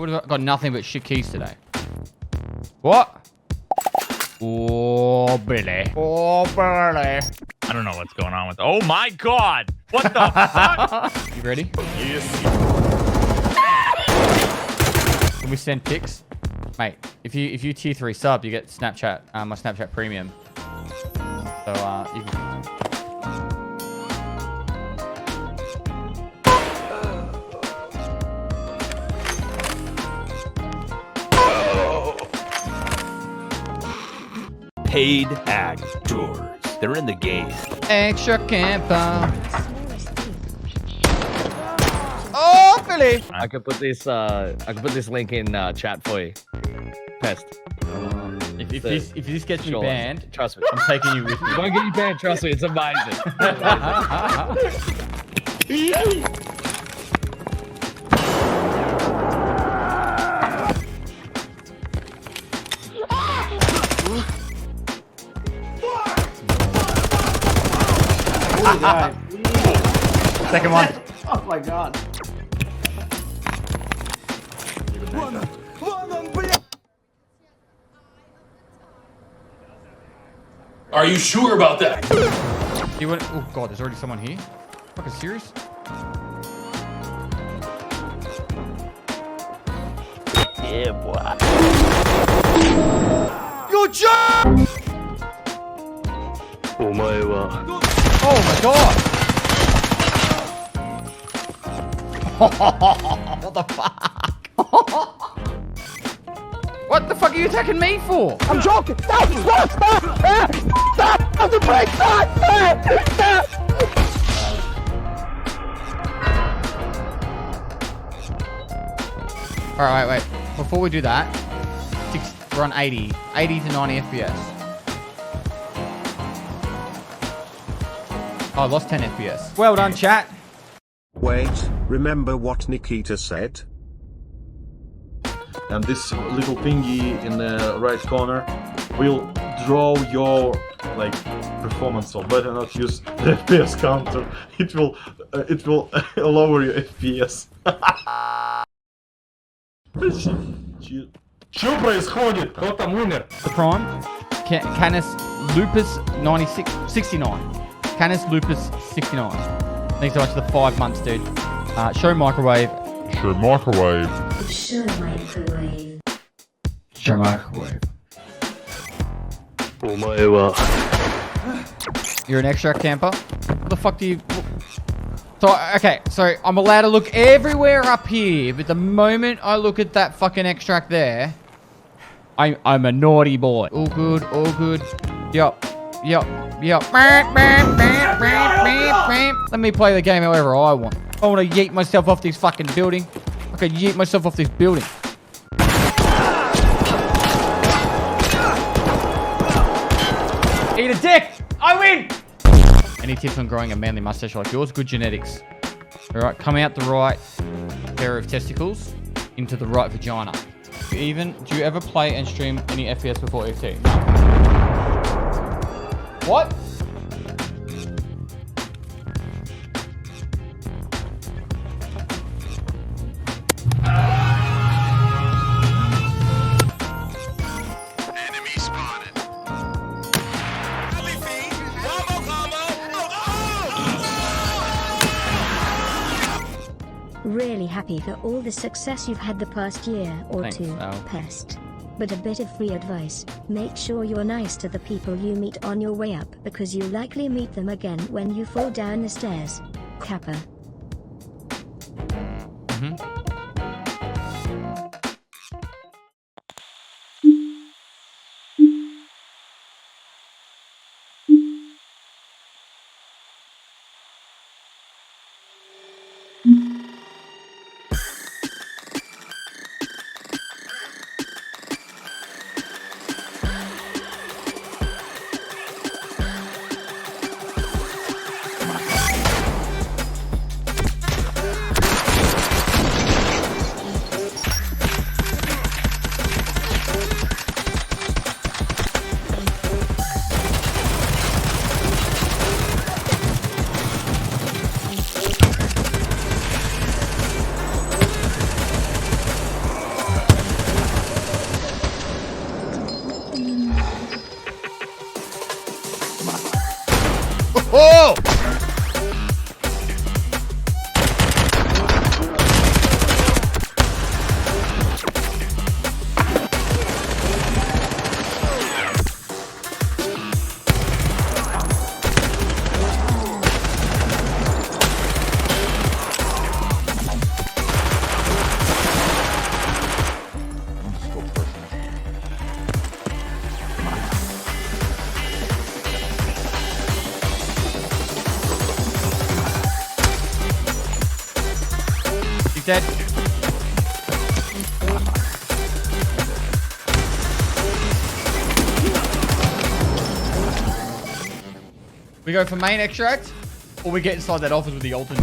What have I got? Nothing but shit keys today. What? Oh, Billy. Oh, Billy. I don't know what's going on with. Oh my god! What the fuck? You ready? Yes. Can we send pics? Mate, if you tier 3 sub, you get Snapchat, my Snapchat premium. So you can. Paid actors. They're in the game. Extra camper. Oh, Billy! I could put this link in chat for you. Pest. If this gets me Sure. banned, Trust me. I'm taking you with me. Don't get you banned, trust me, it's amazing. Second one. Oh my god. Are you sure about that? You want? Oh god, there's already someone here. Fucking serious? Yeah, boy. Your job! Oh my god! What the fuck? What the fuck are you attacking me for? I'm joking. Stop! Stop! Stop! Stop! Stop the break! Stop! Stop! Alright, wait. Before we do that, we're on 80 to 90 FPS. Oh, I lost 10 FPS. Well done, chat. Wait, remember what Nikita said? And this little thingy in the right corner will draw your performance, so better not use the FPS counter. It will lower your FPS. Что происходит? Кто там умер? The Prime, Canis Lupus 69. Canis Lupus 69. Thanks so much for the 5 months, dude. Show microwave. Show microwave. Show microwave. Show microwave. You're an extract camper? What the fuck do you... So, okay, so I'm allowed to look everywhere up here, but the moment I look at that fucking extract there, I'm a naughty boy. All good, all good. Yup, yup, yup. Let me play the game however I want. I want to yeet myself off this fucking building. I can yeet myself off this building. Eat a dick! I win! Any tips on growing a manly mustache like yours? Good genetics. Alright, come out the right pair of testicles into the right vagina. Do you ever play and stream any FPS before ET? No. What? Really happy for all the success you've had the past year or Thanks, two, Al. Pest. But a bit of free advice, make sure you're nice to the people you meet on your way up because you likely meet them again when you fall down the stairs. Kappa. Oh! He's dead. We go for main extract, or we get inside that office with the alternate.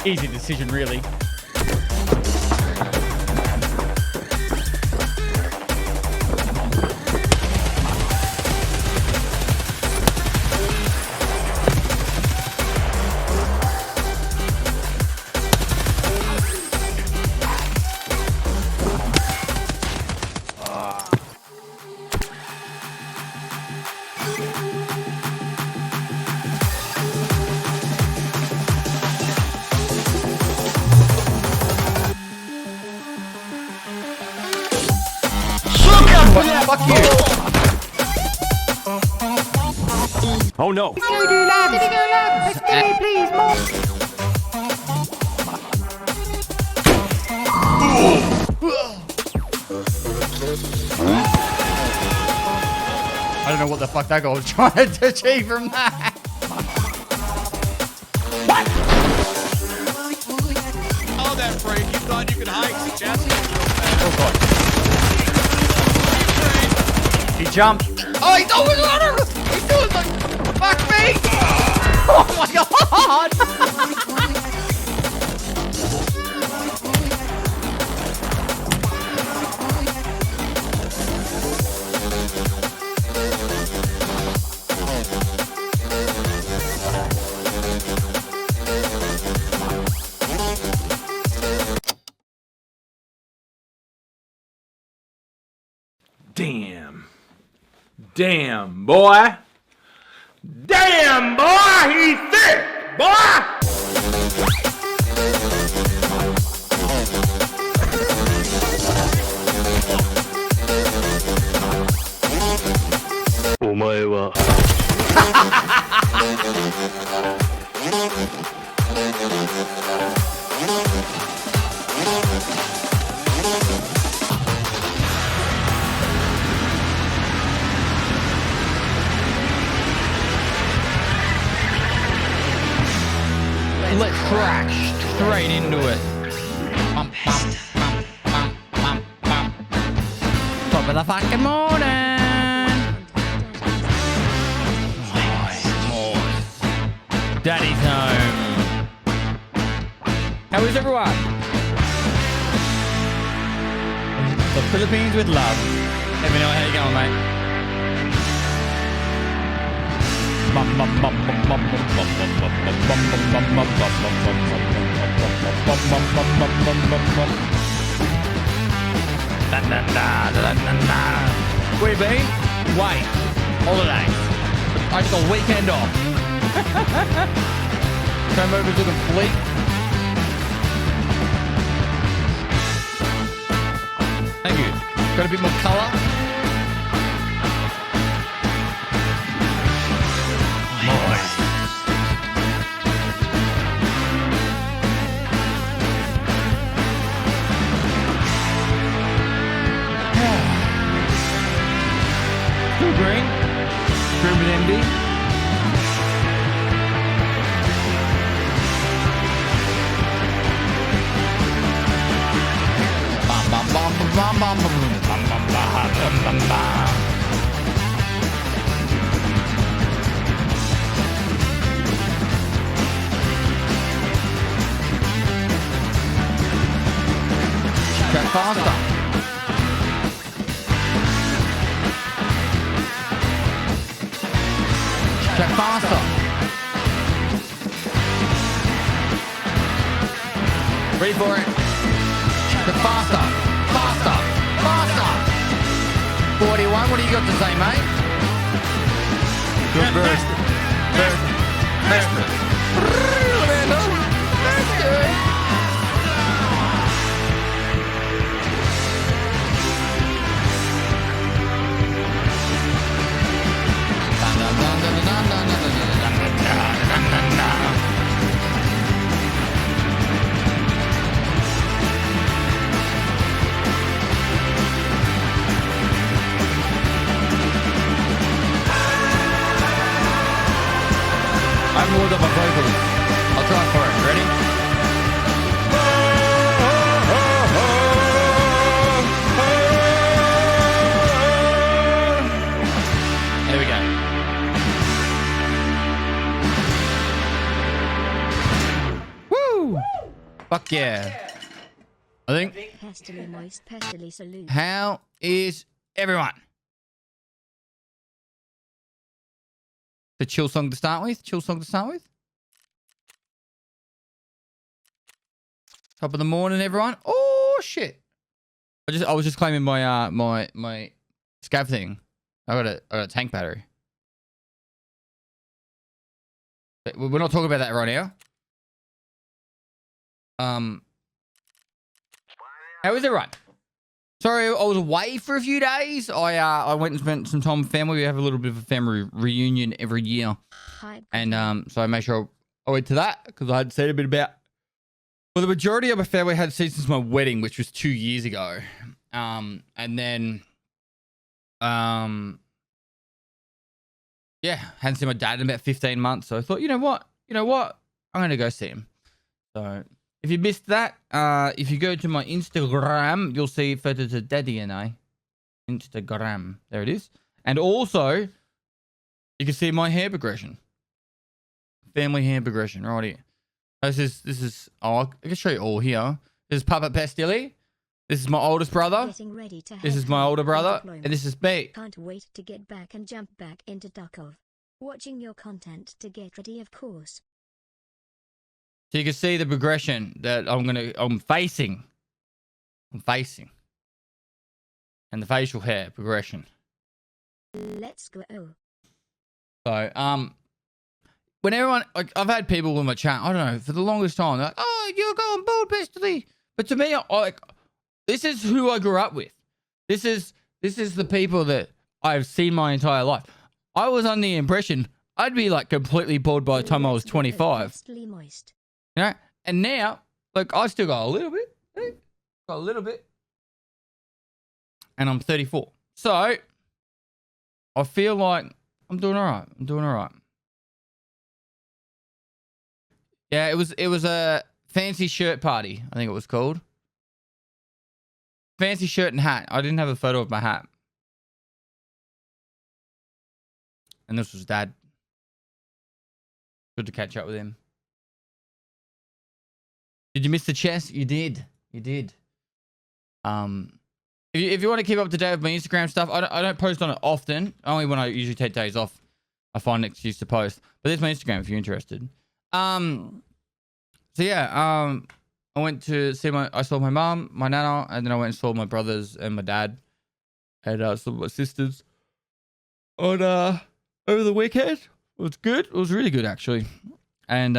Easy decision, really. Fuck you! Oh no. I don't know what the fuck that guy was trying to achieve from that. Oh, that freak. You thought you could hike, Jesse? Oh god. He jumped. Oh, he's always on her! He's doing like, fuck me! Oh my god! Damn. Damn, boy. Damn, boy. He's thick, boy. お前は Let's crash straight into it. Bum, bum, bum, bum, bum, bum. Top of the fucking morning. Daddy's home. How is everyone? The Philippines with love. Let me know how you going, mate. Where you been? Wait. Holiday. I just got a weekend off. Came over to the fleet. Thank you. Got a bit more colour. Still green. Green with MD. Bum bum bum bum bum bum bum bum bum bum bum. Track faster. Chat faster. Ready for it. Chat faster. Faster. Faster. 41, what do you got to say, mate? Good burst. That's good. I haven't warmed up my vocals. I'll try for it. Ready? There we go. Woo! Fuck yeah. I think. Pestily moist, pestily salute. How is everyone? The chill song to start with. Chill song to start with. Top of the morning, everyone. Oh shit! I was just claiming my my scav thing. I got a tank battery. But we're not talking about that right now. How is everyone? Sorry, I was away for a few days. I went and spent some time with family. We have a little bit of a family reunion every year. And so I made sure I went to that because I had said a bit about. Well, the majority of my family had seen since my wedding, which was 2 years ago. And then, yeah, hadn't seen my dad in about 15 months. So I thought, you know what? I'm going to go see him. So if you missed that, if you go to my Instagram, you'll see photos of Daddy and I. Instagram. There it is. And also, you can see my hair progression. Family hair progression right here. This is oh, I can show you all here. This is Papa Pastilli. This is my oldest brother. This is my older brother. And this is me. Can't wait to get back and jump back into Tarkov. Watching your content to get ready, of course. So you can see the progression that I'm facing. And the facial hair progression. Let's go. So, when everyone, like, I've had people in my chat, I don't know, for the longest time, they're like, oh, you're going bald, Pestily. But to me, this is who I grew up with. This is the people that I've seen my entire life. I was under the impression I'd be like completely bald by the time I was 25. You know? And now, like, I still got a little bit. Got a little bit. And I'm 34. So, I feel like I'm doing all right. Yeah, it was a fancy shirt party, I think it was called. Fancy shirt and hat. I didn't have a photo of my hat. And this was Dad. Good to catch up with him. Did you miss the chess? You did. If you want to keep up to date with my Instagram stuff, I don't post on it often. Only when I usually take days off, I find an excuse to post. But there's my Instagram if you're interested. So yeah, I went to see I saw my mom, my nana, and then I went and saw my brothers and my dad, and some of my sisters on over the weekend. It was good. It was really good actually. And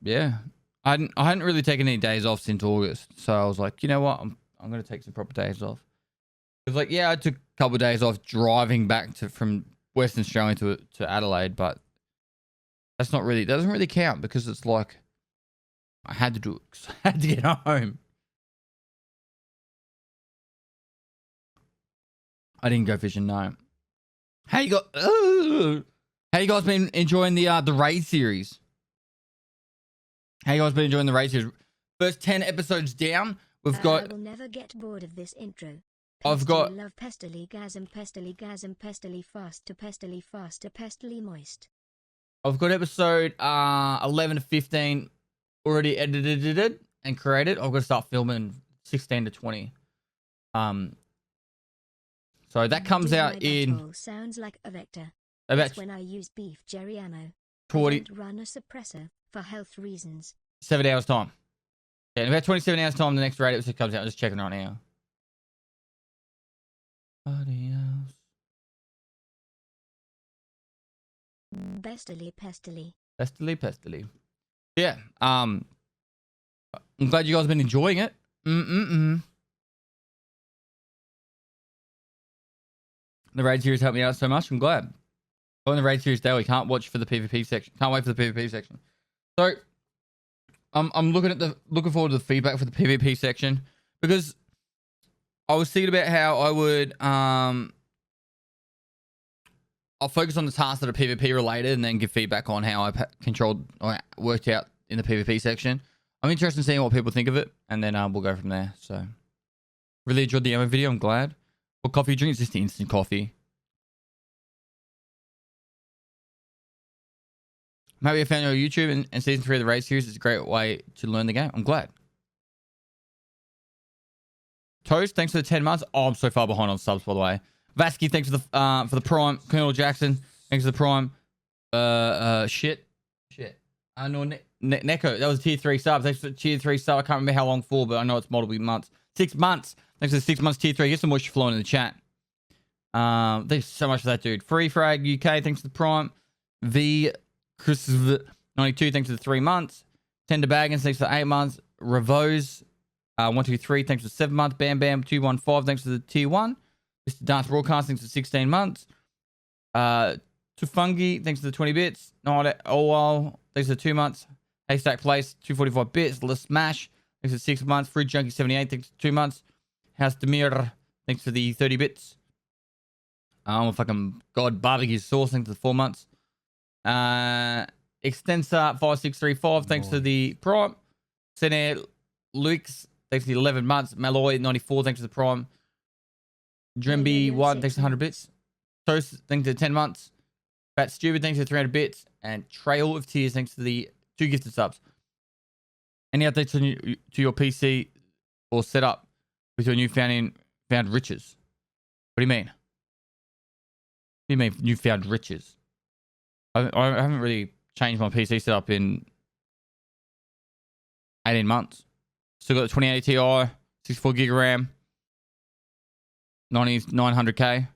yeah, I hadn't really taken any days off since August, so I was like, you know what, I'm gonna take some proper days off. It's like, yeah, I took a couple of days off driving back from Western Australia to Adelaide, but that's not really, that doesn't really count because it's like I had to do it 'cause I had to get home. I didn't go fishing, no. How you guys been enjoying the raid series? How you guys been enjoying the raid series? First 10 episodes down, we've got. I will never get bored of this intro. I've got. Love pestily-gasm, pestily faster, pestily moist. I've got episode 11 to 15 already edited and created. I've got to start filming 16 to 20. So that comes out in. Sounds like a vector. That's when I use beef jerry ammo. 40 I don't run a suppressor for health reasons. 7 hours time. Yeah, in about 27 hours time, the next raid episode comes out. I'm just checking right now. Adios. Bestily pestily. Pestily. Yeah. I'm glad you guys have been enjoying it. The raid series helped me out so much. I'm glad. On the raid series daily, can't watch for the PvP section. Can't wait for the PvP section. So I'm looking forward to the feedback for the PvP section, because I was thinking about how I would I'll focus on the tasks that are PvP related and then give feedback on how I controlled or worked out in the PvP section. I'm interested in seeing what people think of it, and then we'll go from there. So really enjoyed the ammo video. I'm glad. What coffee you drink? It's just instant coffee. Maybe I found you on YouTube, and season 3 of the raid series is a great way to learn the game. I'm glad. Toast, thanks for the 10 months. Oh, I'm so far behind on subs, by the way. Vasky, thanks for the prime. Colonel Jackson, thanks for the prime. Shit. No, Neko, that was a tier 3 sub. Thanks for the tier 3 sub. I can't remember how long for, but I know it's multiple months. 6 months. Thanks for the 6 months tier 3. Get some moisture flowing in the chat. Thanks so much for that, dude. Free Frag UK, thanks for the prime. V Chris 92, thanks for the 3 months. Tender Baggins, thanks for 8 months. Revose 123, thanks for 7 months. Bam Bam 215, thanks for the tier 1. Mr. Dance Broadcast, thanks for 16 months. Tufungi, thanks for the 20 bits. Not while, thanks for the 2 months. Haystack Place 245 bits. Le Smash, thanks for 6 months. Fruit Junkie 78, thanks for 2 months. House Demir, thanks for the 30 bits. Fucking God Barbecue Sauce, thanks for the 4 months. Extensor 5635, thanks for the prime. Senator Lukes, thanks for the 11 months. Malloy 94, thanks for the prime. Dremby 1, thanks for 100 bits. Toast, thanks for the 10 months. Fat Stupid, thanks for the 300 bits. And Trail of Tears, thanks for the 2 gifted subs. Any updates to your PC or setup with your newfound riches? What do you mean? What do you mean newfound riches? I haven't really changed my PC setup in 18 months. Still got the 2080 Ti, 64 gig of RAM, 900k.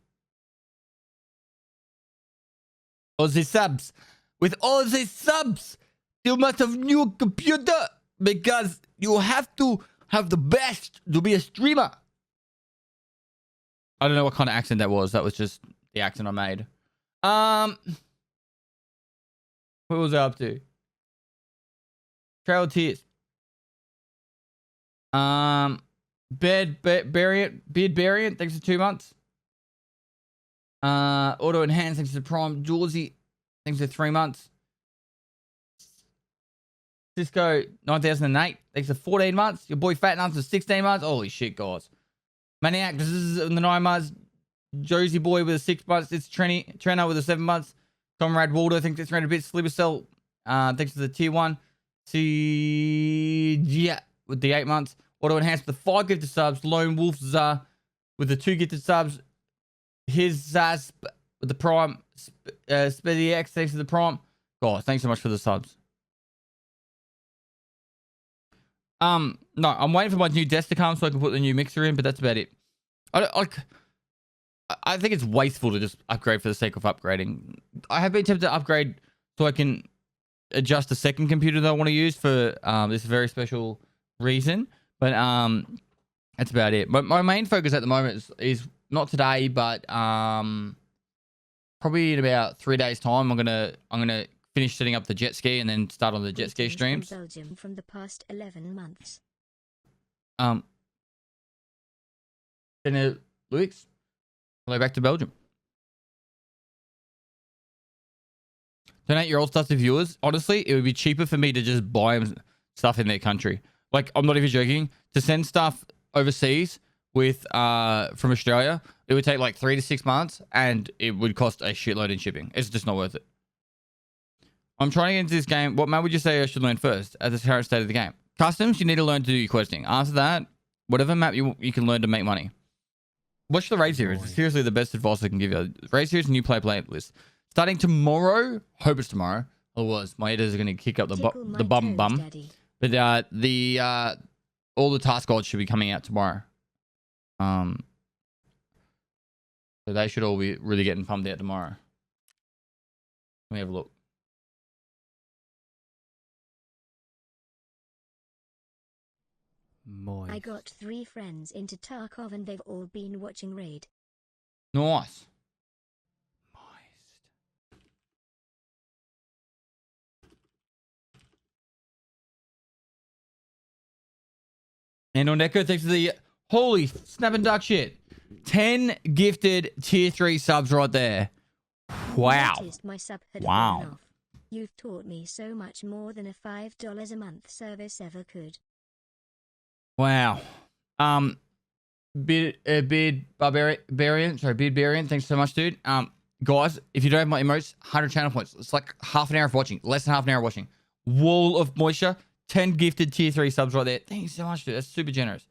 All these subs. With all these subs, you must have new computer, because you have to have the best to be a streamer. I don't know what kind of accent that was. That was just the accent I made. What was I up to? Trail Tears. Beard Variant, thanks for 2 months. Auto Enhance, thanks for Prime. Jawsy, thanks for 3 months. Cisco 9008, thanks for 14 months. Your boy Fat Nuts for 16 months. Holy shit, guys. Maniac, this is in the 9 months. Josie Boy with a 6 months. It's Treno with a 7 months. Comrade Waldo, thanks for 300 bits. Sliver Cell, thanks for the tier 1. Yeah, with the 8 months. Auto Enhance with the 5 gifted subs. Lone Wolf with the 2 gifted subs. His Zaz with the prime. Speddy X, thanks for the prime. God, thanks so much for the subs. No, I'm waiting for my new desk to come so I can put the new mixer in, but that's about it. I think it's wasteful to just upgrade for the sake of upgrading. I have been tempted to upgrade so I can adjust the second computer that I want to use for this very special reason. But that's about it. My main focus at the moment is not today, but probably in about 3 days' time. I'm gonna finish setting up the jet ski and then start on the jet ski streams. From Belgium from the past 11 months. Louis. Hello back to Belgium. Donate your old stuff to viewers. Honestly, it would be cheaper for me to just buy them stuff in their country. Like, I'm not even joking. To send stuff overseas with from Australia, it would take like 3 to 6 months, and it would cost a shitload in shipping. It's just not worth it. I'm trying to get into this game. What map would you say I should learn first at the current state of the game? Customs, you need to learn to do your questing. After that, whatever map you can learn to make money. Watch the raid series. It's seriously the best advice I can give you. Raid series and new playlist. Starting tomorrow. Hope it's tomorrow. Otherwise, my editors are going to kick up the bum. Daddy. But all the task guides should be coming out tomorrow. So they should all be really getting pumped out tomorrow. Let me have a look. Moist. I got 3 friends into Tarkov and they've all been watching Raid. Nice. Moist. And on Echo, thanks for the holy snap and duck shit. 10 gifted tier 3 subs right there. Wow. Noticed my sub had Wow. fallen off. You've taught me so much more than a $5 a month service ever could. Wow. Beard Barbarian, thanks so much, dude. Guys, if you don't have my emotes, 100 channel points. It's like half an hour of watching, less than half an hour of watching. Wall of moisture, 10 gifted tier 3 subs right there. Thank you so much, dude. That's super generous.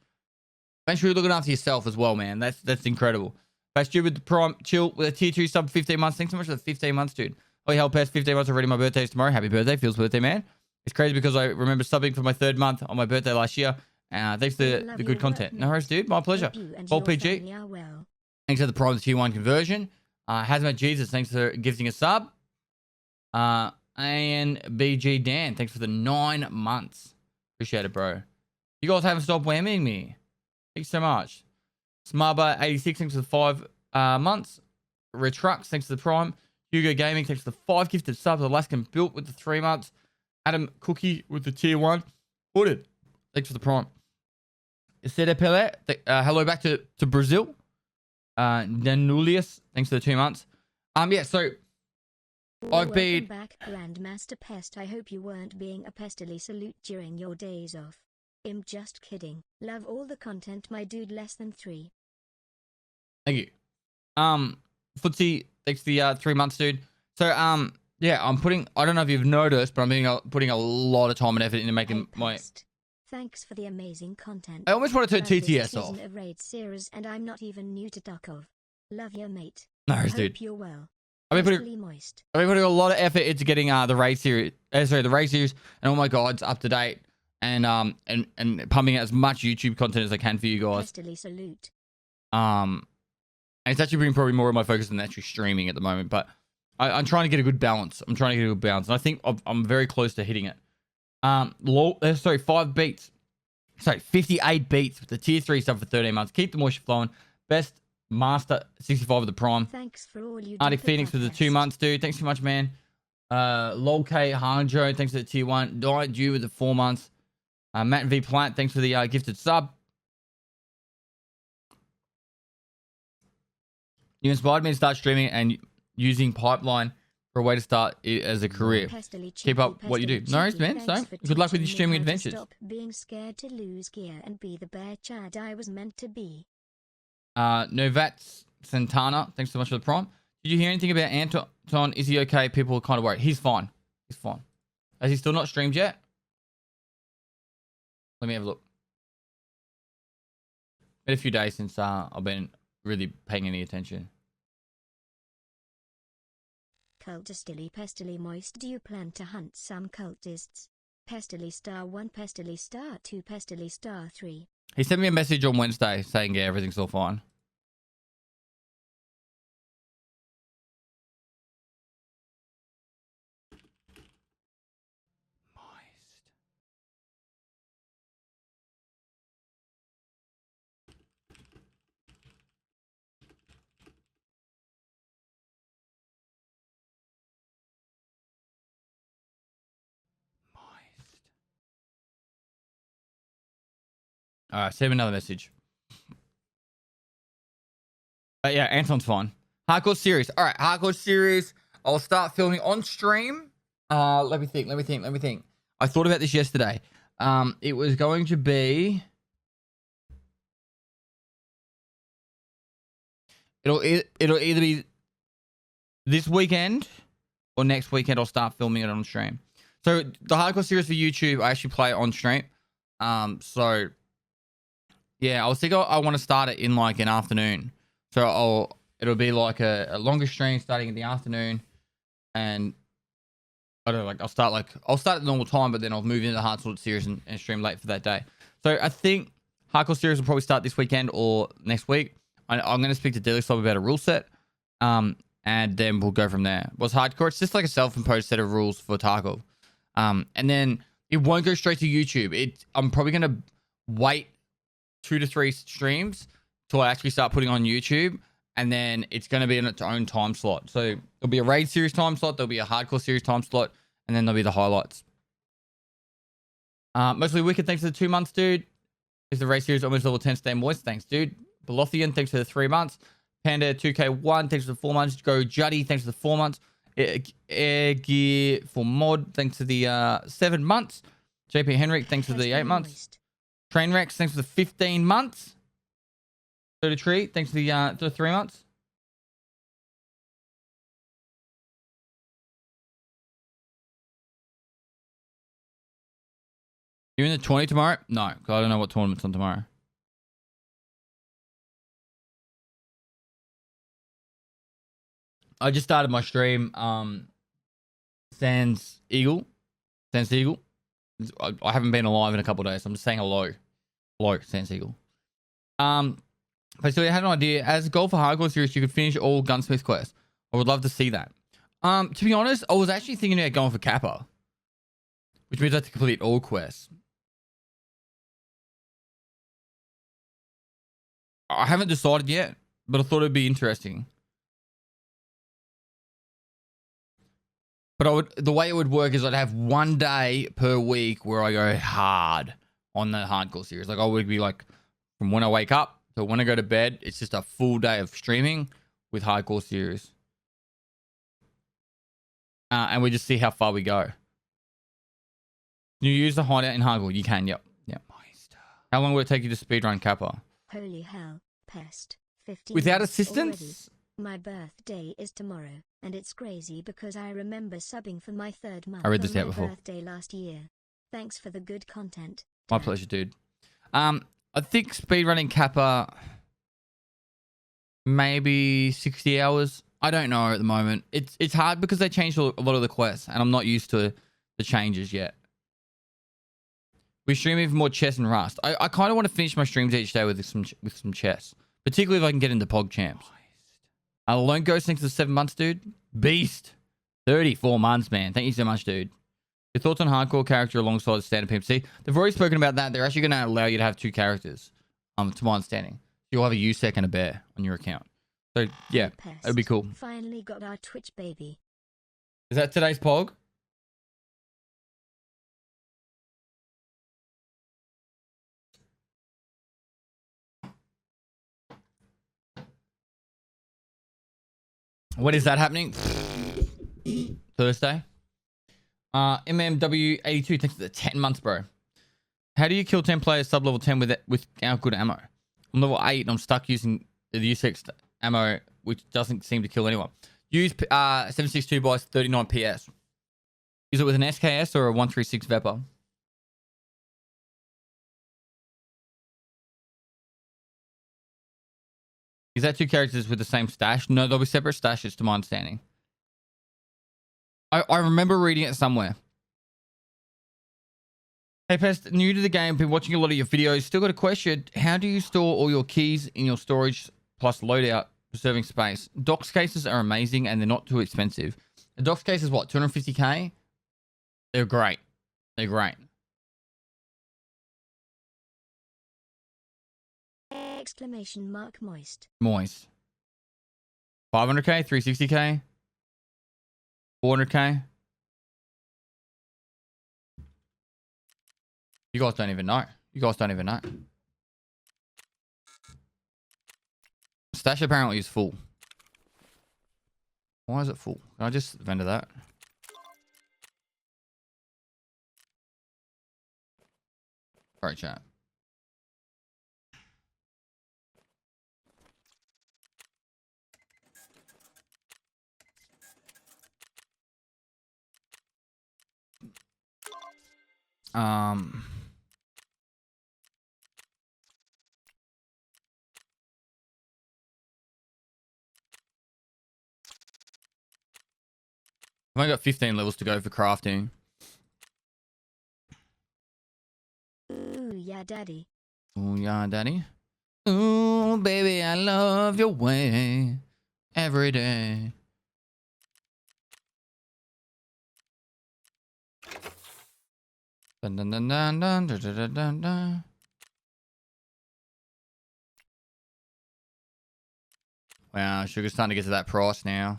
Make sure you're looking after yourself as well, man. That's incredible. Bastard with the prime chill with a tier 2 sub 15 months. Thanks so much for the 15 months, dude. Oh, hell, past 15 months already. My birthday's tomorrow. Happy birthday. Feels birthday, man. It's crazy because I remember subbing for my 3rd month on my birthday last year. Thanks for the good content. No worries, dude. My pleasure. Paul PG. Well. Thanks for the prime tier 1 conversion. Hazmat Jesus. Thanks for gifting a sub. And BG Dan. Thanks for the 9 months. Appreciate it, bro. You guys haven't stopped whamming me. Thanks so much. Smarba 86. Thanks for the 5 months. Retrux. Thanks for the prime. Hugo Gaming. Thanks for the 5 gifted subs. Alaskan Built with the 3 months. Adam Cookie with the tier 1. Hooded. Thanks for the prime. Sede Pele, hello back to Brazil. Danulius, thanks for the 2 months. Yeah, so I've been back, Grandmaster Pest. I hope you weren't being a pestily salute during your days off. I'm just kidding. Love all the content, my dude. Less than 3. Thank you. Footsie, thanks for the 3 months, dude. So yeah, I'm putting. I don't know if you've noticed, but I'm putting a lot of time and effort into making my. Thanks for the amazing content. I almost want to turn TTS off. A raid series, and I'm not even new to Tarkov. Love you, mate. No, dude. Hope you're well. I've been putting a lot of effort into getting the raid series. The raid series and all my guides up to date, and pumping out as much YouTube content as I can for you guys. Pestily salute. And it's actually been probably more of my focus than actually streaming at the moment, but I'm trying to get a good balance. And I think I'm very close to hitting it. 5 beats. Sorry, 58 beats with the tier 3 stuff for 13 months. Keep the moisture flowing. Best master 65 of the prime. Thanks for all you do. Arctic Phoenix for the 2 months, dude. Thanks so much, man. Lol K Hanjo, thanks for the tier 1. Diet Dew with the 4 months. Matt V Plant, thanks for the gifted sub. You inspired me to start streaming and using Pipeline for a way to start it as a career. Keep up what you do. No worries, man. So, good luck with your streaming adventures. Stop being scared to lose gear and be the bear Chad I was meant to be. Novats Santana, thanks so much for the prime. Did you hear anything about Anton? Is he okay? People are kind of worried. He's fine. He's fine. Has he still not streamed yet? Let me have a look. Been a few days since I've been really paying any attention. Cultistily pestily moist. Do you plan to hunt some cultists? Pestily star 1, pestily star 2, pestily star 3. He sent me a message on Wednesday saying, yeah, everything's all fine. All right, send me another message. But yeah, Anton's fine. Hardcore series. All right, hardcore series. I'll start filming on stream. Let me think. I thought about this yesterday. It was going to be. It'll either be this weekend or next weekend. I'll start filming it on stream. So the hardcore series for YouTube, I actually play it on stream. So. Yeah, I was thinking I want to start it in like an afternoon. So it'll be like a longer stream starting in the afternoon. and I don't know, like I'll start at the normal time, but then I'll move into the hardcore series and stream late for that day. So I think hardcore series will probably start this weekend or next week. I'm going to speak to Daily Slob about a rule set, and then we'll go from there. What's hardcore? It's just like a self-imposed set of rules for Tarkov, and then it won't go straight to YouTube. I'm probably going to wait 2 to 3 streams till I actually start putting on YouTube, and then it's going to be in its own time slot. So there'll be a raid series time slot, there'll be a hardcore series time slot, and then there'll be the highlights. Mostly Wicked, thanks for the 2 months, dude. Is the raid series almost level 10? Stay moist, thanks, dude. Belothian, thanks for the 3 months. Panda 2K1, thanks for the 4 months. Go Juddy, thanks for the 4 months. Air Gear for Mod, thanks for the 7 months. JP Henrik, thanks for the 8 months. Trainwrecks, thanks for the 15 months. Soda Tree, thanks for the 3 months. You're in the 20 tomorrow? No, because I don't know what tournament's on tomorrow. I just started my stream. Sans Eagle. I haven't been alive in a couple of days, so I'm just saying hello. Hello, Sans Eagle. But so I had an idea. As a goal for hardcore series, you could finish all gunsmith quests. I would love to see that. To be honest, I was actually thinking about going for Kappa, which means I have to complete all quests. I haven't decided yet, but I thought it'd be interesting. But the way it would work is I'd have 1 day per week where I go hard on the hardcore series. Like I would be like, from when I wake up to when I go to bed, it's just a full day of streaming with hardcore series. And we just see how far we go. Can you use the hideout in hardcore? You can, yep. How long will it take you to speedrun Kappa? Holy hell, pest. 15 Without months assistance? already. My birthday is tomorrow, and it's crazy because I remember subbing for my 3rd month I read this on out my before. birthday last year. Thanks for the good content. My Dad. pleasure, dude. I think speedrunning Kappa, maybe 60 hours. I don't know at the moment. It's hard because they changed a lot of the quests, and I'm not used to the changes yet. We stream even more chess and Rust. I kind of want to finish my streams each day with some chess, particularly if I can get into Pog Champs. Lone Ghost, thanks for the 7 months, dude. Beast. 34 months, man. Thank you so much, dude. Your thoughts on hardcore character alongside the standard PMC? They've already spoken about that. They're actually going to allow you to have 2 characters, to my understanding. You'll have a USEC and a bear on your account. So, yeah, that'd be cool. Finally got our Twitch baby. Is that today's Pog? When is that happening? Thursday. MMW82, thanks for the 10 months, bro. How do you kill 10 players sub-level 10 without good ammo? I'm level 8 and I'm stuck using the U6 ammo, which doesn't seem to kill anyone. Use 762 by 39 PS. Use it with an SKS or a 136 Vepr. Is that 2 characters with the same stash? No, there'll be separate stashes to my understanding. I remember reading it somewhere. Hey Pest, new to the game, been watching a lot of your videos. Still got a question. How do you store all your keys in your storage plus loadout, preserving space? Docs cases are amazing and they're not too expensive. The docs case is what, 250k? They're great. They're great. Exclamation mark moist. Moist. 500k, 360k, 400k. You guys don't even know. You guys don't even know. Stash apparently is full. Why is it full? Can I just vendor that? Sorry, chat. I've only got 15 levels to go for crafting. Ooh, yeah, daddy. Oh, yeah, daddy. Ooh, baby, I love your way every day. Dun, dun, dun, dun, dun, dun, dun, dun, dun. Wow, sugar's starting to get to that price now.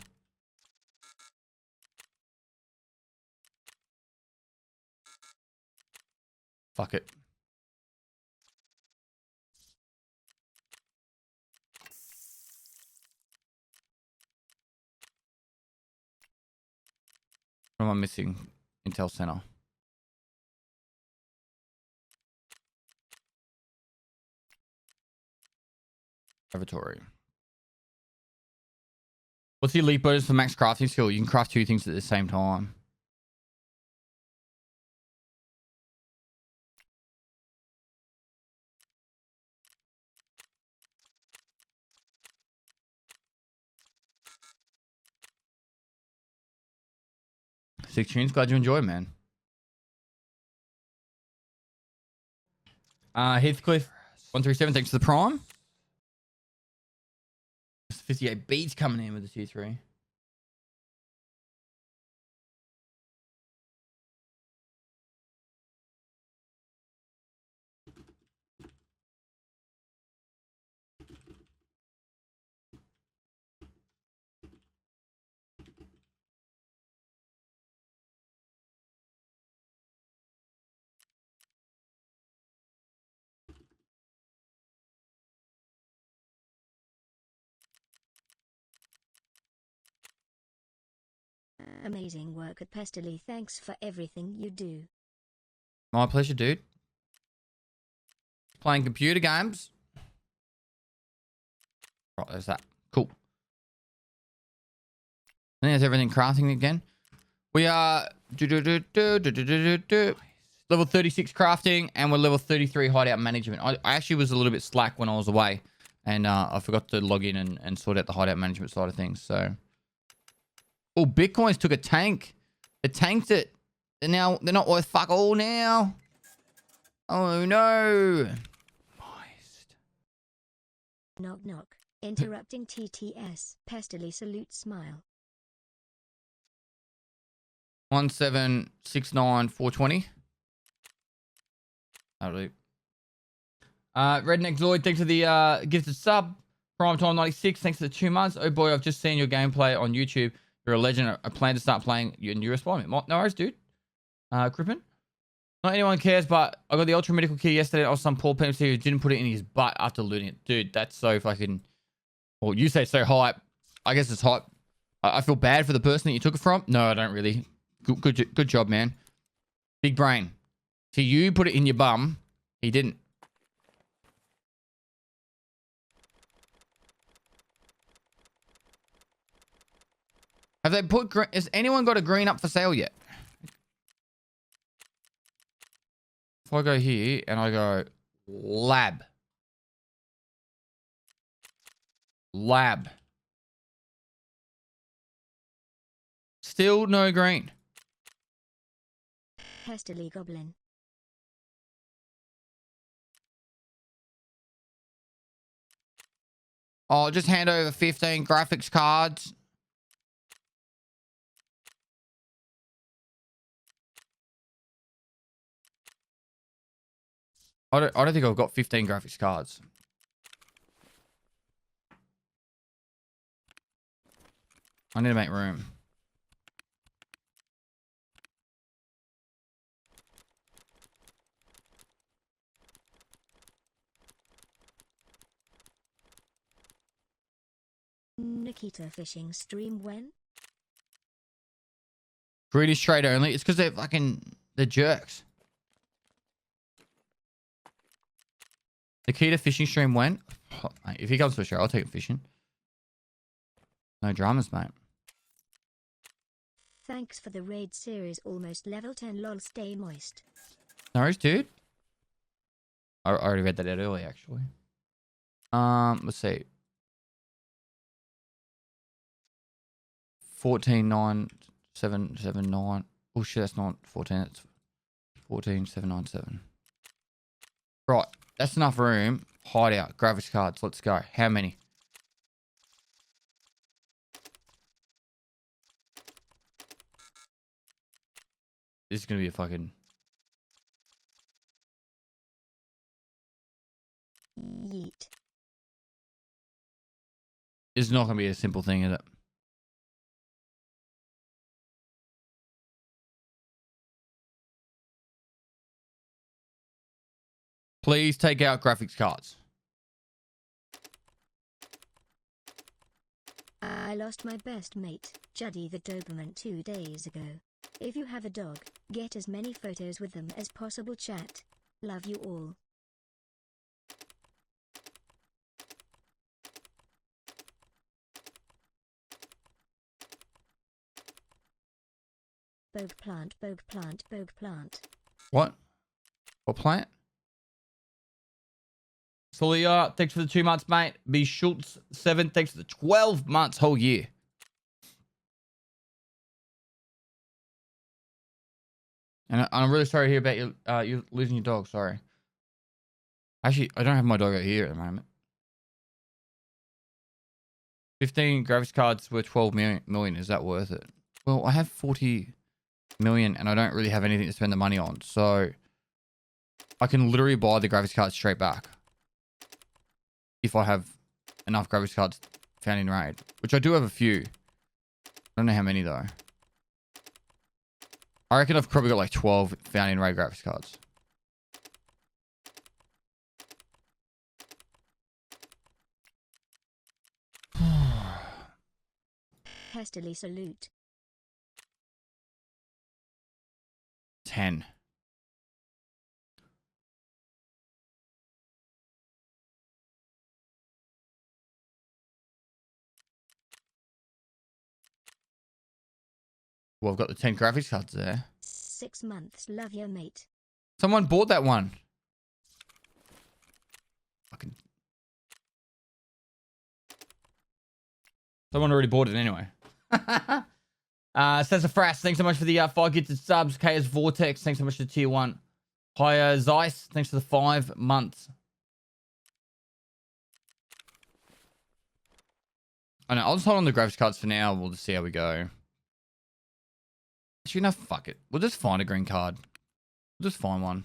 Fuck it. What am I missing? Intel Center. Laboratory. What's the elite bonus for max crafting skill? You can craft 2 things at the same time. Six tunes. Glad you enjoy, man. Heathcliff 137. Thanks for the prime. 58 beads coming in with the tier 3. Amazing work at Pestily. Thanks for everything you do. My pleasure, dude. Playing computer games. Right, there's that. Cool. I think that's everything crafting again. We are level 36 crafting, and we're level 33 hideout management. I actually was a little bit slack when I was away, and I forgot to log in and sort out the hideout management side of things. So, oh, Bitcoins took a tank. It tanked it. And now they're not worth fuck all now. Oh no. Knock knock. Interrupting TTS. Pestily salute smile. 1769420. That'll do. Redneck Zoid, thanks for the gifted sub. Prime Time 96, thanks for the 2 months. Oh boy, I've just seen your gameplay on YouTube. You're a legend. I plan to start playing your newest one. No worries, dude. Crippen. Not anyone cares, but I got the ultra medical key yesterday. I was some poor PMC who didn't put it in his butt after looting it. Dude, that's so fucking... Well, you say so hype. I guess it's hype. I feel bad for the person that you took it from. No, I don't really. Good job, man. Big brain. So you put it in your bum. He didn't. Have they put... Has anyone got a green up for sale yet? If I go here and I go lab. Lab. Still no green. Pestily goblin. I'll just hand over 15 graphics cards. I don't think I've got 15 graphics cards. I need to make room. Nikita fishing stream when? Greedish trade only. It's because they're jerks. Nikita fishing stream when? Oh, mate, if he comes to a show, I'll take him fishing. No dramas, mate. Thanks for the raid series. Almost level 10 lol. Stay moist. No worries, dude. I already read that out earlier, actually. Let's see. 14.9. 779. Oh shit, that's not 14. That's 14797. Right, that's enough room. Hideout, graphics cards. Let's go. How many? This is gonna be a fucking. Yeet. It's not gonna be a simple thing, is it? Please take out graphics cards. I lost my best mate, Juddy the Doberman 2 days ago. If you have a dog, get as many photos with them as possible, chat. Love you all. Bogue plant, bogue plant, bogue plant. What? What plant? Solia, thanks for the 2 months, mate. B Schultz 7, thanks for the 12 months, whole year. And I'm really sorry to hear about you losing your dog. Sorry. Actually, I don't have my dog out here at the moment. 15 graphics cards worth 12 million. Is that worth it? Well, I have 40 million and I don't really have anything to spend the money on. So I can literally buy the graphics cards straight back. If I have enough graphics cards found in raid, which I do have a few. I don't know how many though. I reckon I've probably got like 12 found in raid graphics cards. Hastily salute. 10. Well, I've got the 10 graphics cards there. 6 months, love your mate. Someone bought that one. Fucking. Someone already bought it anyway. Says a Frass, thanks so much for the 5 gifted subs. KS Vortex, thanks so much for tier 1. Hi, Zeiss, thanks for the 5 months. I know, I'll just hold on the graphics cards for now. We'll just see how we go. Actually, no, fuck it. We'll just find a green card. We'll just find one.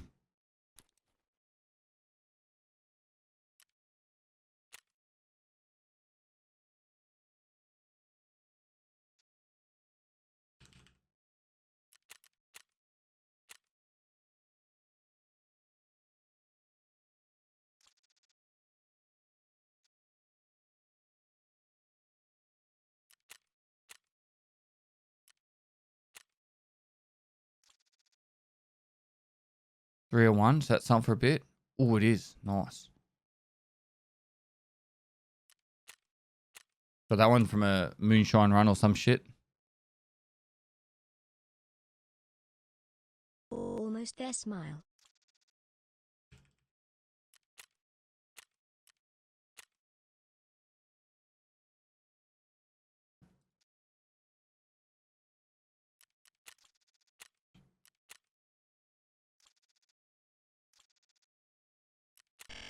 Three or one. So that's something for a bit. Oh, it is. Nice. Got that one from a moonshine run or some shit. Almost there, smile.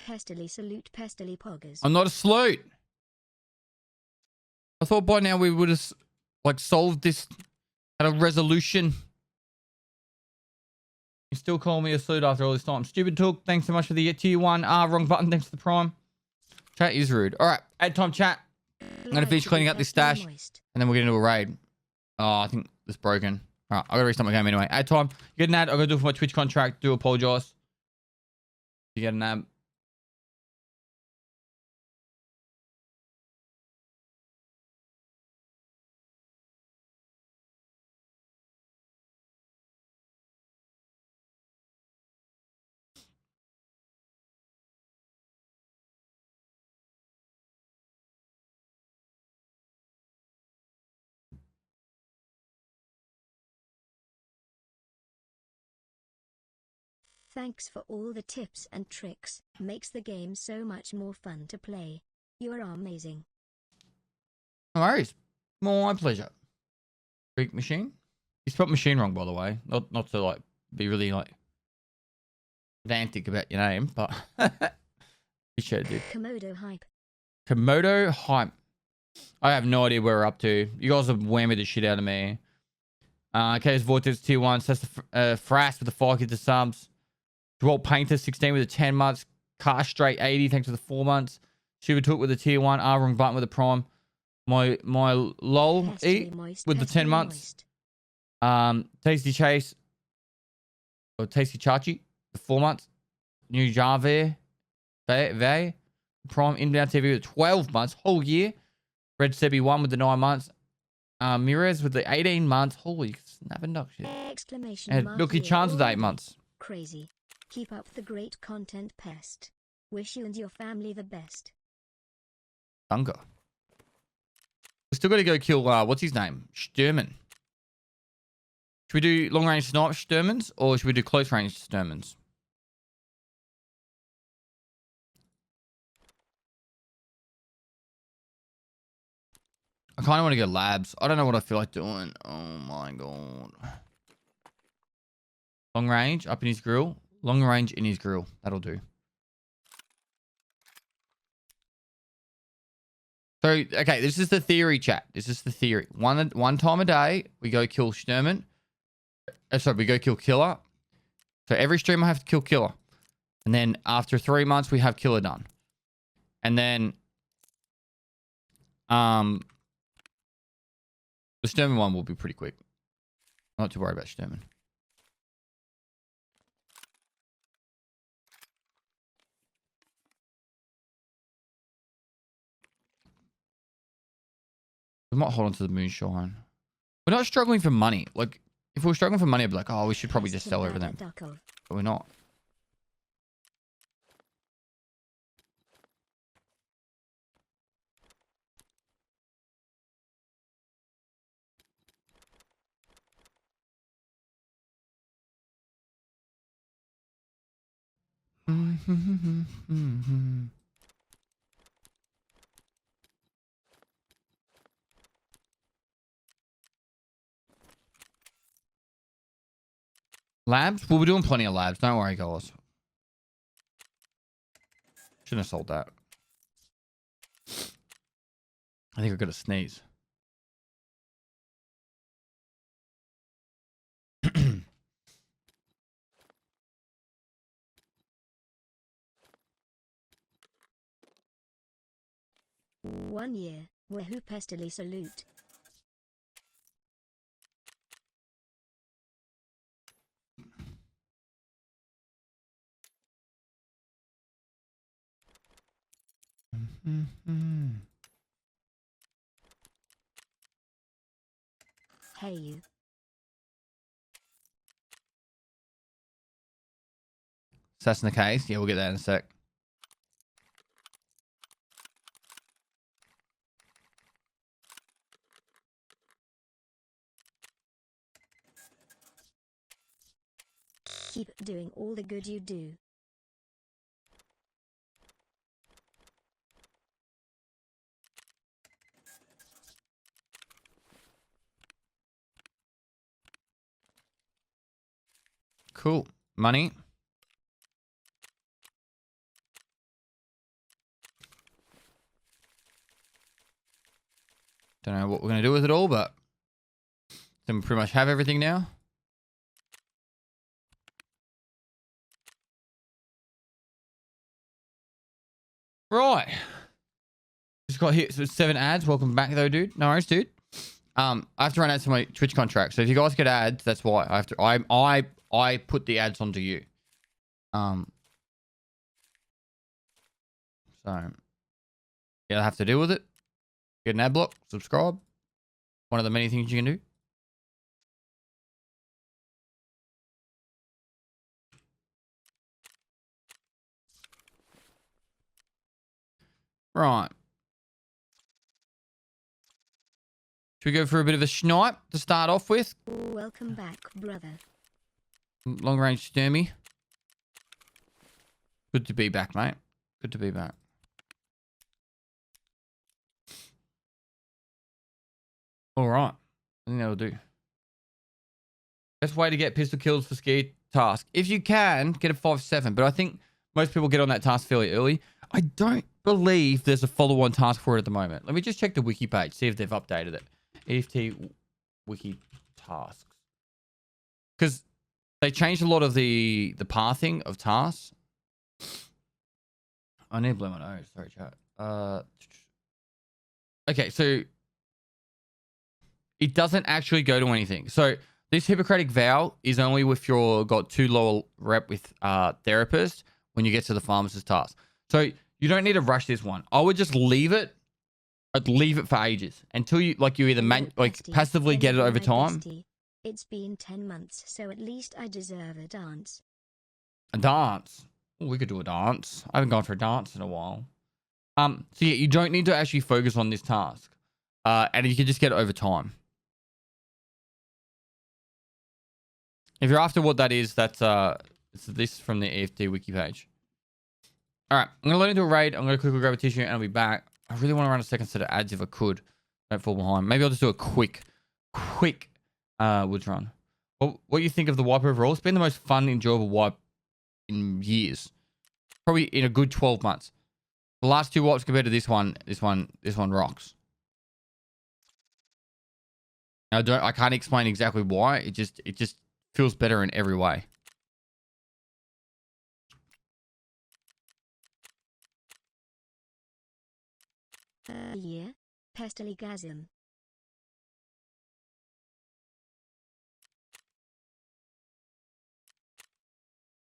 Pestily salute, pestily poggers. I'm not a salute. I thought by now we would have like solved this at a resolution. You still call me a salute after all this time. Stupid talk. Thanks so much for the tier 1. Wrong button. Thanks for the prime. Chat is rude. All right. Ad time chat. I'm going to finish cleaning up this stash. And then we'll get into a raid. Oh, I think it's broken. All right. I've got to restart my game anyway. Ad time. You get an ad. I've got to do it for my Twitch contract. Do apologize. You get an ad. Thanks for all the tips and tricks. Makes the game so much more fun to play. You are amazing. No worries. My pleasure. Freak machine. You spelled machine wrong, by the way. Not to like be really like pedantic about your name, but you sure did. Komodo hype. Komodo hype. I have no idea where we're up to. You guys have whammied the shit out of me. Okay, it's Vods tier 1. So that's the Frass with the 5 kids of subs. Dwalt Painter 16 with the 10 months. Car Straight 80, thanks for the 4 months. Shiva Took with the tier 1. Arwrong Blunt with the prime. My lol eat with the 10 months. Tasty Chase or Tasty Chachi the 4 months. New Java Vay Prime Inbound TV with 12 months, whole year. Red Sebi 1 with the 9 months. Mirez with the 18 months. Holy snapping duck shit. Exclamation And mark Looky here Chance with 8 already. months. Crazy. Keep up the great content, pest. Wish you and your family the best. Dunga. We still got to go kill, what's his name? Sturman. Should we do long range snipe Sturmans or should we do close range Sturmans? I kind of want to go labs. I don't know what I feel like doing. Oh my god. Long range up in his grill. Long range in his grill. That'll do. So, okay, this is the theory, chat. This is the theory. One time a day, we go kill Sturman. Sorry, we go kill Killer. So every stream I have to kill Killer. And then after 3 months, we have Killer done. And then the Sturman one will be pretty quick. Not to worry about Sturman. We might hold on to the moonshine. We're not struggling for money. Like, if we were struggling for money, I'd be like, oh, we should probably just sell over them. But we're not. Labs? Well, we're doing plenty of labs. Don't worry, guys. Shouldn't have sold that. I think I got to sneeze. One year. Wahoo pestily salute. Hey you. Assassin the case. Yeah, we'll get that in a sec. Keep doing all the good you do. Cool. Money. Don't know what we're going to do with it all, but then we pretty much have everything now. Right. Just got hit with 7 ads. Welcome back though, dude. No worries, dude. I have to run ads to my Twitch contract. So if you guys get ads, that's why I have to. I put the ads onto you. So yeah, I have to deal with it. Get an ad block. Subscribe. One of the many things you can do. Right. Should we go for a bit of a snipe to start off with? Welcome back, brother. Long range Sturmy. Good to be back, mate. Good to be back. All right. I think that'll do. Best way to get pistol kills for ski task. If you can, get a 5-7. But I think most people get on that task fairly early. I don't believe there's a follow-on task for it at the moment. Let me just check the wiki page, see if they've updated it. EFT wiki tasks. Because they changed a lot of the pathing of tasks. I need to blow my nose. Sorry, chat. Okay, so it doesn't actually go to anything. So this Hippocratic vow is only if you're got too low rep with therapist when you get to the pharmacist task. So you don't need to rush this one. I would just leave it. I'd leave it for ages until you you either passively get it over time. It's been 10 months, so at least I deserve a dance. A dance. Ooh, we could do a dance. I haven't gone for a dance in a while. So yeah, you don't need to actually focus on this task. And you can just get it over time. If you're after what that is, that's it's this from the EFT wiki page. Alright, I'm gonna load into a raid, I'm gonna quickly grab a tissue and I'll be back. I really want to run a second set of ads if I could. Don't fall behind. Maybe I'll just do a quick woods run. What do you think of the wipe overall? It's been the most fun, enjoyable wipe in years. Probably in a good 12 months. The last 2 wipes compared to this one rocks. I can't explain exactly why. It just feels better in every way. Yeah. Pestilism.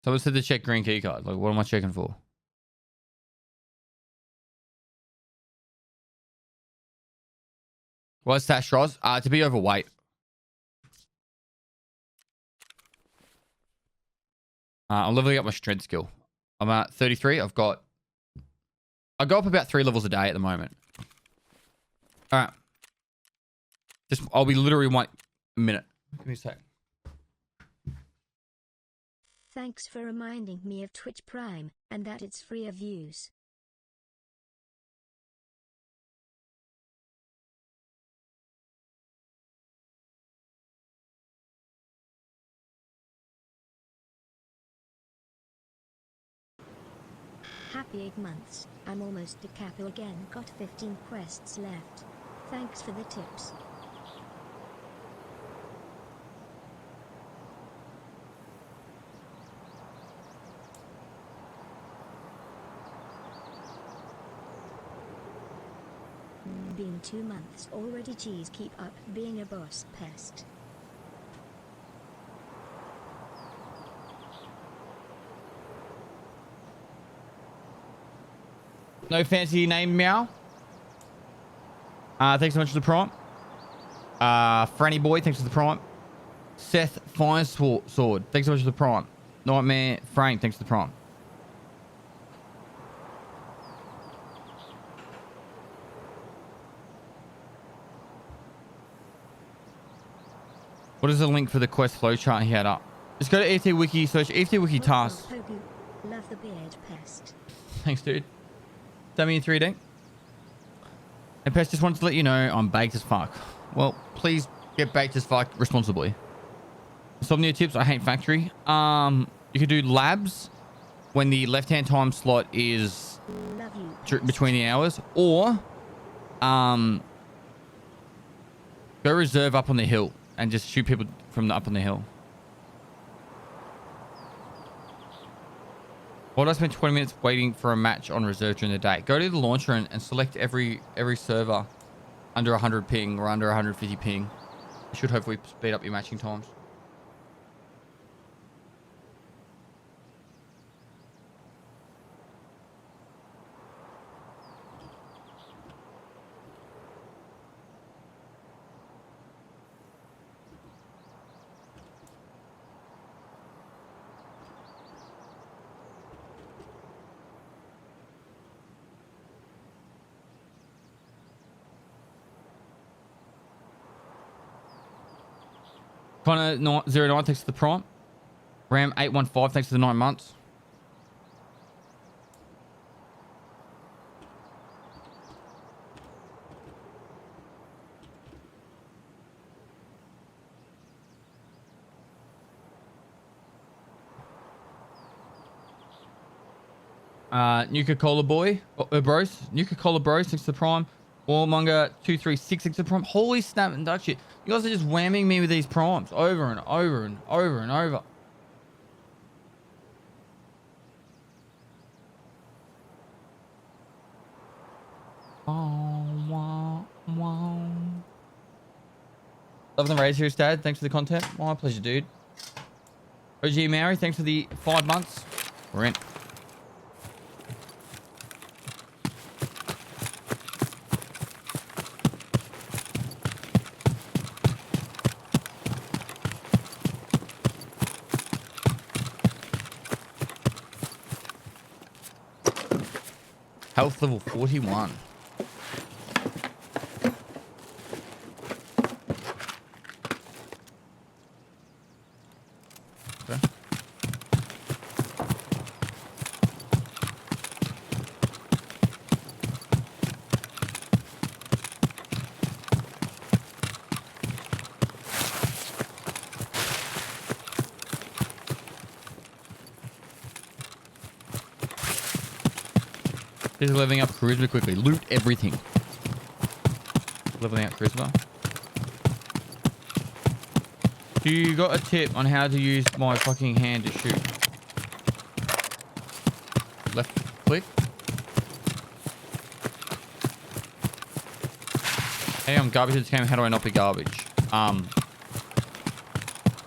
Someone said to check green key card. Like, what am I checking for? What's that, Shroz? To be overweight. I'm leveling up my strength skill. I'm at 33. I go up about 3 levels a day at the moment. All right. I'll be literally 1 minute. Give me a sec. Thanks for reminding me of Twitch Prime, and that it's free of use. Happy 8 months. I'm almost to capo again. Got 15 quests left. Thanks for the tips. Been 2 months already. Geez, keep up being a boss pest. No fancy name, meow. Thanks so much for the prompt. Franny Boy, thanks for the prompt. Seth Fire Sword, thanks so much for the prompt. Nightmare Frank, thanks for the prompt. What is the link for the quest flowchart he had up? Just go to EFT Wiki, search EFT Wiki tasks. Love the beard pest. Thanks, dude. Dummy in 3D. And Pest just wanted to let you know I'm baked as fuck. Well, please get baked as fuck responsibly. Insomnia tips, I hate factory. You could do labs when the left-hand time slot is between the hours, or go reserve up on the hill and just shoot people from up on the hill. Why do I spend 20 minutes waiting for a match on reserve during the day? Go to the launcher and select every server under 100 ping or under 150 ping. It should hopefully speed up your matching times. Connor 09 thanks for the prompt. Ram 815 thanks for the 9 months. Nuka-Cola boy, bros. Nuka-Cola bros, thanks to the prime. Warmonger 236, thanks to the prime. Holy snap and duck shit. You guys are just whamming me with these primes over and over and over and over. Love the raise here, Dad. Thanks for the content. My pleasure, dude. OG Mary, thanks for the 5 months. We're in. Health level 41. Okay. He's leveling up charisma quickly. Loot everything. Leveling up charisma. Do you got a tip on how to use my fucking hand to shoot? Left click. Hey, I'm garbage in this game. How do I not be garbage?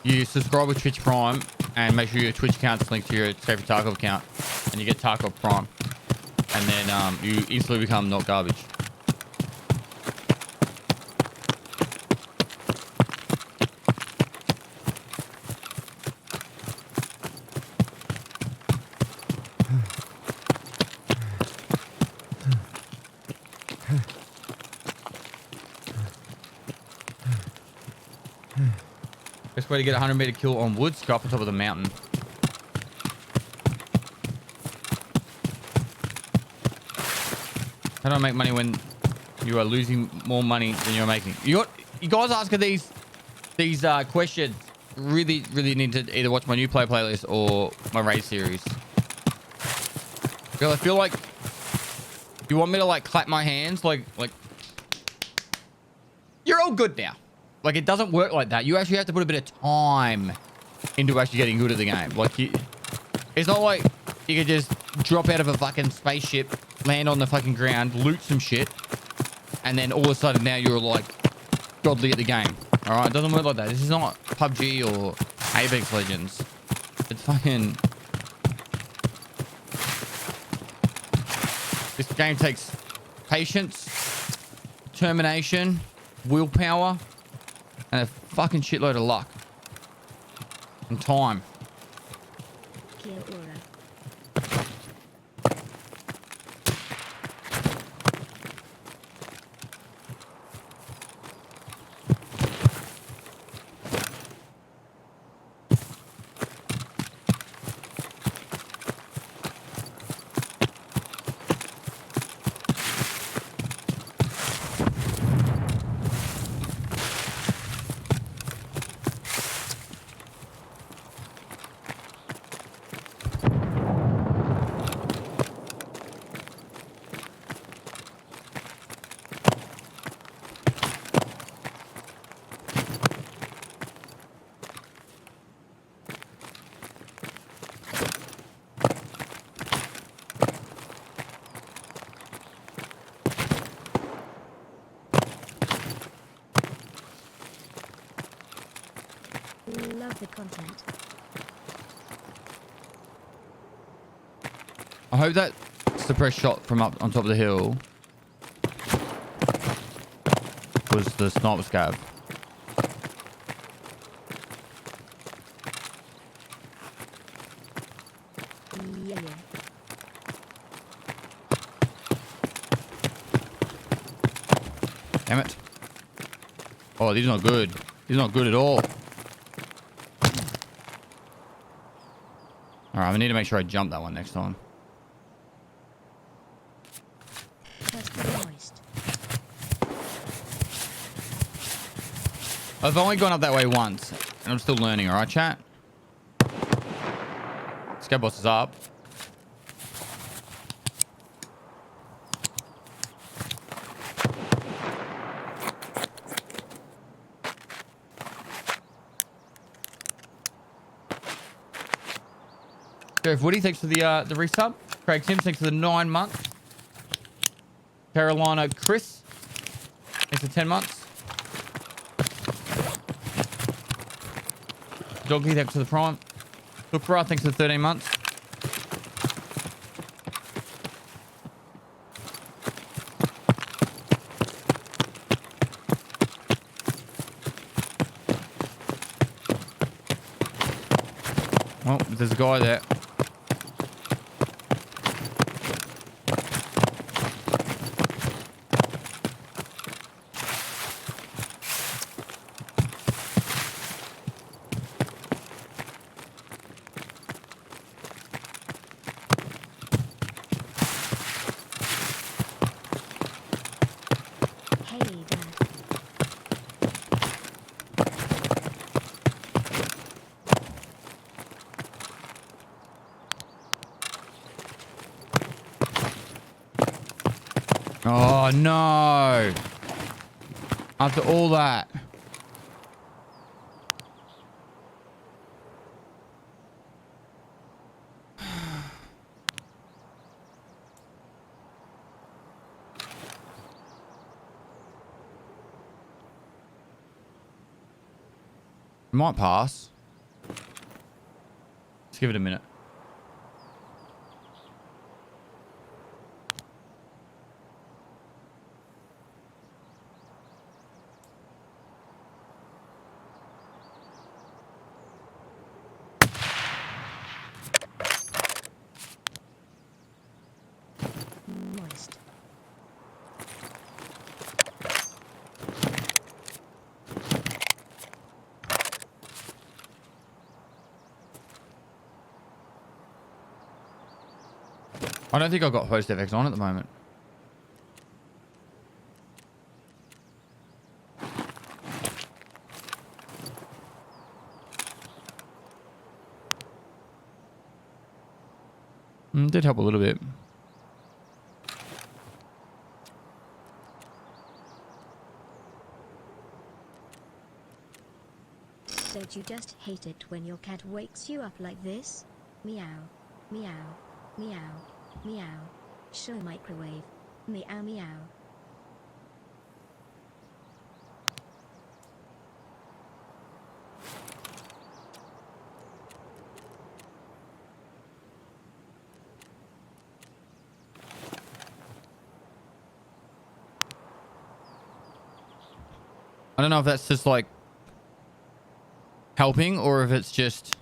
You subscribe with Twitch Prime and make sure your Twitch account's linked to your Safer Tarkov account, and you get Tarkov Prime. And then you instantly become not garbage. Best way to get a 100-meter kill on wood, go up on top of the mountain. How do I make money when you are losing more money than you're making? You guys asking these questions really need to either watch my new playlist or my raid series. Because I feel like you want me to like clap my hands like you're all good now. Like it doesn't work like that. You actually have to put a bit of time into actually getting good at the game. Like it's not like you can just drop out of a fucking spaceship, land on the fucking ground, loot some shit, and then all of a sudden now you're like godly at the game. All right, it doesn't work like that. This is not PUBG or Apex Legends. It's fucking. This game takes patience, determination, willpower, and a fucking shitload of luck and time. Love the content. I hope that suppressed shot from up on top of the hill was the sniper scav. Yeah. Damn it. Oh, these are not good. These are not good at all. Alright, I need to make sure I jump that one next time. I've only gone up that way once, and I'm still learning, alright, chat? Scav boss is up. Sheriff Woody, thanks for the resub. Craig Sims, thanks for the 9 months. Carolina Chris, thanks for 10 months. Doggy, thanks for the prime. Look for thanks for the 13 months. Well, there's a guy there. Hey there. Oh no! After all that. Might pass. Let's give it a minute. Moist. I don't think I've got post FX on at the moment. Did help a little bit. Don't you just hate it when your cat wakes you up like this? Meow. Meow. Meow. Meow. Show microwave. Meow meow. I don't know if that's just like helping or if it's just...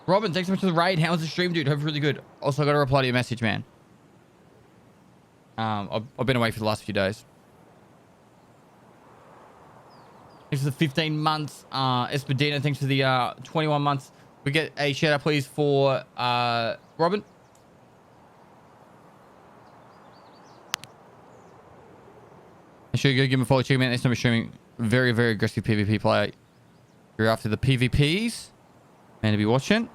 Robin, thanks so much for the raid. How was the stream, dude? Hope really good. Also, I got to reply to your message, man. I've been away for the last few days. Thanks for the 15 months. Espadina, thanks for the 21 months. We get a shout out, please, for Robin. Make sure you go give him a follow, check him out. Next time we're streaming. Very, very aggressive PvP player. If you're after the PvPs, man to be watching.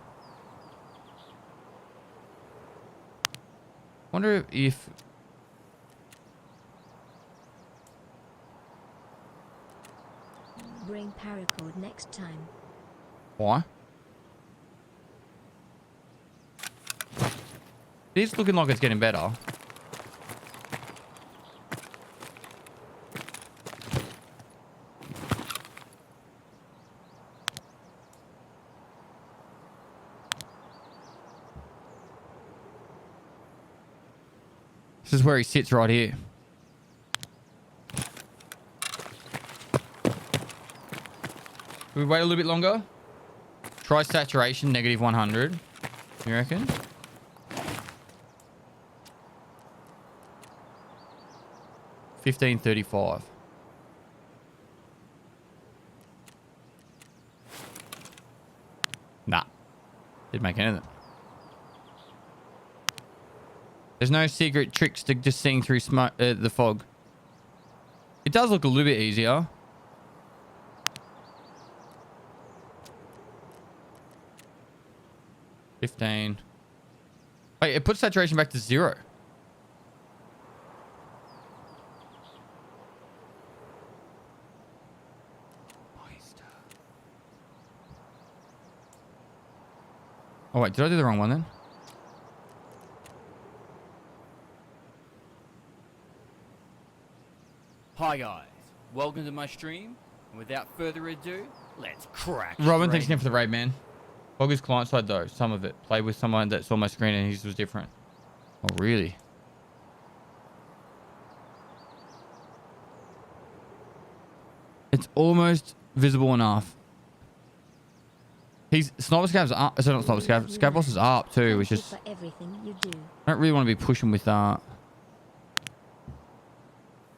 Wonder if... Bring paracord next time. Why? It is looking like it's getting better. This is where he sits right here. We wait a little bit longer. Try saturation, negative 100. You reckon? $15.35. Nah. Didn't make anything. There's no secret tricks to just seeing through smoke, the fog. It does look a little bit easier. $15. Wait, it puts saturation back to 0. Oh wait, did I do the wrong one then? Hi guys, welcome to my stream. And without further ado, let's crack. Robin, thanks again for the raid, man. Log is client side though, some of it. Played with someone that saw my screen and his was different. Oh really? It's almost visible enough. He's Sniper Scav's up. So not Sniper Scav. Scav Boss is up too, which is. For everything you do. I don't really want to be pushing with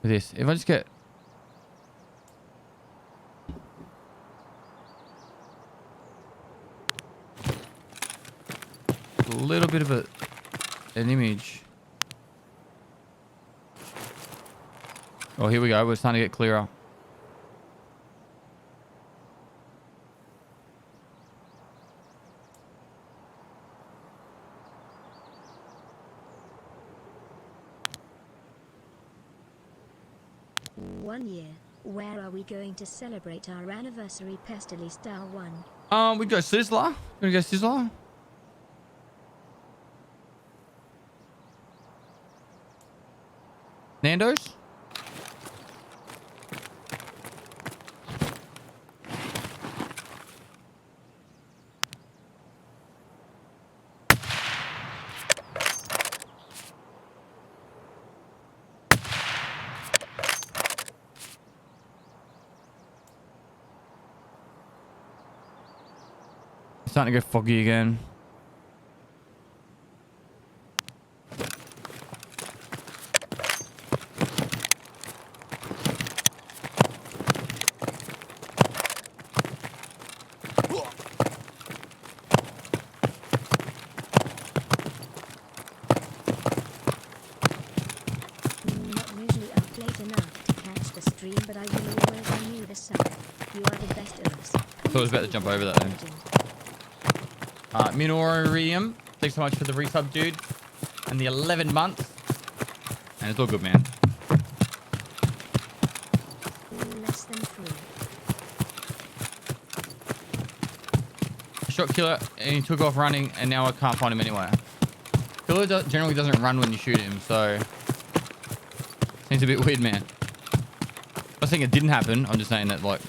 this. If I just get a little bit of an image. Oh, here we go. We're starting to get clearer. Where are we going to celebrate our anniversary, Pestily Star 1? We go Sizzler. Gonna go Sizzler. Nando's. Starting to go foggy again. Not usually up late enough to catch the stream, but I will always renew the sub. You are the best of us. Thought I was about to jump over that then. Minorium, thanks so much for the resub, dude. And the 11 months. And it's all good, man. Less than 3. I shot Killer and he took off running and now I can't find him anywhere. Killer generally doesn't run when you shoot him, so... Seems a bit weird, man. I'm not saying it didn't happen, I'm just saying that, like...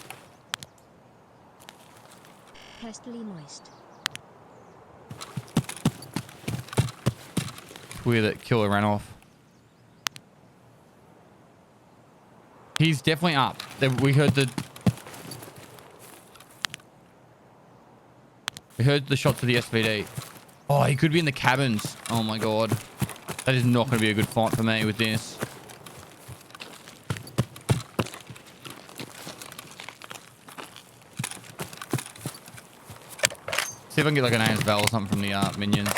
Pestily moist. It's weird that Killer ran off. He's definitely up. We heard the... We heard the shots of the SVD. Oh, he could be in the cabins. Oh my god. That is not going to be a good fight for me with this. See if I can get like an Ames Bell or something from the minions.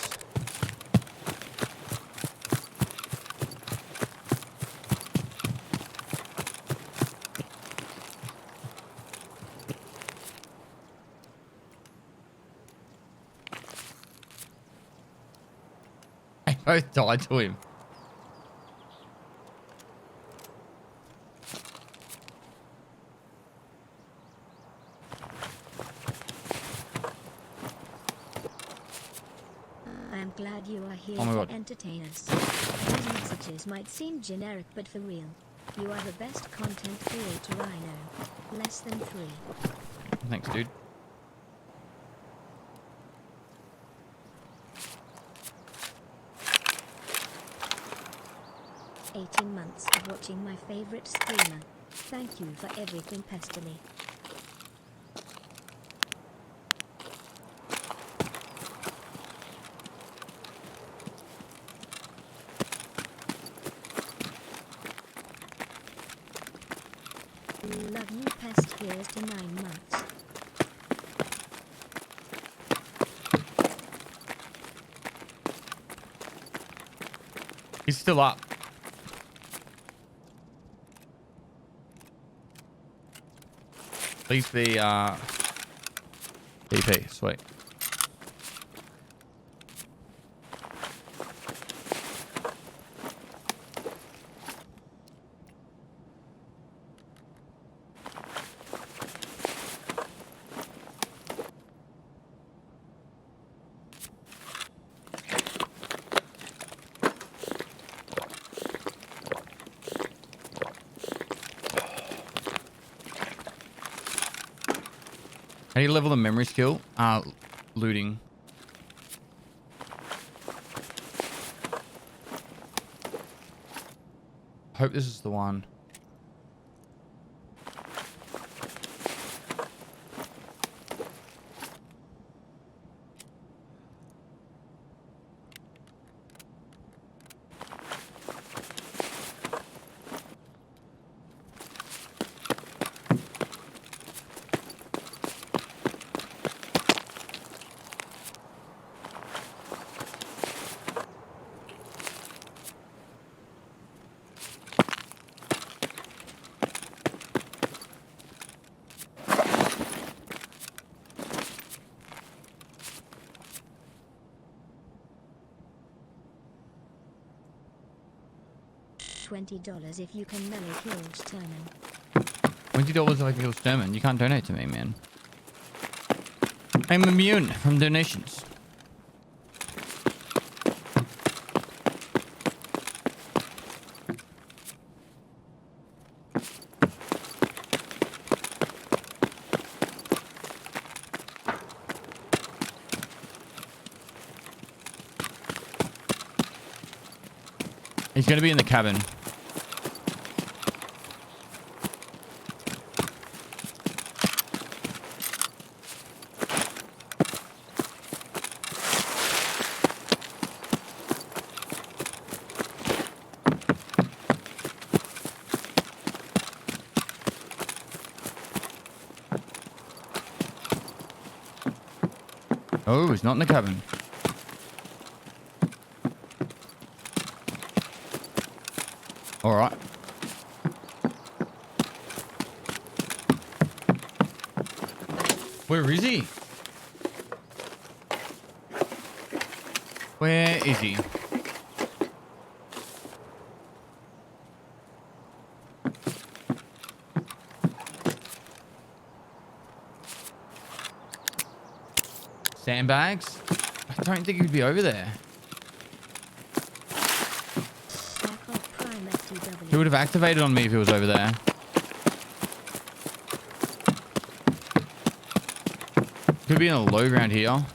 I both died to him. I am glad you are here Oh my God. to entertain us. These messages might seem generic, but for real. You are the best content creator I know. Less than 3. Thanks, dude. Months of watching my favorite streamer. Thank you for everything, Pestily. Love you, Pest. Here's to 9 months. He's still up. Please be DP, sweet. How do you level the memory skill? Looting. Hope this is the one. $20 if you can melee kill Sterman. $20 if I kill Sterman. You can't donate to me, man. I'm immune from donations. He's gonna be in the cabin. Oh, he's not in the cabin. All right. Where is he? Where is he? Sandbags? I don't think he'd be over there. Tarkov Prime FTW. He would have activated on me if he was over there. Could be in a low ground here.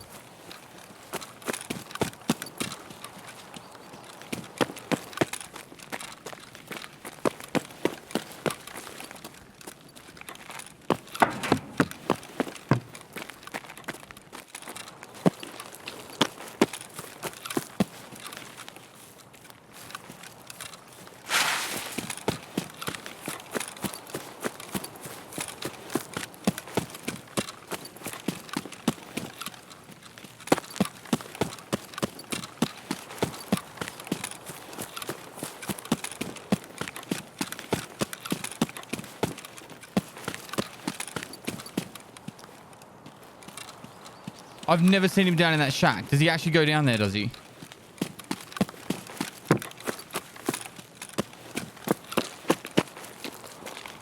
I've never seen him down in that shack. Does he actually go down there, does he?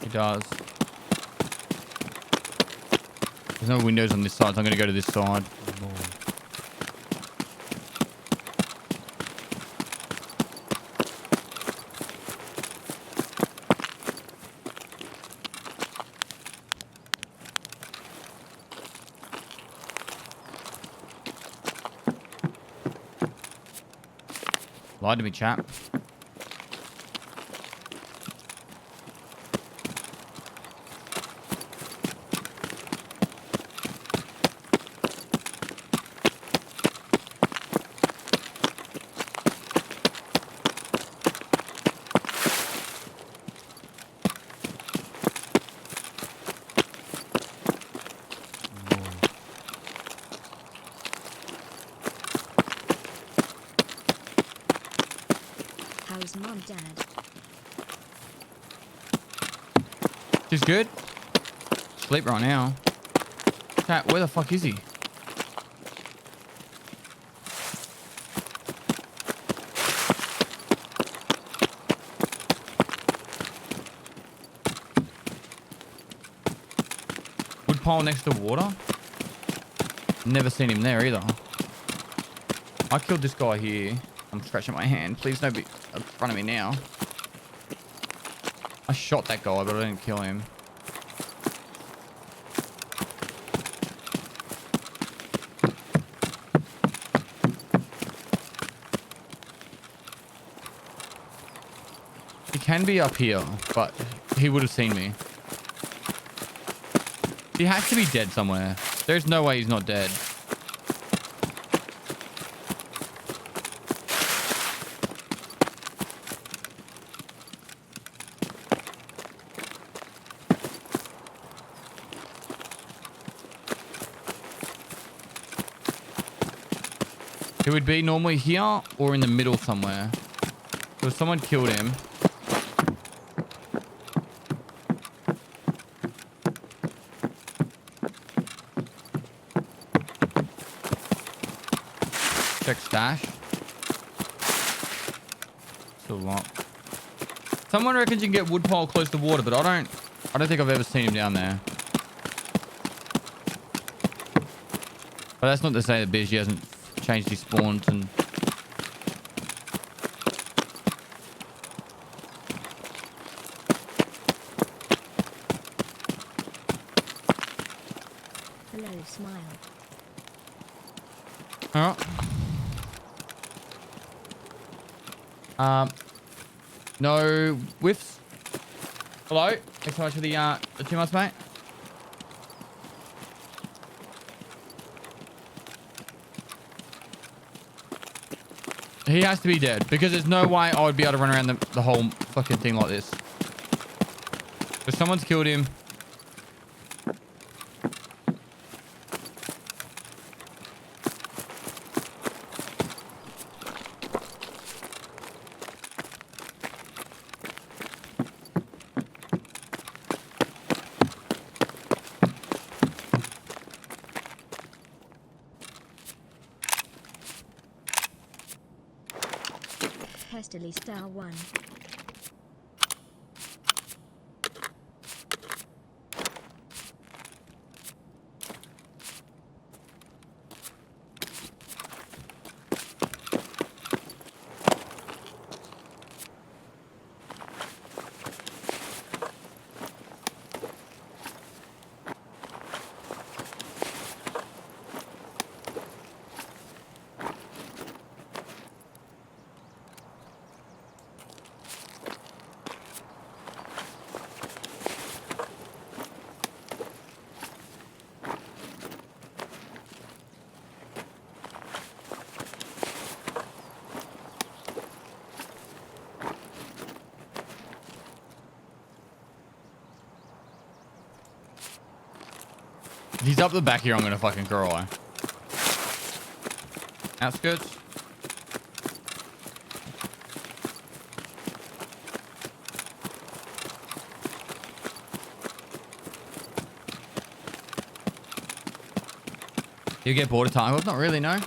He does. There's no windows on this side, so I'm going to go to this side. Lied to me, chap. How's mom, dad? She's good. Sleep right now. Chat, where the fuck is he? Wood pile next to water? Never seen him there either. I killed this guy here. I'm scratching my hand. Please don't be in front of me now. I shot that guy, but I didn't kill him. can be up here, but he would have seen me. He has to be dead somewhere. There's no way he's not dead. He would be normally here or in the middle somewhere. So if someone killed him. Check stash. Still locked. Someone reckons you can get woodpile close to water, but I don't think I've ever seen him down there. But that's not to say that Bizzy hasn't changed his spawns and Hello, smile. no whiffs. Hello. Thanks so much for the 2 months, mate. He has to be dead because there's no way I would be able to run around the whole fucking thing like this. If someone's killed him. Hastily star 1. If he's up the back here, I'm gonna fucking cry. Outskirts. You get bored of Tarkov? Not really, no.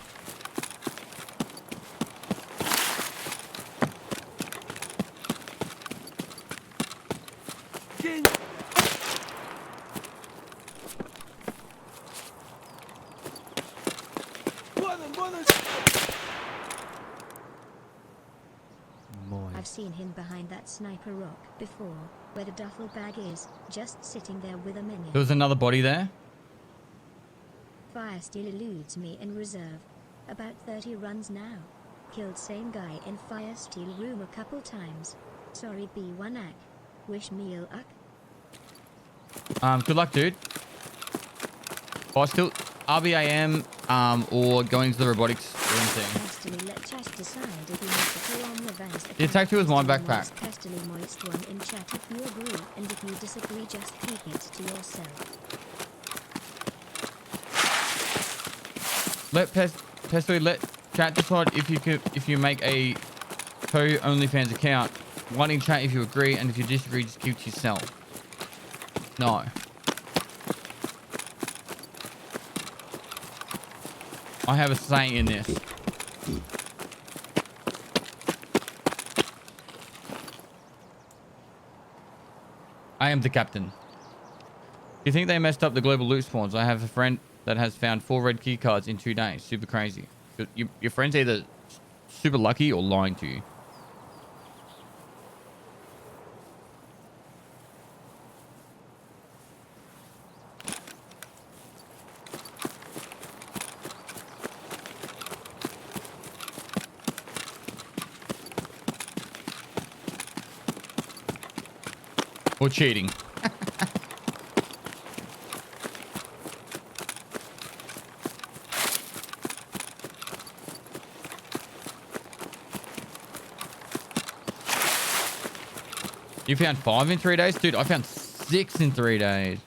I've seen him behind that sniper rock before, where the duffel bag is, just sitting there with a minion. There was another body there. Fire still eludes me in reserve. About 30 runs now. Killed same guy in fire steel room a couple times. Sorry B1 Ak. Wish me luck. Good luck, dude. Oh, still RBAM or going to the robotics room thing. Hastily let chat decide if you want to pull on the Vans. The attack 2 is my backpack. Hastily moist one in chat if you agree, and if you disagree just keep it to yourself. Let Pesto let chat decide if you make a OnlyFans account. One in chat if you agree, and if you disagree, just keep it to yourself. No. I have a say in this. I am the captain. Do you think they messed up the global loot spawns? I have a friend that has found 4 red key cards in 2 days. Super crazy. Your friend's either super lucky or lying to you. Or cheating. You found 5 in 3 days? Dude, I found 6 in 3 days.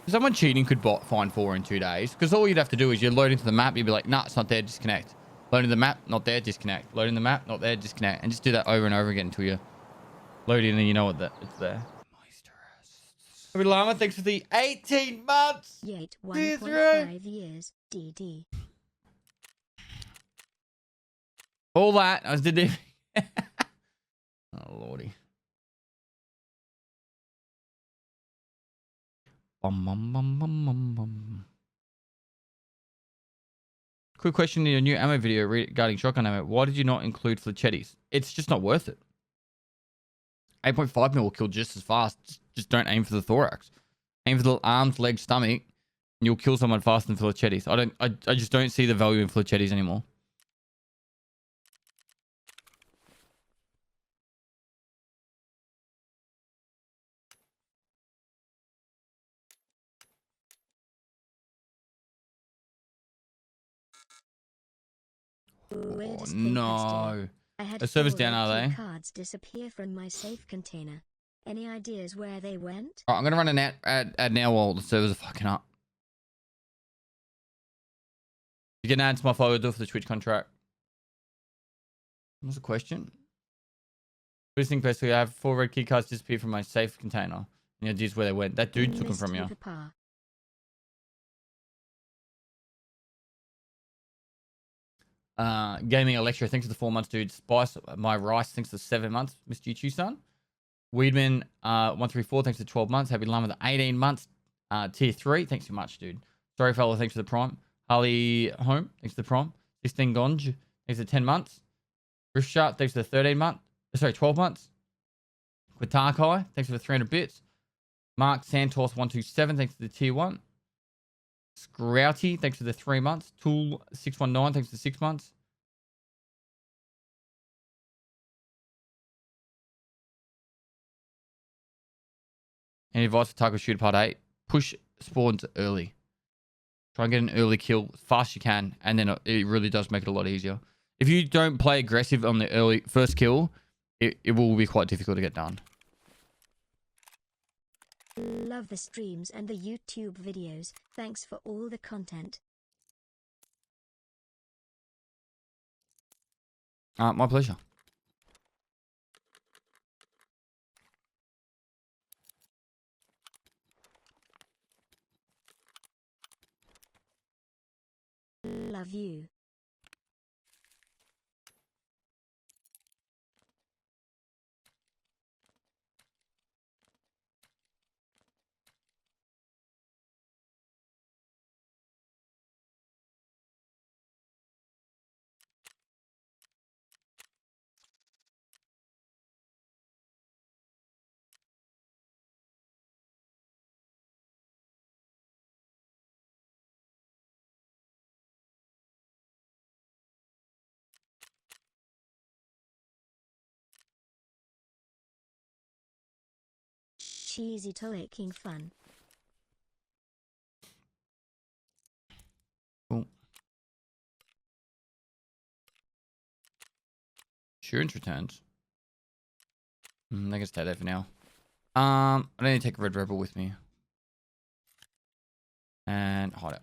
Someone cheating could find 4 in 2 days. Because all you'd have to do is you load into the map. You'd be like, nah, it's not there. Disconnect. Loading the map, not there. Disconnect. Loading the map, not there. Disconnect. And just do that over and over again until you load in and you know what it's there. Happy Llama, thanks for the 18 months. Yet 1.5 years, DD. All that. I was did. Oh, lordy. Bum, bum, bum, bum, bum, bum. Quick question in your new ammo video regarding shotgun ammo. Why did you not include fletchettis? It's just not worth it. 8.5 mil will kill just as fast. Just don't aim for the thorax. Aim for the arms, legs, stomach, and you'll kill someone faster than fletchettis. I just don't see the value in fletchettis anymore. Oh no. I had The server's 4 down, are red key they? cards disappear from my safe container. Any ideas where they went? Alright, I'm gonna run an ad now while the servers are fucking up. You can add to my follower, do it for the Twitch contract. What's the question? First thing first, I have 4 red key cards disappear from my safe container. And the ideas where they went. That dude took them from you. Gaming Electro, thanks for the 4 months, dude. Spice, my rice, thanks for 7 months. Mr. You son. Weedman, 134, thanks for 12 months. Happy Llama, the 18 months. Tier 3, thanks so much, dude. Sorry, fella, thanks for the prime. Harley Home, thanks for the prime. 16 Gonj, thanks for 10 months. Rift Sharp, thanks for the 13 month. Sorry, 12 months. Quitakai, thanks for the 300 bits. Mark Santos, 127, thanks for the tier 1. Scrouty, thanks for the 3 months. Tool 619, thanks for 6 months. Any advice for Tarkov Shooter Part 8? Push spawns early. Try and get an early kill as fast as you can, and then it really does make it a lot easier. If you don't play aggressive on the early first kill, it will be quite difficult to get done. Love the streams and the YouTube videos. Thanks for all the content. My pleasure. Love you. Cheesy talking fun. Cool. Insurance returns. I can stay there for now. I don't need to take Red Rebel with me. And hide it.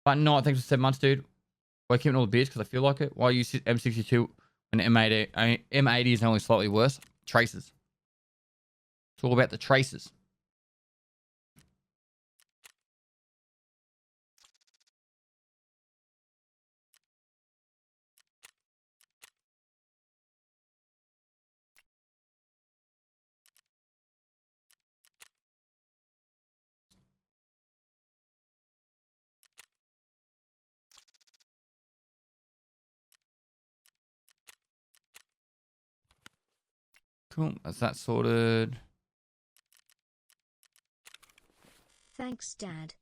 But no, thanks for 7 months, dude. Why keeping all the beers? Because I feel like it. Why use M62 when M80 is only slightly worse? Traces. It's all about the traces. Cool. That's that sorted. Thanks, Dad.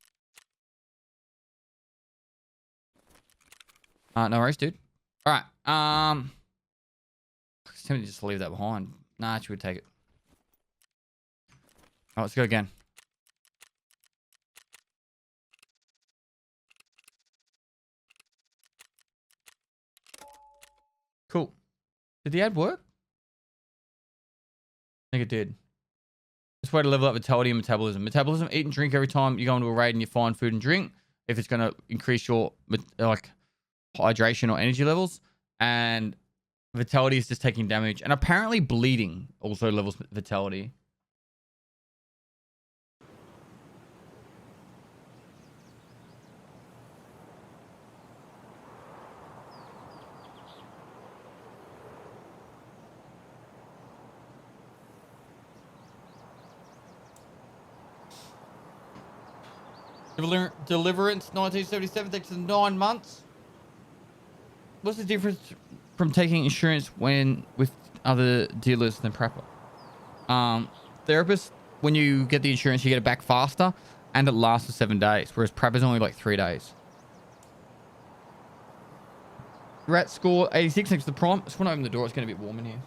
No worries, dude. All right. It's tempting just to leave that behind. Nah, she would take it. Oh, let's go again. Cool. Did the ad work? I think it did. This way to level up vitality and metabolism. Metabolism, eat and drink every time you go into a raid and you find food and drink. If it's going to increase your like hydration or energy levels. And vitality is just taking damage. And apparently bleeding also levels vitality. Deliverance 1977 takes 9 months. What's the difference from taking insurance when with other dealers than Prepper? Therapist, when you get the insurance, you get it back faster and it lasts for 7 days, whereas Prepper's only like 3 days. Rat score 86 next to the prime. I just want to open the door. It's getting a bit warm in here.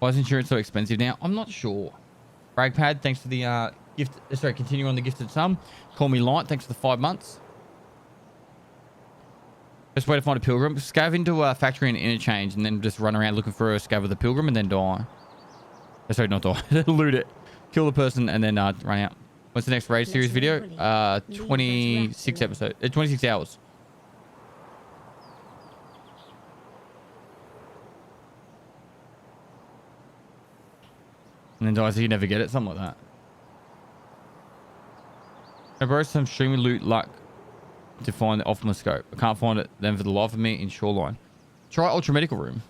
Why is insurance so expensive now? I'm not sure. Bragpad, thanks for the gift. Sorry, continue on the gifted sum. Call me Light, thanks for the 5 months. Best way to find a pilgrim: scav into a factory and interchange, and then just run around looking for a scav with a pilgrim, and then die. Sorry, not die. Loot it, kill the person, and then run out. What's the next raid series video? 26 episode. 26 hours. And then dies, so you never get it, something like that. I borrowed some streaming loot luck to find the optimal scope. I can't find it then for the life of me in Shoreline. Try Ultra Medical Room.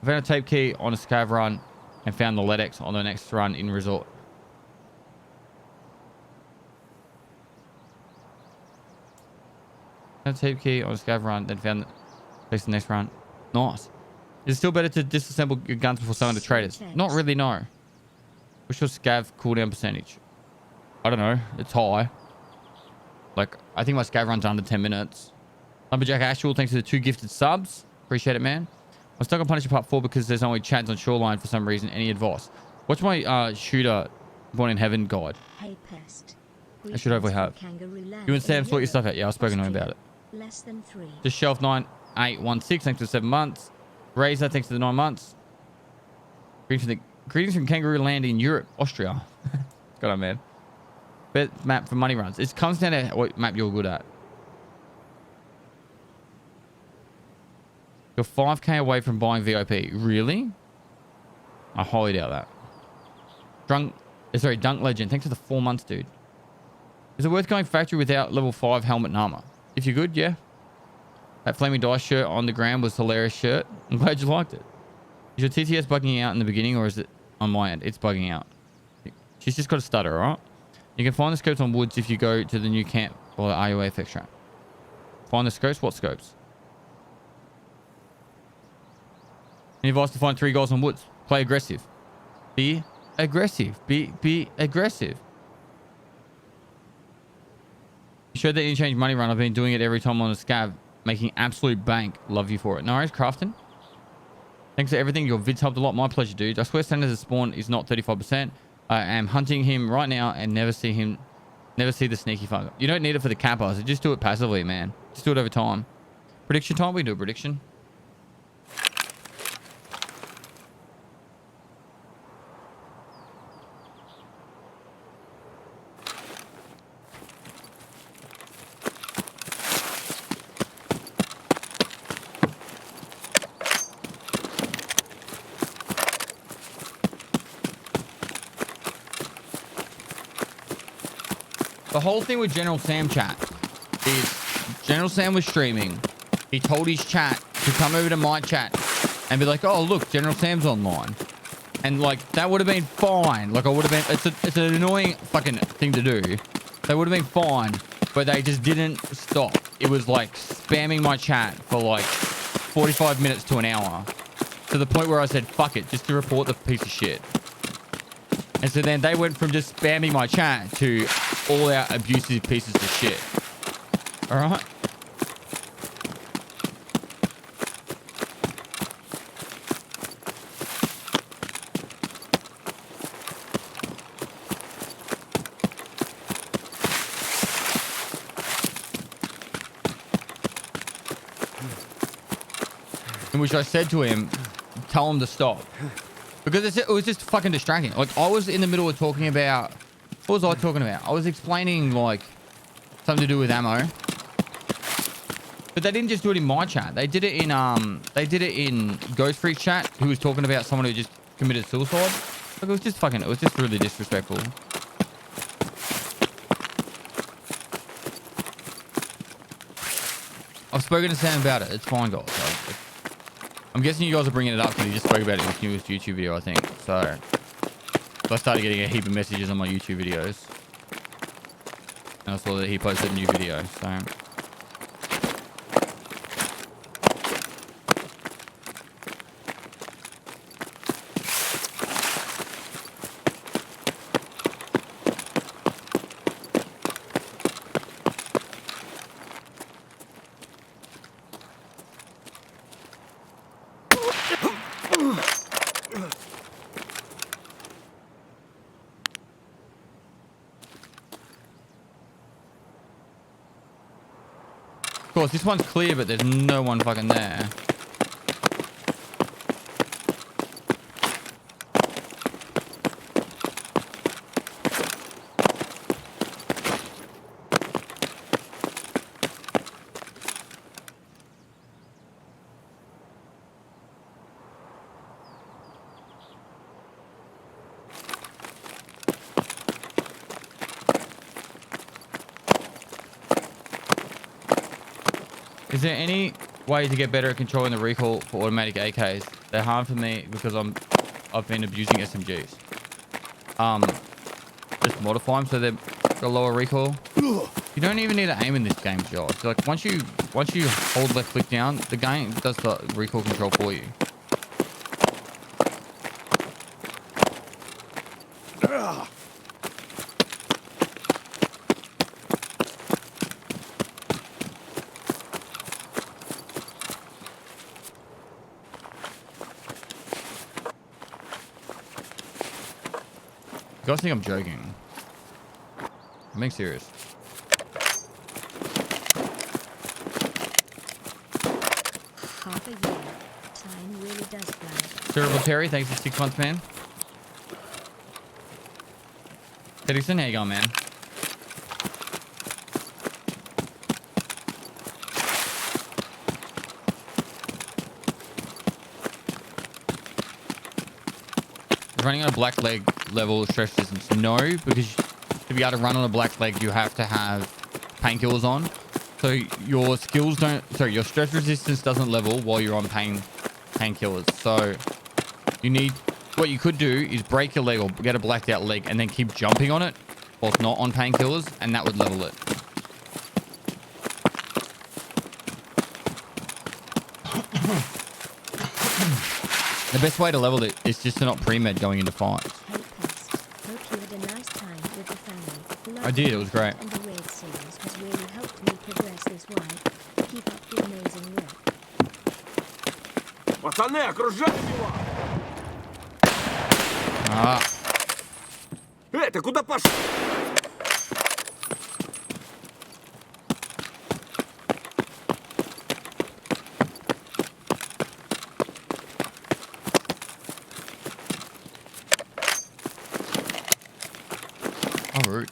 I found a tape key on a scav run and found the LEDX on the next run in Resort. Found a tape key on a scav run, then found the next run. Nice. Is it still better to disassemble your guns before selling to traders? Not really, no. What's your scav cooldown percentage? I don't know. It's high. Like, I think my scav run's under 10 minutes. Lumberjack Actual, thanks for the 2 gifted subs. Appreciate it, man. I'm stuck on Punisher Part 4 because there's only chads on Shoreline for some reason. Any advice? Watch my shooter Born in Heaven guide. Hey, Pest. I should hopefully have. You and Sam sort your stuff out. Yeah, I've spoken to him about it. Less than 3. Just Shelf 9816, thanks for the 7 months. Razor, thanks for the 9 months. Greetings from Kangaroo Land in Europe, Austria. Got on, man. Bet map for money runs. It comes down to what map you're good at. You're 5k away from buying VIP. Really? I highly doubt that. Dunk Legend. Thanks for the 4 months, dude. Is it worth going factory without level 5 helmet and armor? If you're good, yeah. That Flaming Dice shirt on the ground was a hilarious shirt. I'm glad you liked it. Is your TTS bugging out in the beginning, or is it on my end? It's bugging out. She's just got a stutter, alright? You can find the scopes on Woods if you go to the new camp or the RUAFX track. Find the scopes? What scopes? Any advice to find 3 goals on Woods? Play aggressive. Be aggressive. Be aggressive. You showed that interchange money run. I've been doing it every time on a scav. Making absolute bank. Love you for it. No worries, Crafton. Thanks for everything. Your vids helped a lot. My pleasure, dude. I swear Sanders' spawn is not 35%. I am hunting him right now and never see the sneaky fucker. You don't need it for the kappa, so just do it passively, man. Just do it over time. Prediction time? We do a prediction. The whole thing with General Sam chat is General Sam was streaming. He told his chat to come over to my chat and be like, oh, look, General Sam's online. And like, that would have been fine. Like I would have been, it's an annoying fucking thing to do. That would have been fine. but they just didn't stop. It was like spamming my chat for like 45 minutes to an hour, to the point where I said, fuck it, just to report the piece of shit. And so then they went from just spamming my chat to all out abusive pieces of shit. All right. In which I said to him, tell him to stop. Because it was just fucking distracting. Like, I was in the middle of talking about... What was I talking about? I was explaining, like, something to do with ammo. But they didn't just do it in my chat. They did it in Ghost Freak's chat, who was talking about someone who just committed suicide. Like, it was just really disrespectful. I've spoken to Sam about it. It's fine, guys. I'm guessing you guys are bringing it up because he just spoke about it in his newest YouTube video, I think. So I started getting a heap of messages on my YouTube videos. And I saw that he posted a new video, so... Of course, this one's clear, but there's no one fucking there. Is there any way to get better at controlling the recoil for automatic AKs? They're hard for me because I've been abusing SMGs. Just modify them so they've got lower recoil. You don't even need to aim in this game, Josh. So like once you hold left click down, the game does the recoil control for you. You guys think I'm joking? I'm being serious. Half a year. Time really does fly. Cerebral Terry, thanks for 6 months, man. Edison, how you going, man? Running on a black leg level stress resistance? No, because to be able to run on a black leg, you have to have painkillers on. So your skills don't, sorry, your stress resistance doesn't level while you're on painkillers. So you need, what you could do is break your leg or get a blacked out leg and then keep jumping on it whilst not on painkillers, and that would level it. The best way to level it is just to not pre-med going into fights. Hope you had a nice time with the family. I did, it was great. And the raid series has really helped me progress this way. Keep up the amazing work. Пацаны, окружай его! Ah. Ты куда пошел? Oh, rude.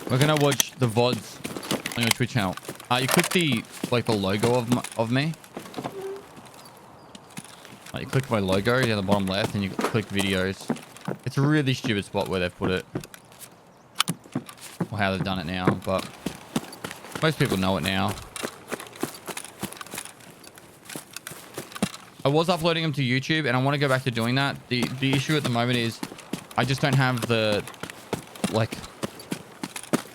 We're gonna watch the Vods on your Twitch channel. You click the logo of me. You click my logo down the bottom left, and you click videos. It's a really stupid spot where they've put it, or how they've done it now, but most people know it now. I was uploading them to YouTube, and I want to go back to doing that. The issue at the moment is I just don't have the I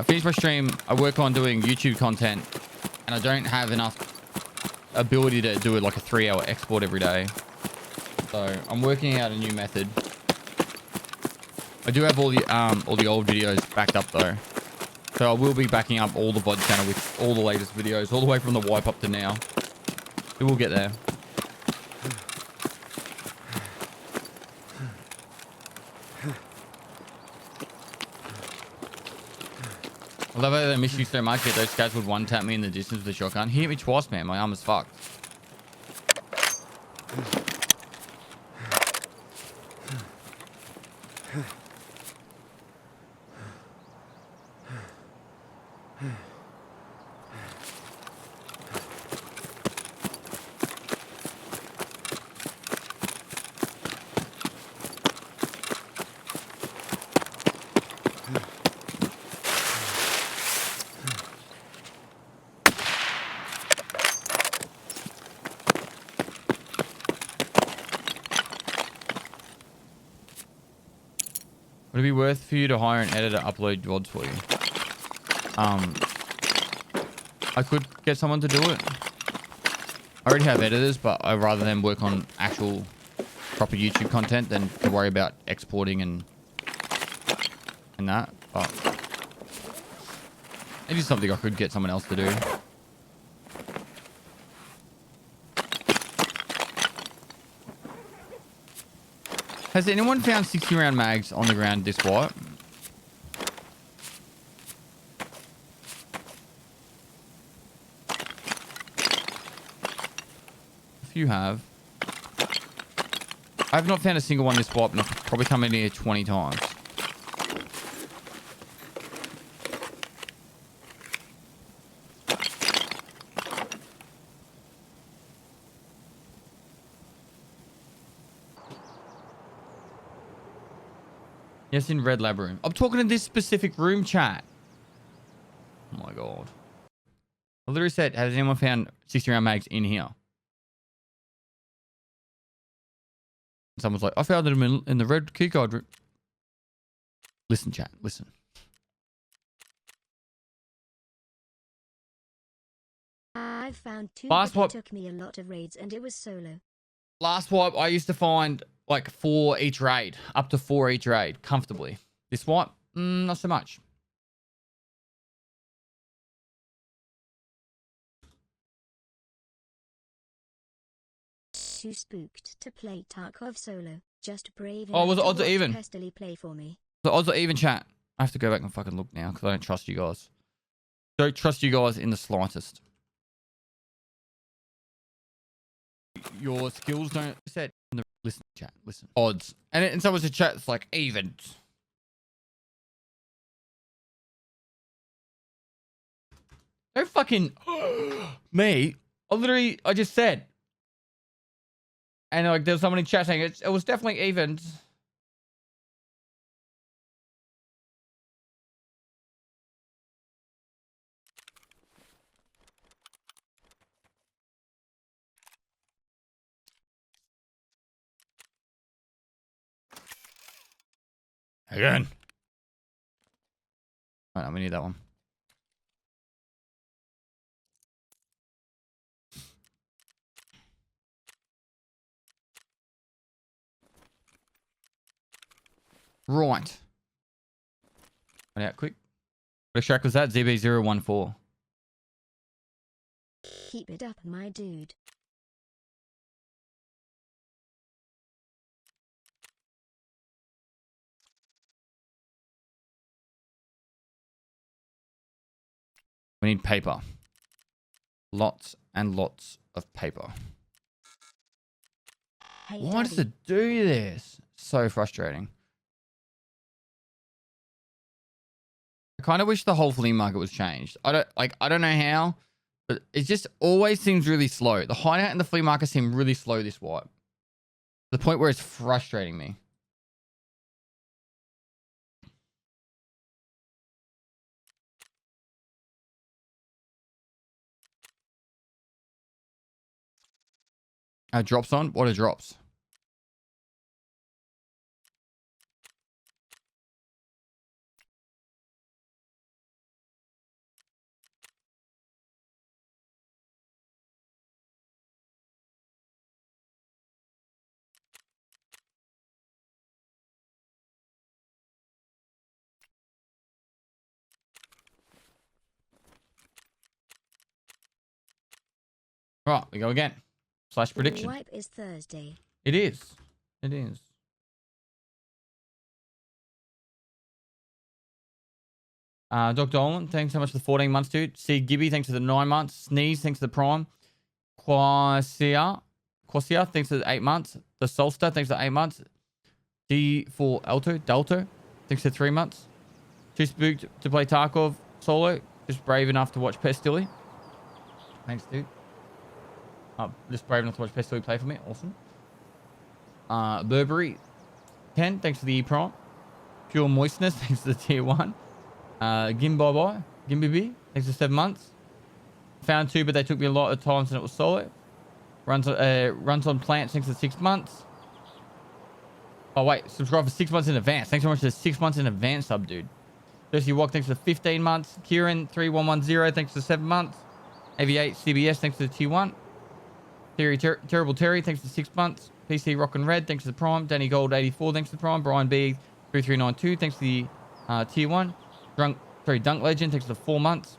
finish my stream, I work on doing YouTube content, and I don't have enough ability to do it like a 3-hour export every day. So I'm working out a new method. I do have all the old videos backed up though. So I will be backing up all the VOD channel with all the latest videos, all the way from the wipe up to now. It will get there. I love how they miss you so much, yet those guys would one-tap me in the distance with a shotgun. He hit me twice, man. My arm is fucked. Would it be worth for you to hire an editor to upload VODs for you? I could get someone to do it. I already have editors, but I'd rather them work on actual proper YouTube content than to worry about exporting and that. But it is something I could get someone else to do. Has anyone found 60-round mags on the ground this wipe? If you have. I have not found a single one this wipe, and I've probably come in here 20 times. Yes, in Red Lab room. I'm talking in this specific room, chat. Oh my god. I literally said, has anyone found 60-round mags in here? Someone's like, I found them in the red keycard room. Listen, chat, listen. I've found 2, Last but wipe. it took me a lot of raids and it was solo. Last wipe, I used to find like 4 each raid. Up to 4 each raid, comfortably. This wipe, not so much. Too spooked to play Tarkov solo. Just brave Oh, was it enough odds to are watch even? Pestily play for me. The odds are even, chat. I have to go back and fucking look now because I don't trust you guys. Don't trust you guys in the slightest. Your skills don't set. Listen, chat. Listen. Odds. And someone said chat, it's like evens. Don't fucking me. I just said. And like there's someone in chat saying it was definitely evens. Again. All right, we need that one. Right. Run out quick. What track was that? ZB014. Keep it up, my dude. We need paper. Lots and lots of paper. Hey, Why does it do this? So frustrating. I kind of wish the whole flea market was changed. I don't know how, but it just always seems really slow. The hideout and the flea market seem really slow this wipe. To the point where it's frustrating me. Drops on? What are drops? Right, we go again. Slash prediction. Wipe is Thursday. It is. It is. Dr. Dolan, thanks so much for the 14 months, dude. C. Gibby, thanks for the 9 months. Sneeze, thanks for the prime. Quasia, thanks for the 8 months. The Solster, thanks for the 8 months. D for Delta, thanks for 3 months. Too spooked to play Tarkov solo. Just brave enough to watch Pestilly. Thanks, dude. Just brave enough to watch Pestilly play for me. Awesome. Burberry, 10, thanks for the E prime. Pure Moistness, thanks for the tier 1. Gimbibi, thanks for 7 months. Found 2, but they took me a lot of times and it was solo. Runs on plants, thanks for 6 months. Oh wait, subscribe for 6 months in advance. Thanks so much for the 6 months in advance sub, dude. Thirsty Walk, thanks for 15 months. Kieran 3110, thanks for 7 months. AV8 CBS, thanks for the tier 1. Terrible Terry, thanks for 6 months. PC Rock and Red, thanks for the prime. Danny Gold 84, thanks for the prime. Brian B 3392, thanks for the tier 1. Dunk Legend, thanks for the 4 months.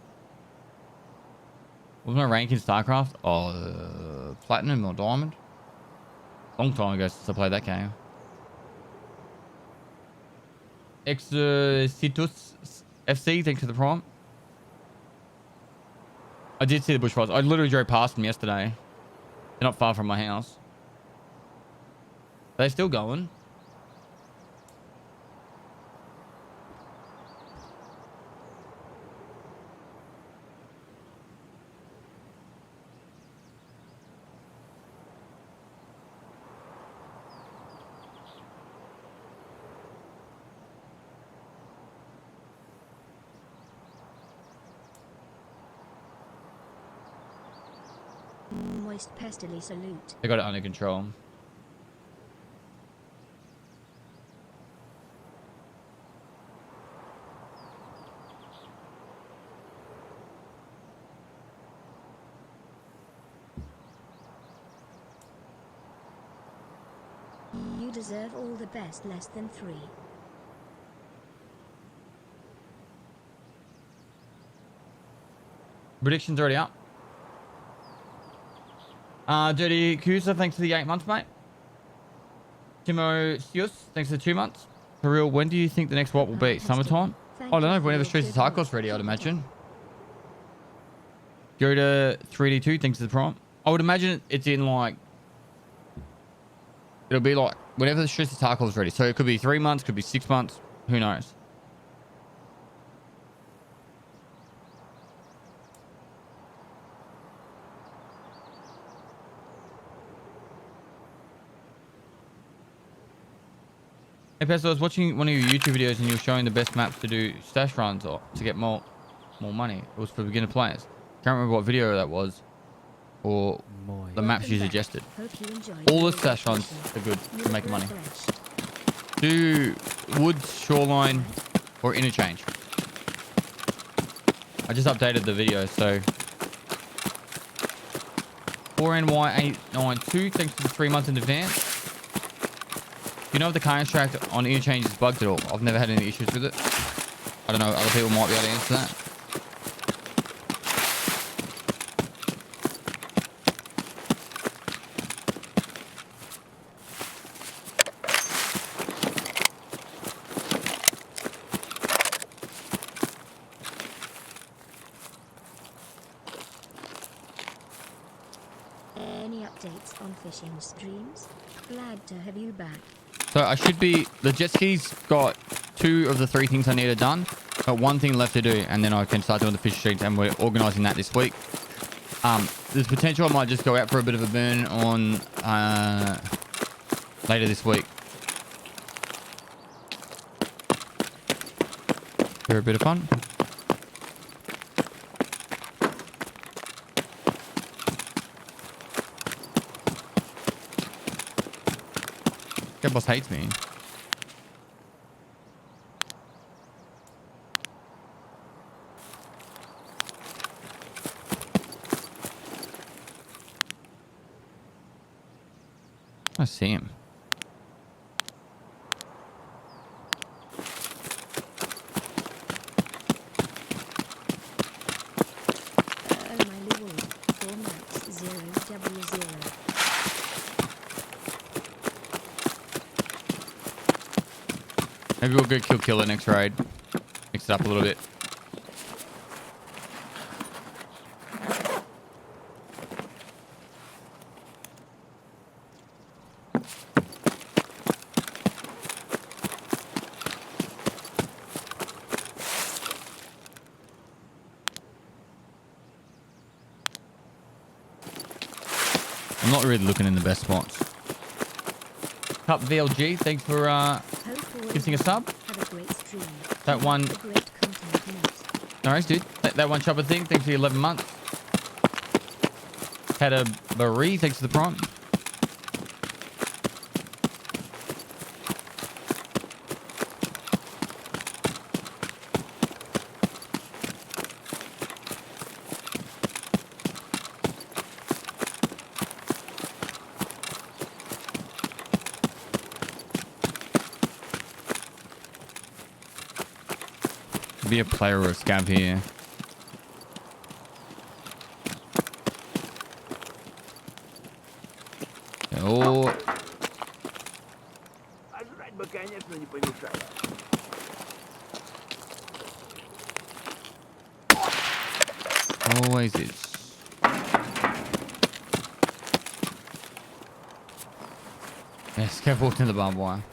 What was my rank in StarCraft? Oh, Platinum or Diamond? Long time ago since I played that game. Exercitus FC, thanks for the prime. I did see the bushfires. I literally drove past them yesterday. They're not far from my house. Are they still going? Moist Pestilly salute. They got it under control. You deserve all the best, less than 3. Predictions already up. Dirty Kusa, thanks for the 8 months, mate. Timo Sius, thanks for the 2 months. For real, when do you think the next what will be? Summertime? I don't know, whenever Streets of Tarkov's ready, I'd imagine. Go to 3D2, thanks for the prime. I would imagine it's in like... It'll be like whenever the Streets of Tarkov's ready. So it could be 3 months, could be 6 months. Who knows? Hey, Pez, I was watching one of your YouTube videos and you were showing the best maps to do stash runs or to get more money. It was for beginner players. Can't remember what video that was or the maps you suggested. All the stash runs are good for making money. Do Woods, Shoreline, or Interchange. I just updated the video, so 4NY892, thanks for the 3 months in advance. You know if the car extract on Interchange is bugged at all? I've never had any issues with it. I don't know, other people might be able to answer that. Any updates on fishing streams? Glad to have you back. So I should be... The jet ski's got 2 of the 3 things I needed done. Got one thing left to do, and then I can start doing the fish streets, and we're organising that this week. There's potential I might just go out for a bit of a burn on later this week. For a bit of fun. That boss hates me. I see him. Maybe we'll go kill Killer next raid. Mix it up a little bit. I'm not really looking in the best spots. Cup VLG, thanks for gifting a sub. That one. No worries, dude. That one chopper thing, thanks for the 11 months. Had a Marie, thanks for the prime. Be a player or a scav here. Oh. Always is. Yeah, scav walked in the barbed wire.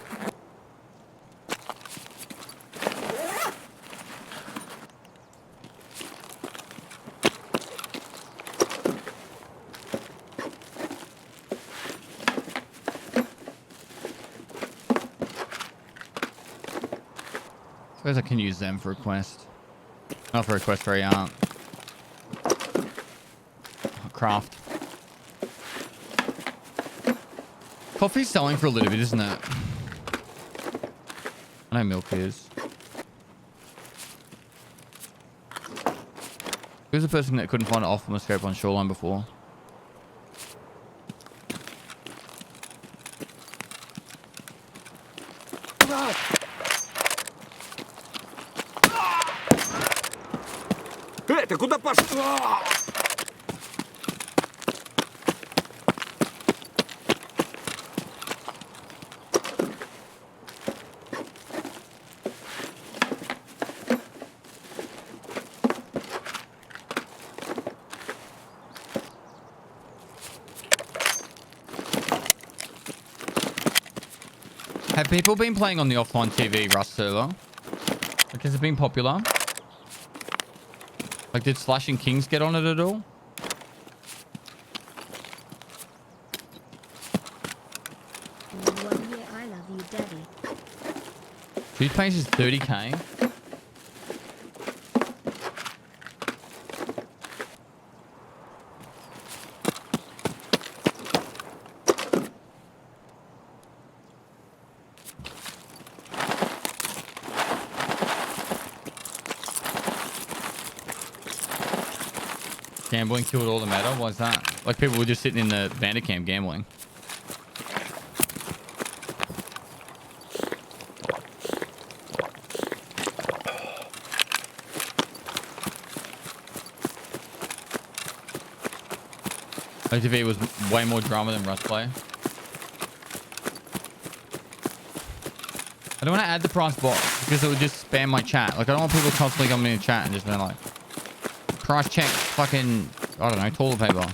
I suppose I can use them for a quest. Not for a quest, for a craft. Coffee's selling for a little bit, isn't it? I know milk is. Who's the person that couldn't find an ophthalmoscope on Shoreline before? Ты куда пошел? Have people been playing on the offline TV Rust server? Like, has it been popular? Like, did Slashing Kings get on it at all? One year I love you, Daddy. Toothpaste is 30k. Gambling killed all the matter? Why's that? Like, people were just sitting in the bandit camp gambling. OTV was way more drama than Rust play. I don't want to add the price bot because it would just spam my chat. Like, I don't want people constantly coming in the chat and just being like, price check fucking, I don't know, toilet paper.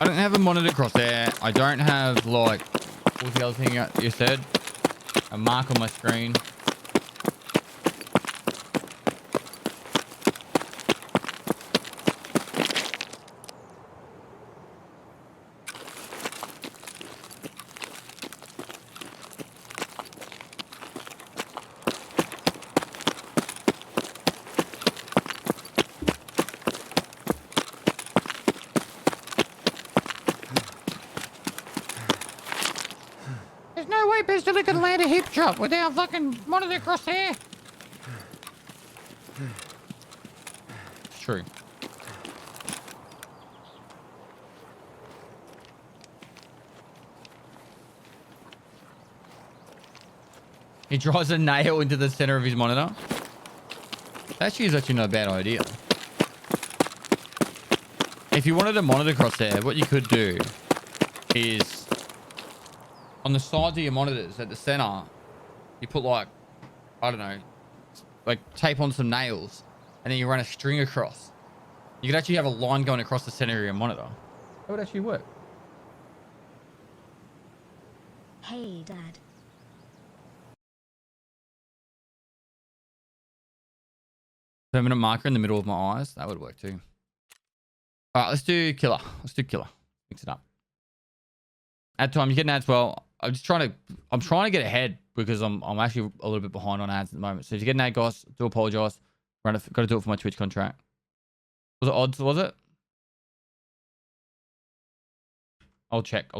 I don't have a monitor crosshair. I don't have, like, what was the other thing you said? A mark on my screen. There's no way Pistol can land a hip shot without fucking monitor crosshair. It's true. He drives a nail into the center of his monitor. Actually, is actually not a bad idea. If you wanted a monitor crosshair, what you could do is on the sides of your monitors at the center, you put like, I don't know, like tape on some nails and then you run a string across. You could actually have a line going across the center of your monitor. That would actually work. Hey, Dad. Permanent marker in the middle of my eyes. That would work too. All right, let's do killer. Let's do killer. Mix it up. Ad time, you get an ads well. I'm trying to get ahead because I'm actually a little bit behind on ads at the moment. So if you get an ad, guys, do apologize. Got to do it for my Twitch contract. Was it odds? Was it? I'll check.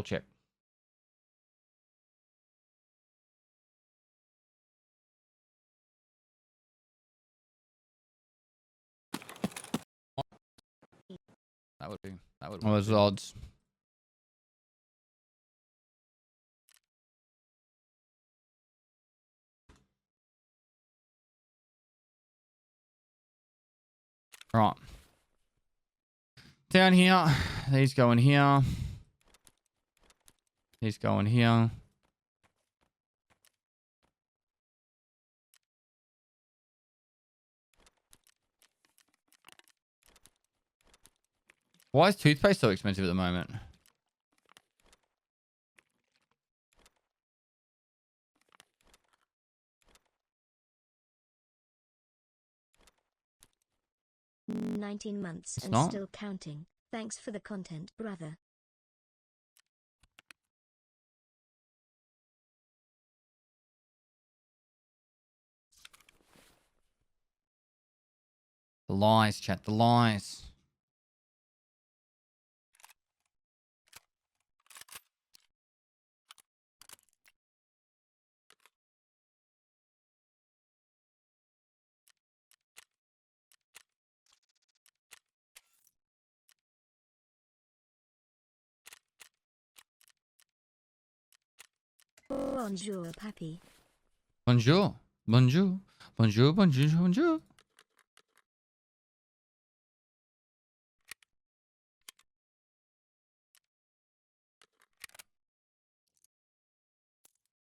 That would be. That would. Oh, those odds. Right. Down here. These go in here. These go in here. Why is toothpaste so expensive at the moment? Mm, 19 months It's and not. still counting. Thanks for the content, brother. The lies, chat. The lies. Bonjour, Papi. Bonjour. Bonjour. Bonjour. Bonjour. Bonjour.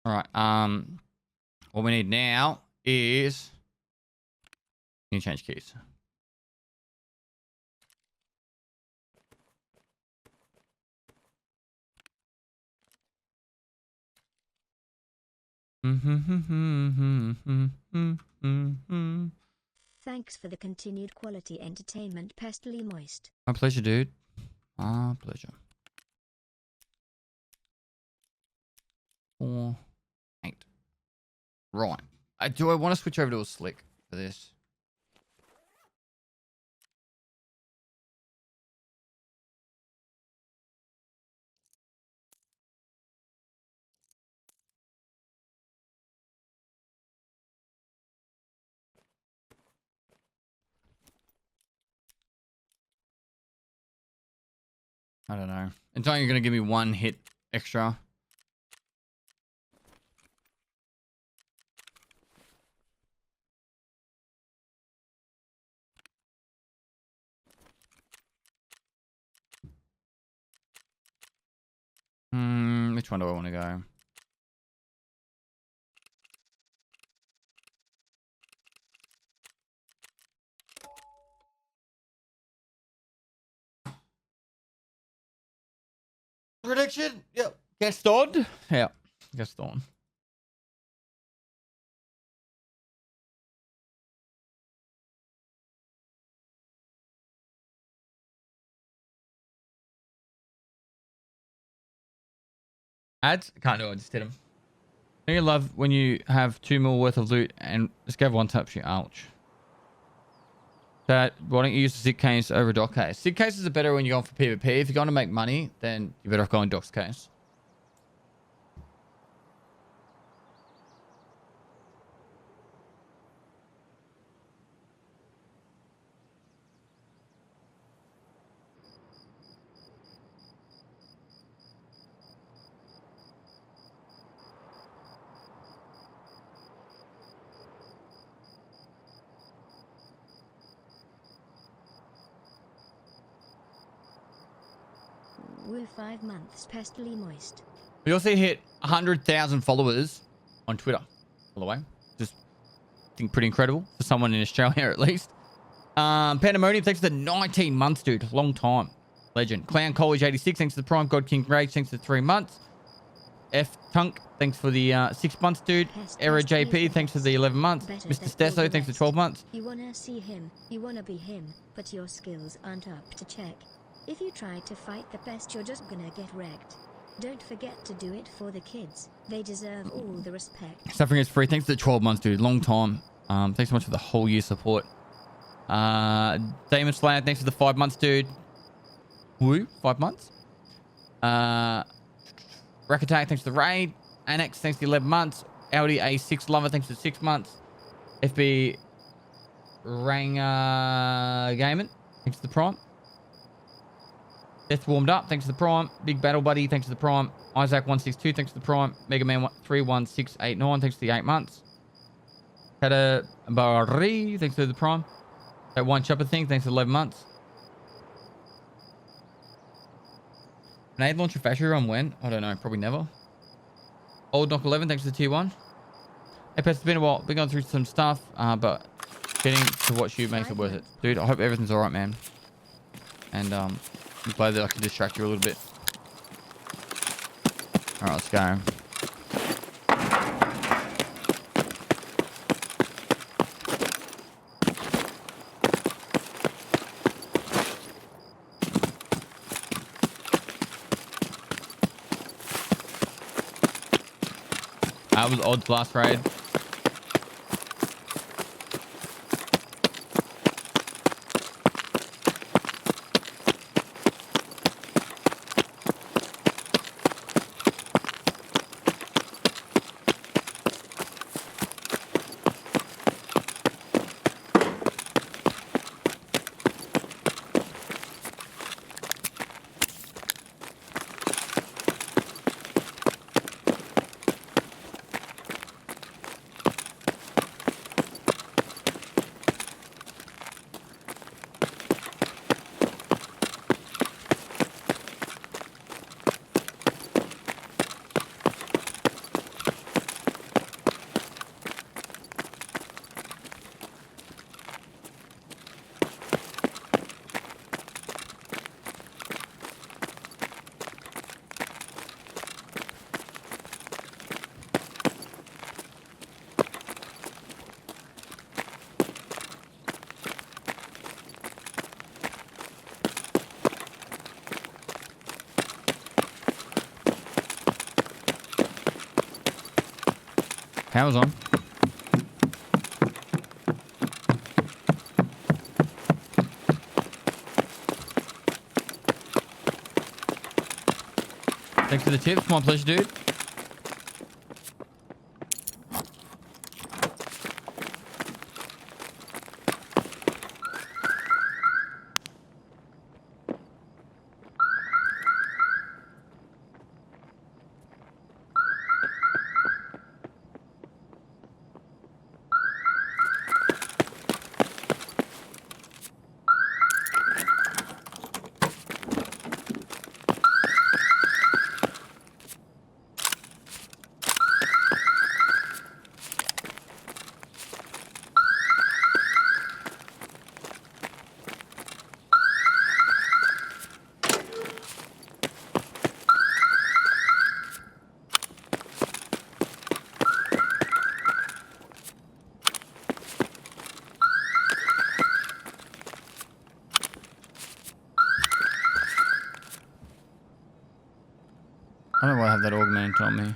All right. What we need now is you change keys. Thanks for the continued quality entertainment, Pestily Moist. My pleasure, dude. My pleasure. 4, 8. Right. Do I want to switch over to a slick for this? I don't know. It's only going to give me 1 hit extra. Which one do I want to go? Prediction. Yep. Gaston. Yeah. Gaston. Ads? Can't do it. I just hit him. Don't you love when you have 2 mil worth of loot and just go one touch you? Ouch. That, why don't you use the Zig case over a dock case? Zig cases are better when you're going for PvP. If you're going to make money, then you're better off going dock's case. Woo 5 months pestily moist. We also hit 100,000 followers on Twitter, by the way. Just think pretty incredible for someone in Australia at least. Pandemonium, thanks for the 19 months, dude. Long time. Legend. Clown College 86, thanks to the Prime. God King Rage, thanks for 3 months. F Tunk, thanks for the 6 months, dude. Error JP, thanks for the 11 months. Mr. Stesso, thanks for 12 months. You wanna see him, you wanna be him, but your skills aren't up to check. If you try to fight the best, you're just gonna get wrecked. Don't forget to do it for the kids. They deserve all the respect. Suffering is free. Thanks for the 12 months, dude. Long time. Thanks so much for the whole year support. Damon Slayer, thanks for the 5 months, dude. Woo, 5 months. Rack Attack, thanks for the raid. Annex, thanks for the 11 months. Audi A6 Lover, thanks for the 6 months. FB Ranger Gaming, thanks for the Prime. Death Warmed Up, thanks to the Prime. Big Battle Buddy, thanks to the Prime. Isaac162, thanks to the Prime. Mega Man 31689, thanks to the 8 months. Kata Bari, thanks to the Prime. That one chopper thing, thanks to 11 months. Grenade launcher factory run when? I don't know, probably never. Old Knock 11, thanks to the tier 1. Hey, Pets, it's been a while. Been going through some stuff, but getting to watch you makes it worth it. Dude, I hope everything's alright, man. And, I'm glad that I can distract you a little bit. Alright, let's go. That was Odd's last raid. Power's on. Thanks for the tips. My pleasure, dude. I don't want to have that augment on me.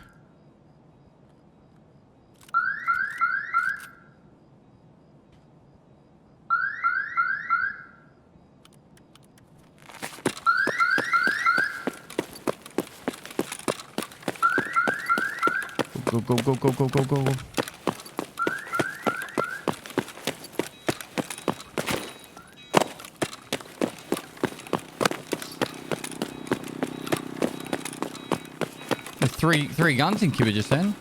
Go, go, go, go, go, go, go, go. There's three guns in Cuba just then.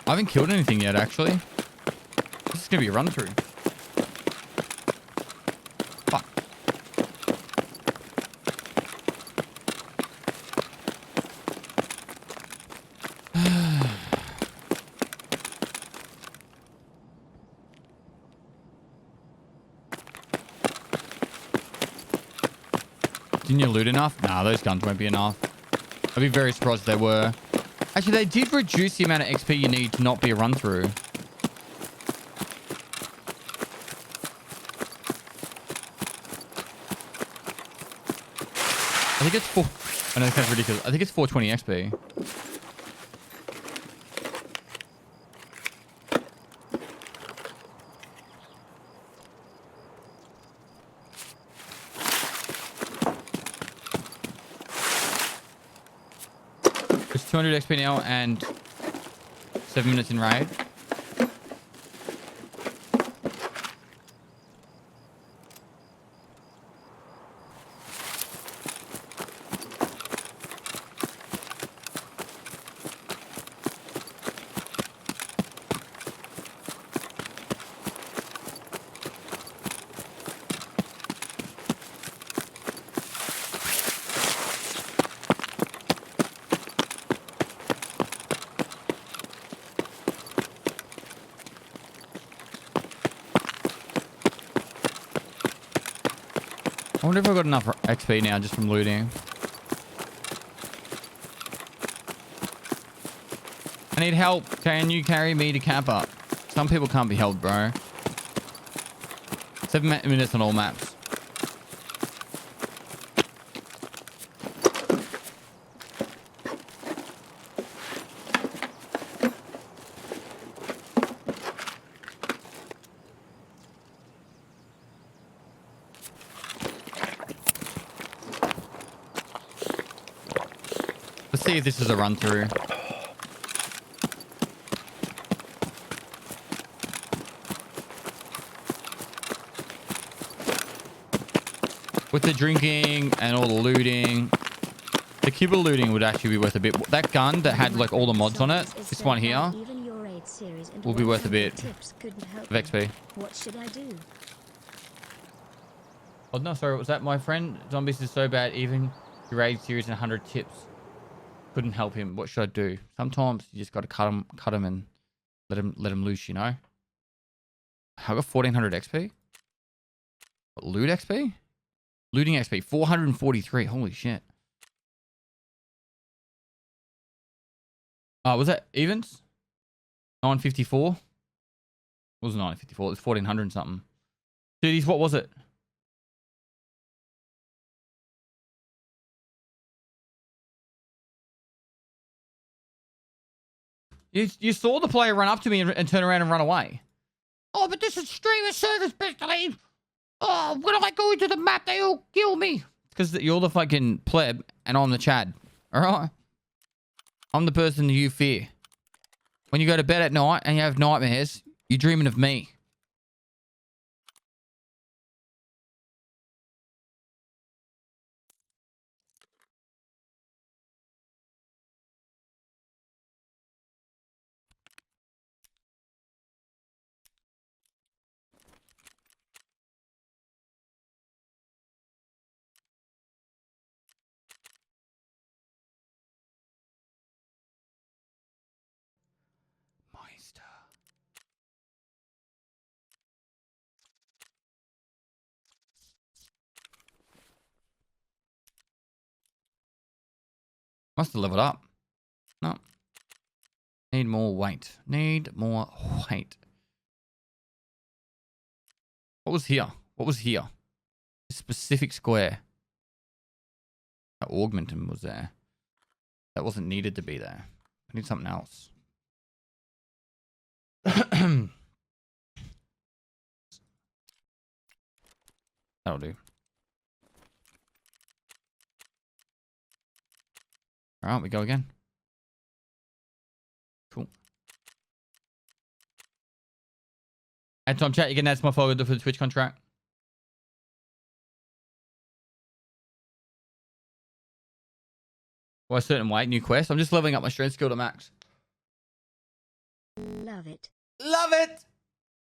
I haven't killed anything yet, actually. This is gonna be a run through. Fuck. Didn't you loot enough? Nah, those guns won't be enough. I'd be very surprised if they were. Actually, they did reduce the amount of XP you need to not be a run through. I think it's I know, that's ridiculous. I think it's 420 XP. It's 200 XP now and 7 minutes in raid. I wonder if I got enough XP now just from looting. I need help. Can you carry me to camp up? Some people can't be helped, bro. 7 minutes on all maps. Let's see if this is a run through. With the drinking and all the looting, the Cuba looting would actually be worth a bit. That gun that had like all the mods on it, this one here, will be worth a bit of XP. What should I do? Oh no, sorry, was that my friend? Zombies is so bad, even your raid series and 100 tips couldn't help him. What should I do? Sometimes you just got to cut him and let him loose, you know? I got 1400 XP. What, loot XP? Looting XP, 443. Holy shit. Was that evens? 954? It wasn't 954. It was 1400 and something. Duties, what was it? You saw the player run up to me and turn around and run away. Oh, but this is streamer service, best believe. Oh, when I go into the map, they all kill me. It's because you're the fucking pleb and I'm the Chad. Alright? I'm the person you fear. When you go to bed at night and you have nightmares, you're dreaming of me. Must have leveled up. No. Need more weight. Need more weight. What was here? What was here? A specific square. Augmentin was there. That wasn't needed to be there. I need something else. That'll do. Alright, we go again. Cool. Add time chat, you can add my follow for the Twitch contract. Well, a certain weight, new quest. I'm just leveling up my strength skill to max. Love it. Love it!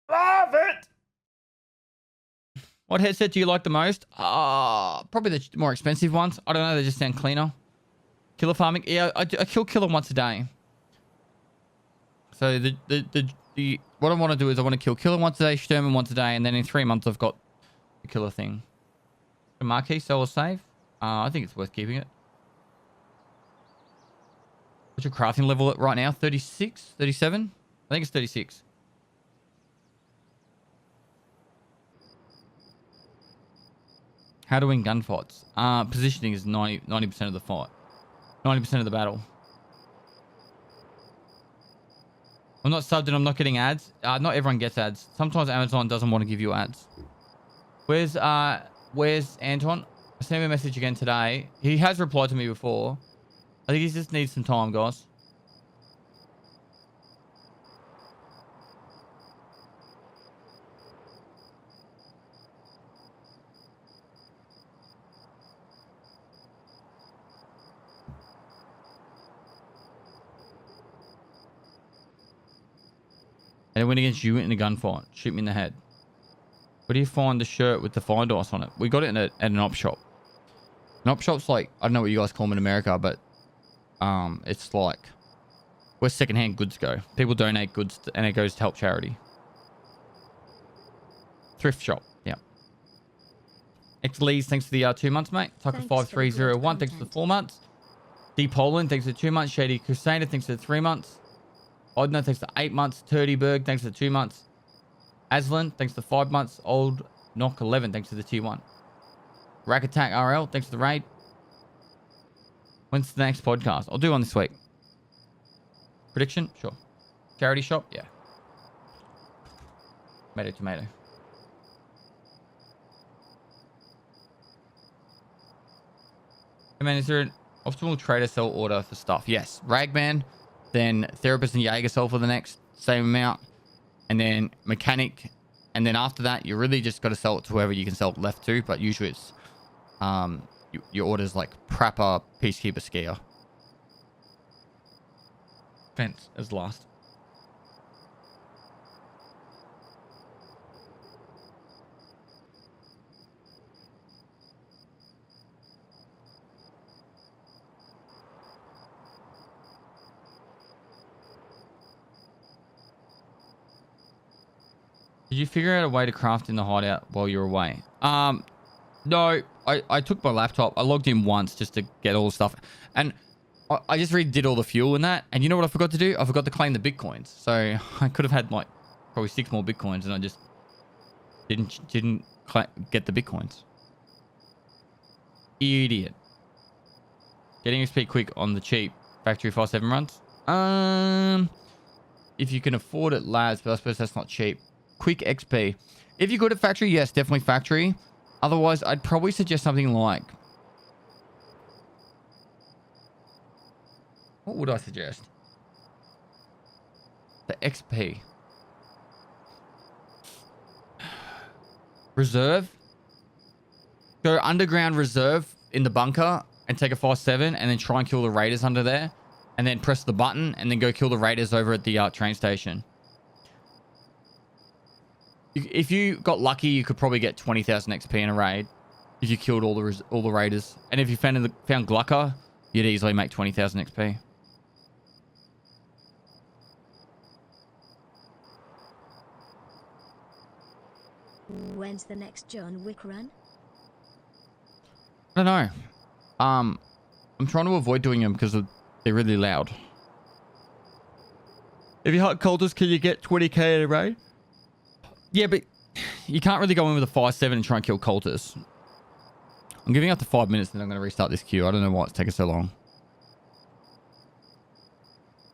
Love it! What headset do you like the most? Probably the more expensive ones. I don't know, they just sound cleaner. Killer farming? Yeah, I kill killer once a day. So what I want to do is I want to kill killer once a day, Sturman once a day, and then in 3 months I've got the killer thing. The marquee, sell or save? I think it's worth keeping it. What's your crafting level at right now? 36? 37? I think it's 36. How to win gunfights? Positioning is 90% of the fight. 90% of the battle. I'm not subbed and I'm not getting ads. Not everyone gets ads. Sometimes Amazon doesn't want to give you ads. Where's Anton? I sent him a message again today. He has replied to me before. I think he just needs some time, guys. And I went against you in a gunfight. Shoot me in the head. Where do you find the shirt with the fire dice on it? We got it at an op shop. An op shop's like, I don't know what you guys call them in America, but it's like where secondhand goods go. People donate goods and it goes to help charity. Thrift shop, yeah. X Lees, thanks for the 2 months, mate. Tucker 5301, thanks for the 4 months. D Poland, thanks for 2 months. Shady Crusader, thanks for the 3 months. Odno, thanks for 8 months. Turdyberg, thanks for 2 months. Aslan, thanks for 5 months. Old Knock 11, thanks for the tier 1. Rack Attack RL, thanks for the raid. When's the next podcast? I'll do one this week. Prediction? Sure. Charity shop? Yeah. Tomato, tomato. Hey man, is there an optimal trader sell order for stuff? Yes. Ragman, then Therapist and Jaeger sell for the next same amount. And then Mechanic. And then after that, you really just got to sell it to whoever you can sell it left to. But usually it's your orders like Prapper, Peacekeeper, Skier. Fence as last. Did you figure out a way to craft in the hideout while you're away? No, I took my laptop. I logged in once just to get all the stuff. And I just redid all the fuel and that. And you know what I forgot to do? I forgot to claim the Bitcoins. So I could have had like probably 6 more Bitcoins and I just didn't get the Bitcoins. Idiot. Getting XP quick on the cheap. Factory 5-7 runs. If you can afford it, lads, but I suppose that's not cheap. Quick XP. If you're good at factory, yes, definitely factory. Otherwise, I'd probably suggest something like... What would I suggest? The XP. Reserve. Go underground reserve in the bunker and take a 5-7 and then try and kill the raiders under there. And then press the button and then go kill the raiders over at the train station. If you got lucky, you could probably get 20,000 XP in a raid if you killed all the raiders. And if you found Glucker, you'd easily make 20,000 XP. When's the next John Wick run? I don't know. I'm trying to avoid doing them because they're really loud. If you hunt cultists, can you get 20k in a raid? Yeah, but you can't really go in with a 5-7 and try and kill cultists. I'm giving up to 5 minutes and then I'm going to restart this queue. I don't know why it's taking so long.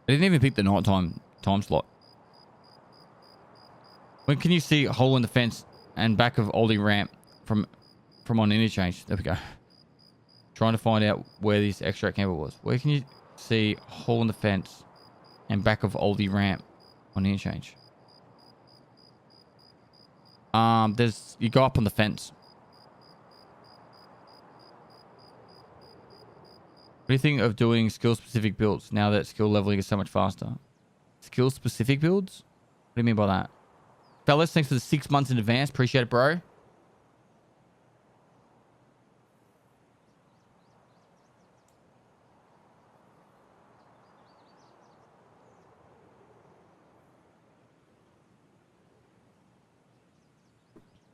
I didn't even pick the nighttime time slot. When can you see a hole in the fence and back of oldie ramp from on interchange? There we go. Trying to find out where this extract camper was. Where can you see a hole in the fence and back of oldie ramp on interchange? You go up on the fence. What do you think of doing skill-specific builds now that skill leveling is so much faster? Skill-specific builds? What do you mean by that? Fellas, thanks for the 6 months in advance. Appreciate it, bro.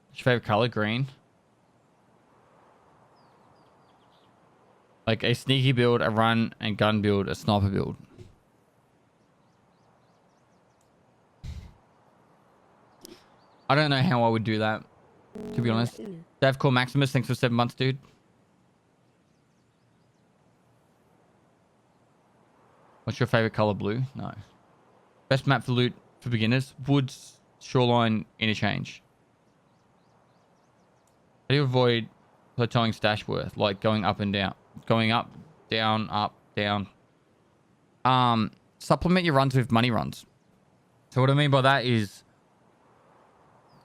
What's your favorite color? Green. Like a sneaky build, a run and gun build, a sniper build. I don't know how I would do that, to be honest. Dave Core Maximus, thanks for 7 months, dude. What's your favorite color? Blue? No. Best map for loot for beginners? Woods, shoreline, interchange. How do you avoid plateauing stash worth? Like going up and down. Going up, down, up, down. Supplement your runs with money runs. So what I mean by that is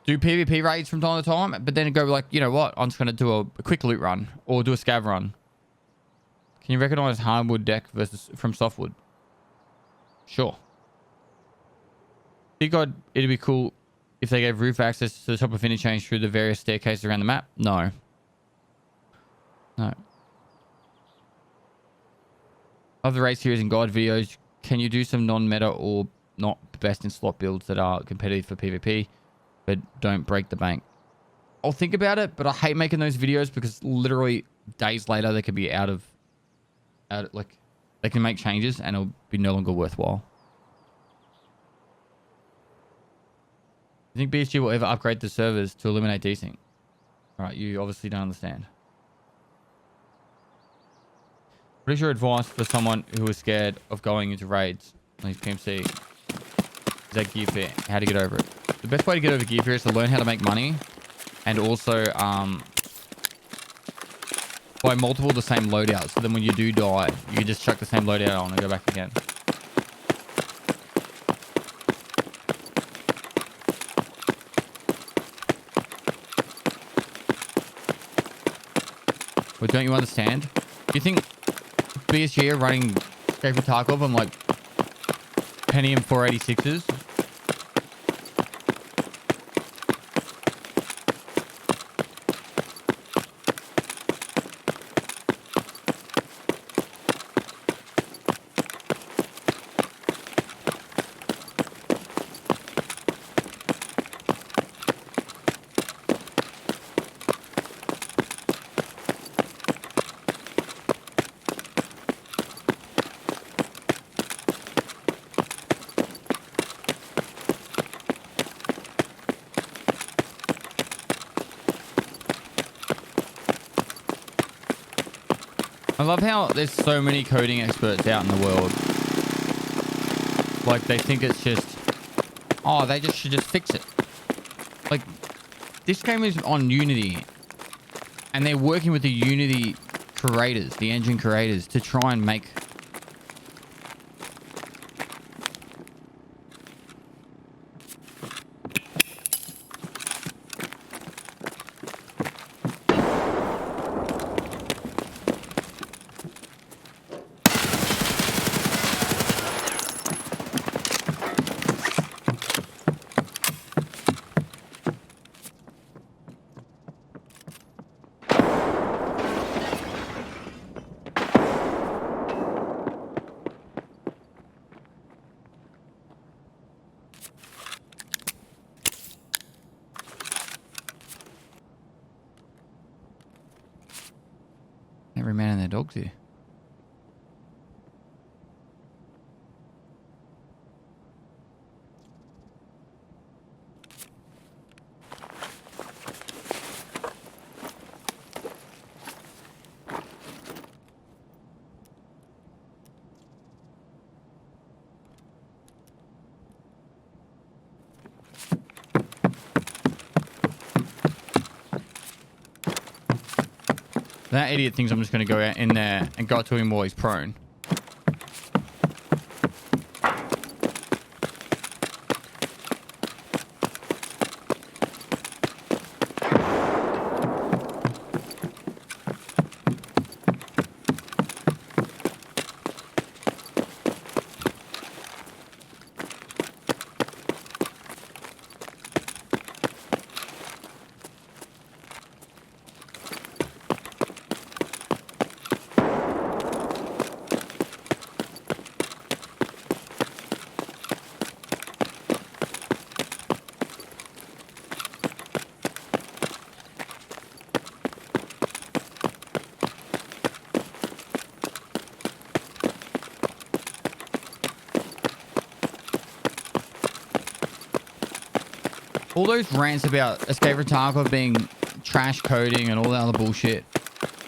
do PvP raids from time to time, but then go like, you know what? I'm just going to do a quick loot run or do a scav run. Can you recognize hardwood deck versus from softwood? Sure. Think it'd be cool if they gave roof access to the top of interchange through the various staircases around the map? No. No. Of the race series and guide videos, can you do some non-meta or not best in slot builds that are competitive for PvP, but don't break the bank? I'll think about it, but I hate making those videos because literally days later they could be out of like they can make changes and it'll be no longer worthwhile. You think BSG will ever upgrade the servers to eliminate desync? Alright, you obviously don't understand. What is your advice for someone who is scared of going into raids on his PMC? Is that gear fear? How to get over it? The best way to get over gear fear is to learn how to make money and also buy multiple of the same loadouts. So then when you do die, you can just chuck the same loadout on and go back again. But don't you understand? You think BSG are running Escape from Tarkov on like Pentium 486s? I love how there's so many coding experts out in the world. Like, they think it's just, oh, they just should just fix it. Like, this game is on Unity, and they're working with the Unity creators, the engine creators, to try and make... Every man and their dog's here. That idiot thinks I'm just going to go out in there and go to him while he's prone. All those rants about Escape from Tarkov being trash coding and all that other bullshit.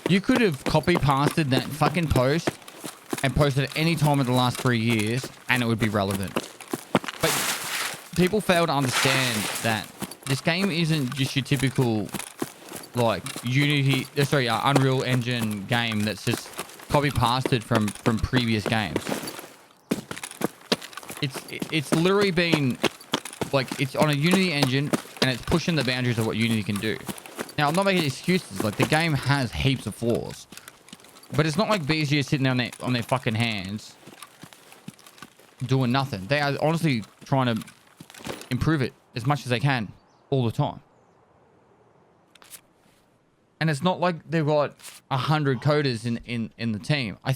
You could have copy-pasted that fucking post and posted it any time in the last 3 years and it would be relevant. But people fail to understand that this game isn't just your typical like Unreal Engine game that's just copy-pasted from previous games. It's literally been like, it's on a Unity engine and it's pushing the boundaries of what Unity can do. Now, I'm not making excuses. Like, the game has heaps of flaws. But it's not like BSG is sitting on their fucking hands doing nothing. They are honestly trying to improve it as much as they can all the time. And it's not like they've got 100 coders in the team. I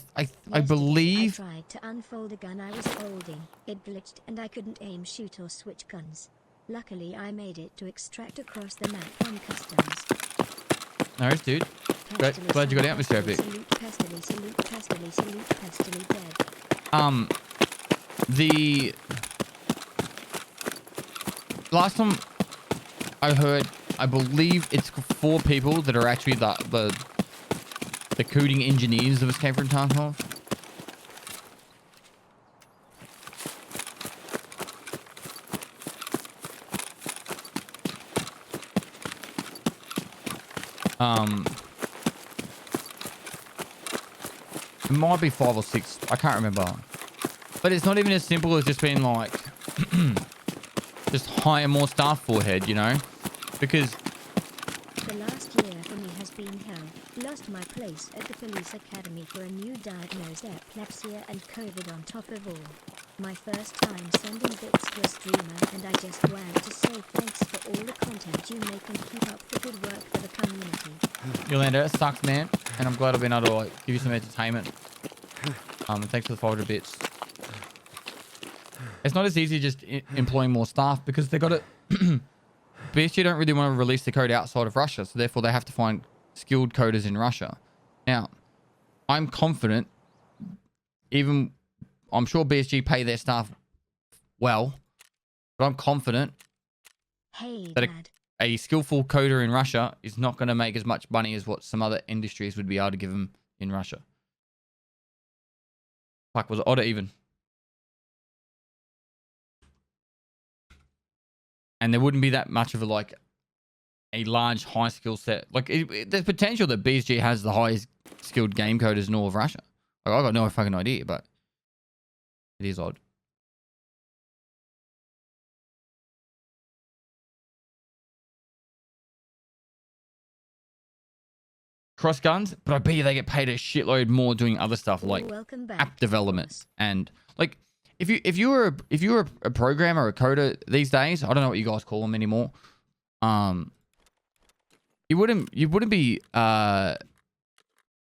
believe... I tried to unfold a gun I was holding. It glitched and I couldn't aim, shoot or switch guns. Luckily I made it to extract across the map on customs. No worries, dude. Glad you got out, Mr. Epic. Salute Pestily, salute Pestily, salute Pestily dead. The last time I heard, I believe it's 4 people that are actually the coding engineers of Escape from Tarkov. It might be 5 or 6. I can't remember. But it's not even as simple as just being like, just hire more staff for head, you know? Because the last year for me has been hell. Lost my place at the police academy for a new diagnosed epilepsy and COVID on top of all. My first time sending bits to a streamer, and I just wanted to say thanks for all the content you make and keep up the good work for the community. Yolanda, it sucks, man. And I'm glad I've been able to like, give you some entertainment. And thanks for the 400 bits. It's not as easy just employing more staff because they got it. BSG don't really want to release the code outside of Russia, so therefore they have to find skilled coders in Russia. Now, I'm confident, I'm sure BSG pay their staff well, but I'm confident that a skillful coder in Russia is not going to make as much money as what some other industries would be able to give them in Russia. Fuck, was it odd or even? And there wouldn't be that much of a large high skill set. Like, there's potential that BSG has the highest skilled game coders in all of Russia. Like, I got no fucking idea, but it is odd. Cross guns, but I bet you they get paid a shitload more doing other stuff like app development and like if you were a programmer or a coder these days, I don't know what you guys call them anymore. You wouldn't be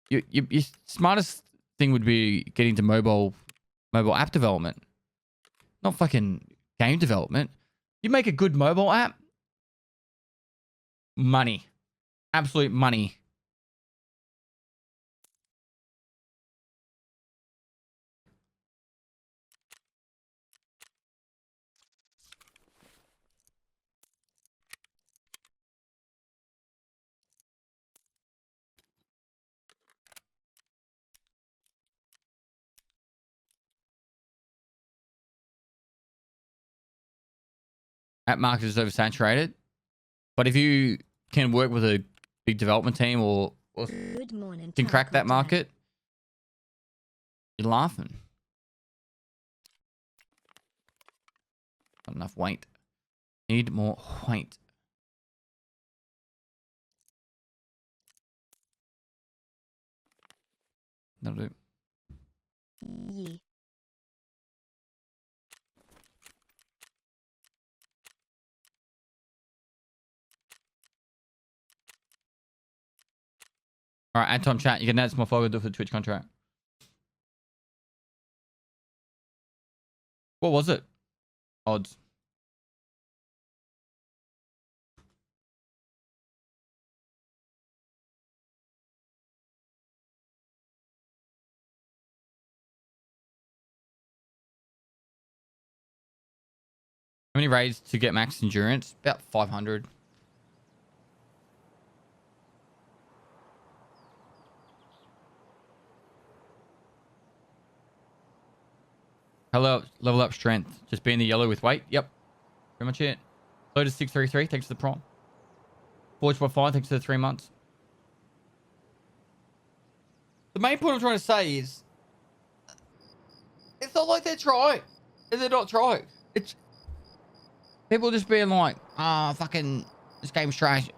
your smartest thing would be getting to mobile app development, not fucking game development. You make a good mobile app, money, absolute money. App market is oversaturated, but if you can work with a big development team or or Good morning. can crack that Taco market, you're laughing. Not enough weight. Need more weight. That'll do. Yee. All right, Anton chat. You can add some more follow for the Twitch contract. What was it? Odds. How many raids to get max endurance? About 500. Hello, level up strength. Just be in the yellow with weight. Yep. Pretty much it. Lotus 633. Thanks to the prom. Forge by 5. Thanks to the 3 months. The main point I'm trying to say is it's not like they're trying. They're not trying. It's people just being like, fucking, this game's trash.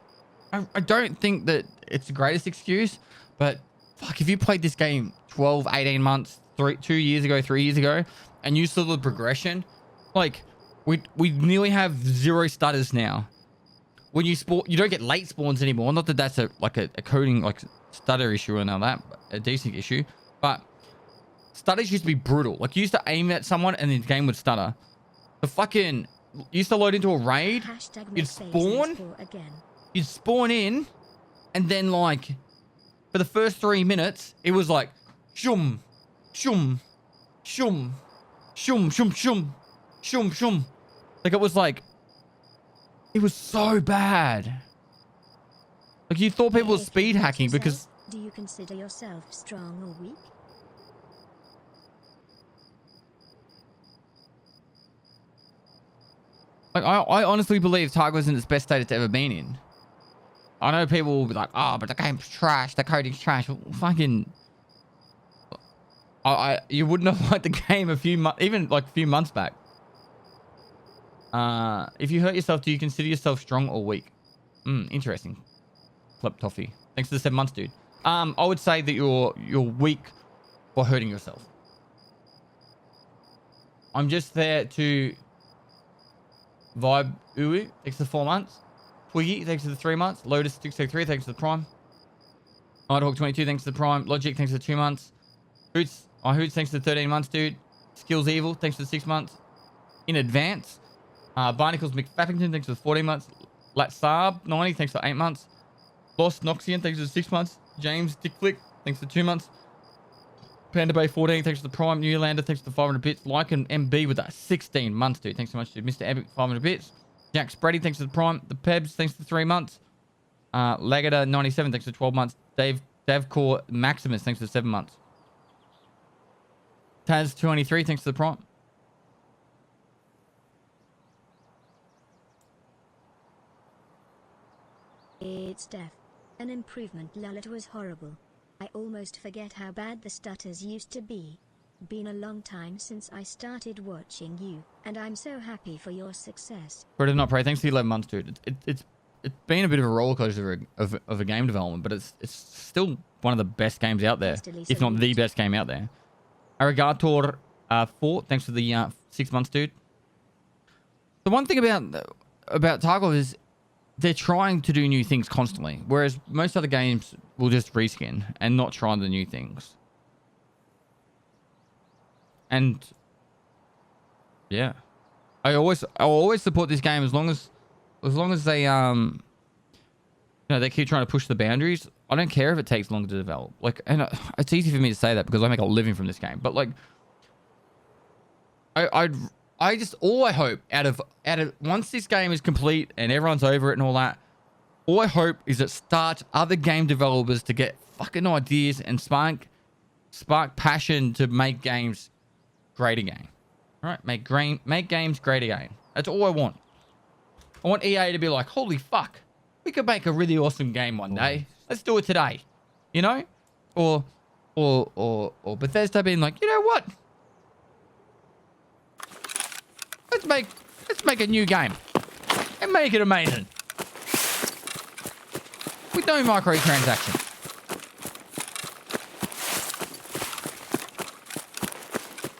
I don't think that it's the greatest excuse, but fuck, if you played this game 12, 18 months, 2 years ago, 3 years ago, and you saw the progression, like, we nearly have 0 stutters now. When you spawn, you don't get late spawns anymore. Not that that's a coding, like, stutter issue and all that, a decent issue, but stutters used to be brutal. Like, you used to aim at someone and the game would stutter. The fucking... You used to load into a raid, you'd spawn in, and then, like, for the first 3 minutes, it was like, shum, shum, shum, shum, shum, shum, shum, shum. Like, it was like, it was so bad. Like, you thought people were speed hacking because... Do you consider yourself strong or weak? Like, I honestly believe Tarkov is in its best state it's ever been in. I know people will be like, oh, but the game's trash, the coding's trash. Well, fucking... you wouldn't have liked the game even like a few months back. If you hurt yourself, do you consider yourself strong or weak? Interesting. Flip toffee. Thanks for the 7 months, dude. I would say that you're weak for hurting yourself. I'm just there to vibe. Uwu, thanks for the 4 months. Twiggy, thanks for the 3 months. Lotus 603, thanks for the prime. Nighthawk 22, thanks for the prime. Logic, thanks for the 2 months. Hoots, thanks for the 13 months, dude. Skills Evil, thanks for the 6 months. In advance. Barnacles McFaffington, thanks for the 14 months. Latsab 90, thanks for 8 months. Lost Noxian, thanks for the 6 months. James Dickflick, thanks for 2 months. Panda Bay 14, thanks for the prime. Newlander, thanks for the 500 bits. Lycan MB with that 16 months, dude. Thanks so much, dude. Mr. Epic, 500 bits. Jack Spreddy, thanks for the prime. The Pebs, thanks for 3 months. Lagada 97, thanks for 12 months. Davcore Maximus, thanks for 7 months. Taz 23, thanks for the prime. It's death. An improvement, lol. It was horrible. I almost forget how bad the stutters used to be. Been a long time since I started watching you, and I'm so happy for your success. Bread of Not Pray, thanks for the 11 months, dude. It's been a bit of a roller coaster of a game development, but it's still one of the best games out there, if not the best game out there. Arigator 4, thanks for the 6 months, dude. The one thing about Tarkov is they're trying to do new things constantly, whereas most other games will just reskin and not try the new things. And yeah, I always support this game as long as they they keep trying to push the boundaries. I don't care if it takes long to develop. Like, and it's easy for me to say that because I make a living from this game. But like, all I hope out of once this game is complete and everyone's over it and all that, all I hope is it starts other game developers to get fucking ideas and spark passion to make games great again. All right, make games great again. That's all I want. I want EA to be like, holy fuck, we could make a really awesome game one day. Let's do it today. You know? Or Bethesda being like, you know what? Let's make a new game and make it amazing with no microtransactions.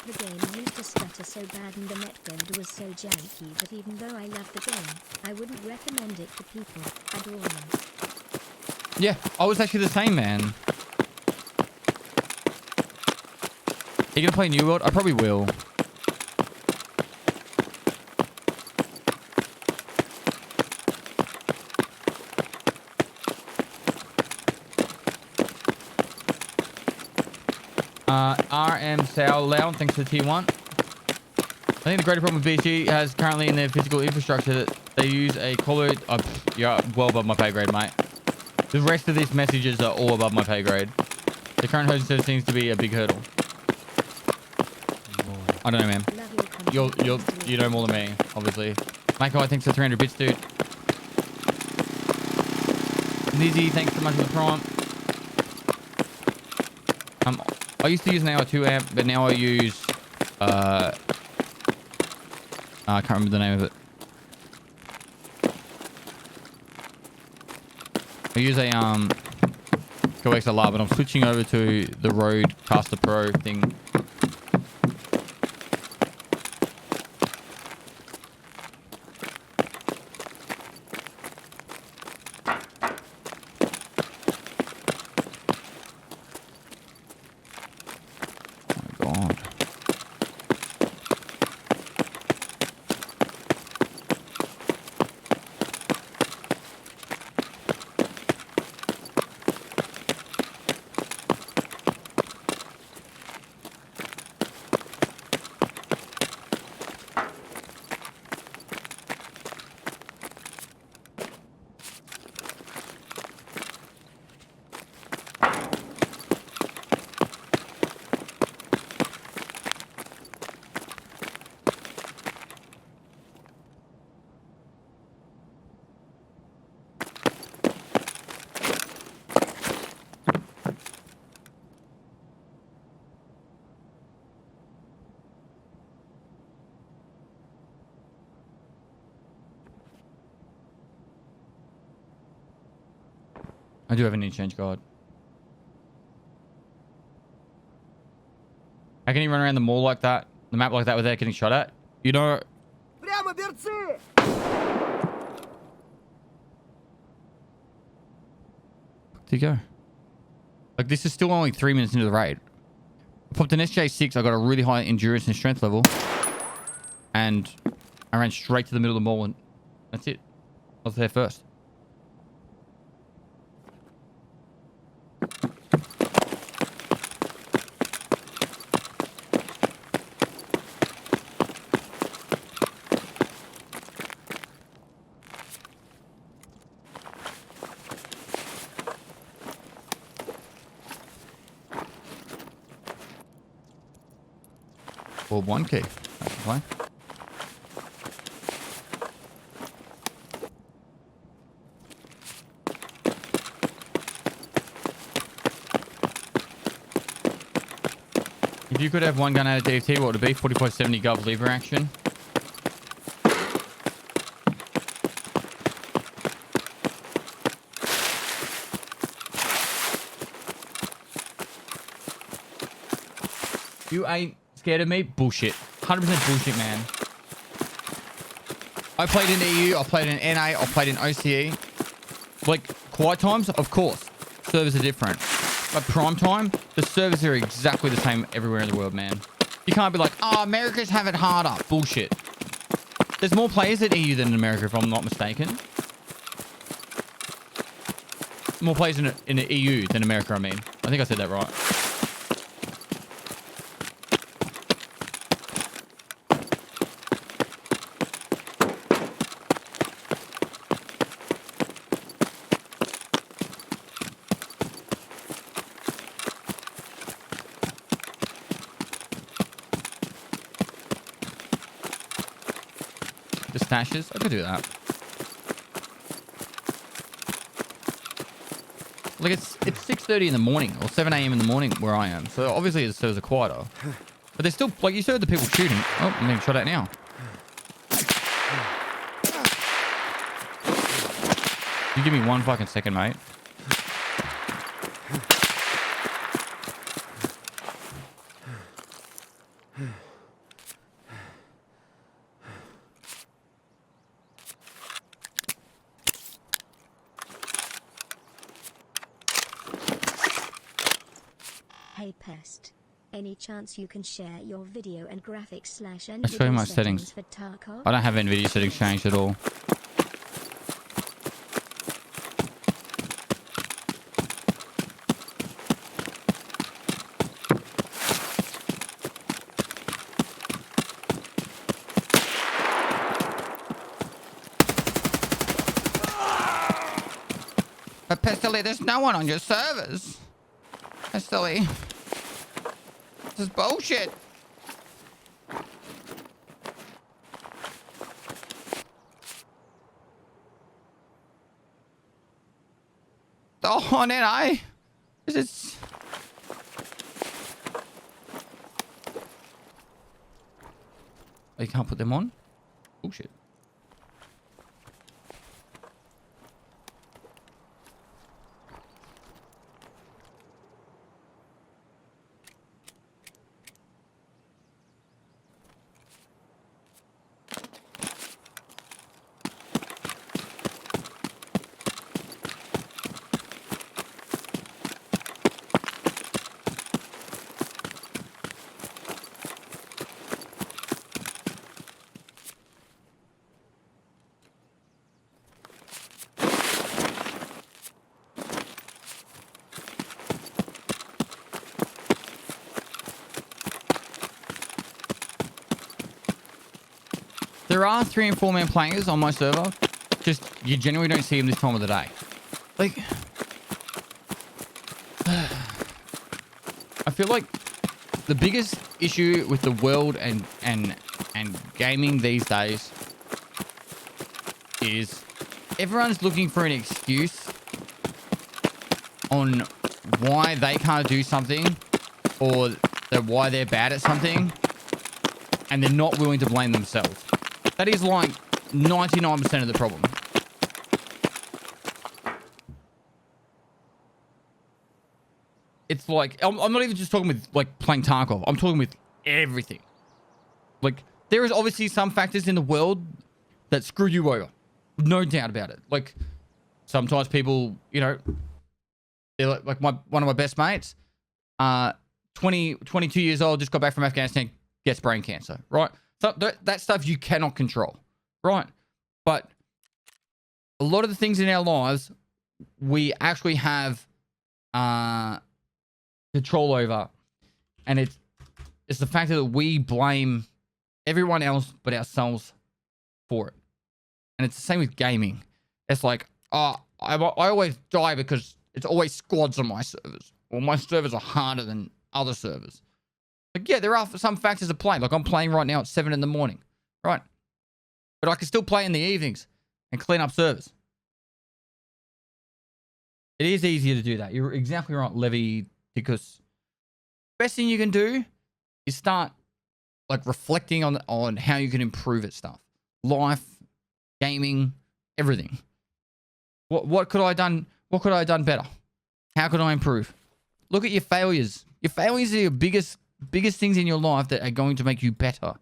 The game used to stutter so bad and the netcode was so janky that even though I love the game, I wouldn't recommend it to people. I'd warn them. Yeah, I was actually the same, man. Are you gonna play New World? I probably will. RM Sao Lao, thanks for the tier 1. I think the greater problem with BG has currently in their physical infrastructure that they use a collar. Yeah, well above my pay grade, mate. The rest of these messages are all above my pay grade. The current hosting service seems to be a big hurdle. I don't know, man. You know more than me, obviously. Michael, thanks for 300 bits, dude. Lizzie, thanks so much for the prompt. I used to use an AR2 amp, but now I use I can't remember the name of it. I use a coaxiLR, but I'm switching over to the Rodecaster Pro thing. I do have an in-change guard. How can you run around the mall like that, the map like that without getting shot at? You know... Where'd he go? Like, this is still only 3 minutes into the raid. I popped an SJ6, I got a really high endurance and strength level. And I ran straight to the middle of the mall and that's it. I was there first. Or 1k. That's fine. If you could have one gun out of DFT, what would it be? 4570 gov lever action. You ain't scared of me? Bullshit. 100% bullshit, man. I played in EU, I played in NA, I played in OCE. Like, quiet times, of course. Servers are different. But prime time, the servers are exactly the same everywhere in the world, man. You can't be like, oh, Americans have it harder. Bullshit. There's more players in EU than in America, if I'm not mistaken. More players in the EU than America, I mean. I think I said that right. Stashes? I could do that. Like it's 6:30 in the morning or 7 a.m. in the morning where I am. So obviously the servers are quieter. But there's still, like, you still heard the people shooting. Oh, I'm being shot at now. You give me 1 fucking second, mate. Hey Pest. Any chance you can share your video and graphics slash Let's show you my settings. for Tarkov? I don't have NVIDIA settings changed at all. But Pestily, there's no one on your servers. Pestily. This is bullshit. Oh, on it, eh? This is... Oh, you can't put them on? Bullshit. There are 3 and 4 man players on my server. Just, you generally don't see them this time of the day. Like, I feel like the biggest issue with the world and gaming these days is everyone's looking for an excuse on why they can't do something or why they're bad at something, and they're not willing to blame themselves. That is like 99% of the problem. It's like, I'm not even just talking with like playing Tarkov. I'm talking with everything. Like, there is obviously some factors in the world that screw you over. No doubt about it. Like, sometimes people, you know, they're like one of my best mates, 22 years old, just got back from Afghanistan, gets brain cancer, right? So that stuff you cannot control, right? But a lot of the things in our lives, we actually have control over. And it's the fact that we blame everyone else but ourselves for it. And it's the same with gaming. It's like, oh, I always die because it's always squads on my servers. Or my servers are harder than other servers. Like, yeah, there are some factors at play. Like, I'm playing right now at 7 in the morning, right? But I can still play in the evenings and clean up servers. It is easier to do that. You're exactly right, Levy, because best thing you can do is start, like, reflecting on how you can improve at stuff. Life, gaming, everything. What could I have done? What could I have done better? How could I improve? Look at your failures. Your failures are your biggest things in your life that are going to make you better.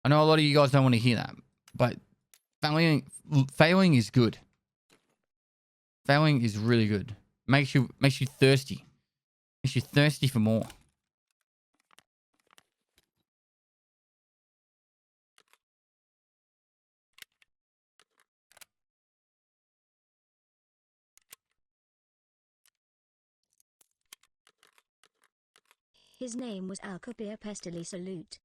I know a lot of you guys don't want to hear that, but failing is good. Failing is really good. Makes you thirsty. Makes you thirsty for more. His name was Alcopia Pestily Salute.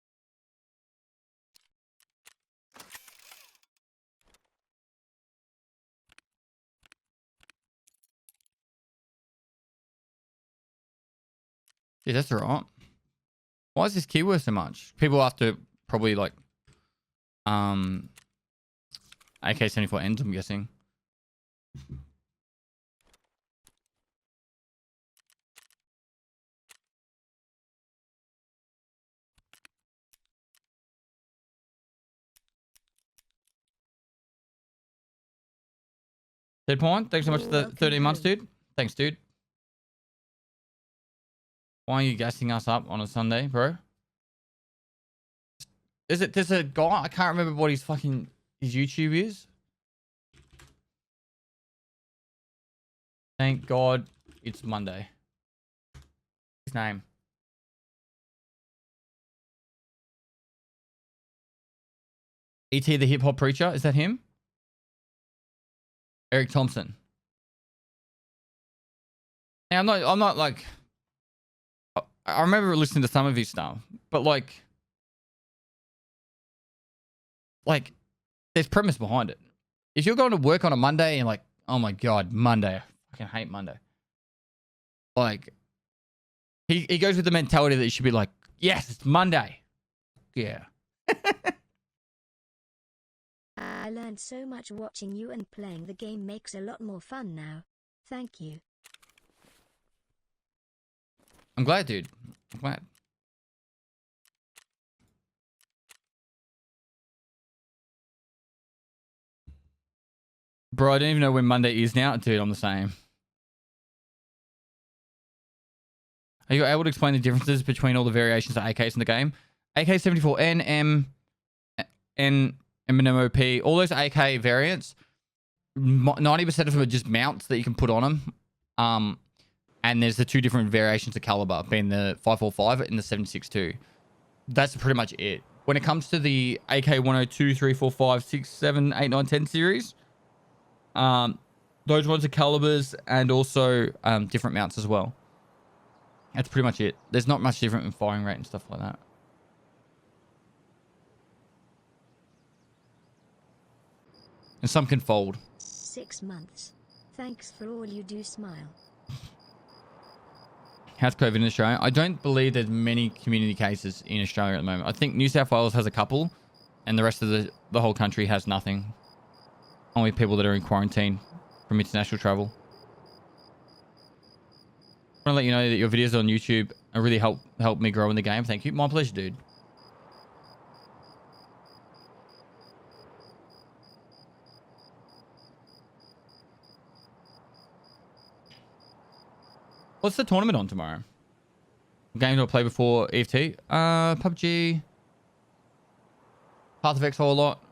Yeah, that's alright. Why is this keyword so much? People have to probably like AK-74 ends, I'm guessing. Dead Pine, thanks so much for the 13 months, dude. Thanks, dude. Why are you gassing us up on a Sunday, bro? There's a guy, I can't remember what his YouTube is. Thank God it's Monday. His name. E.T. the hip hop preacher, is that him? Eric Thompson. Now, I'm not like, I remember listening to some of his stuff, but like there's premise behind it. If you're going to work on a Monday and like, oh my God, Monday, I fucking hate Monday. Like, he goes with the mentality that you should be like, yes, it's Monday. Yeah. I learned so much watching you, and playing the game makes a lot more fun now. Thank you. I'm glad, dude. I'm glad. Bro, I don't even know when Monday is now. Dude, I'm the same. Are you able to explain the differences between all the variations of AKs in the game? AK-74N, M, MMOP, all those AK variants, 90% of them are just mounts that you can put on them. And there's the two different variations of caliber, being the 545 and the 7.62. That's pretty much it. When it comes to the AK-102, 3, 4, 5, 6, 7, 8, 9, 10 series, those ones are calibers and also different mounts as well. That's pretty much it. There's not much different in firing rate and stuff like that. And some can fold. 6 months. Thanks for all you do, smile. How's COVID in Australia? I don't believe there's many community cases in Australia at the moment. I think New South Wales has a couple, and the rest of the whole country has nothing. Only people that are in quarantine from international travel. I want to let you know that your videos on YouTube really help me grow in the game. Thank you. My pleasure, dude. What's the tournament on tomorrow? Game do I play before EFT? PUBG. Path of Exile a lot.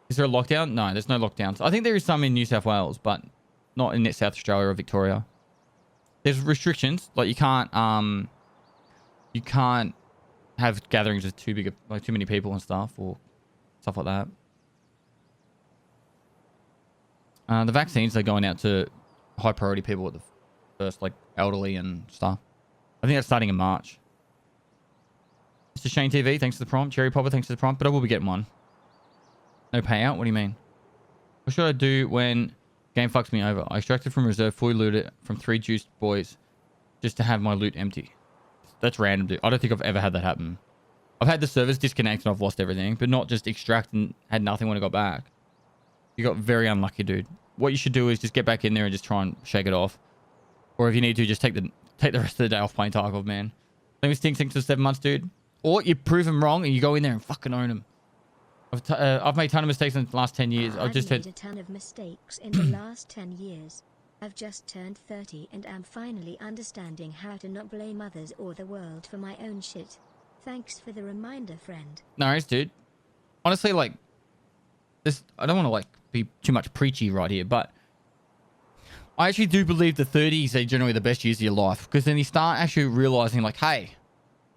Is there a lockdown? No, there's no lockdowns. I think there is some in New South Wales, but not in South Australia or Victoria. There's restrictions, like you can't have gatherings of too many people and stuff or stuff like that. The vaccines are going out to high priority people at the first, like elderly and stuff. I think that's starting in March. Mr. Shane TV, thanks for the prompt. Cherry Popper, thanks for the prompt. But I will be getting one. No payout? What do you mean? What should I do when game fucks me over? I extracted from reserve, fully looted from 3 juiced boys just to have my loot empty. That's random, dude. I don't think I've ever had that happen. I've had the servers disconnect and I've lost everything, but not just extract and had nothing when I got back. You got very unlucky, dude. What you should do is just get back in there and just try and shake it off. Or if you need to, just take the rest of the day off playing Tarkov, man. Let me stink 6 to 7 months, dude. Or you prove them wrong and you go in there and fucking own them. I've made a ton of mistakes in the last 10 years. I've made a ton of mistakes in the last 10 years. I've just turned 30 and am finally understanding how to not blame others or the world for my own shit. Thanks for the reminder, friend. No worries, dude. Honestly, like, this, I don't want to, like, be too much preachy right here, but I actually do believe the 30s are generally the best years of your life, because then you start actually realizing, like, hey,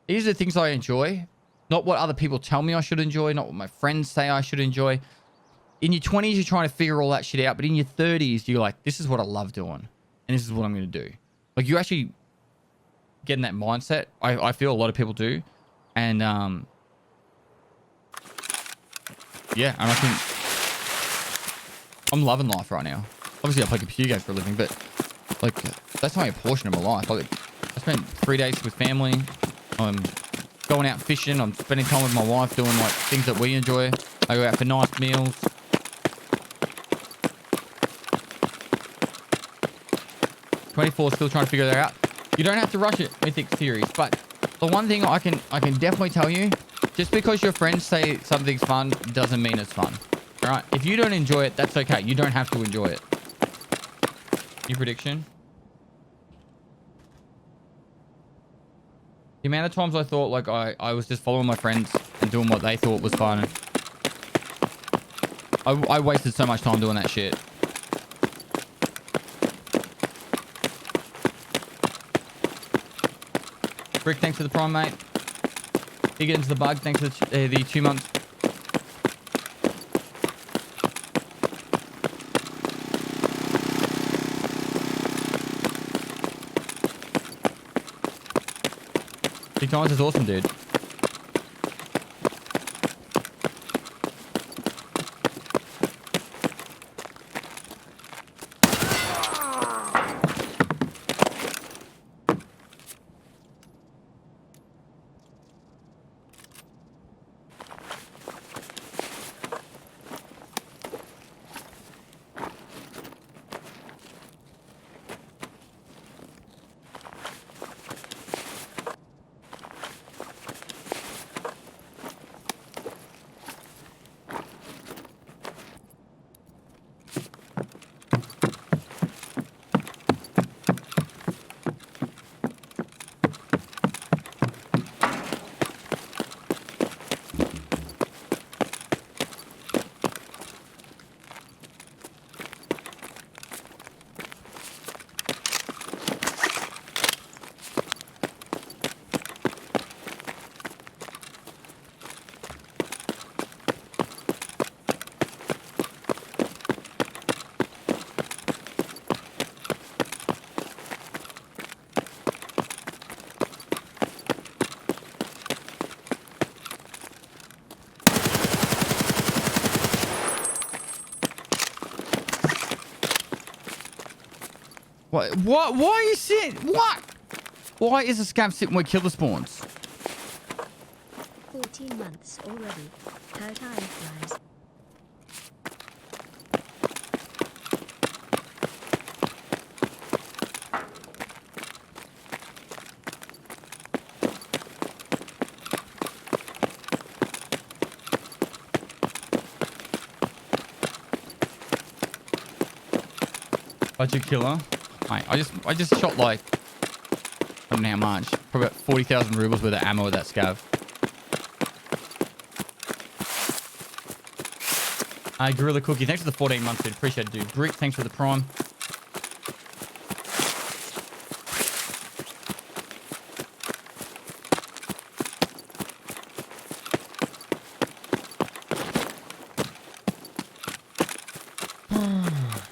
these are the things I enjoy. Not what other people tell me I should enjoy, not what my friends say I should enjoy. In your 20s, you're trying to figure all that shit out. But in your 30s, you're like, this is what I love doing. And this is what I'm going to do. Like, you actually get in that mindset. I feel a lot of people do. And, yeah, and I think I'm loving life right now. Obviously, I play computer games for a living, but, like, that's only a portion of my life. Like, I spent 3 days with family. I'm going out fishing. I'm spending time with my wife doing, like, things that we enjoy. I go out for nice meals. '24, still trying to figure that out. You don't have to rush it, Mythic series, but the one thing I can definitely tell you, just because your friends say something's fun doesn't mean it's fun. All right? If you don't enjoy it, that's okay. You don't have to enjoy it. New prediction. The amount of times I thought like I was just following my friends and doing what they thought was fun. I wasted so much time doing that shit. Brick, thanks for the prime, mate. You get into the bug, thanks for the 2 months. Two times is awesome, dude. What? Why are you sitting? What? Why is a scav sitting where killer spawns? 14 months already. How time flies. Budget killer. Mate, I just shot like, I don't know how much, probably about 40,000 rubles worth of ammo with that scav. Gorilla Cookie, thanks for the 14 months, dude. Appreciate it, dude. Brick, thanks for the prime.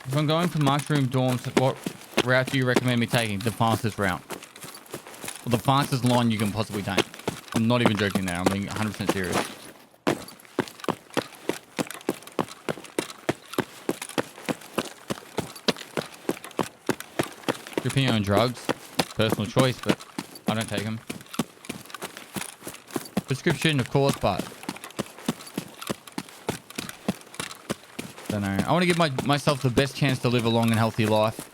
If I'm going for mushroom dorms, what route do you recommend me taking? The fastest route. Well, the fastest line you can possibly take. I'm not even joking now. I'm being 100% serious. Your opinion on drugs? Personal choice, but I don't take them. Prescription, of course, but don't know. I want to give myself the best chance to live a long and healthy life.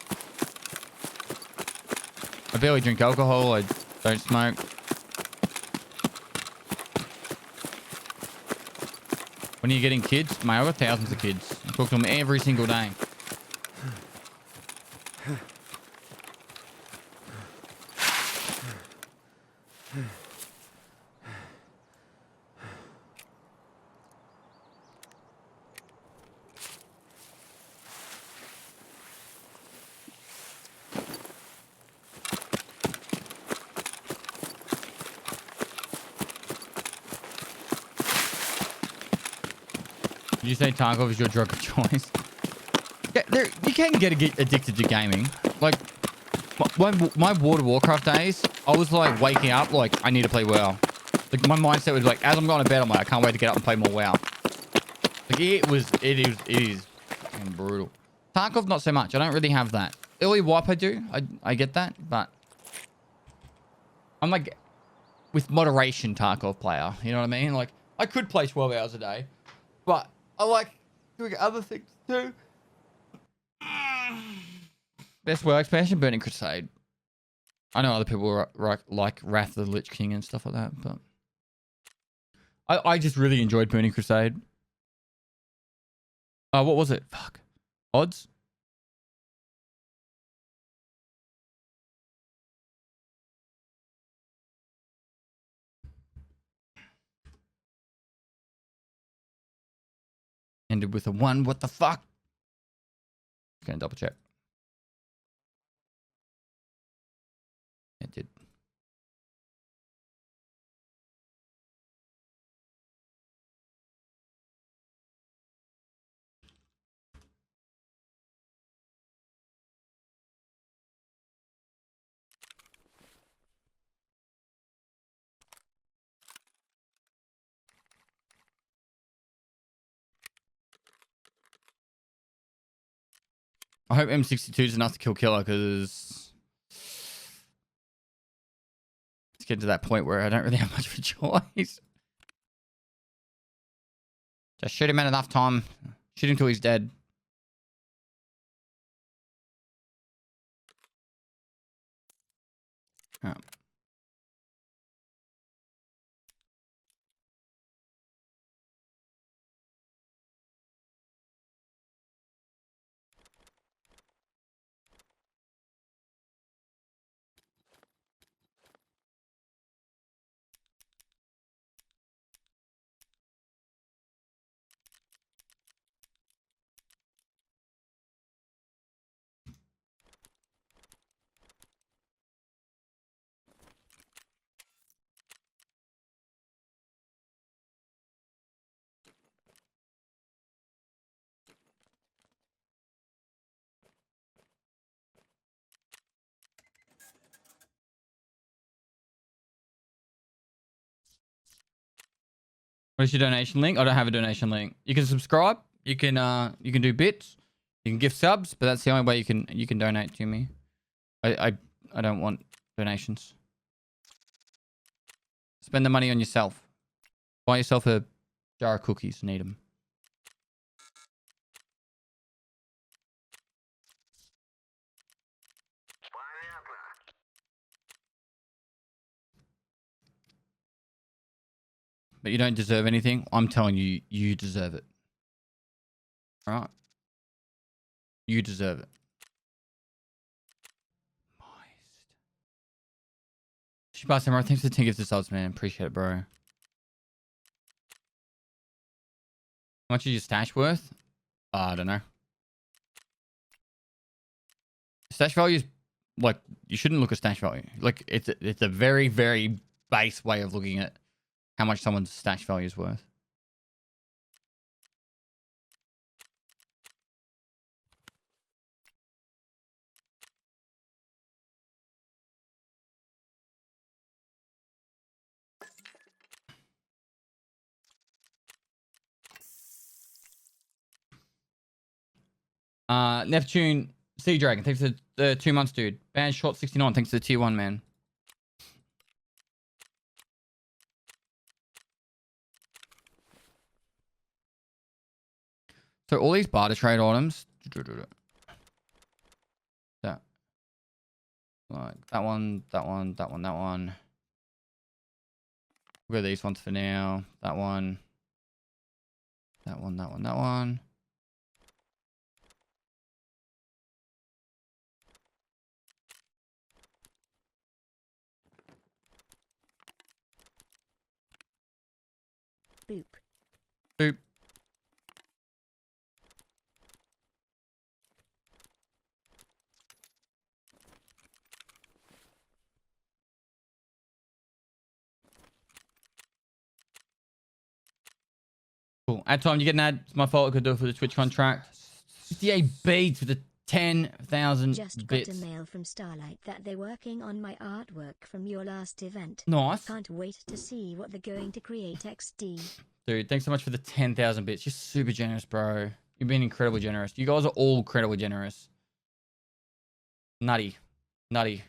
I barely drink alcohol. I don't smoke. When are you getting kids? Mate, I've got thousands of kids. I talk to them every single day. Did you say Tarkov is your drug of choice? Yeah, you can get addicted to gaming. Like, my World of Warcraft days, I was like waking up like, I need to play WoW. Like, my mindset was like, as I'm going to bed, I'm like, I can't wait to get up and play more WoW. Like, it is fucking brutal. Tarkov, not so much. I don't really have that. Early wipe, I do. I get that, but I'm like, with moderation Tarkov player. You know what I mean? Like, I could play 12 hours a day, but I like doing other things too. Best WoW expansion, Burning Crusade. I know other people like Wrath of the Lich King and stuff like that, but I just really enjoyed Burning Crusade. What was it? Fuck. Vods? Ended with a 1. What the fuck? Gonna double check. It did. I hope M62 is enough to kill Killer, because it's getting to that point where I don't really have much of a choice. Just shoot him at enough time. Shoot him till he's dead. Alright. What is your donation link? I don't have a donation link. You can subscribe. You can do bits. You can gift subs, but that's the only way you can donate to me. I don't want donations. Spend the money on yourself. Buy yourself a jar of cookies. Need them. But you don't deserve anything. I'm telling you, you deserve it. All right? You deserve it. Moist. Samurai, thanks for the 10 gifted subs, man. Appreciate it, bro. How much is your stash worth? I don't know. Stash value is, like, you shouldn't look at stash value. Like, it's a very, very base way of looking at how much someone's stash value is worth. Neptune Sea Dragon, thanks for the 2 months, dude. Band Shot 69, thanks for the tier 1, man. So all these barter trade items, that, like that one, that one, that one, that one. We'll go these ones for now. That one, that one, that one, that one. Boop. Boop. Cool. At time you get an ad. It's my fault. I could do it for the Twitch contract. 58 beats for the 10,000 Just bits. got a mail from Starlight that they're working on my artwork from your last event. Nice. Can't wait to see what they're going to create XD. Dude, thanks so much for the 10,000 bits. You're super generous, bro. You've been incredibly generous. You guys are all incredibly generous. Nutty. Nutty.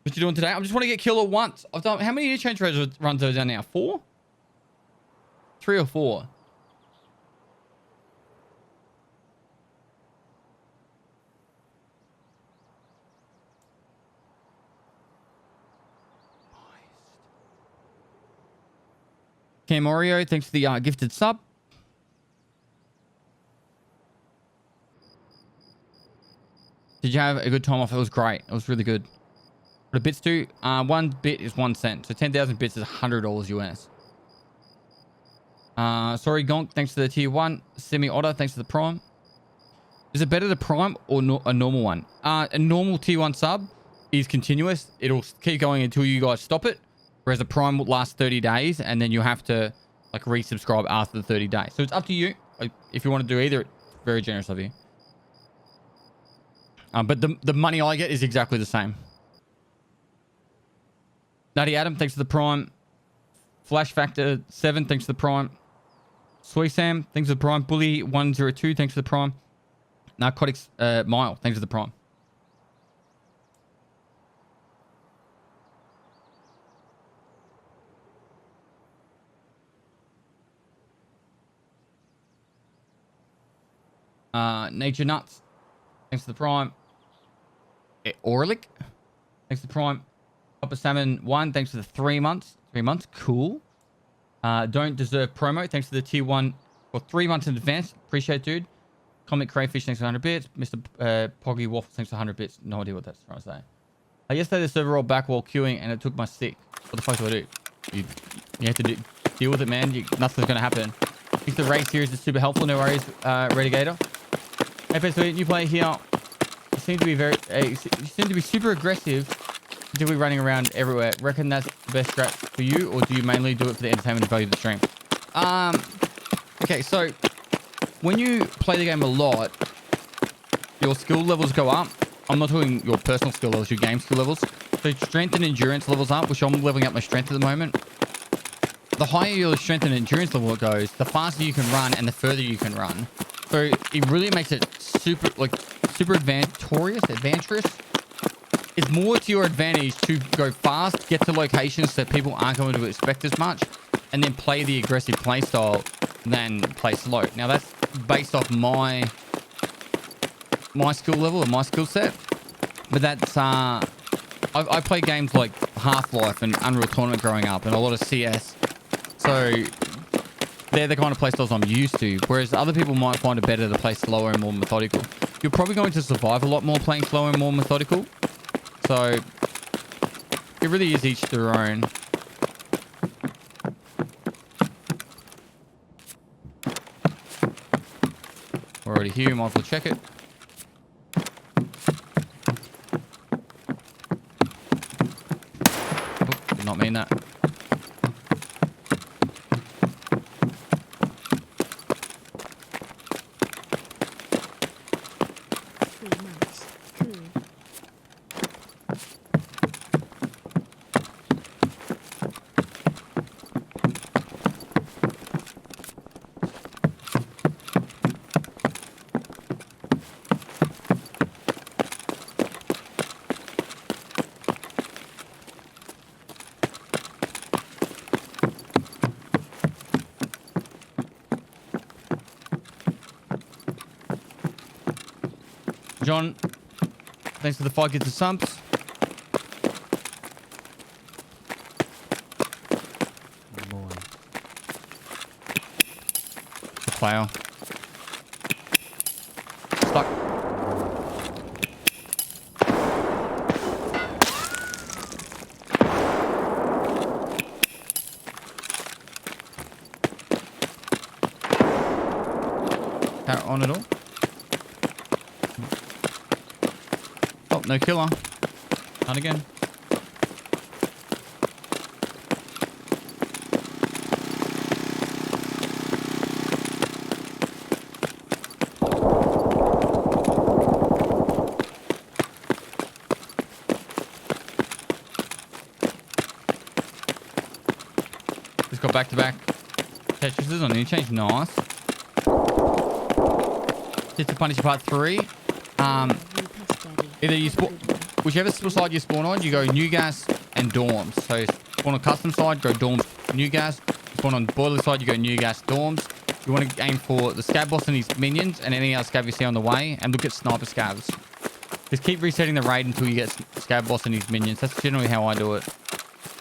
What you doing today? I just want to get killer once. I've done how many change runs have I done now? 4? 3 or 4? Cam Oreo, thanks for the gifted sub. Did you have a good time off? It was great. It was really good. What do bits do? 1 bit is 1 cent. So 10,000 bits is $100 US. Sorry, Gonk, thanks for the tier 1. Semi-Otter, thanks for the prime. Is it better the prime or a normal one? A normal tier 1 sub is continuous. It'll keep going until you guys stop it. Whereas a prime will last 30 days and then you have to like resubscribe after the 30 days. So it's up to you. Like, if you want to do either, it's very generous of you. But the money I get is exactly the same. Nutty Adam, thanks for the prime. Flash Factor 7, thanks for the prime. Sweet Sam, thanks for the prime. Bully 102, thanks for the prime. Narcotics Mile, thanks for the prime. Nature Nuts, thanks for the prime. Orlick, thanks for the prime. Copper Salmon 1, thanks for the 3 months. 3 months, cool. Don't Deserve Promo, thanks for the tier 1 for 3 months in advance. Appreciate it, dude. Comic Crayfish, thanks for 100 bits. Mr. Poggy Waffle, thanks for 100 bits. No idea what that's trying to say. Yesterday, the server rolled back while queuing and it took my stick. What the fuck do I do? You have to deal with it, man. Nothing's going to happen. I think the raid series is super helpful. No worries, Redigator. Hey, so new player here. You seem to be super aggressive. Do we running around everywhere? Reckon that's the best strat for you, or do you mainly do it for the entertainment and value of the stream? Okay, so when you play the game a lot, your skill levels go up. I'm not talking your personal skill levels, your game skill levels. So strength and endurance levels up, which I'm leveling up my strength at the moment. The higher your strength and endurance level goes, the faster you can run and the further you can run. So it really makes it super adventurous. It's more to your advantage to go fast, get to locations that people aren't going to expect as much, and then play the aggressive play style than play slow. Now that's based off my skill level and my skill set, but that's I played games like Half-Life and Unreal Tournament growing up, and a lot of CS. So they're the kind of play styles I'm used to, whereas other people might find it better to play slower and more methodical. You're probably going to survive a lot more playing slower and more methodical. So it really is each their own. We're already here, might as well check it. Oh, did not mean that. John, thanks for the 5 gifted subs. The player. Stuck. Power on at all. Oh, no killer. Not again. Just got back-to-back Tetrises on interchange. Nice. Just to punish part 3. Either you whichever side you spawn on, you go new gas and dorms. So spawn on custom side, go dorms, new gas. Spawn on boiler side, you go new gas, dorms. You want to aim for the scab boss and his minions and any other scab you see on the way, and look at sniper scabs. Just keep resetting the raid until you get scab boss and his minions. That's generally how I do it.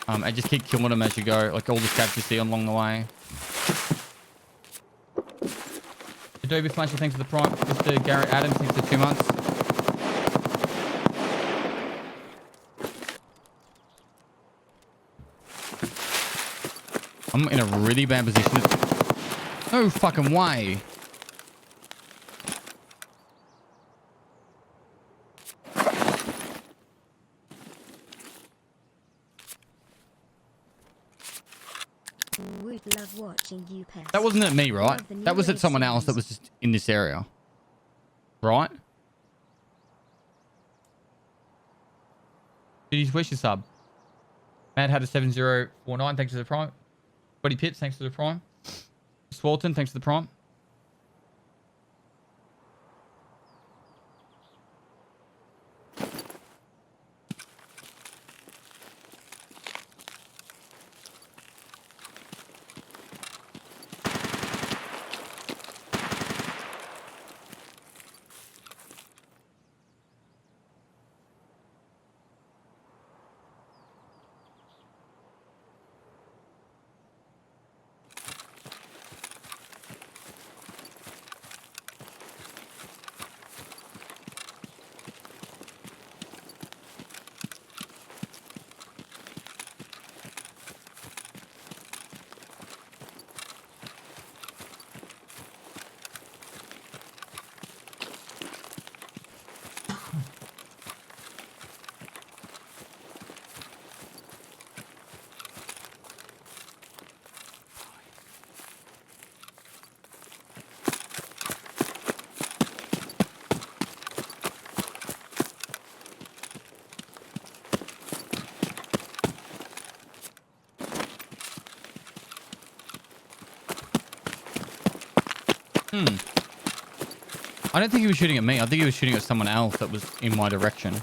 And just keep killing them as you go, like all the scabs you see along the way. Adobe Flasher, thanks for the prime. Mr. Garrett Adams, thanks for 2 months. I'm in a really bad position. No fucking way. Would love watching you pest. That wasn't at me, right? Love the new That was at race someone else that series. was just in this area. Right? Dude, where's your sub? Mad had a 7049, thanks for the prime. Buddy Pitts, thanks for the prime. Swalton, thanks for the prime. I don't think he was shooting at me. I think he was shooting at someone else that was in my direction.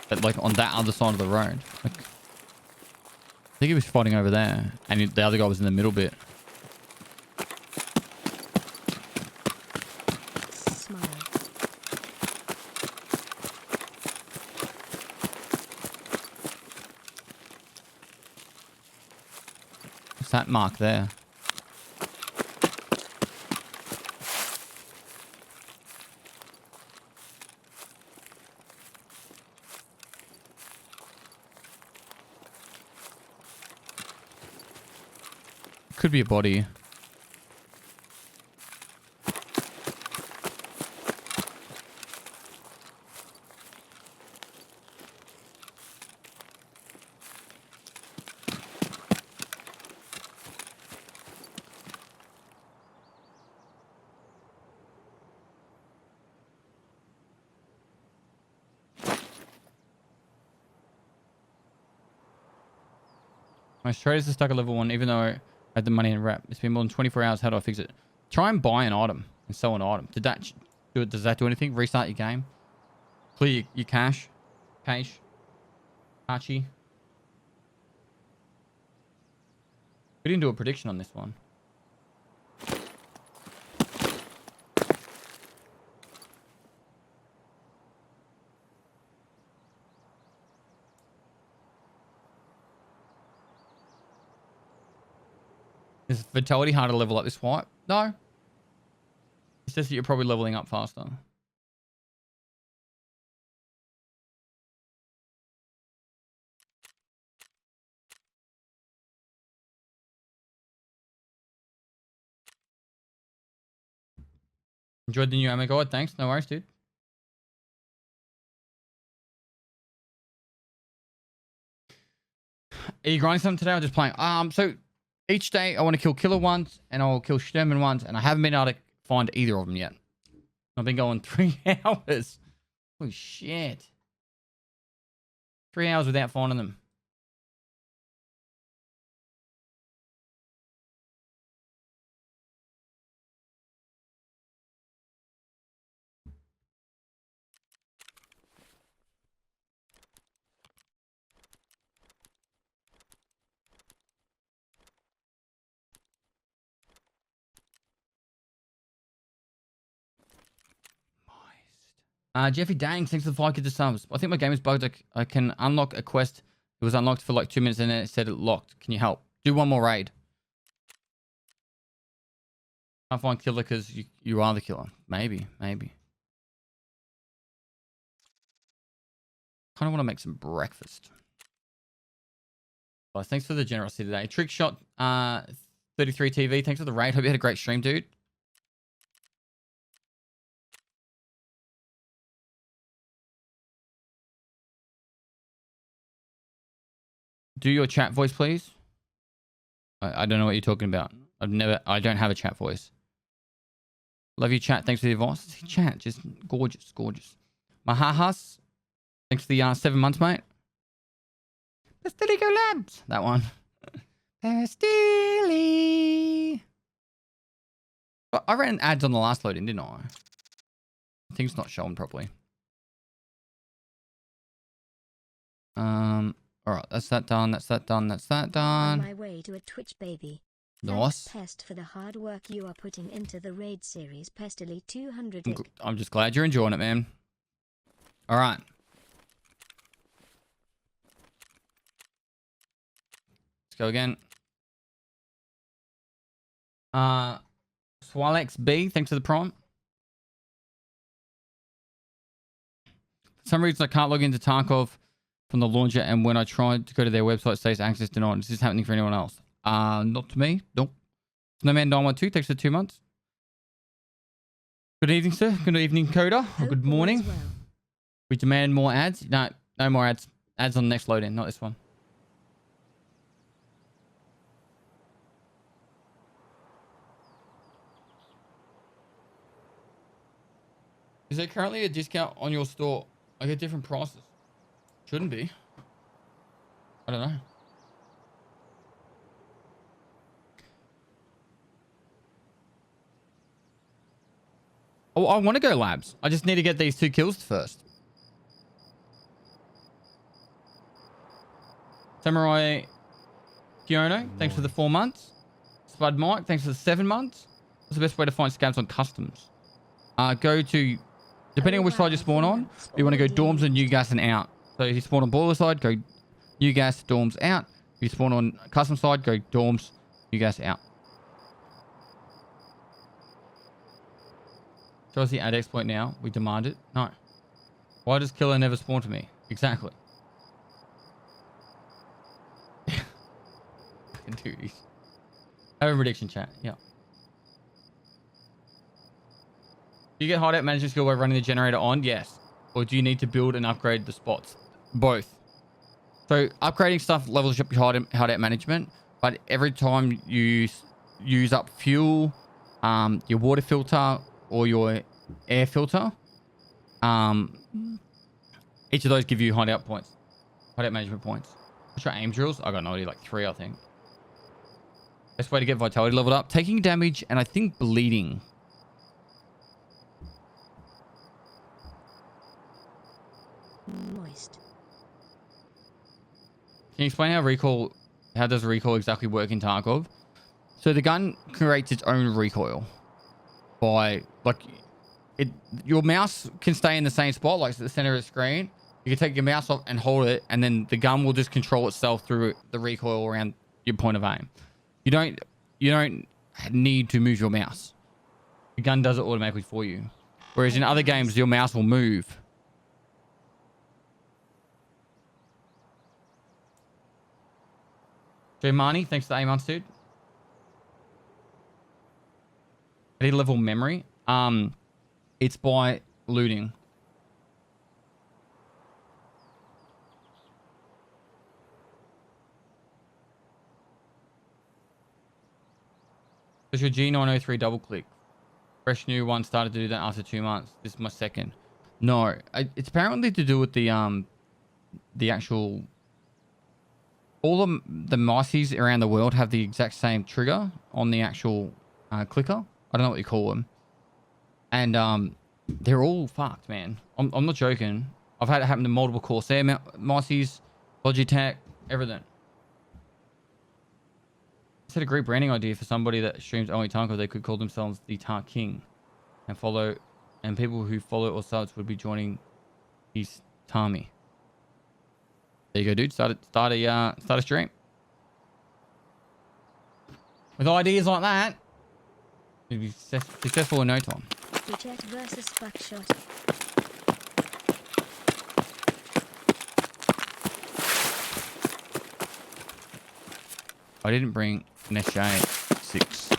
That, like, on that other side of the road. Like, I think he was fighting over there. And the other guy was in the middle bit. Smile. What's that mark there? Could be a body. My traders are stuck at level 1 even though I had the money in rep. It's been more than 24 hours. How do I fix it? Try and buy an item and sell an item. Did that do it? Does that do anything? Restart your game. Clear your cache. Archie. We didn't do a prediction on this one. Is Vitality hard to level up this wipe? No. It's just that you're probably leveling up faster. Enjoyed the new ammo guide. Thanks. No worries, dude. Are you grinding something today or just playing? So each day I want to kill Killer once and I'll kill Sturman once, and I haven't been able to find either of them yet. I've been going 3 hours. Holy shit. 3 hours without finding them. Jeffy Dang, thanks for the 5 kids of subs. I think my game is bugged. I can unlock a quest. It was unlocked for like 2 minutes and then it said it locked. Can you help? Do one more raid. Can't find killer because you are the killer. Maybe. Kind of want to make some breakfast. Well, thanks for the generosity today. Trick shot 33 TV, thanks for the raid. Hope you had a great stream, dude. Do your chat voice, please. I don't know what you're talking about. I don't have a chat voice. Love you, chat. Thanks for the advice. Chat, just gorgeous, gorgeous. Mahahas, thanks for the 7 months, mate. Pastilico Labs, that one. Pastili. I ran ads on the last loading, didn't I? I think it's not showing properly. All right, that's that done. That's that done. That's that done. On my way to a Twitch, baby. Nice. Thanks, Pest, for the hard work you are putting into the raid series. Pestily 200. I'm just glad you're enjoying it, man. All right. Let's go again. Swalex B, thanks for the prompt. For some reason, I can't log into Tarkov from the launcher, and when I tried to go to their website, it says access denied. Is this happening for anyone else? Not to me. Nope. Snowman912, thanks for 2 months. Good evening, sir. Good evening, Coda. Or good morning. Well. We demand more ads. No, no more ads. Ads on the next load in, not this one. Is there currently a discount on your store? I get different prices. Shouldn't be. I don't know. Oh, I want to go labs. I just need to get these 2 kills first. Samurai Kiono, thanks for the 4 months. Spud Mike, thanks for the 7 months. What's the best way to find scabs on customs? Go to, depending on which side you spawn on, you want to go dorms and new gas and out. So if you spawn on boiler side, go new gas, dorms out. If you spawn on custom side, go dorms, new gas out. Show us the ad exploit now. We demand it. No. Why does killer never spawn to me? Exactly. Dude. Have a prediction chat. Yeah. Do you get hideout management skill by running the generator on? Yes. Or do you need to build and upgrade the spots? Both. So upgrading stuff levels up your hideout management, but every time you use up fuel, your water filter or your air filter, each of those give you hideout points, hideout management points. What's your aim drills? I got no idea, like 3, I think. Best way to get vitality leveled up, taking damage, and I think bleeding. Moist. Can you explain how does recoil exactly work in Tarkov? So the gun creates its own recoil by, like, your mouse can stay in the same spot, like the center of the screen. You can take your mouse off and hold it, and then the gun will just control itself through the recoil around your point of aim. You don't need to move your mouse. The gun does it automatically for you. Whereas in other games, your mouse will move. Jay Marnie, thanks for the 8 months, dude. 80 level memory. It's by looting. Does your G903 double click? Fresh new one started to do that after 2 months. This is my second. No, it's apparently to do with the actual. All the mices around the world have the exact same trigger on the actual clicker. I don't know what you call them. And they're all fucked, man. I'm not joking. I've had it happen to multiple Corsair mices, Logitech, everything. It's a great branding idea for somebody that streams only Tarkov. They could call themselves the Tar King, and people who follow or subs would be joining his Tarmy. There you go, dude. Start a stream. With ideas like that, you'd be successful in no time. Jet versus Buckshot. I didn't bring an SJ, 6.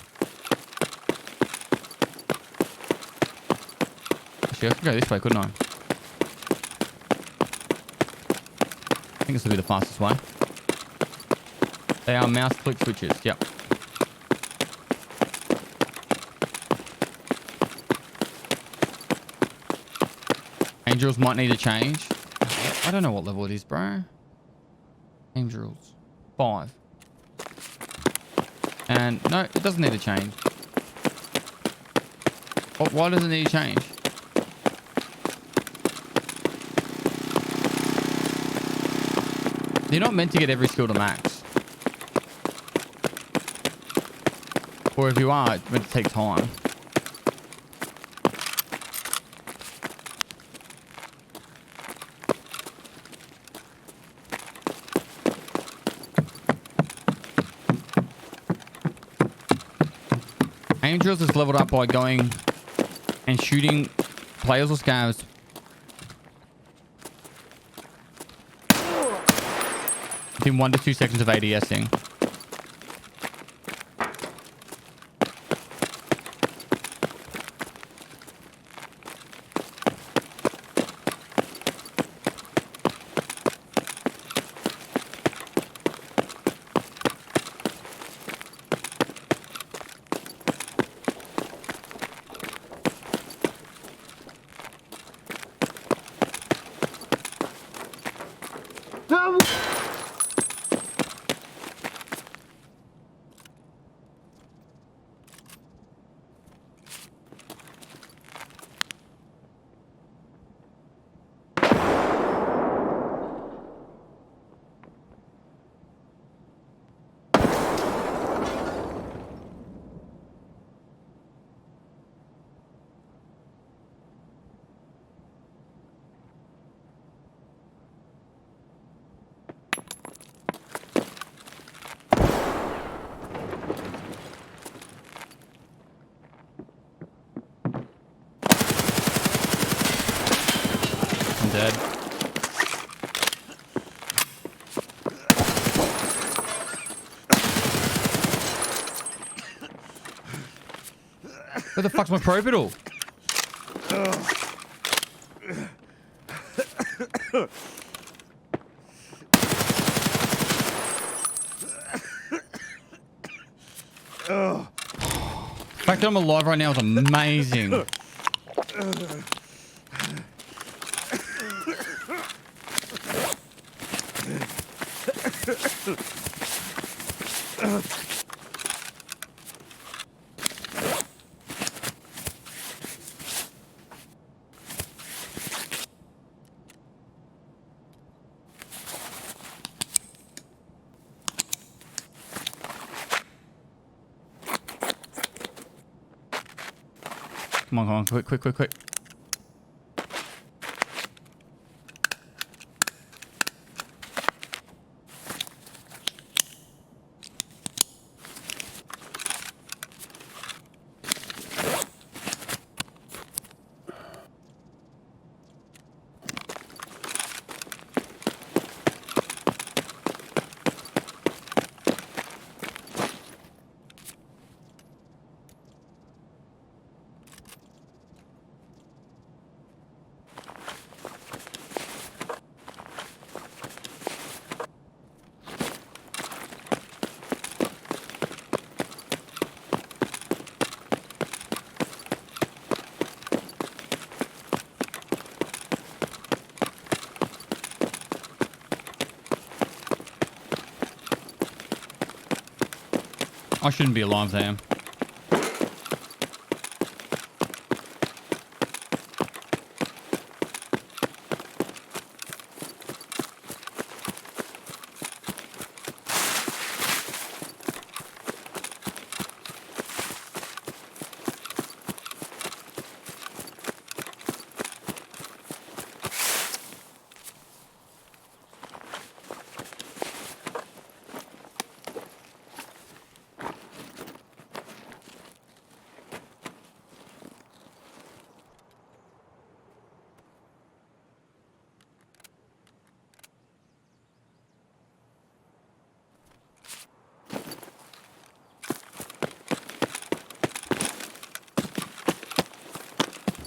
Actually, I could go this way, couldn't I? I think this will be the fastest way. They are mouse click switches. Yep. Angels might need to change. I don't know what level it is, bro. Angels. 5. And no, it doesn't need to change. Why does it need to change? You're not meant to get every skill to max. Or if you are, it's meant to take time. Angels is leveled up by going and shooting players or scavs within 1 to 2 seconds of ADSing. Dead. Where the fuck's my propital? The fact that I'm alive right now is amazing. Come on, quick. I shouldn't be alive there.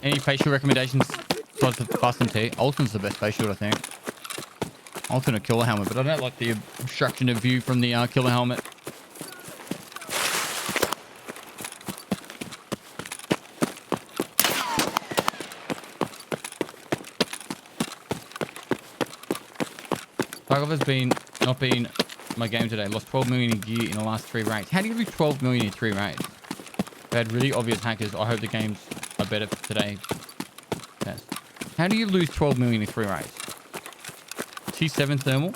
Any facial recommendations besides the Fast and T? Ultimate's the best face shield, I think. Ultimate killer helmet, but I don't like the obstruction of view from the killer helmet. Tarkov has not been my game today. Lost 12 million in gear in the last 3 raids. How do you lose 12 million in 3 raids? They had really obvious hackers. I hope the games are better for today. Yes. How do you lose 12 million in 3 raids? T7 thermal?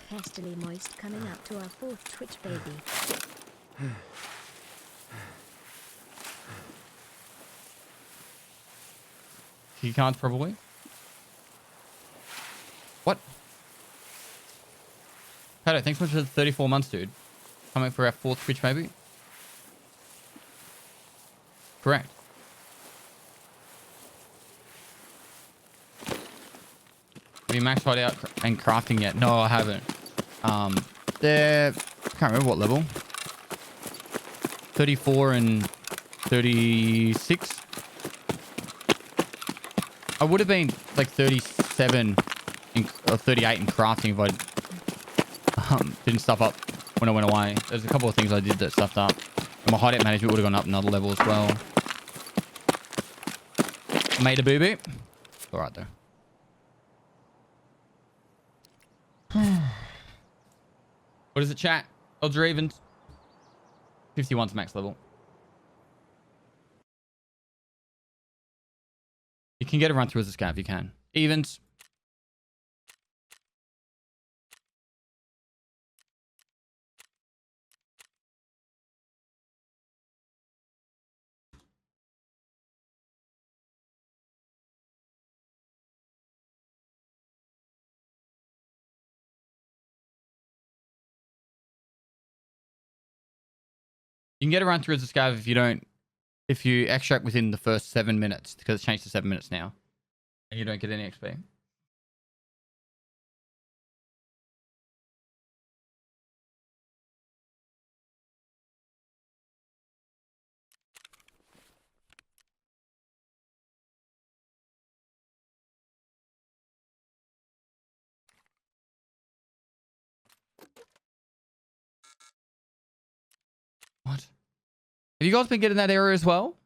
Hastily moist coming up to our 4th Twitch baby. He can't probably. What? Pato, thanks so much for the 34 months, dude. Coming for our 4th Twitch maybe? Correct. Have you maxed out and crafting yet? No, I haven't. They're... I can't remember what level. 34 and 36. I would have been like 37 or 38 in crafting if I didn't stuff up when I went away. There's a couple of things I did that stuffed up. And my hideout management would have gone up another level as well. Made a boo-boo. All right, though. What is it, chat? Odds or evens? 51's max level. You can get a run through as a scav, you can. Evens. You can get a run through as a scav if you extract within the first 7 minutes, because it's changed to 7 minutes now. And you don't get any XP. What? Have you guys been getting that error as well?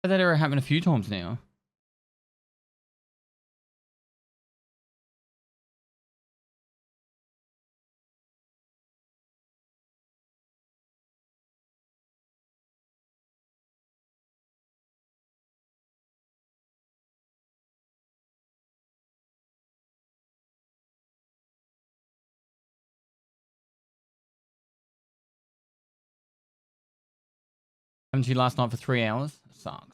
That error happened a few times now. Happened to you last night for 3 hours? Sucks.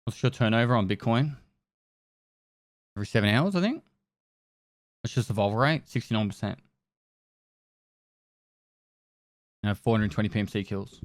What's your turnover on Bitcoin? Every 7 hours, I think. It's just the vol rate, 69%. And I have 420 PMC kills.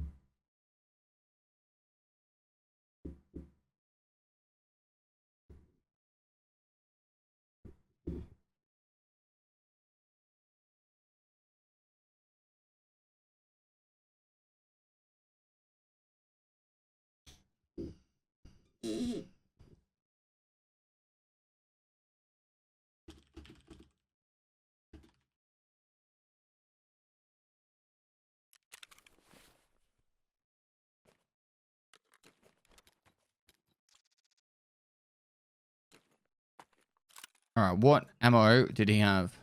All right, what ammo did he have?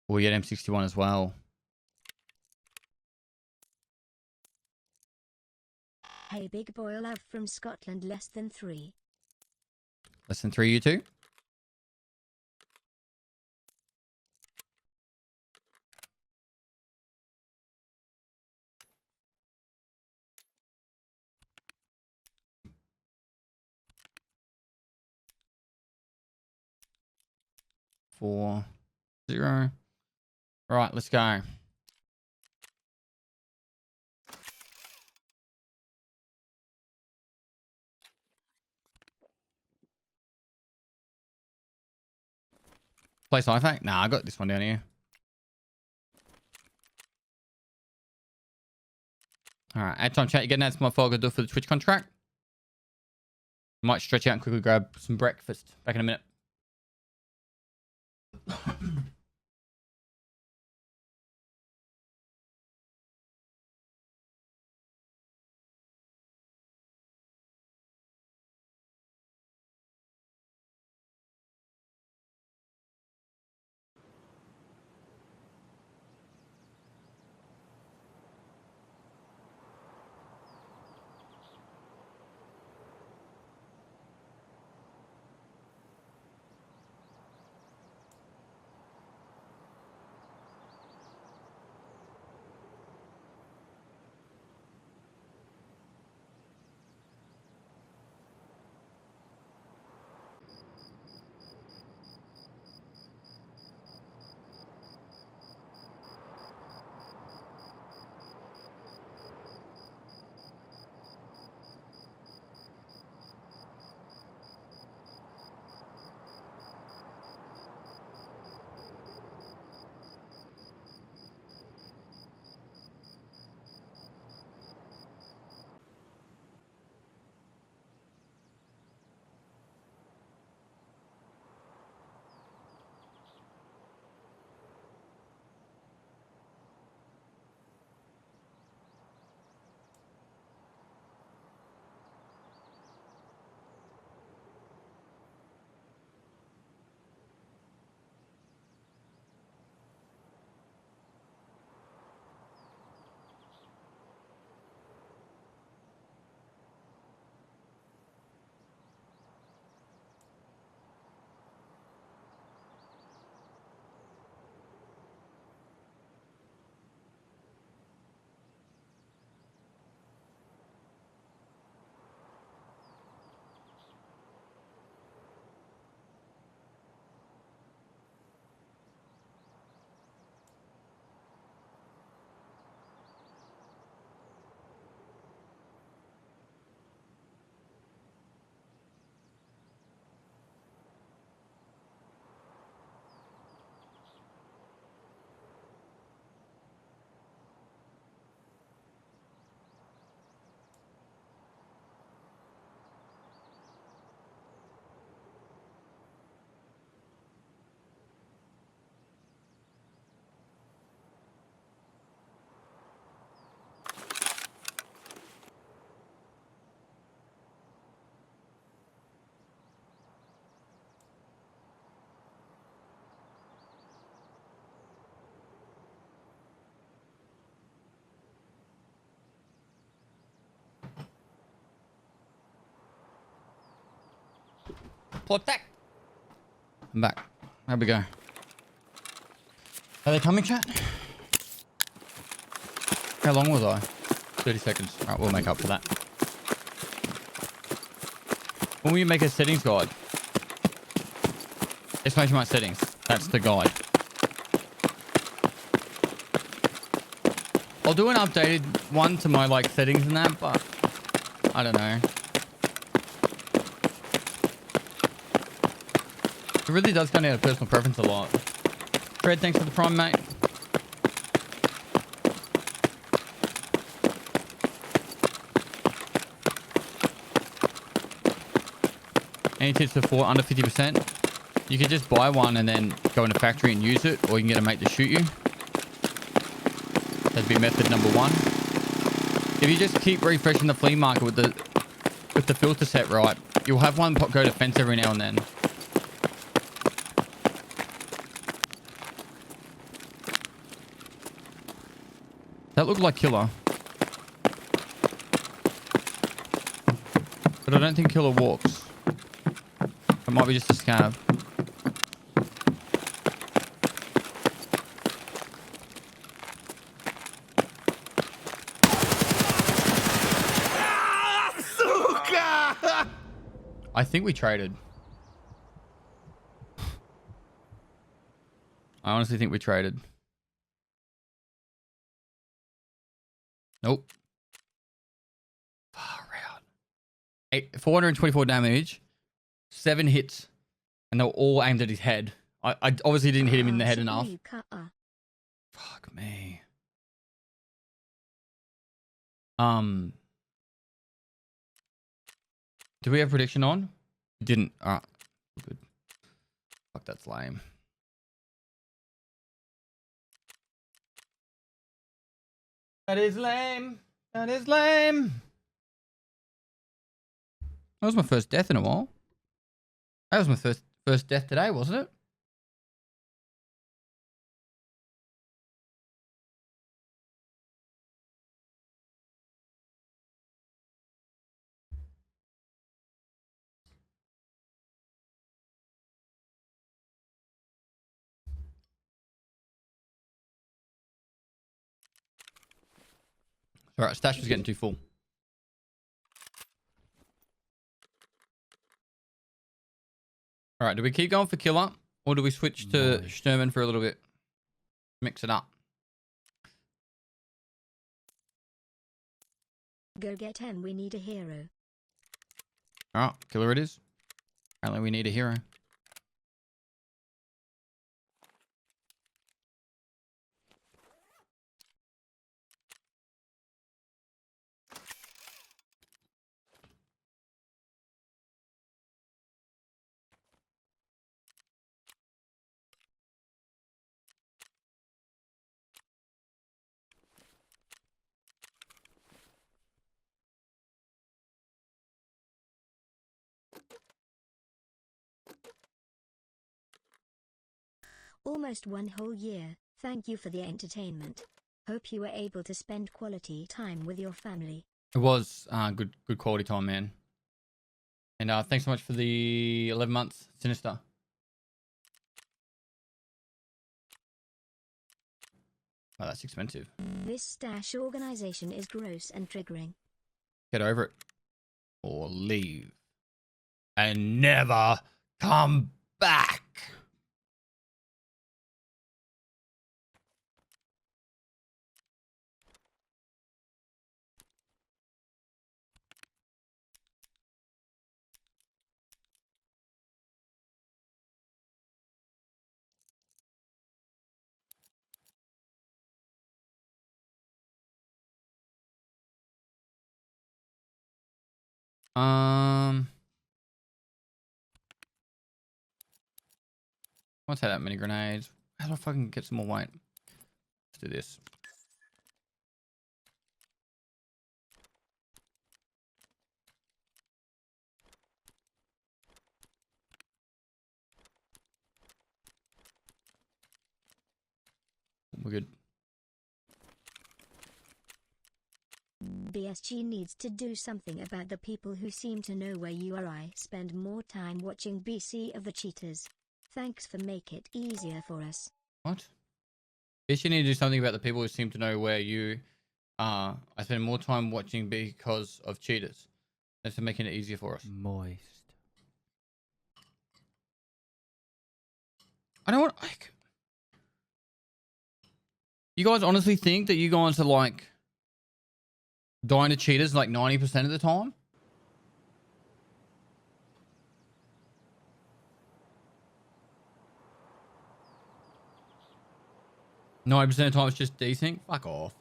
We get M61 as well. Hey, big boy, love from Scotland, less than 3. Less than 3, you two? Four, 0. Right, let's go. Place IFAC? Nah, I got this one down here. All right, ad time chat. You getting that? My file. Go do it for the Twitch contract. Might stretch out and quickly grab some breakfast. Back in a minute. Protect. I'm back. There we go. Are they coming, chat? How long was I? 30 seconds. All right, we'll make up for that. When we make a settings guide, exclamation mark settings. That's the guide. I'll do an updated one to my like settings and that, but I don't know. It really does come down to personal preference a lot. Fred, thanks for the prime, mate. Any tips before under 50%? You can just buy one and then go in a factory and use it, or you can get a mate to shoot you. That'd be method number one. If you just keep refreshing the flea market with the filter set right, you'll have one go to fence every now and then. That looked like Killer. But I don't think Killer walks. It might be just a scab. I think we traded. I honestly think we traded. Nope. Far out. 424 damage, 7 hits, and they were all aimed at his head. I obviously didn't hit him in the head I'll enough. you cut-a. Fuck me. Do we have prediction on? Didn't. Alright. Good. Fuck, that's lame. That is lame. That is lame. That was my first death in a while. That was my first death today, wasn't it? Alright, stash was getting too full. Alright, do we keep going for killer? Or do we switch to Sturman for a little bit? Mix it up. Go get him, we need a hero. Alright, killer it is. Apparently we need a hero. Almost one whole year. Thank you for the entertainment. Hope you were able to spend quality time with your family. It was good quality time, man. And thanks so much for the 11 months, Sinister. Oh, that's expensive. This stash organization is gross and triggering. Get over it. Or leave. And never come back. What's that many grenades? How do I fucking get some more weight? Let's do this. We're good. BSG needs to do something about the people who seem to know where you are. I spend more time watching BC of the cheaters. Thanks for make it easier for us. What? Guess you need to do something about the people who seem to know where you are. I spend more time watching because of cheaters. Thanks for making it easier for us. Moist. I don't want, like... You guys honestly think that you guys are like... dying to cheaters like 90% of the time? No, 90% of the time it's just desync? Fuck off.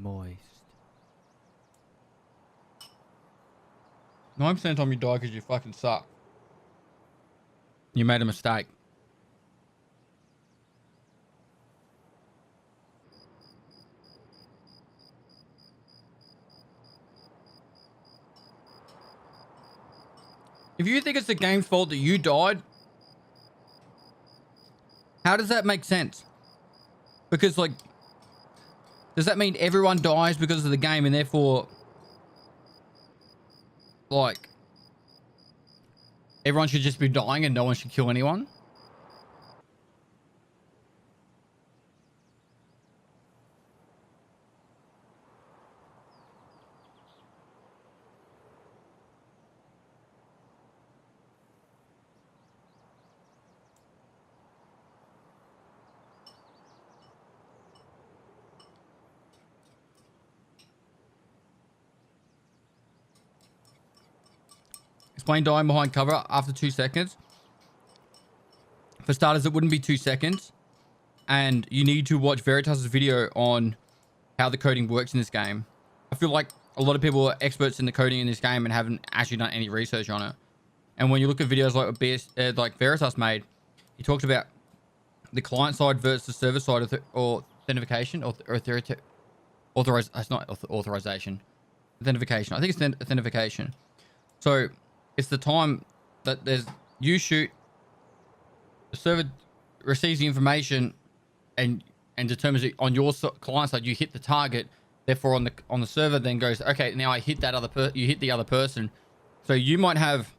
Moist. 90% of the time you die because you fucking suck. You made a mistake. If you think it's the game's fault that you died, how does that make sense? Because, like, does that mean everyone dies because of the game and therefore, like, everyone should just be dying and no one should kill anyone? Explain dying behind cover after 2 seconds. For starters, it wouldn't be 2 seconds. And you need to watch Veritas' video on how the coding works in this game. I feel like a lot of people are experts in the coding in this game and haven't actually done any research on it. And when you look at videos like Veritas made, he talks about the client side versus server side of authentication or it's not authorization. Authentication. I think it's authentication. So it's the time that you shoot, the server receives the information and determines it on your client side. You hit the target, therefore on the server then goes, okay, now I hit that other you hit the other person. So you might have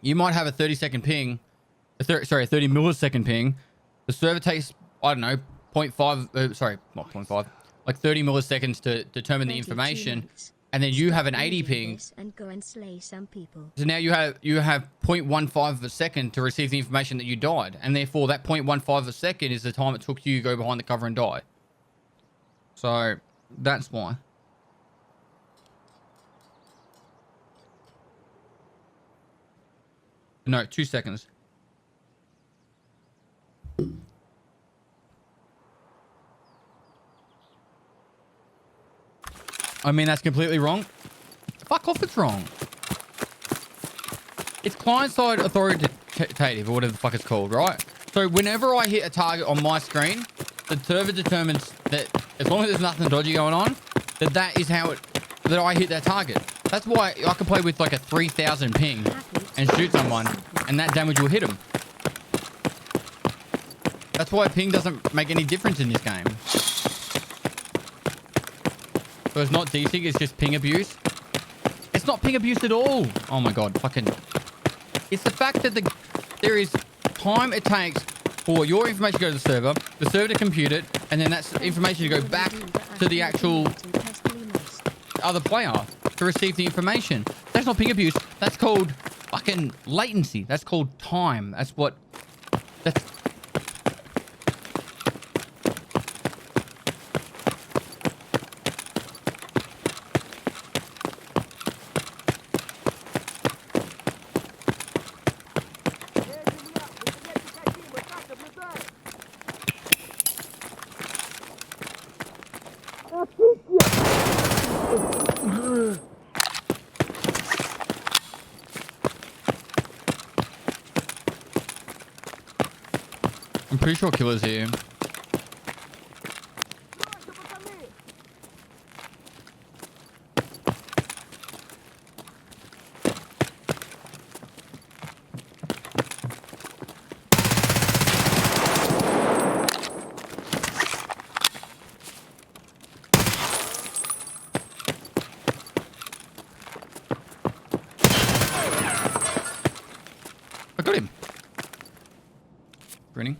a 30-second ping, a 30 millisecond ping. The server takes, I don't know, 0.5, not 0.5, like 30 milliseconds to determine the information. And then you have an 80 ping. And go and slay some people. So now you have 0.15 of a second to receive the information that you died. And therefore that 0.15 of a second is the time it took you to go behind the cover and die. So that's why. No, 2 seconds. I mean, that's completely wrong. Fuck off, it's wrong. It's client-side authoritative, or whatever the fuck it's called, right? So whenever I hit a target on my screen, the server determines that as long as there's nothing dodgy going on, that is how that I hit that target. That's why I can play with like a 3000 ping and shoot someone, and that damage will hit them. That's why ping doesn't make any difference in this game. So it's not desync, it's just ping abuse. It's not ping abuse at all. Oh my god, fucking. It's the fact that there is time it takes for your information to go to the server to compute it, and then that information to go back to the actual other player to receive the information. That's not ping abuse. That's called fucking latency. That's called time. That's what. That's. I'm pretty sure killer's here. I got him. Grinning.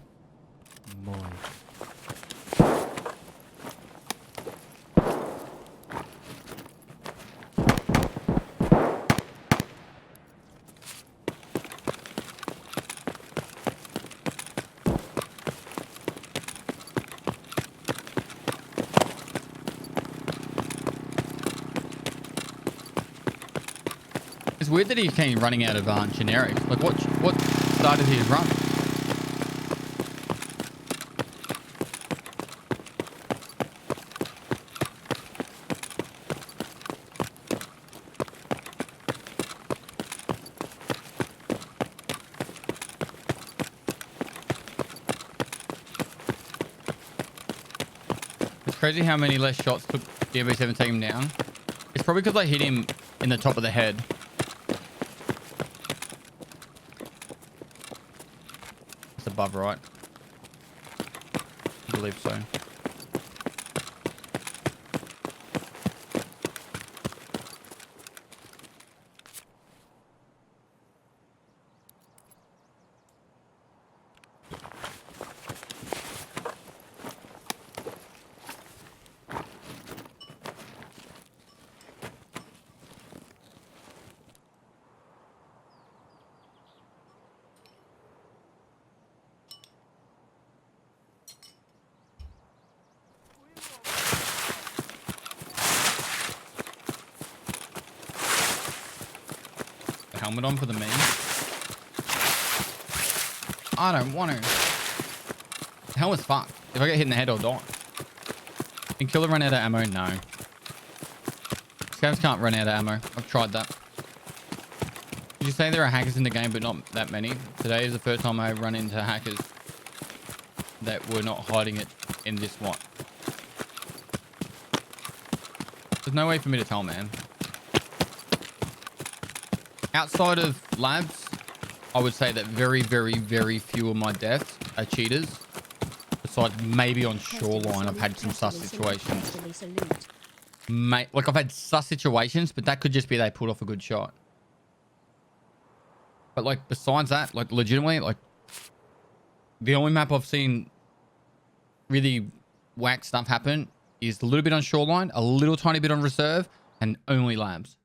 It's weird that he came running out of generic. Like what started his run? It's crazy how many less shots took the MB7 to take him down. It's probably because I hit him in the top of the head. It's above right. I believe so. Helmet on for the meme. I don't want to. The helmet's fucked. If I get hit in the head, I'll die. Can killer run out of ammo? No. Scavs can't run out of ammo. I've tried that. Did you say there are hackers in the game, but not that many? Today is the first time I run into hackers that were not hiding it in this one. There's no way for me to tell, man. Outside of labs, I would say that very, very, very few of my deaths are cheaters. Besides maybe on Shoreline, I've had some sus situations. Like I've had sus situations, but that could just be they pulled off a good shot. But like besides that, like legitimately, like the only map I've seen really whack stuff happen is a little bit on Shoreline, a little tiny bit on Reserve, and only labs.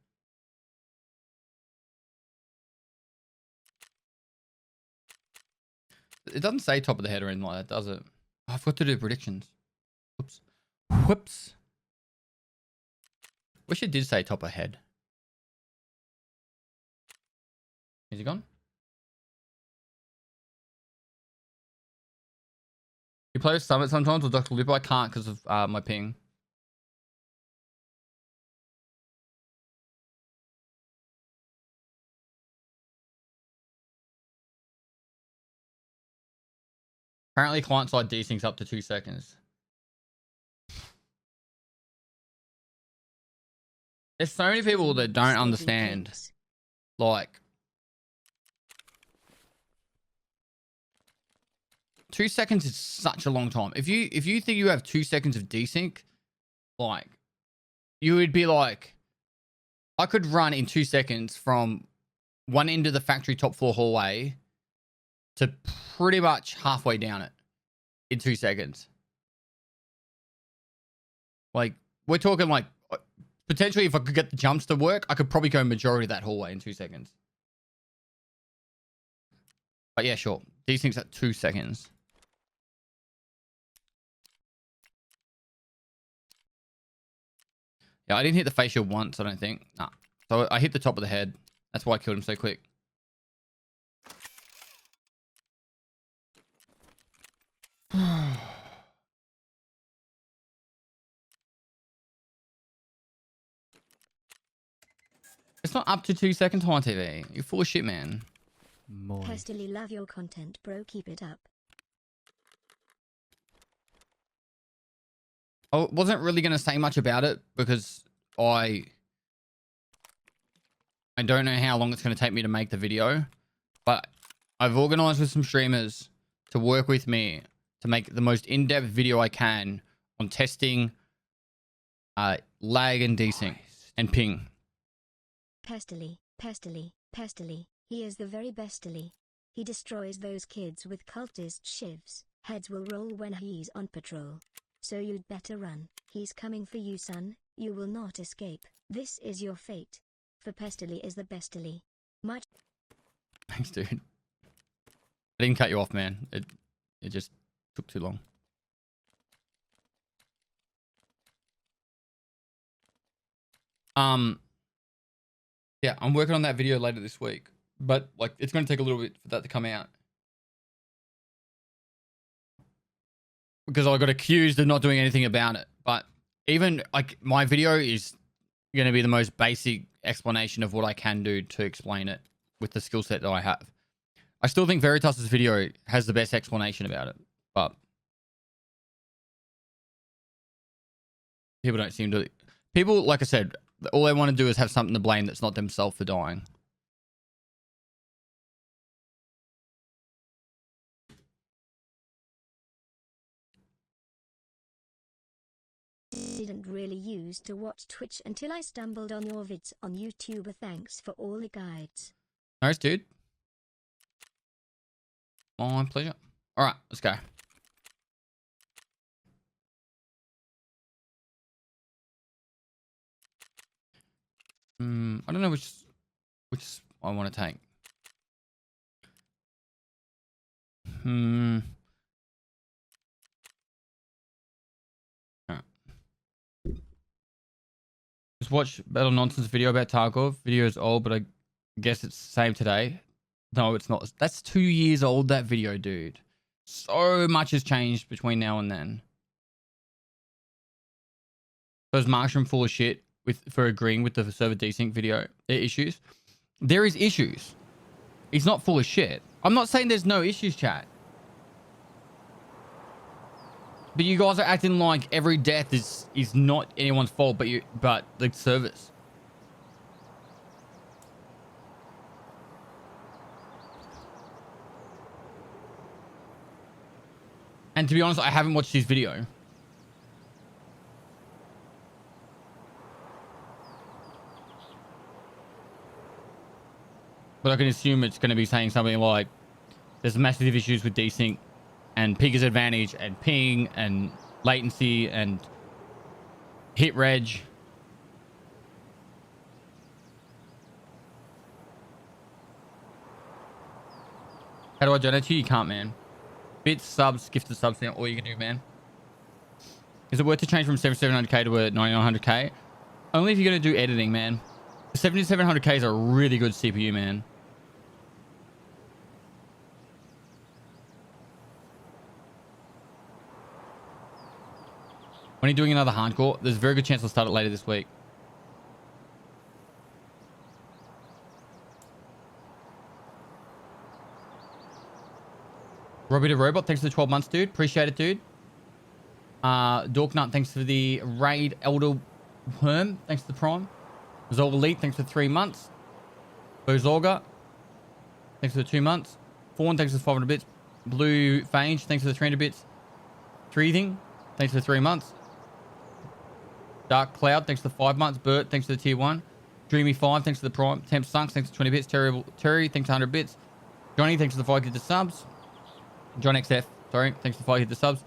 It doesn't say top of the head or anything like that, does it? Oh, I've got to do predictions. Whoops. Whoops. Wish it did say top of head. Is he gone? You play with Summit sometimes or Dr. Lupo? I can't because of my ping. Apparently client-side desyncs up to 2 seconds. There's so many people that don't understand. Like, 2 seconds is such a long time. If you think you have 2 seconds of desync, like, you would be like, I could run in 2 seconds from one end of the factory top floor hallway to pretty much halfway down it in 2 seconds. Like, we're talking like, potentially if I could get the jumps to work, I could probably go majority of that hallway in 2 seconds. But yeah, sure. Desyncs at 2 seconds. Yeah, I didn't hit the face shield once, I don't think. Nah. So I hit the top of the head. That's why I killed him so quick. It's not up to 2 seconds on TV. You're full of shit, man. Personally love your content, bro. Keep it up. I wasn't really going to say much about it because I don't know how long it's going to take me to make the video, but I've organized with some streamers to work with me to make the most in-depth video I can on testing lag and desync and ping. Pestily, pestily, pestily. He is the very bestily. He destroys those kids with cultist shivs. Heads will roll when he's on patrol. So you'd better run. He's coming for you, son. You will not escape. This is your fate. For pestily is the bestily. Much. Thanks, dude. I didn't cut you off, man. It just took too long. Yeah, I'm working on that video later this week, but like it's going to take a little bit for that to come out because I got accused of not doing anything about it. But even like my video is going to be the most basic explanation of what I can do to explain it with the skill set that I have. I still think Veritas's video has the best explanation about it, but people don't seem to. People, like I said, all they want to do is have something to blame that's not themselves for dying. Didn't really used to watch Twitch until I stumbled on your vids on YouTube. Thanks for all the guides. Nice, dude. My pleasure. All right, let's go. I don't know which I want to take. Alright. Just watch Battle Nonsense video about Tarkov. Video is old, but I guess it's the same today. No, it's not. That's 2 years old, that video, dude. So much has changed between now and then. Those Markstrom full of shit for agreeing with the server desync video issues. There is issues. He's not full of shit. I'm not saying there's no issues, chat. But you guys are acting like every death is not anyone's fault, but the servers. And to be honest, I haven't watched his video. But I can assume it's going to be saying something like, there's massive issues with desync and Piggy's advantage and ping and latency and hit reg. How do I donate to you? You can't, man. Bits, subs, gifted subs, now all you can do, man. Is it worth to change from 7700K to a 9900K? Only if you're going to do editing, man. 7700K is a really good CPU, man. When are you doing another hardcore? There's a very good chance I'll start it later this week. Robbie the Robot, thanks for the 12 months, dude. Appreciate it, dude. Dorknut, thanks for the raid. Elder Worm, thanks for the prime. Zolga Elite, thanks for 3 months. Bozorga, thanks for the 2 months. Fawn, thanks for the 500 bits. Blue Fange, thanks for the 300 bits. Treathing, thanks for the 3 months. Dark Cloud, thanks for the 5 months. Bert, thanks for the tier 1. Dreamy 5, thanks for the prime. Temp Sunks, thanks for 20 bits. Terry, thanks for 100 bits. Johnny, thanks for the 5 gifted subs. John XF, sorry, thanks for 5 gifted subs.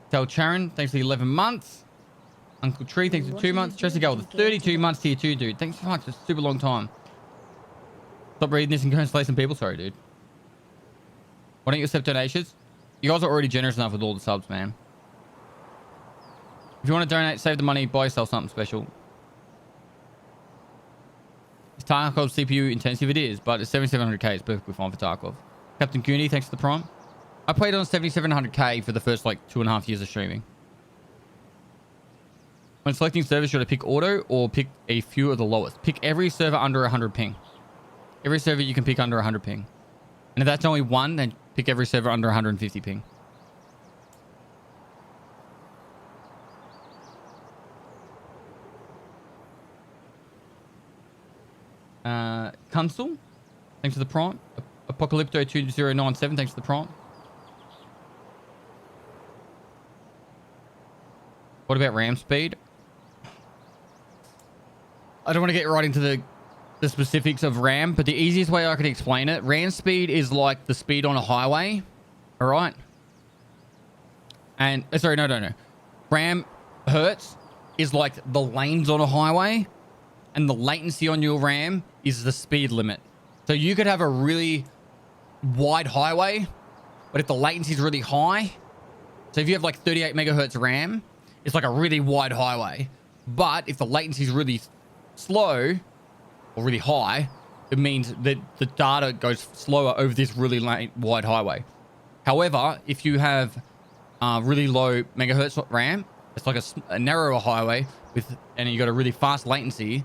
Tel Charon, thanks for the 11 months. Uncle Tree, thanks for 2 months. Chelsea Gold, 32 months tier 2, dude. Thanks so much, it's a super long time. Stop reading this and go and slay some people. Sorry, dude. Why don't you accept donations? You guys are already generous enough with all the subs, man. If you want to donate, save the money, buy yourself something special. Is Tarkov CPU intensive? It is, but it's 7700K. It's perfectly fine for Tarkov. Captain Goonie, thanks for the prime. I played on 7700K for the first like 2.5 years of streaming. When selecting servers, should I pick auto or pick a few of the lowest? Pick every server under 100 ping. Every server you can pick under 100 ping. And if that's only one, then pick every server under 150 ping. Kunsel, thanks for the prime. Apocalypto2097, thanks for the prime. What about RAM speed? I don't want to get right into the specifics of RAM, but the easiest way I can explain it, RAM speed is like the speed on a highway. All right. And sorry, no. RAM hertz is like the lanes on a highway, and the latency on your RAM is the speed limit. So you could have a really wide highway, but if the latency is really high, so if you have like 38 megahertz RAM, it's like a really wide highway. But if the latency is really slow or really high, it means that the data goes slower over this really wide highway. However, if you have really low megahertz RAM, it's like a narrower highway and you got a really fast latency,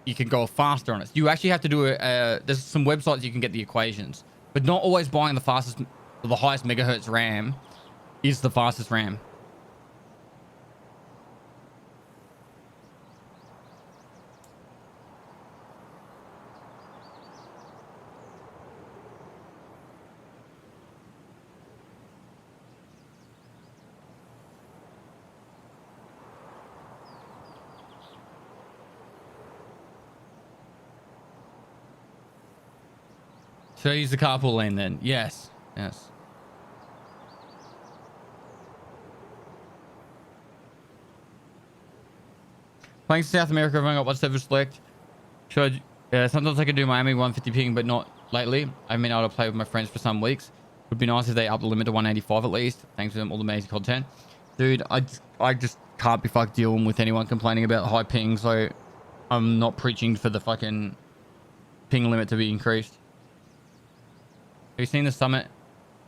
you can go faster on it. You actually have to do there's some websites you can get the equations, but not always buying the highest megahertz RAM is the fastest RAM. So use the carpool lane then. Yes. Playing South America, I've only got one server select. Sometimes I can do Miami 150 ping, but not lately. I've been able to play with my friends for some weeks. Would be nice if they up the limit to 185 at least. Thanks for them, all the amazing content. Dude, I just can't be fucked dealing with anyone complaining about high ping, so I'm not preaching for the fucking ping limit to be increased. you seen the Summit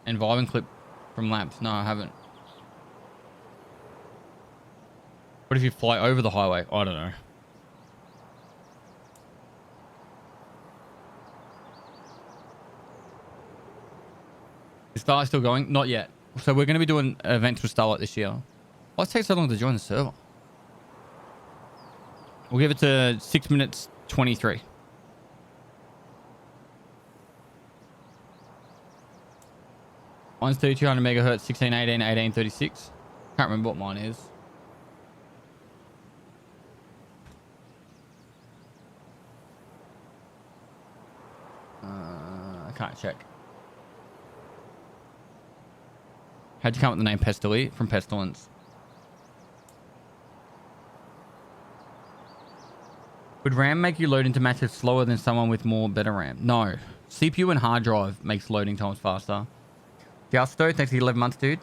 and Vibing clip from Labs? No, I haven't. What if you fly over the highway? I don't know. Is Starlight still going? Not yet. So we're going to be doing events with Starlight this year. Why does it take so long to join the server? We'll give it to 6 minutes 23. Mine's 3200 megahertz, 1618, 1836. Can't remember what mine is. I can't check. How'd you come up with the name Pestily? From Pestilence. Would RAM make you load into matches slower than someone with better RAM? No. CPU and hard drive makes loading times faster. Justo, thanks for the 11 months, dude.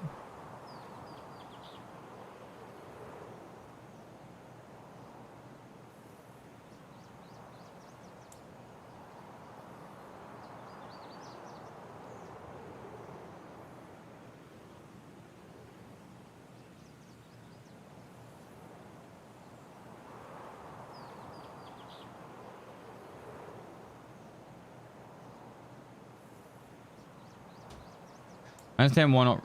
I understand why not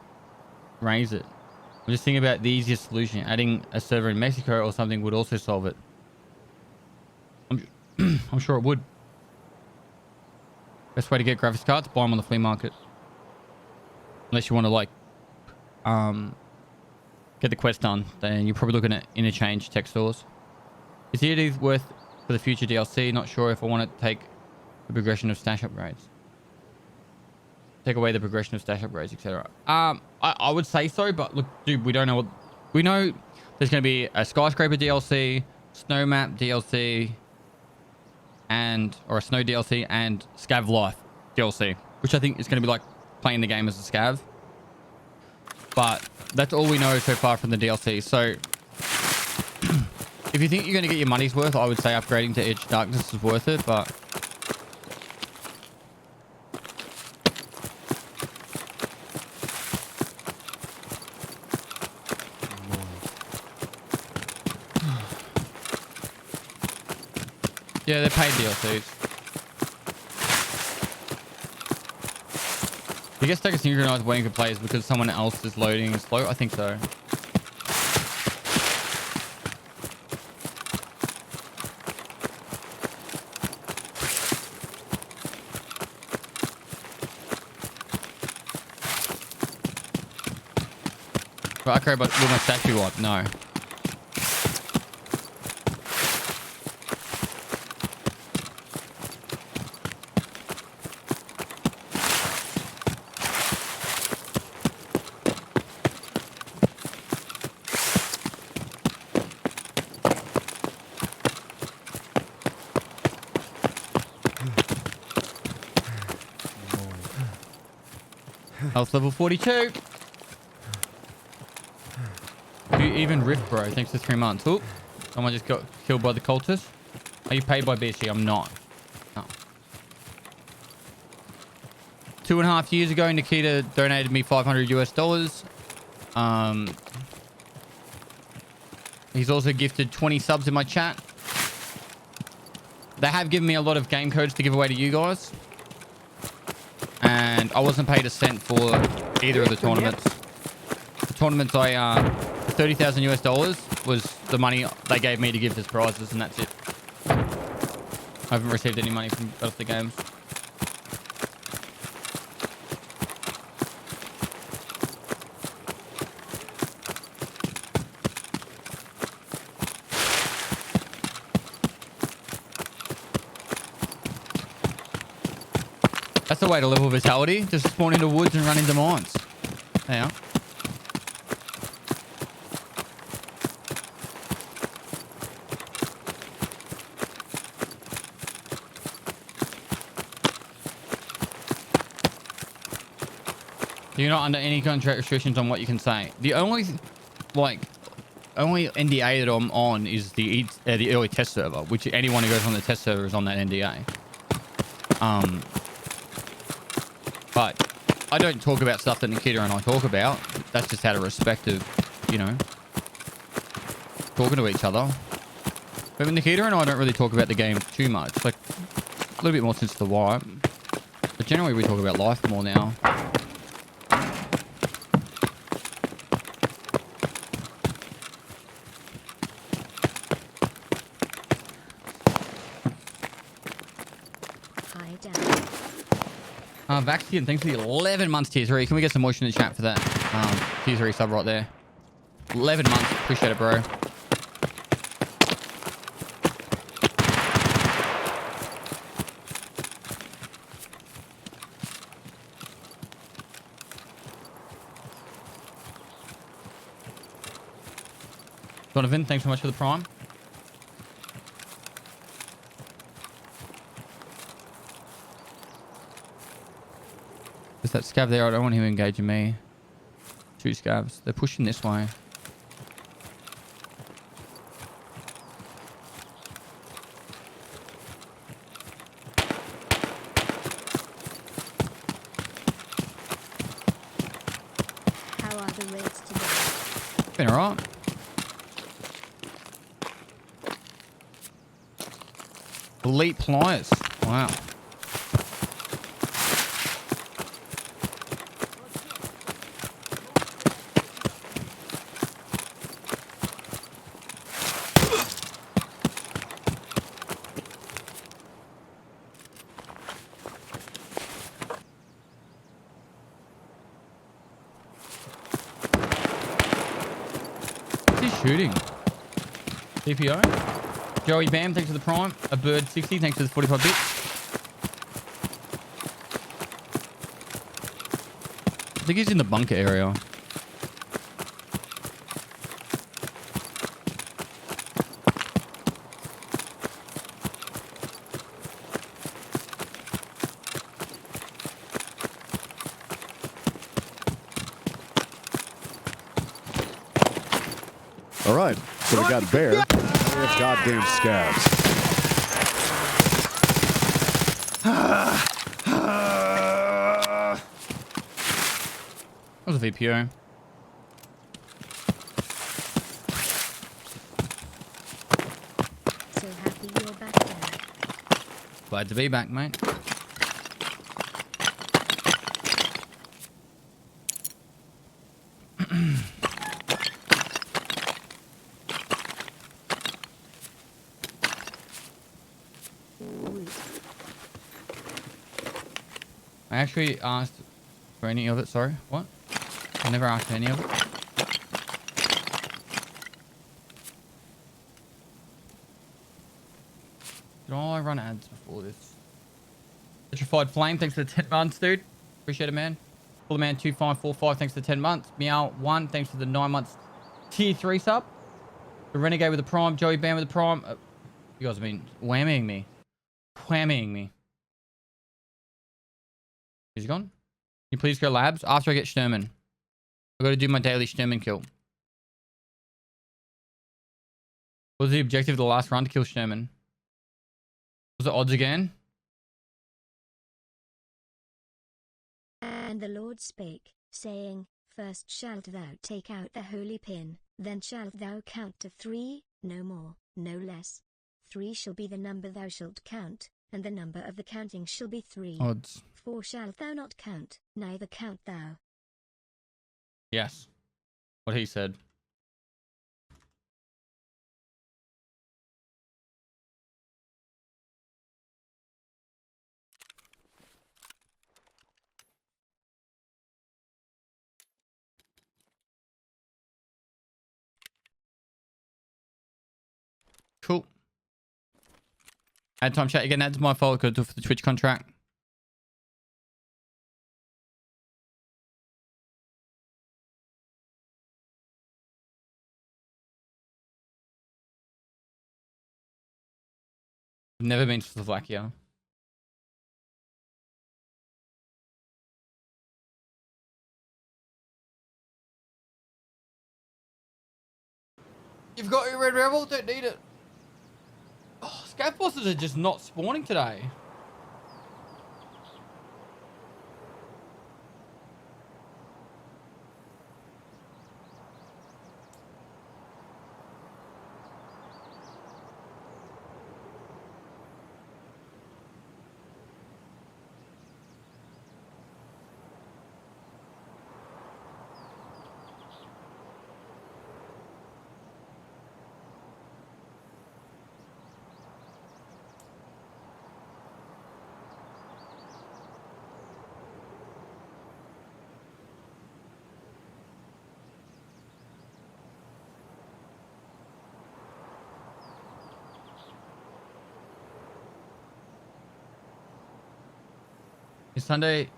raise it. I'm just thinking about the easiest solution. Adding a server in Mexico or something would also solve it. I'm sure it would. Best way to get graphics cards, buy them on the flea market. Unless you want to like get the quest done, then you're probably looking at interchange tech stores. Is it worth for the future DLC? Not sure if I want to take the progression of stash upgrades. Take away the progression of stash upgrades, etc. I would say so, but look, dude, we don't know what... We know there's going to be a Skyscraper DLC, Snow Map DLC, or a Snow DLC, and Scav Life DLC, which I think is going to be like playing the game as a Scav. But that's all we know so far from the DLC. So if you think you're going to get your money's worth, I would say upgrading to Edge Darkness is worth it, but... Yeah, they're paid DLCs. You get stuck at synchronized waiting for players because someone else is loading slow? I think so. But okay, but will my statue wipe? No. Health level 42. You even rift, bro. Thanks for 3 months. Oop. Someone just got killed by the cultists. Are you paid by BSG? I'm not. No. 2.5 years ago, Nikita donated me $500 US. He's also gifted 20 subs in my chat. They have given me a lot of game codes to give away to you guys. And I wasn't paid a cent for either of the tournaments. The tournaments $30,000 US was the money they gave me to give as prizes, and that's it. I haven't received any money from both the games. That's the way to level vitality. Just spawn into woods and run into mines. Yeah. You're not under any contract restrictions on what you can say. The only NDA that I'm on is the early test server, which anyone who goes on the test server is on that NDA. But I don't talk about stuff that Nikita and I talk about. That's just out of respect of, you know, talking to each other. But Nikita and I don't really talk about the game too much. Like, a little bit more since the wipe. But generally we talk about life more now. Vaxian, thanks for the 11 months tier 3. Can we get some motion in the chat for that tier 3 sub right there? 11 months. Appreciate it, bro. Donovan, thanks so much for the prime. There's that scav there. I don't want him engaging me. 2 scavs. They're pushing this way. How are the raids today? Been alright. Elite pliers. Wow. Shooting. CPO. Joey Bam, thanks for the prime. A bird 60, thanks for the 45 bits. I think he's in the bunker area. All right, so we got bear. Now we have goddamn scabs. That was a VPO. So happy you're back there. Glad to be back, mate. I actually asked for any of it. Sorry, what? I never asked for any of it. Did I run ads before this? Petrified Flame, thanks for the 10 months, dude. Appreciate it, man. Fullerman 2545, thanks for the 10 months. Meow 1, thanks for the 9 months. Tier 3 sub. The Renegade with the prime. Joey Bam with the prime. You guys have been whamming me. Whamming me. Is he gone? Can you please go labs after I get Sturman? I've got to do my daily Sturman kill. What was the objective of the last run? To kill Sturman. Was the odds again? And the Lord spake, saying, First shalt thou take out the holy pin, then shalt thou count to 3, no more, no less. 3 shall be the number thou shalt count, and the number of the counting shall be 3. Odds. 4 shalt thou not count, neither count thou. Yes. What he said. Cool. Add time chat again. That's my fault. Got to do it for the Twitch contract. I've never been to Slovakia. You've got your Red Rebel? Don't need it. Oh, scav bosses are just not spawning today. Is Sunday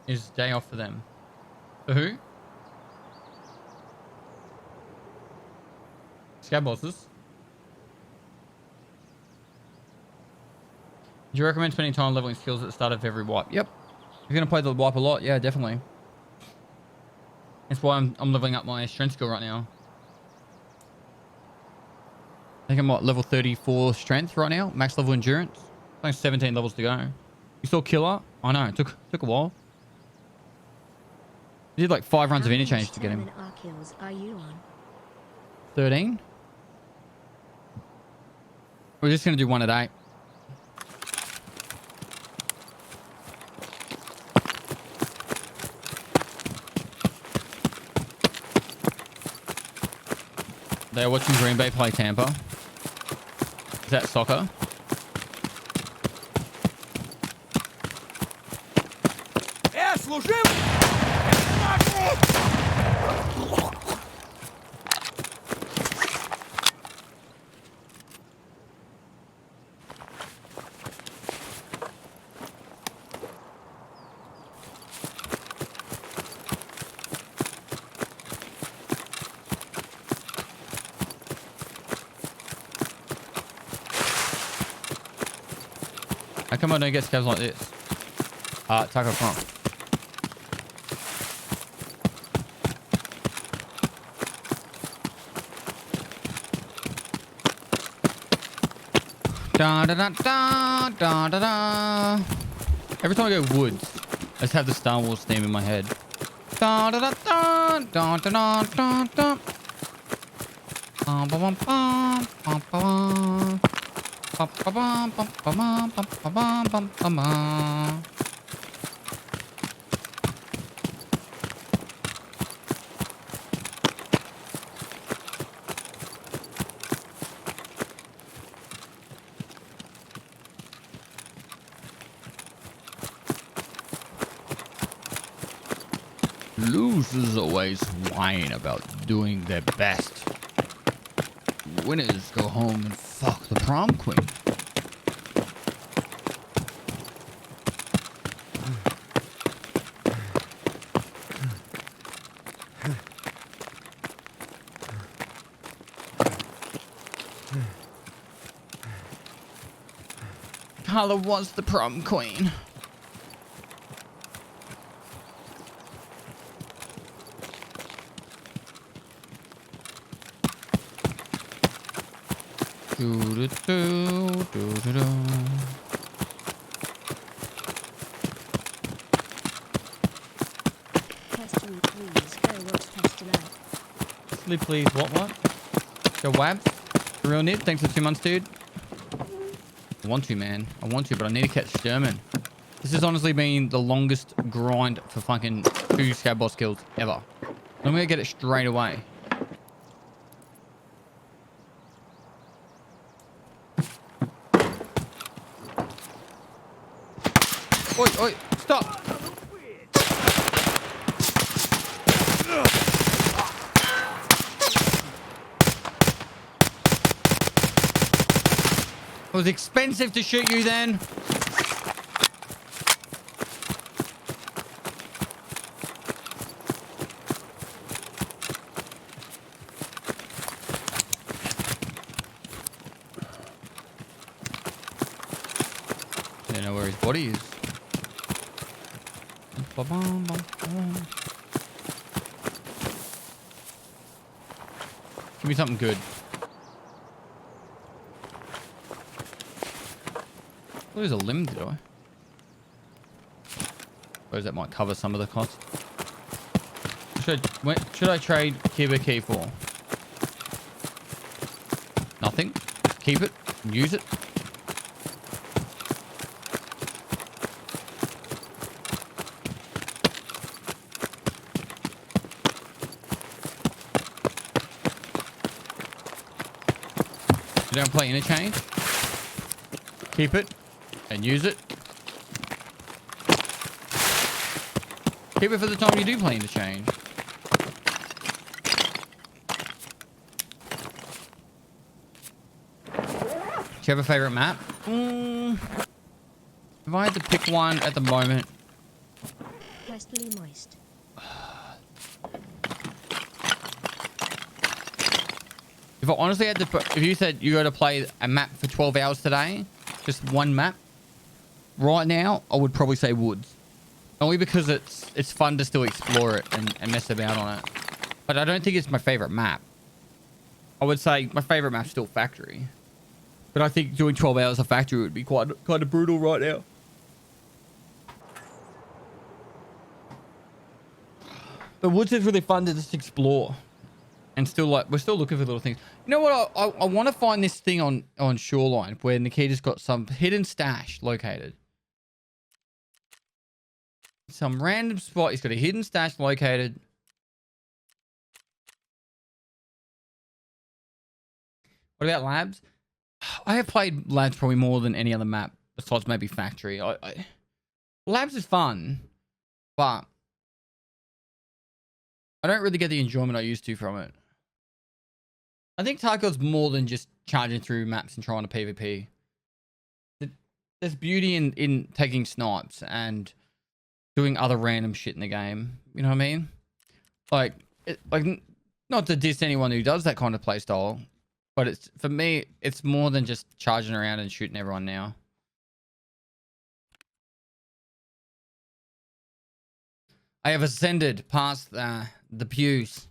is day off for them? For who? Scab bosses. Do you recommend spending time leveling skills at the start of every wipe? Yep. If you're gonna play the wipe a lot, yeah, definitely. That's why I'm leveling up my strength skill right now. I think I'm what, level 34 strength right now, max level endurance. I think 17 levels to go. You saw killer? I know, it took a while. I did like 5 runs of interchange to get him. How many kills are you on? 13. We're just gonna do 1 a day. They're watching Green Bay play Tampa. Is that soccer? How come I don't get scabs like this? Tarkov front. Da da da da da da da. Every time I go woods, I just have the Star Wars theme in my head. Da da da da da da da da da. Bum bum bum bum bum. Bum bum bum bum bum bum bum bum bum. Losers always whine about doing their best. Winners go home and fuck the prom queen. Carla was the prom queen. Do, do, do, do, do, do. Test me, please. Go watch test you out. Sleep, please. What? Go Wabs. The real nib. Thanks for 2 months, dude. I want to, man. I want to, but I need to catch Sturman. This has honestly been the longest grind for fucking 2 scab boss kills ever. I'm gonna get it straight away. Oi, oi, stop! It was expensive to shoot you then. I don't know where his body is. Give me something good. Lose a limb, did I? Suppose that might cover some of the cost. Should I trade Kiba Key for? Nothing. Keep it. Use it. You don't play interchange? Keep it. And use it. Keep it for the time you do play interchange. Do you have a favorite map? If I had to pick one at the moment, Pestily moist. If I honestly had to put, if you said you got to play a map for 12 hours today, just one map, right now, I would probably say Woods. Only because it's fun to still explore it and mess about on it. But I don't think it's my favorite map. I would say my favorite map's still Factory. But I think doing 12 hours of Factory would be kind of brutal right now. But Woods is really fun to just explore. And still, like, we're still looking for little things. You know what? I want to find this thing on Shoreline where Nikita's got some hidden stash located. Some random spot. He's got a hidden stash located. What about Labs? I have played Labs probably more than any other map besides maybe Factory. Labs is fun, but I don't really get the enjoyment I used to from it. I think Tarkov's more than just charging through maps and trying to PvP. There's beauty in taking snipes and doing other random shit in the game. You know what I mean? Like not to diss anyone who does that kind of play style, but it's, for me, it's more than just charging around and shooting everyone now. I have ascended past the pews.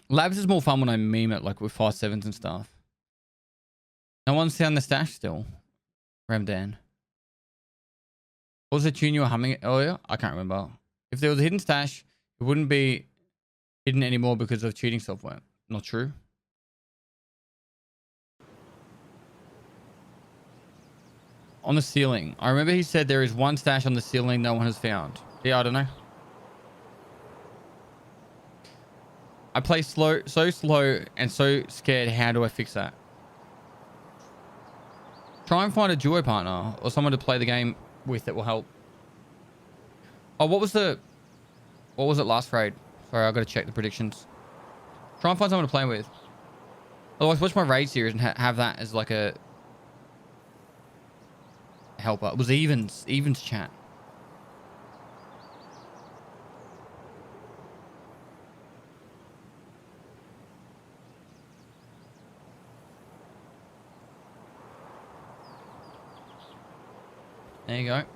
Labs is more fun when I meme it, like with 5.7s and stuff. No one's found the stash still. Ramdan. What was the tune you were humming earlier? I can't remember. If there was a hidden stash, it wouldn't be hidden anymore because of cheating software. Not true. On the ceiling. I remember he said there is one stash on the ceiling no one has found. Yeah, I don't know. I play so slow and so scared. How do I fix that? Try and find a duo partner or someone to play the game with that will help. Oh, what was it last raid? Sorry, I got to check the predictions. Try and find someone to play with. Otherwise, watch my raid series and have that as like a helper. It was Evans chat. There you go. Just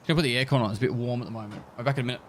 gonna put the aircon on. It's a bit warm at the moment. I'll be back in a minute.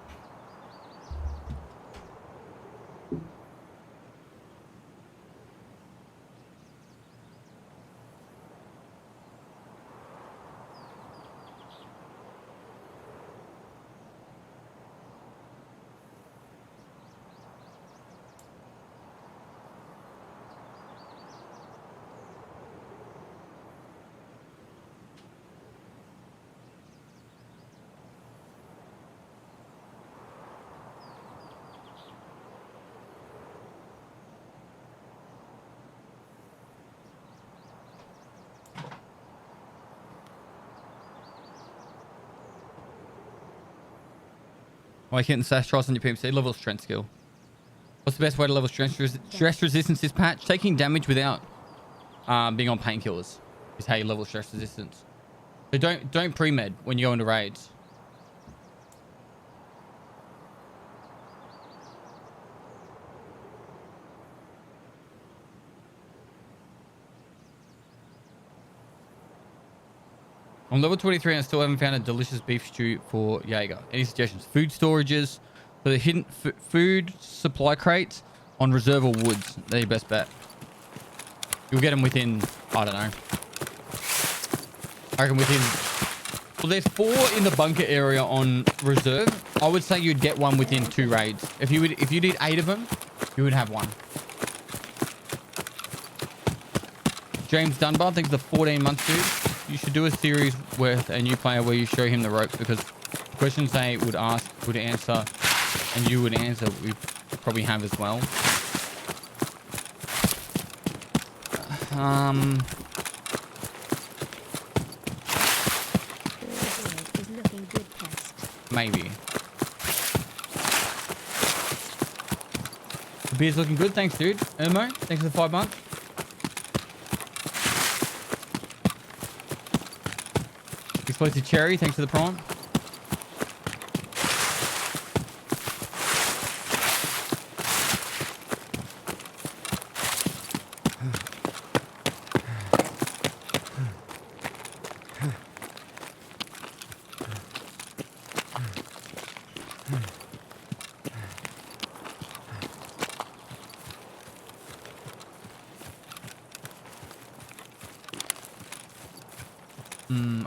Why can't the sash trials on your PMC? Level strength skill. What's the best way to level stress resistance this patch? Taking damage without being on painkillers is how you level stress resistance. So don't pre-med when you go into raids. I'm level 23 and I still haven't found a delicious beef stew for Jaeger. Any suggestions? Food storages for the hidden food supply crates on Reserve or Woods. They're your best bet. You'll get them within, I don't know. I reckon within... Well, there's 4 in the bunker area on Reserve. I would say you'd get one within 2 raids. If you did 8 of them, you would have one. James Dunbar, thanks for the 14 months, dude. You should do a series with a new player where you show him the ropes, because questions they would ask, would answer, and you would answer, we probably have as well. maybe. The beer's looking good. Thanks, dude. Ermo, thanks for the 5 months. Explosive Cherry, thanks for the prime.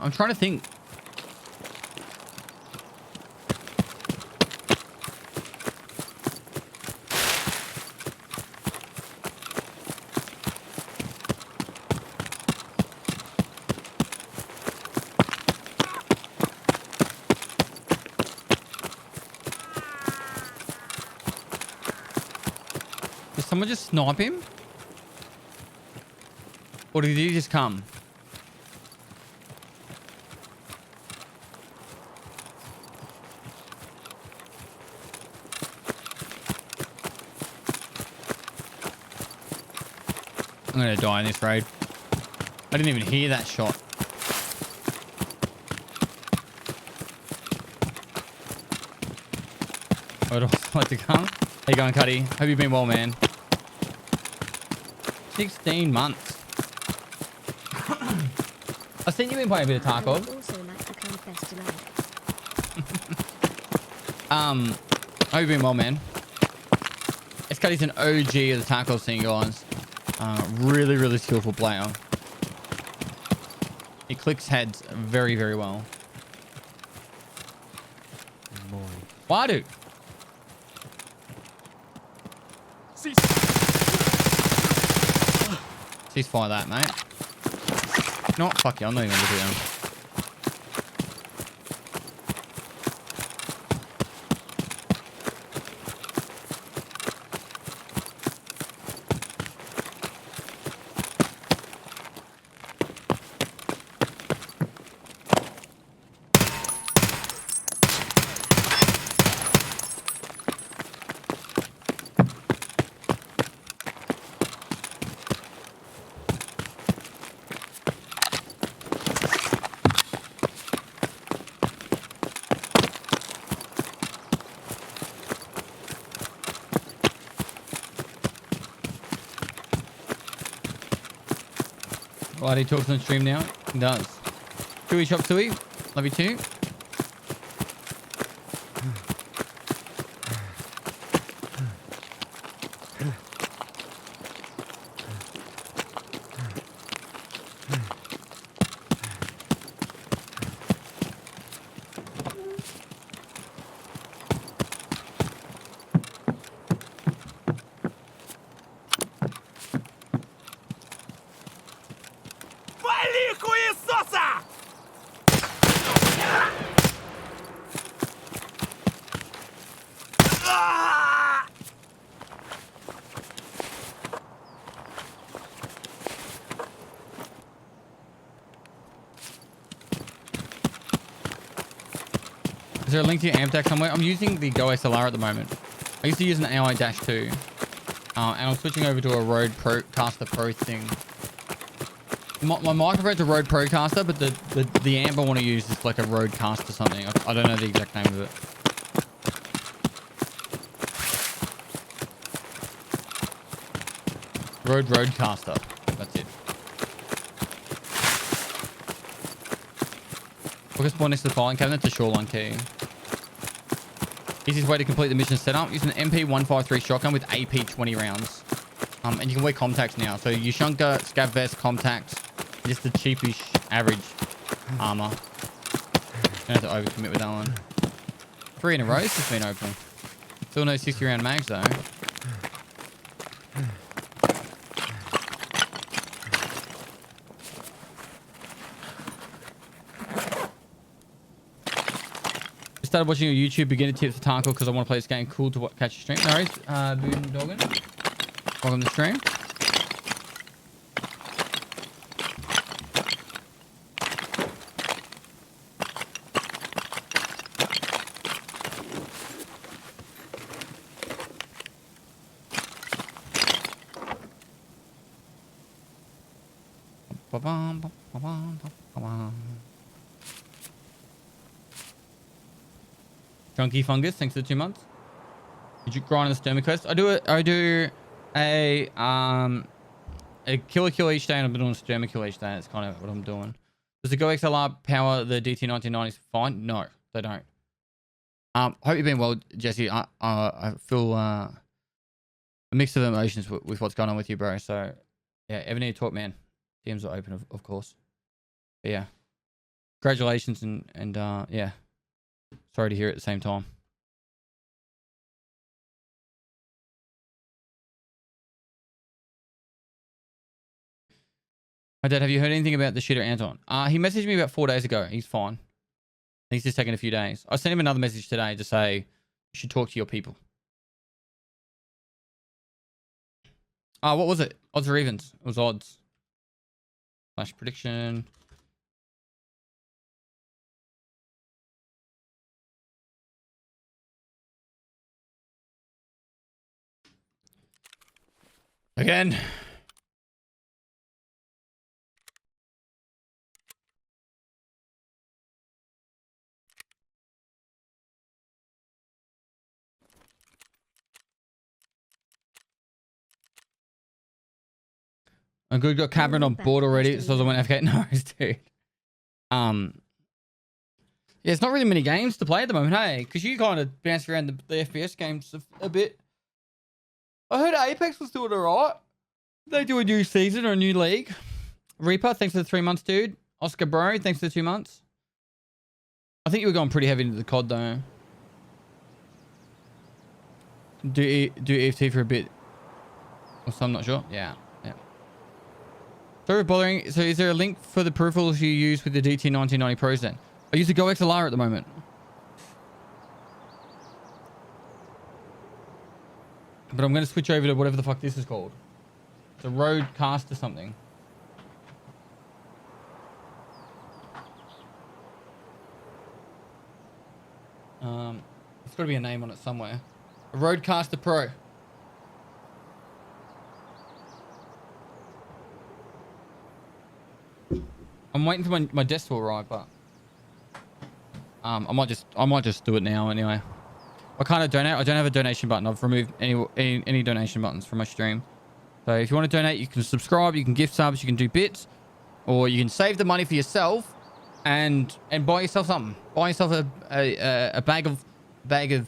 I'm trying to think. Did someone just snipe him? Or did he just come? I'm gonna die in this raid. I didn't even hear that shot. I'd also like to come. How you going, Cuddy? Hope you've been well, man. 16 months. I've seen you been playing a bit of Tarkov. I would also like to confess to life. Hope you've been well, man. Cuddy's an OG of the Tarkov scene, guys. Really, really skillful player. He clicks heads very, very well. Why, dude? Ceasefire that, mate. No, fuck you. I'm not even gonna look at him. Right, he talks on stream now. He does. Tui shop Tui. Love you too. Is there a link to your amp deck somewhere? I'm using the Go SLR at the moment. I used to use an AI-2. And I'm switching over to a Rode Procaster Pro thing. My microphone's a Rode Procaster, but the amp I want to use is like a Rodecaster something. I don't know the exact name of it. Rodecaster. That's it. Focus point next to the filing cabinet to shoreline key. Easiest way to complete the mission setup. Use an MP153 shotgun with AP 20 rounds. And you can wear contacts now. So Yushunka, Scav Vest, contacts. Just the cheapish average armor. Don't have to overcommit with that one. 3 in a row. It's just been open. Still no 60 round mags though. Started watching your YouTube beginner tips for Tarkov because I want to play this game. Cool to catch your stream. No worries. Boondoggin. Welcome to the stream. Chunky Fungus, thanks for the 2 months. Did you grind on the Sturmy quest? I do a kill each day, and I've been doing a Sturmy kill each day. That's kind of what I'm doing. Does the Go XLR power the DT1990s fine? No, they don't. Hope you've been well, Jesse. I feel a mix of emotions with what's going on with you, bro. So yeah, ever need to talk, man? DMs are open, of course. But yeah, congratulations and yeah, sorry to hear at the same time. My dad, have you heard anything about the shitter Anton? He messaged me about 4 days ago. He's fine. He's just taking a few days. I sent him another message today to say you should talk to your people. What was it? Odds or evens? It was odds. Flash prediction. Again. I'm good. Got Cameron on board already. So I went FK. No, dude. Yeah, it's not really many games to play at the moment, hey? Because you kind of bounce around the FPS games a bit. I heard Apex was doing alright. They do a new season or a new league. Reaper, thanks for the 3 months, dude. Oscar Bro, thanks for the 2 months. I think you were going pretty heavy into the COD, though. Do EFT for a bit. Or so, I'm not sure. Yeah. Sorry for bothering. So is there a link for the peripherals you use with the DT1990 Pros then? I use the Go XLR at the moment. But I'm going to switch over to whatever the fuck this is called. The Roadcast or something. There's got to be a name on it somewhere. A Roadcaster Pro. I'm waiting for my desk to arrive, but I might just do it now anyway. I can't donate. I don't have a donation button. I've removed any donation buttons from my stream. So if you want to donate, you can subscribe, you can gift subs, you can do bits, or you can save the money for yourself and buy yourself something. Buy yourself a bag of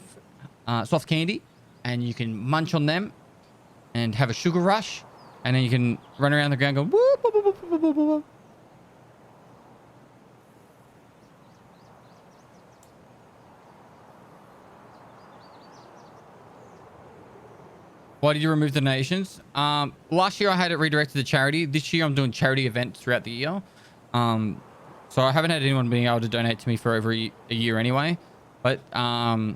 soft candy, and you can munch on them and have a sugar rush, and then you can run around the ground going whoop, whoop, whoop, whoop, whoop, whoop. Why did you remove the donations? Last year I had it redirected to charity. This year I'm doing charity events throughout the year. So I haven't had anyone being able to donate to me for over a year anyway. But the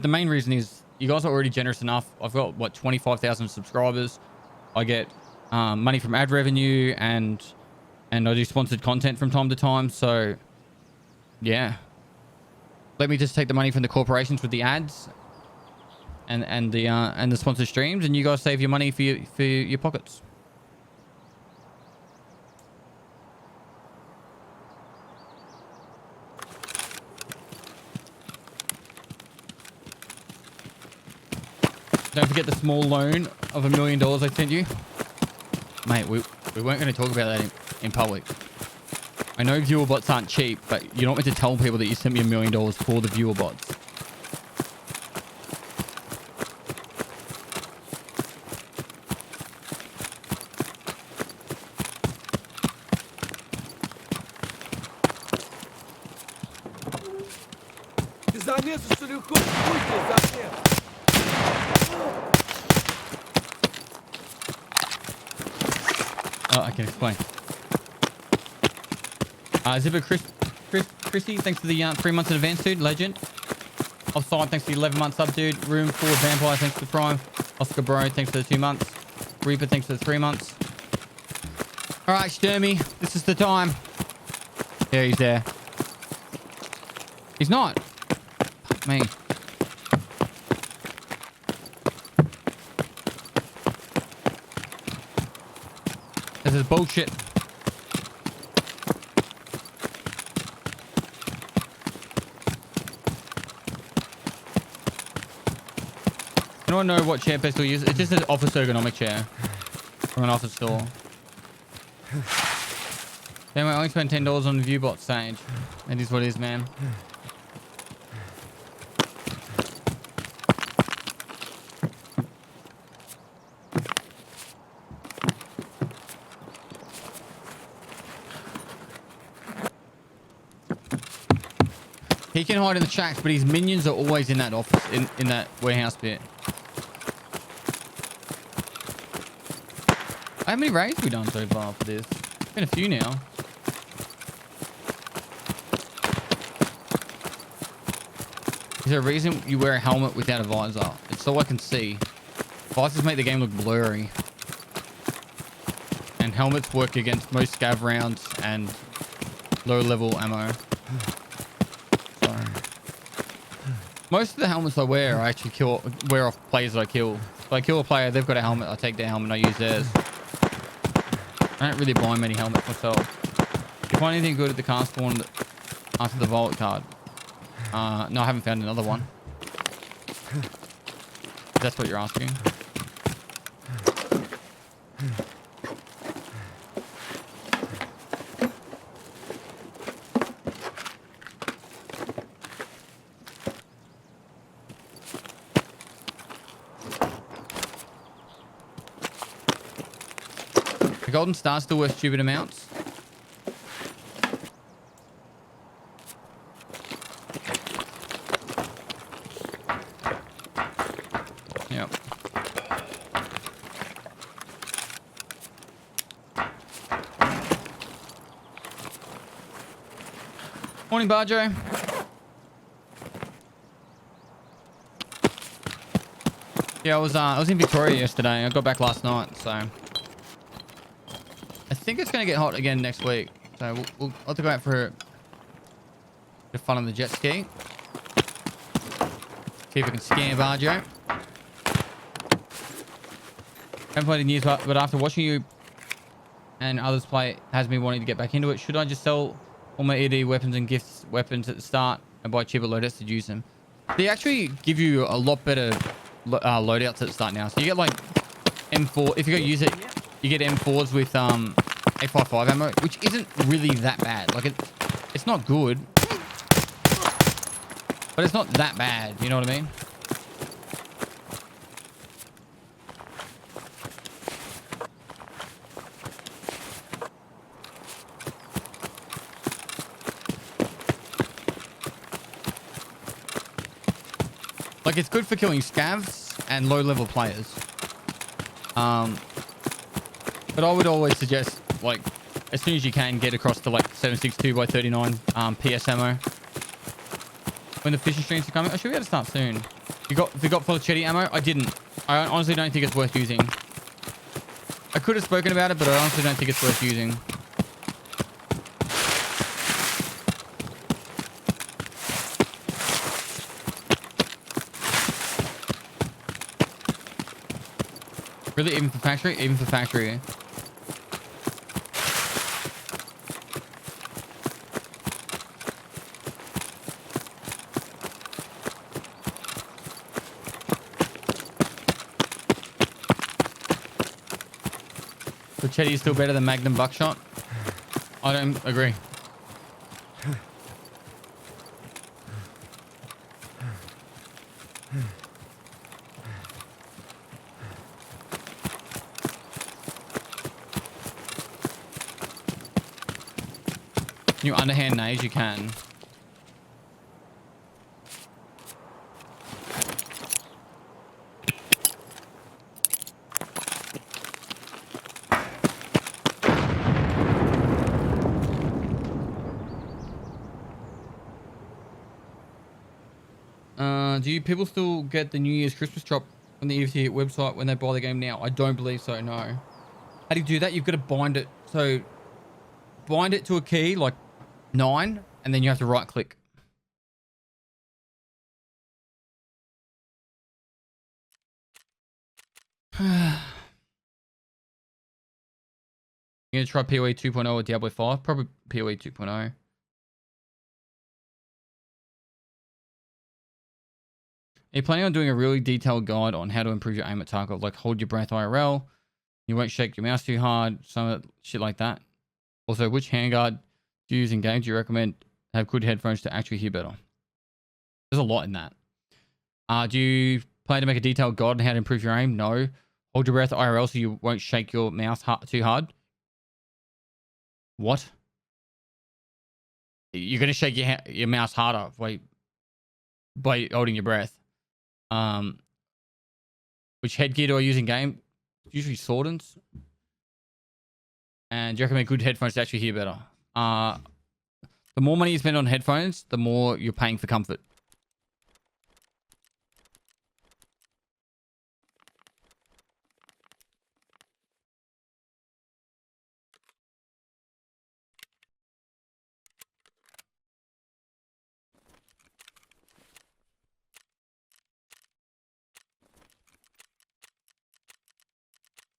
main reason is you guys are already generous enough. I've got, what, 25,000 subscribers. I get money from ad revenue and I do sponsored content from time to time. So, yeah. Let me just take the money from the corporations with the ads and the sponsored streams, and you guys save your money for your pockets. Don't forget the small loan of $1 million I sent you. Mate, we weren't going to talk about that in public. I know viewer bots aren't cheap, but you're not meant to tell people that you sent me $1 million for the viewer bots. Oh, I can explain. Zipper Chrissy, thanks for the 3 months in advance, dude. Legend. Offside, thanks for the 11 months sub, dude. Room Forward Vampire, thanks for the Prime. Oscar Bro, thanks for the 2 months. Reaper, thanks for the 3 months. Alright, Sturmy, this is the time. Yeah, he's there. He's not. Fuck me. This is bullshit. You don't know what chair Pestle uses? It's just an office ergonomic chair from an office store. Damn, I only spent $10 on the viewbot stage. It is what it is, man. He can hide in the tracks, but his minions are always in that office, in that warehouse bit. How many raids have we done so far for this? It's been a few now. Is there a reason you wear a helmet without a visor? It's so I can see. Visors make the game look blurry. And helmets work against most scav rounds and low level ammo. So. Most of the helmets I wear, I actually wear off players that I kill. If I kill a player, they've got a helmet, I take their helmet and I use theirs. I don't really buy many helmets myself. Do you find anything good at the car spawn after the vault card? No, I haven't found another one. If that's what you're asking. The golden star's still worth stupid amounts. Yep. Morning, Barjo. Yeah, I was in Victoria yesterday. I got back last night, so I think it's gonna get hot again next week. So I'll have to go out for a bit of fun on the jet ski. See if I can scam Barjo. Haven't played in years, but after watching you and others play, it has me wanting to get back into it. Should I just sell all my ED weapons and gifts weapons at the start and buy cheaper loadouts to use them? They actually give you a lot better loadouts at the start now. So you get like M4. If you go use it, you get M4s with A55 ammo, which isn't really that bad. Like it's not good, but it's not that bad. You know what I mean? Like, it's good for killing scavs and low-level players. But I would always suggest, like, as soon as you can, get across to, like, 7.62x39 PS ammo. When the fishing streams are coming. I should be able to start soon. If you got Felicetti ammo? I didn't. I honestly don't think it's worth using. I could have spoken about it, but I honestly don't think it's worth using. Really? Even for factory? Even for factory. So Chetty is still better than Magnum Buckshot? I don't agree. You underhand nades, you can. Do you people still get the New Year's Christmas drop on the EFT website when they buy the game now? I don't believe so, no. How do you do that? You've got to bind it. So bind it to a key, like 9, and then you have to right click. You're gonna try PoE 2.0 or Diablo 5? Probably PoE 2.0. you planning on doing a really detailed guide on how to improve your aim at Tarkov? Like hold your breath IRL, you won't shake your mouse too hard, some of that shit like that. Also, which handguard do you use in game? Do you recommend have good headphones to actually hear better? There's a lot in that. Do you plan to make a detailed guide on how to improve your aim? No. Hold your breath IRL so you won't shake your mouse too hard. What? You're gonna shake your mouse harder by holding your breath. Which headgear do I use in game? Usually Swordens. And do you recommend good headphones to actually hear better? The more money you spend on headphones, the more you're paying for comfort.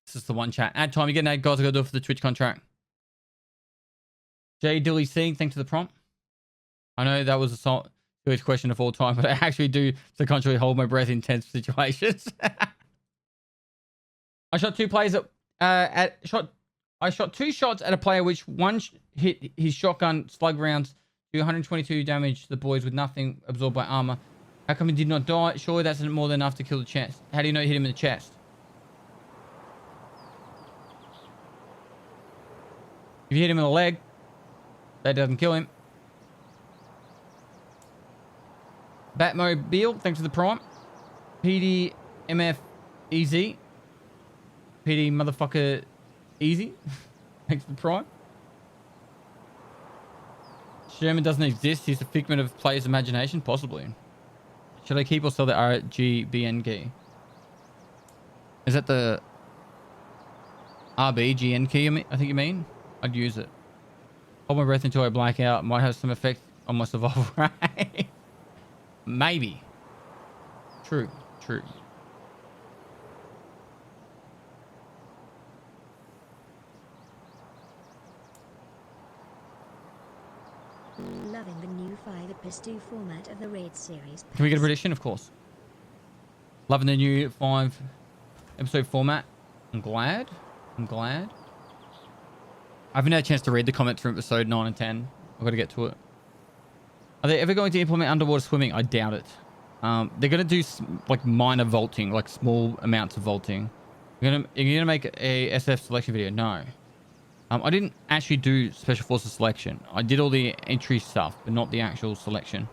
This is the one chat. Ad time, you get an ad, guys. I gotta do it for the Twitch contract. J Dilly Singh, thanks for the prompt. I know that was a good question of all time, but I actually do subconsciously hold my breath in tense situations. I shot two players I shot two shots at a player, which one hit his shotgun slug rounds, do 122 damage to the boys with nothing absorbed by armor. How come he did not die? Surely that's more than enough to kill the chest. How do you know it hit him in the chest? If you hit him in the leg, that doesn't kill him. Batmobile, thanks for the prime. PDMF Easy. PD motherfucker Easy. Thanks for the prime. Sherman doesn't exist. He's a figment of players' imagination, possibly. Should I keep or sell the RGBN key? Is that the RBGN key? I think you mean. I'd use it. Hold my breath until I black out. Might have some effect on my survival rate. Maybe. True. True. Loving the new 5+2 format of the raid series. Can we get a prediction? Of course. Loving the new 5-episode format. I'm glad. I haven't had a chance to read the comments from episode 9 and 10. I've got to get to it. Are they ever going to implement underwater swimming? I doubt it. They're going to do like minor vaulting, like small amounts of vaulting. You're going to make a SF selection video? No. I didn't actually do Special Forces selection. I did all the entry stuff, but not the actual selection.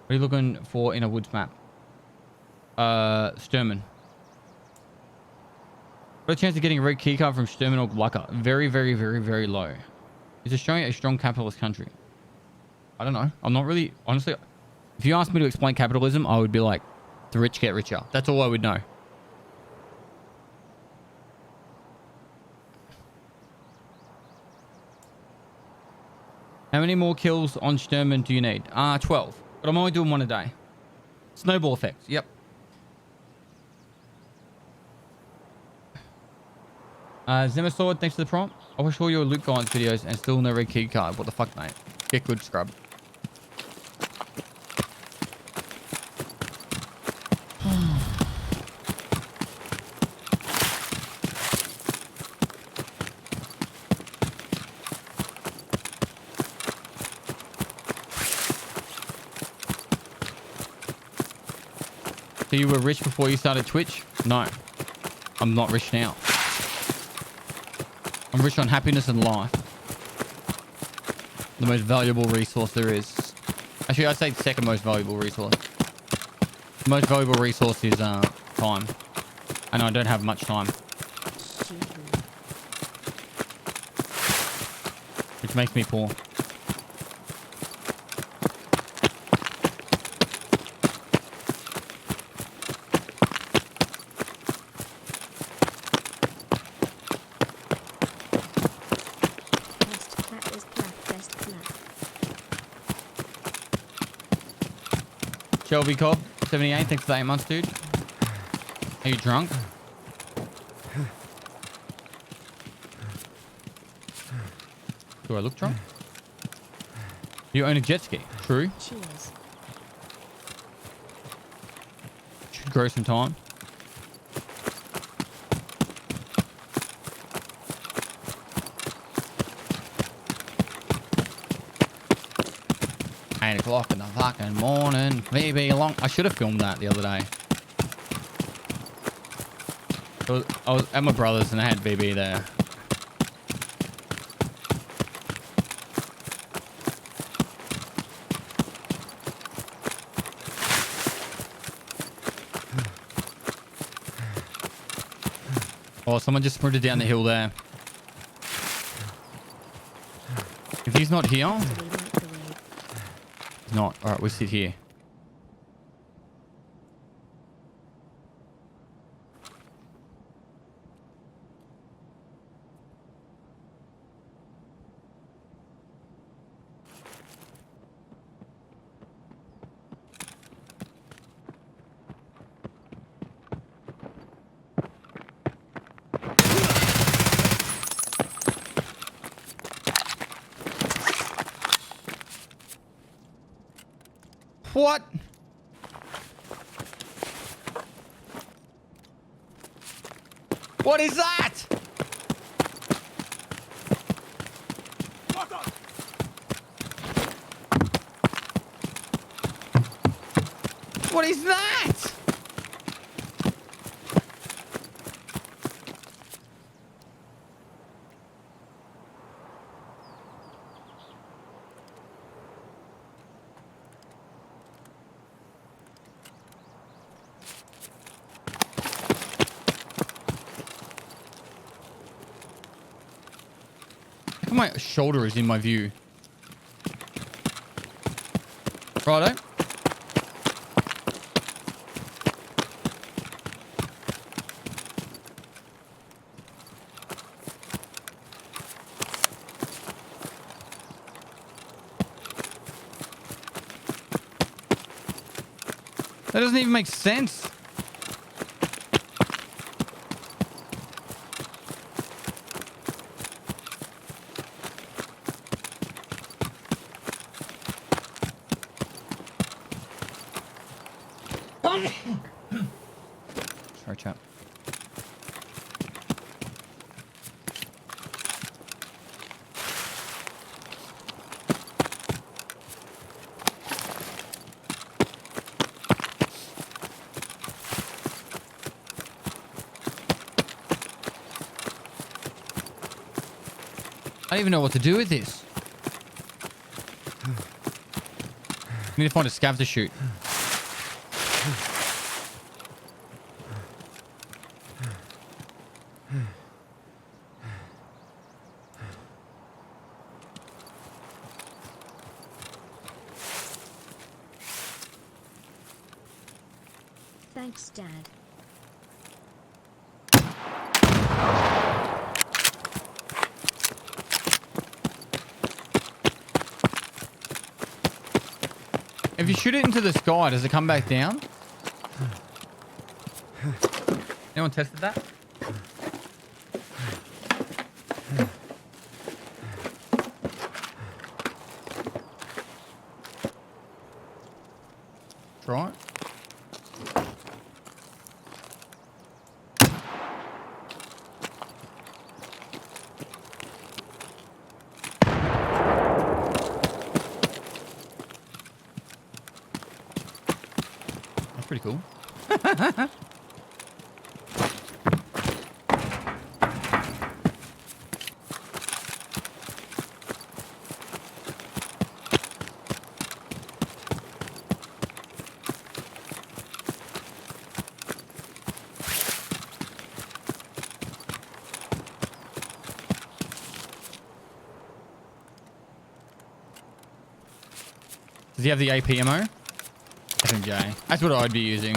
What are you looking for in a woods map? Sturman. What a chance of getting a red keycard from Sturman or Glucker? Very, very, very, very low. Is Australia a strong capitalist country? I don't know. I'm not really... Honestly, if you asked me to explain capitalism, I would be like, the rich get richer. That's all I would know. How many more kills on Sturman do you need? 12. But I'm only doing one a day. Snowball effect. Yep. Zemasword, thanks for the prompt. I watched all your loot guidance videos and still no red key card. What the fuck, mate? Get good, scrub. So you were rich before you started Twitch? No. I'm not rich now. I'm rich on happiness and life. The most valuable resource there is. Actually, I'd say second most valuable resource. The most valuable resource is time. And I don't have much time. Which makes me poor. Shelby Cobb, 78, thanks for the 8 months, dude. Are you drunk? Do I look drunk? You own a jet ski. True. Cheers. grow some time. Eight o'clock in the fucking morning. VB long. I should have filmed that the other day. I was at my brother's and I had VB there. Oh, someone just sprinted down the hill there. If he's not here... He's not. Alright, we'll sit here. What? What is that? What is that? My shoulder is in my view. Righto. That doesn't even make sense. Sorry, chap. I don't even know what to do with this. I need to find a scav to shoot. Thanks, Dad. If you shoot it into the sky, does it come back down? Anyone tested that? Try it. Pretty cool. Does he have the AP ammo? FMJ. That's what I'd be using.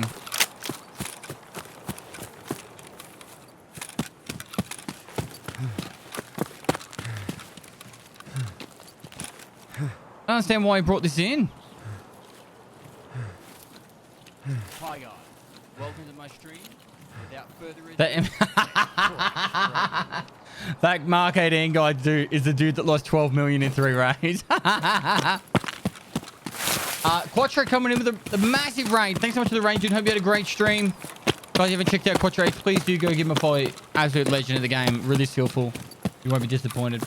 I don't understand why he brought this in. Hi guys, welcome to my stream. Without further ado, that Mark 18 guy is the dude that lost 12 million in 3 raids. Quattro coming in with the massive raid. Thanks so much for the raid, dude. Hope you had a great stream. Guys, you haven't checked out Quattro, please do go give him a follow. Absolute legend of the game. Really skillful. You won't be disappointed.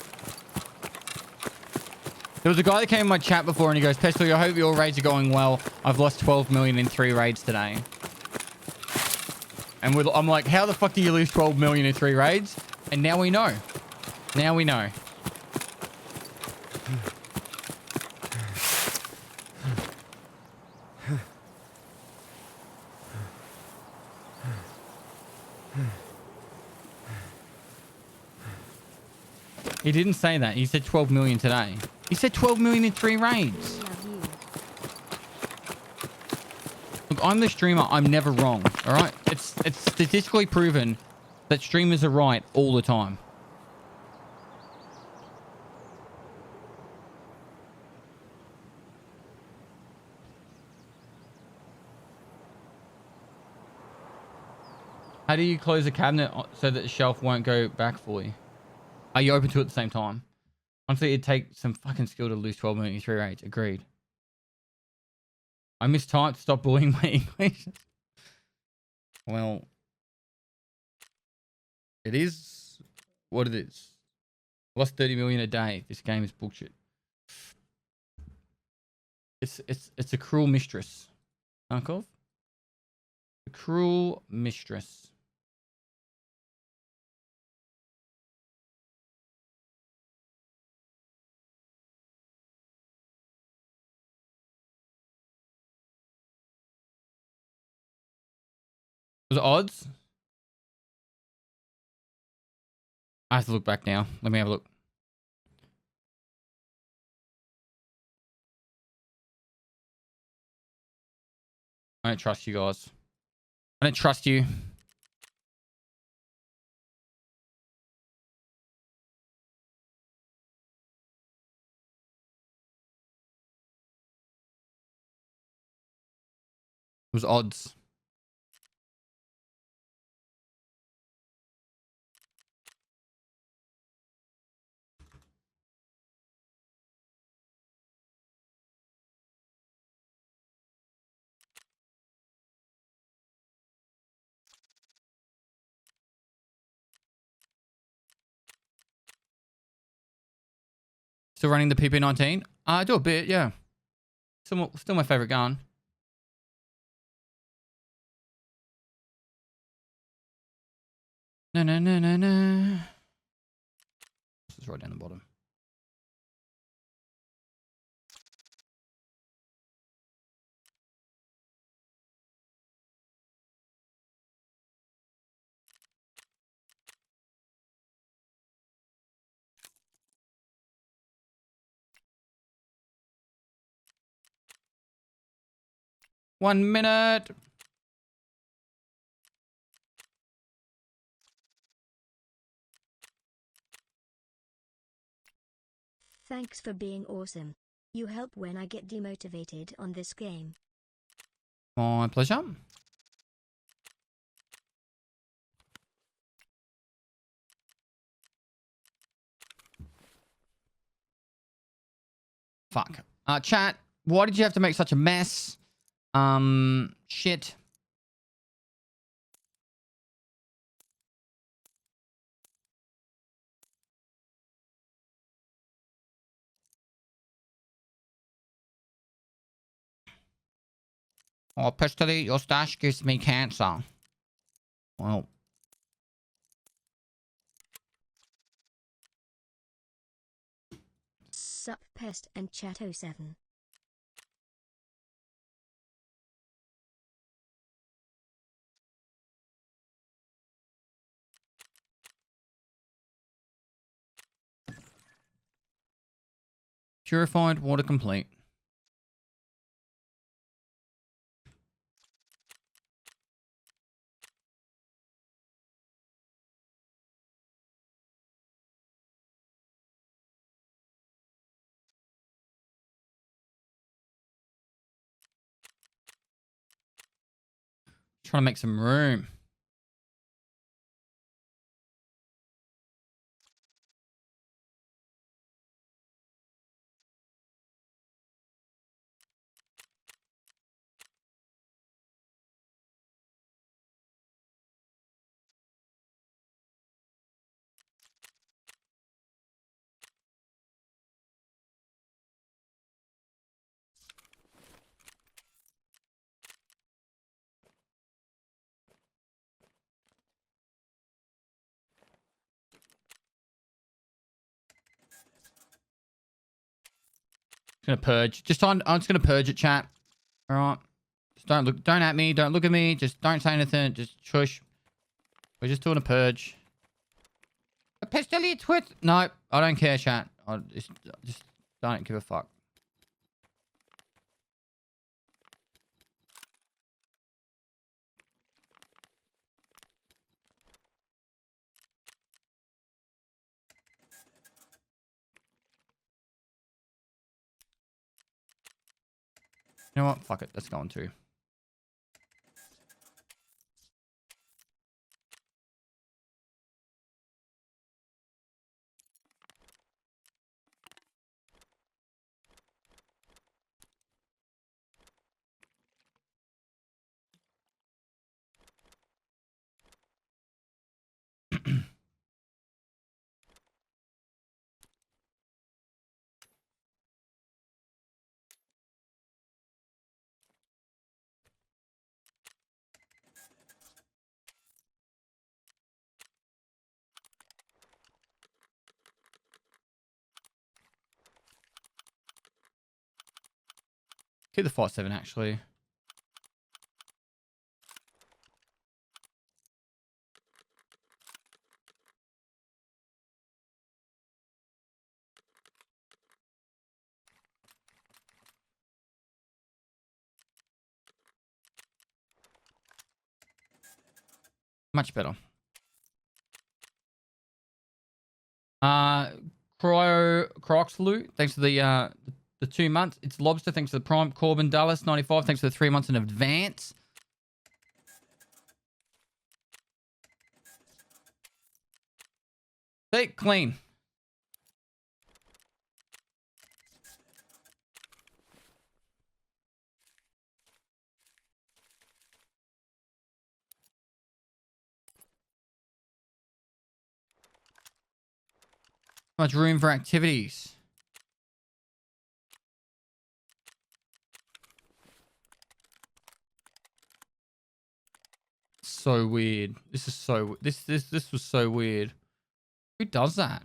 There was a guy that came in my chat before and he goes, Pestle, I hope your raids are going well. I've lost 12 million in 3 raids today. And I'm like, how the fuck do you lose 12 million in 3 raids? And now we know. Now we know. He didn't say that. He said 12 million today. He said 12 million in 3 raids. Look, I'm the streamer. I'm never wrong. All right? It's statistically proven that streamers are right all the time. How do you close a cabinet so that the shelf won't go back fully? Are you open to it at the same time? Honestly, it'd take some fucking skill to lose 12 million in 3 raids. Agreed. I mistyped. Stop bullying my English. Well, it is what it is. Lost 30 million a day. This game is bullshit. It's a cruel mistress. Tarkov? A cruel mistress. Was it odds? I have to look back now. Let me have a look. I don't trust you guys. I don't trust you. It was odds. Still running the PP19? I do a bit, yeah. Still my favorite gun. No. This is right down the bottom. One minute. Thanks for being awesome. You help when I get demotivated on this game. My pleasure. Fuck. Chat, why did you have to make such a mess? Shit. Oh, personally, your stash gives me cancer. Well. Sup Pest and Chat07. Purified water complete. Trying to make some room. Gonna purge. I'm just gonna purge it, chat. All right. Just don't at me. Don't look at me. Just don't say anything. Just shush. We're just doing a purge. A pestilence twit. No, I don't care, chat. I just don't give a fuck. You know what? Fuck it. Let's go on to. Keep the 5.7 actually. Much better. Croxlu, thanks for the 2 months. It's Lobster, thanks for the Prime. Corbin Dallas, 95, thanks for the 3 months in advance. Stay clean. Much room for activities. So weird. This is so this was so weird. Who does that?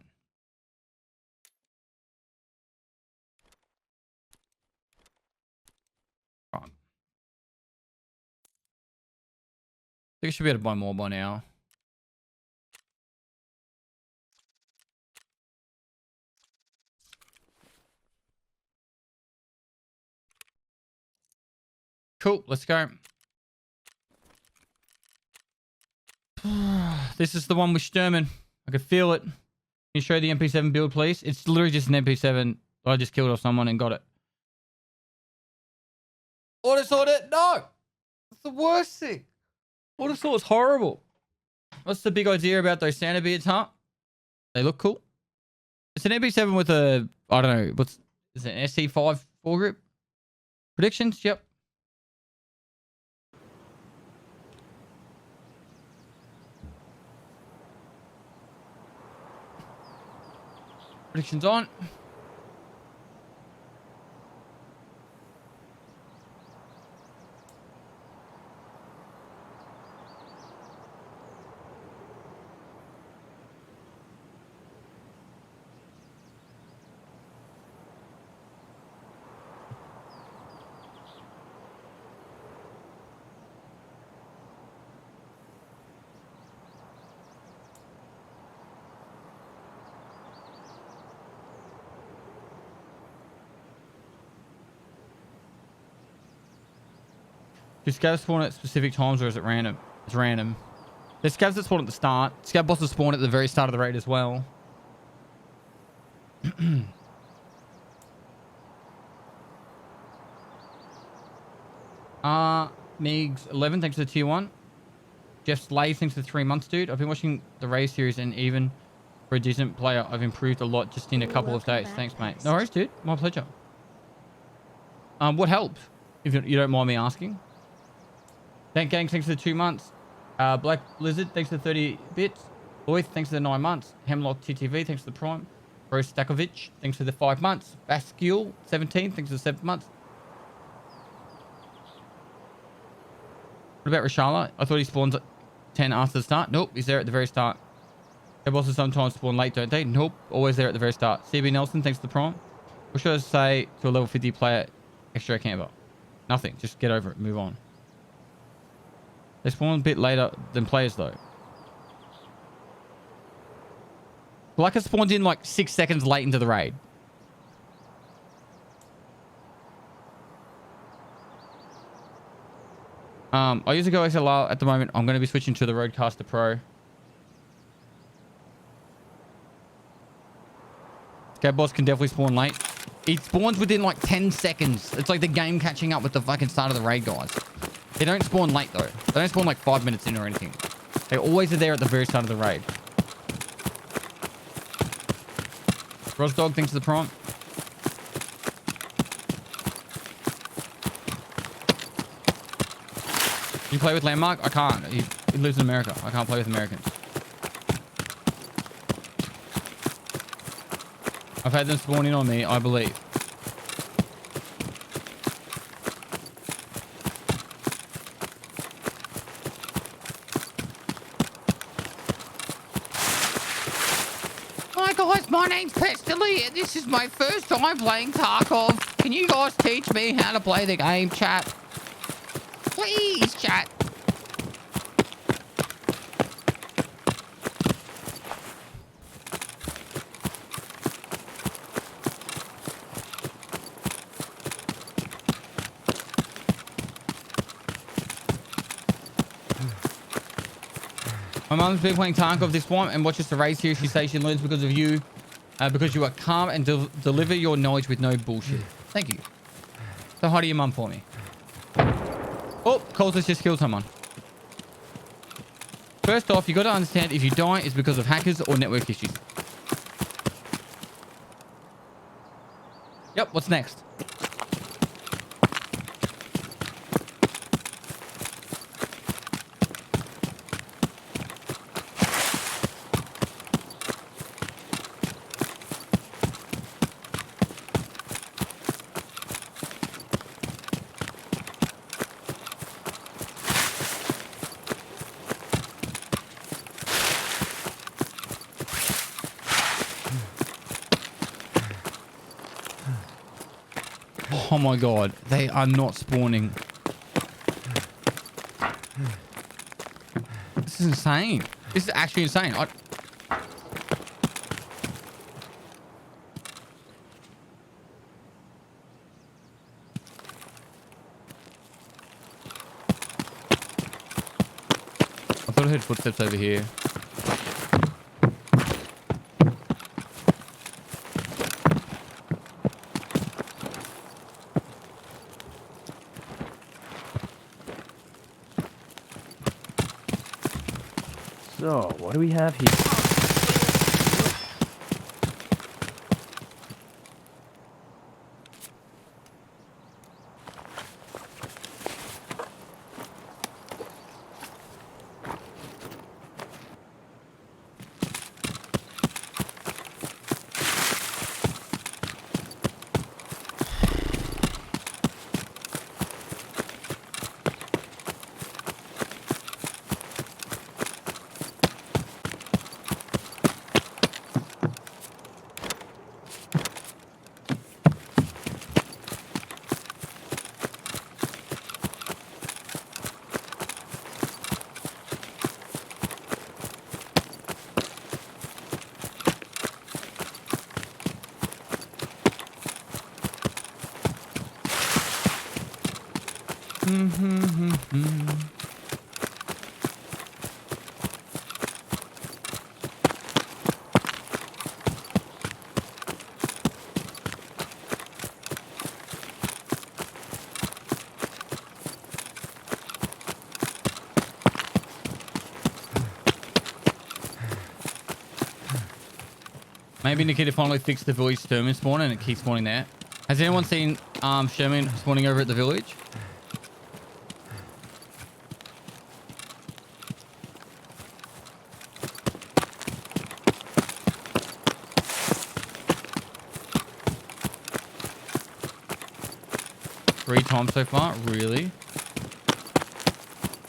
Right. I think I should be able to buy more by now. Cool, let's go. This is the one with Sturman. I could feel it. Can you show the MP7 build, please? It's literally just an MP7. I just killed off someone and got it. Auto sort it? No! That's the worst thing. Auto sort is horrible. What's the big idea about those Santa beards, huh? They look cool. It's an MP7 with a, I don't know, is it an SC5 foregrip? Predictions? Yep. Predictions on. Do scavs spawn at specific times or is it random? It's random. There's scavs that spawn at the start. Scav bosses spawn at the very start of the raid as well. Migs 11, thanks for the tier 1. Jeff Slay, thanks for the 3 months, dude. I've been watching the raid series and even for a decent player, I've improved a lot just in a couple of days. Thanks, mate. No worries, dude. My pleasure. What helped? If you don't mind me asking. Thank Gang, thanks for the 2 months. Black Lizard, thanks for the 30 bits. Lloyd, thanks for the 9 months. Hemlock TTV, thanks for the Prime. Bro Stakovich, thanks for the 5 months. Bascule, 17, thanks for the 7 months. What about Rashala? I thought he spawns at 10 after the start. Nope, he's there at the very start. Their bosses sometimes spawn late, don't they? Nope, always there at the very start. CB Nelson, thanks for the Prime. What should I say to a level 50 player extra camper? Nothing. Just get over it. Move on. They spawn a bit later than players though. Like it spawned in like 6 seconds late into the raid. I use a Go XLR at the moment. I'm going to be switching to the Rodecaster Pro. Scav boss can definitely spawn late. It spawns within like 10 seconds. It's like the game catching up with the fucking start of the raid, guys. They don't spawn late though. They don't spawn like 5 minutes in or anything. They always are there at the very start of the raid. Rosdog, thanks for the prompt. You play with Landmark? I can't. He lives in America. I can't play with Americans. I've had them spawn in on me, I believe. Hi guys, my name's Pestily and this is my first time playing Tarkov. Can you guys teach me how to play the game, chat? Please, chat. My mum's been playing Tarkov this one and watches the race here. She says she learns because of you, because you are calm and deliver your knowledge with no bullshit. Thank you. So hi to your mum for me. Oh, Coles has just killed someone. First off, you got to understand if you die, it's because of hackers or network issues. Yep, what's next? Oh my god, they are not spawning. This is insane. This is actually insane. I thought I heard footsteps over here. So, what do we have here? Maybe Nikita finally fixed the village Sherman spawn and it keeps spawning there. Has anyone seen Sherman spawning over at the village? Three times so far? Really?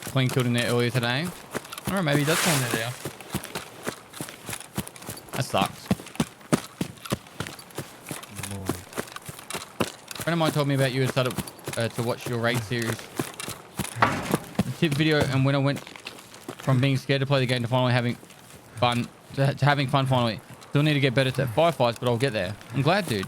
Clean killed in there earlier today. Or maybe he does spawn there now. That sucks. friend of mine told me about you and started to watch your raid series. The tip video, and when I went from being scared to play the game to finally having fun, to having fun finally. Still need to get better at firefights, but I'll get there. I'm glad, dude.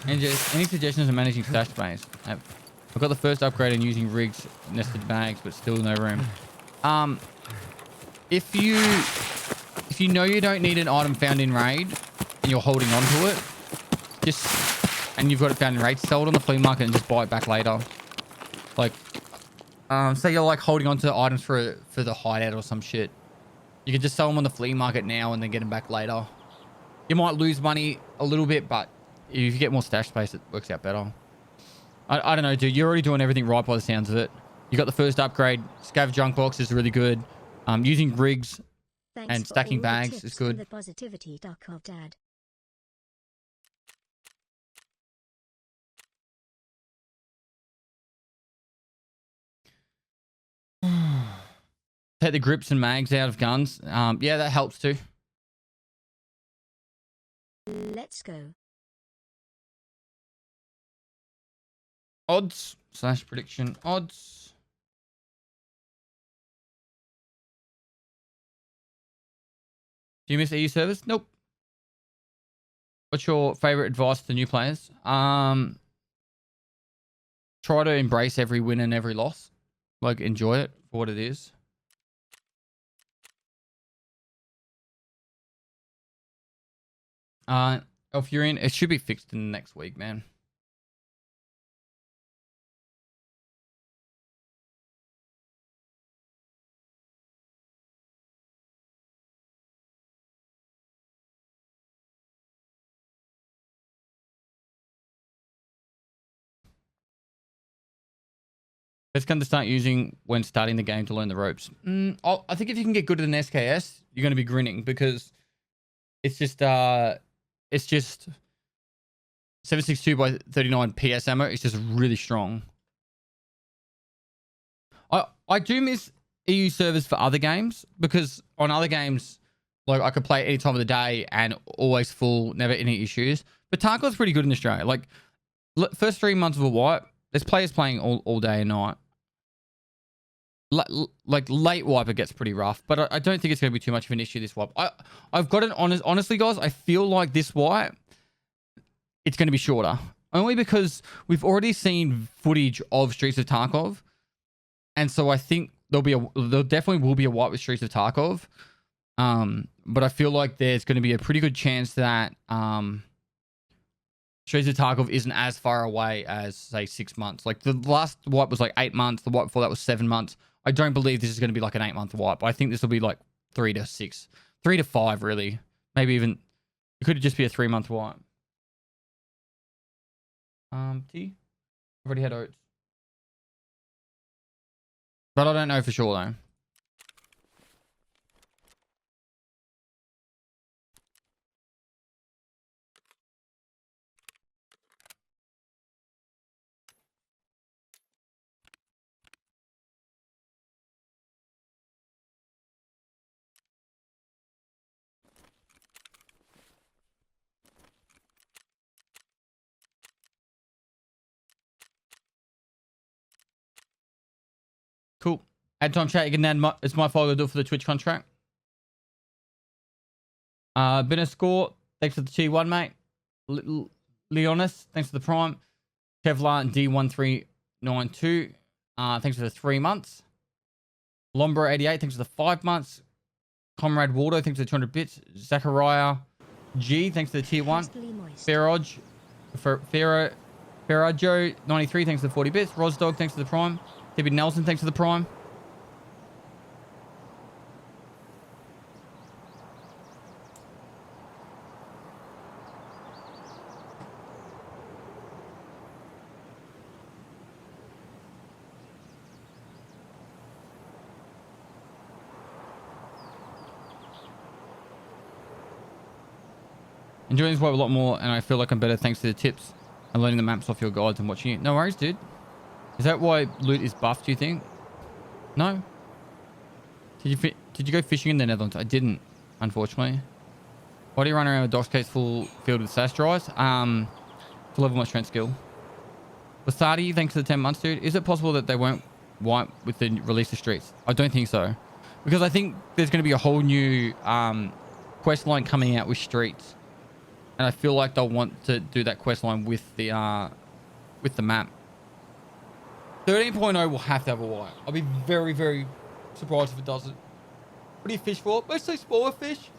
And just, any suggestions on managing stash space? I've got the first upgrade and using rigs, nested bags, but still no room. If you know you don't need an item found in raid and you're holding on to it, and you've got it found in raid, sell it on the flea market and just buy it back later. Like, say you're like holding on to items for the hideout or some shit. You can just sell them on the flea market now and then get them back later. You might lose money a little bit, but if you get more stash space, it works out better. I don't know, dude. You're already doing everything right by the sounds of it. You got the first upgrade. Scav junk box is really good. Using rigs and stacking bags is good. The positivity, Tarkov Dad. Take the grips and mags out of guns. Yeah, that helps too. Let's go. Odds / prediction odds. Do you miss EU servers? Nope. What's your favorite advice to new players? Try to embrace every win and every loss. Like, enjoy it for what it is. If you're in, it should be fixed in the next week, man. Best gun to start using when starting the game to learn the ropes. I think if you can get good at an SKS, you're going to be grinning because it's just 7.62 by 39 PS ammo. It's just really strong. I do miss EU servers for other games because on other games, like I could play any time of the day and always full, never any issues. But Tarkov's pretty good in Australia. Like first 3 months of a wipe, there's players playing all day and night. Like late wipe, it gets pretty rough, but I don't think it's going to be too much of an issue this wipe. I've got an honestly, guys, I feel like this wipe, it's going to be shorter. Only because we've already seen footage of Streets of Tarkov. And so I think there definitely will be a wipe with Streets of Tarkov. But I feel like there's going to be a pretty good chance that Streets of Tarkov isn't as far away as, say, 6 months. Like, the last wipe was like 8 months. The wipe before that was 7 months. I don't believe this is going to be like an 8-month wipe. I think this will be like 3 to 6. 3 to 5, really. Maybe even... It could just be a 3-month wipe. Tea? I've already had oats. But I don't know for sure, though. Cool. Add time chat. You can add it's my fault to do it for the Twitch contract. Been a score. Thanks for the T1, mate. Leonis, thanks for the prime. Kevlar and D1392. Thanks for the 3 months. Lombra88, thanks for the 5 months. Comrade Waldo, thanks for the 200 bits. Zachariah G, thanks for the tier 1. Ferrajo 93, thanks for the 40 bits. Rosdog, thanks for the prime. TB Nelson, thanks for the prime. Enjoying this web a lot more, and I feel like I'm better thanks to the tips and learning the maps off your guides and watching you. No worries, dude. Is that why loot is buffed, do you think? No? Did you go fishing in the Netherlands? I didn't, unfortunately. Why do you run around with docks case full filled with sash dries? To level my strength skill. Lasati, thanks for the 10 months, dude. Is it possible that they won't wipe with the release of streets? I don't think so. Because I think there's going to be a whole new quest line coming out with streets. And I feel like they'll want to do that quest line with the map. 13.0 will have to have a wipe. I'll be very, very surprised if it doesn't. What do you fish for? Mostly smaller fish.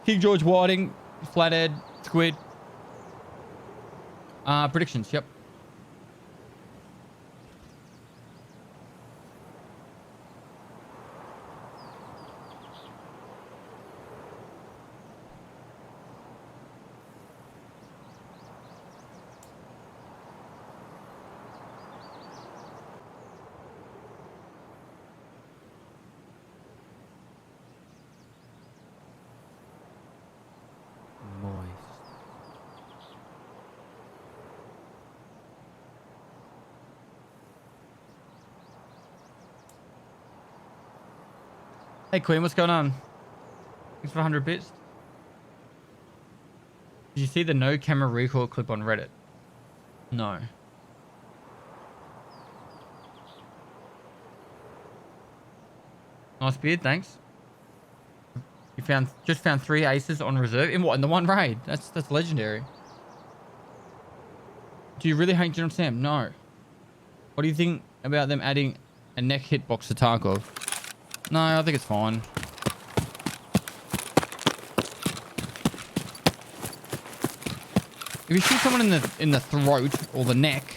King George whiting, flathead, squid. Predictions, yep. Hey Queen, what's going on? Thanks for 100 bits. Did you see the no camera recoil clip on Reddit? No. Nice beard, thanks. You just found 3 aces on reserve in what? In the one raid? That's legendary. Do you really hate General Sam? No. What do you think about them adding a neck hitbox to Tarkov? No, I think it's fine. If you shoot someone in the throat or the neck,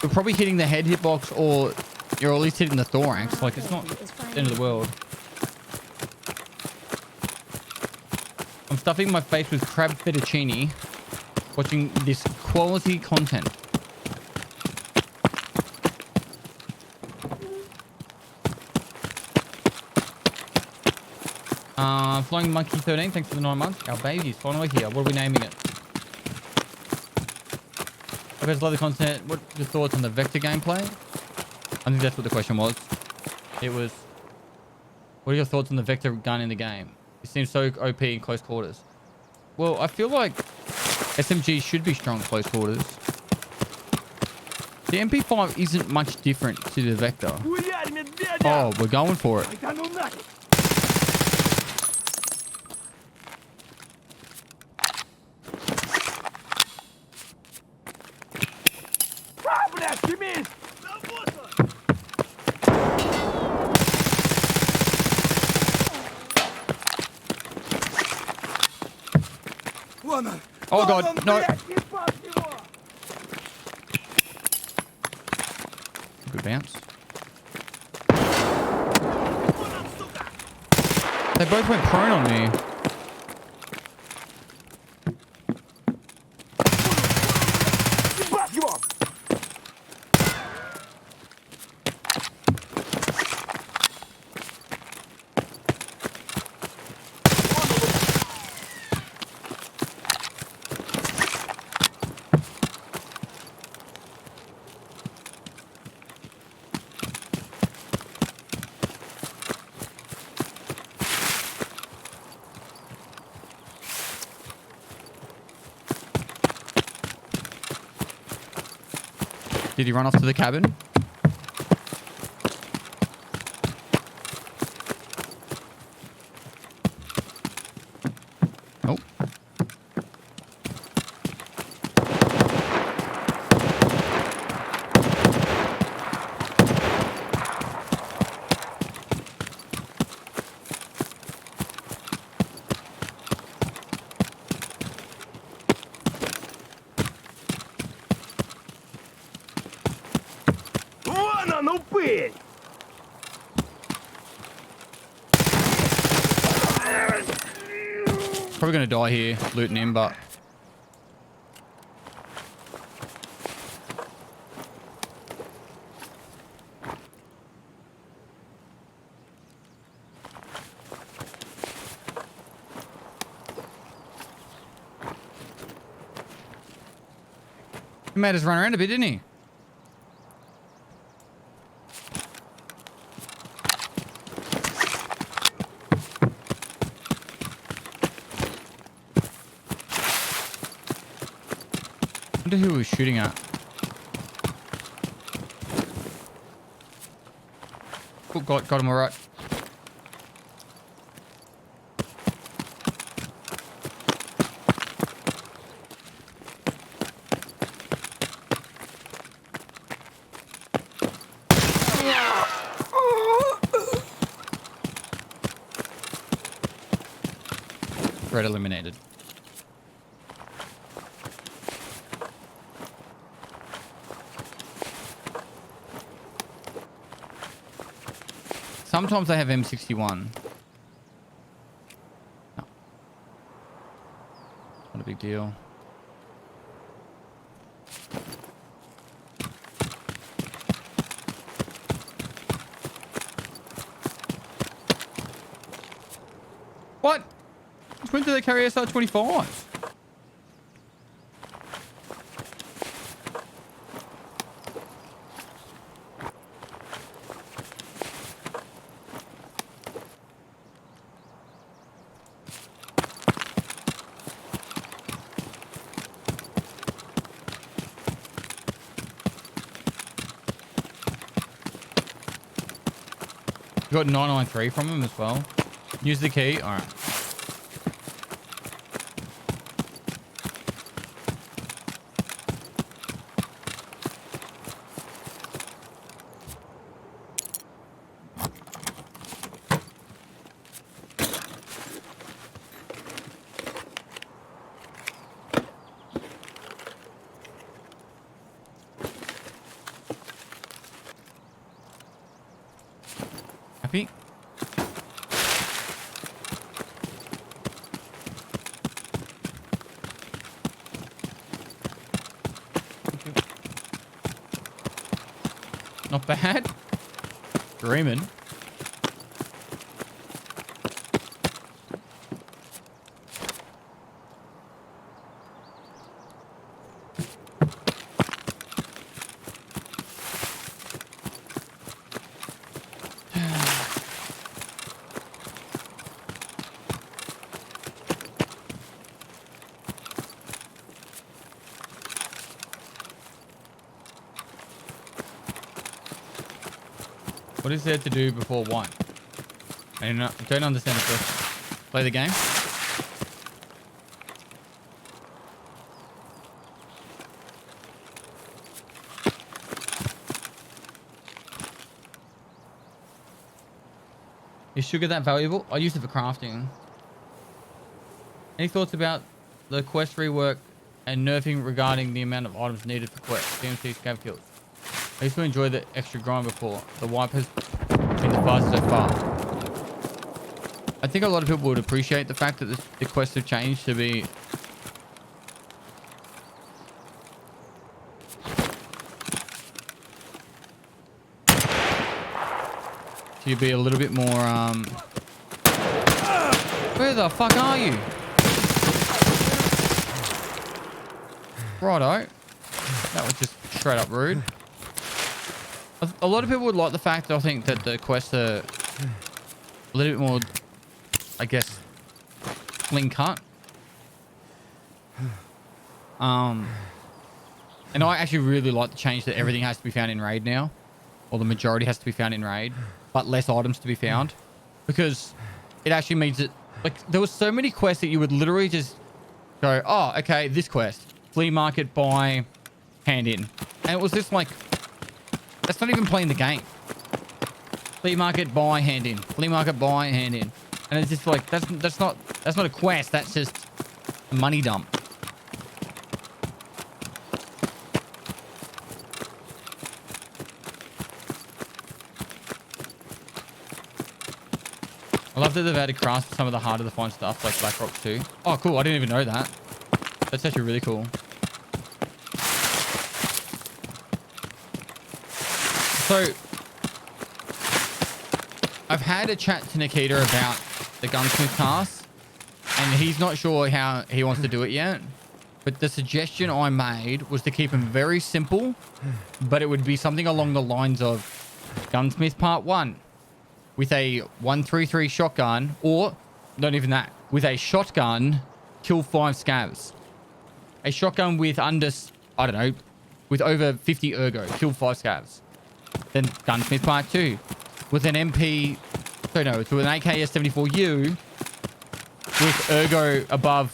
you're probably hitting the head hitbox, or you're at least hitting the thorax. Like, it's not the end of the world. I'm stuffing my face with crab fettuccine, watching this quality content. Flying Monkey 13, thanks for the 9 months. Our baby's finally here. What are we naming it? I guys love the content. What are your thoughts on the Vector gameplay? I think that's what the question was. It was, what are your thoughts on the Vector gun in the game? It seems so OP in close quarters. Well, I feel like SMG should be strong close quarters. The MP5 isn't much different to the Vector. Oh, we're going for it. Oh god, no. Good bounce. They both went prone on me. Did he run off to the cabin? Oh. Probably gonna die here, looting him, but he made us run around a bit, didn't he? wonder who he was shooting at. Oh, got him all right. Threat eliminated. Sometimes they have M61. No. Not a big deal. What? When do they carry SR-25? You got 993 from him as well. Use the key. All right. Happy? Not bad. Dreaming. What is there to do before 1? I don't understand the question. Play the game? Is sugar that valuable? I use it for crafting. Any thoughts about the quest rework and nerfing regarding the amount of items needed for quests, DMC scav kills? I used to enjoy the extra grind before. The wipe has been the fastest so far. I think a lot of people would appreciate the fact that the quests have changed to be... to be a little bit more, Where the fuck are you? Righto. That was just straight up rude. A lot of people would like the fact that I think that the quests are a little bit more, I guess, clean cut. And I actually really like the change that everything has to be found in raid now, or the majority has to be found in raid, but less items to be found, because it actually means that, like, there were so many quests that you would literally just go, oh, okay, this quest, flea market, buy, hand in, and it was just like, that's not even playing the game. Flea market, buy, hand in. Flea market, buy, hand in. And it's just like, that's not a quest. That's just a money dump. I love that they've added crafts for some of the harder to find stuff like Black Rock 2. Oh, cool. I didn't even know that. That's actually really cool. So, I've had a chat to Nikita about the gunsmith task, and he's not sure how he wants to do it yet. But the suggestion I made was to keep him very simple, but it would be something along the lines of Gunsmith Part 1 with a 133 shotgun, or not even that, with a shotgun, kill 5 scavs. A shotgun with under I don't know, with over 50 ergo, kill 5 scavs. Then Gunsmith Part 2 with an MP, so no, with an AKS-74U with ergo above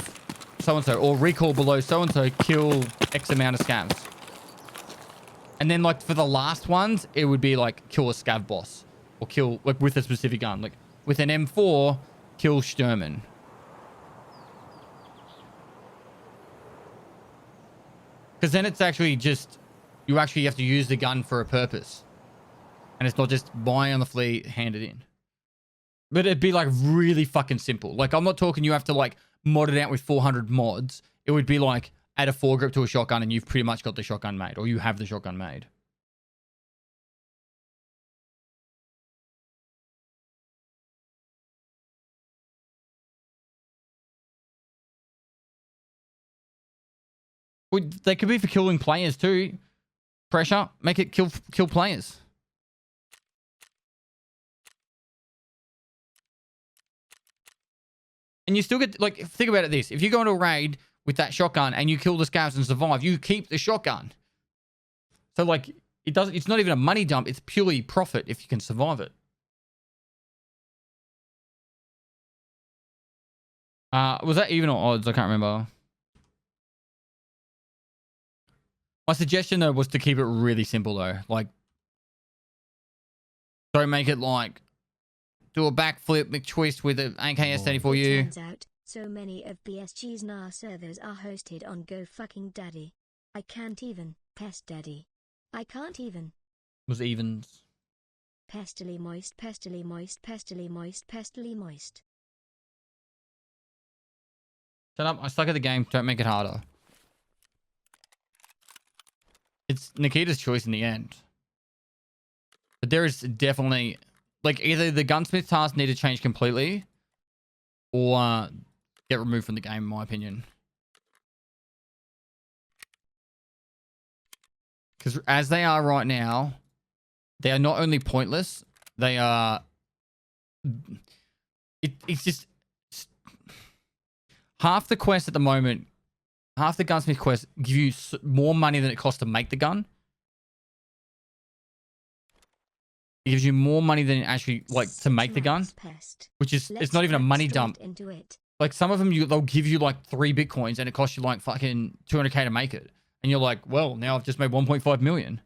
so-and-so or recall below so-and-so, kill X amount of scavs. And then like for the last ones, it would be like kill a scav boss or kill like with a specific gun. Like with an M4, kill Sturman. Because then it's actually just, you actually have to use the gun for a purpose. And it's not just buy on the fleet, hand it in. But it'd be like really fucking simple. Like I'm not talking you have to like mod it out with 400 mods. It would be like add a foregrip to a shotgun and you've pretty much got the shotgun made. Or you have the shotgun made. Well, they could be for killing players too. Pressure, make it kill players. And you still get, like, think about it this. If you go into a raid with that shotgun and you kill the scavs and survive, you keep the shotgun. So, like, it's not even a money dump. It's purely profit if you can survive it. Was that even or odds? I can't remember. My suggestion, though, was to keep it really simple, though. Like, don't make it like do a backflip McTwist with an AKS-74U. Turns out, so many of BSG's NAR servers are hosted on Go Fucking Daddy. I can't even, Pest Daddy. I can't even. Was evens. Pestily moist, pestily moist, pestily moist, pestily moist. Shut up, I suck at the game, don't make it harder. It's Nikita's choice in the end. But there is definitely, like, either the gunsmith task need to change completely or get removed from the game, in my opinion. Because as they are right now, they are not only pointless, they are... It's just... Half the quest at the moment, half the gunsmith quest give you more money than it costs to make the gun. It gives you more money than actually, like, to make the gun. Which is, it's not even a money dump. Like, some of them, they'll give you, like, 3 Bitcoins and it costs you, like, fucking 200k to make it. And you're like, well, now I've just made 1.5 million.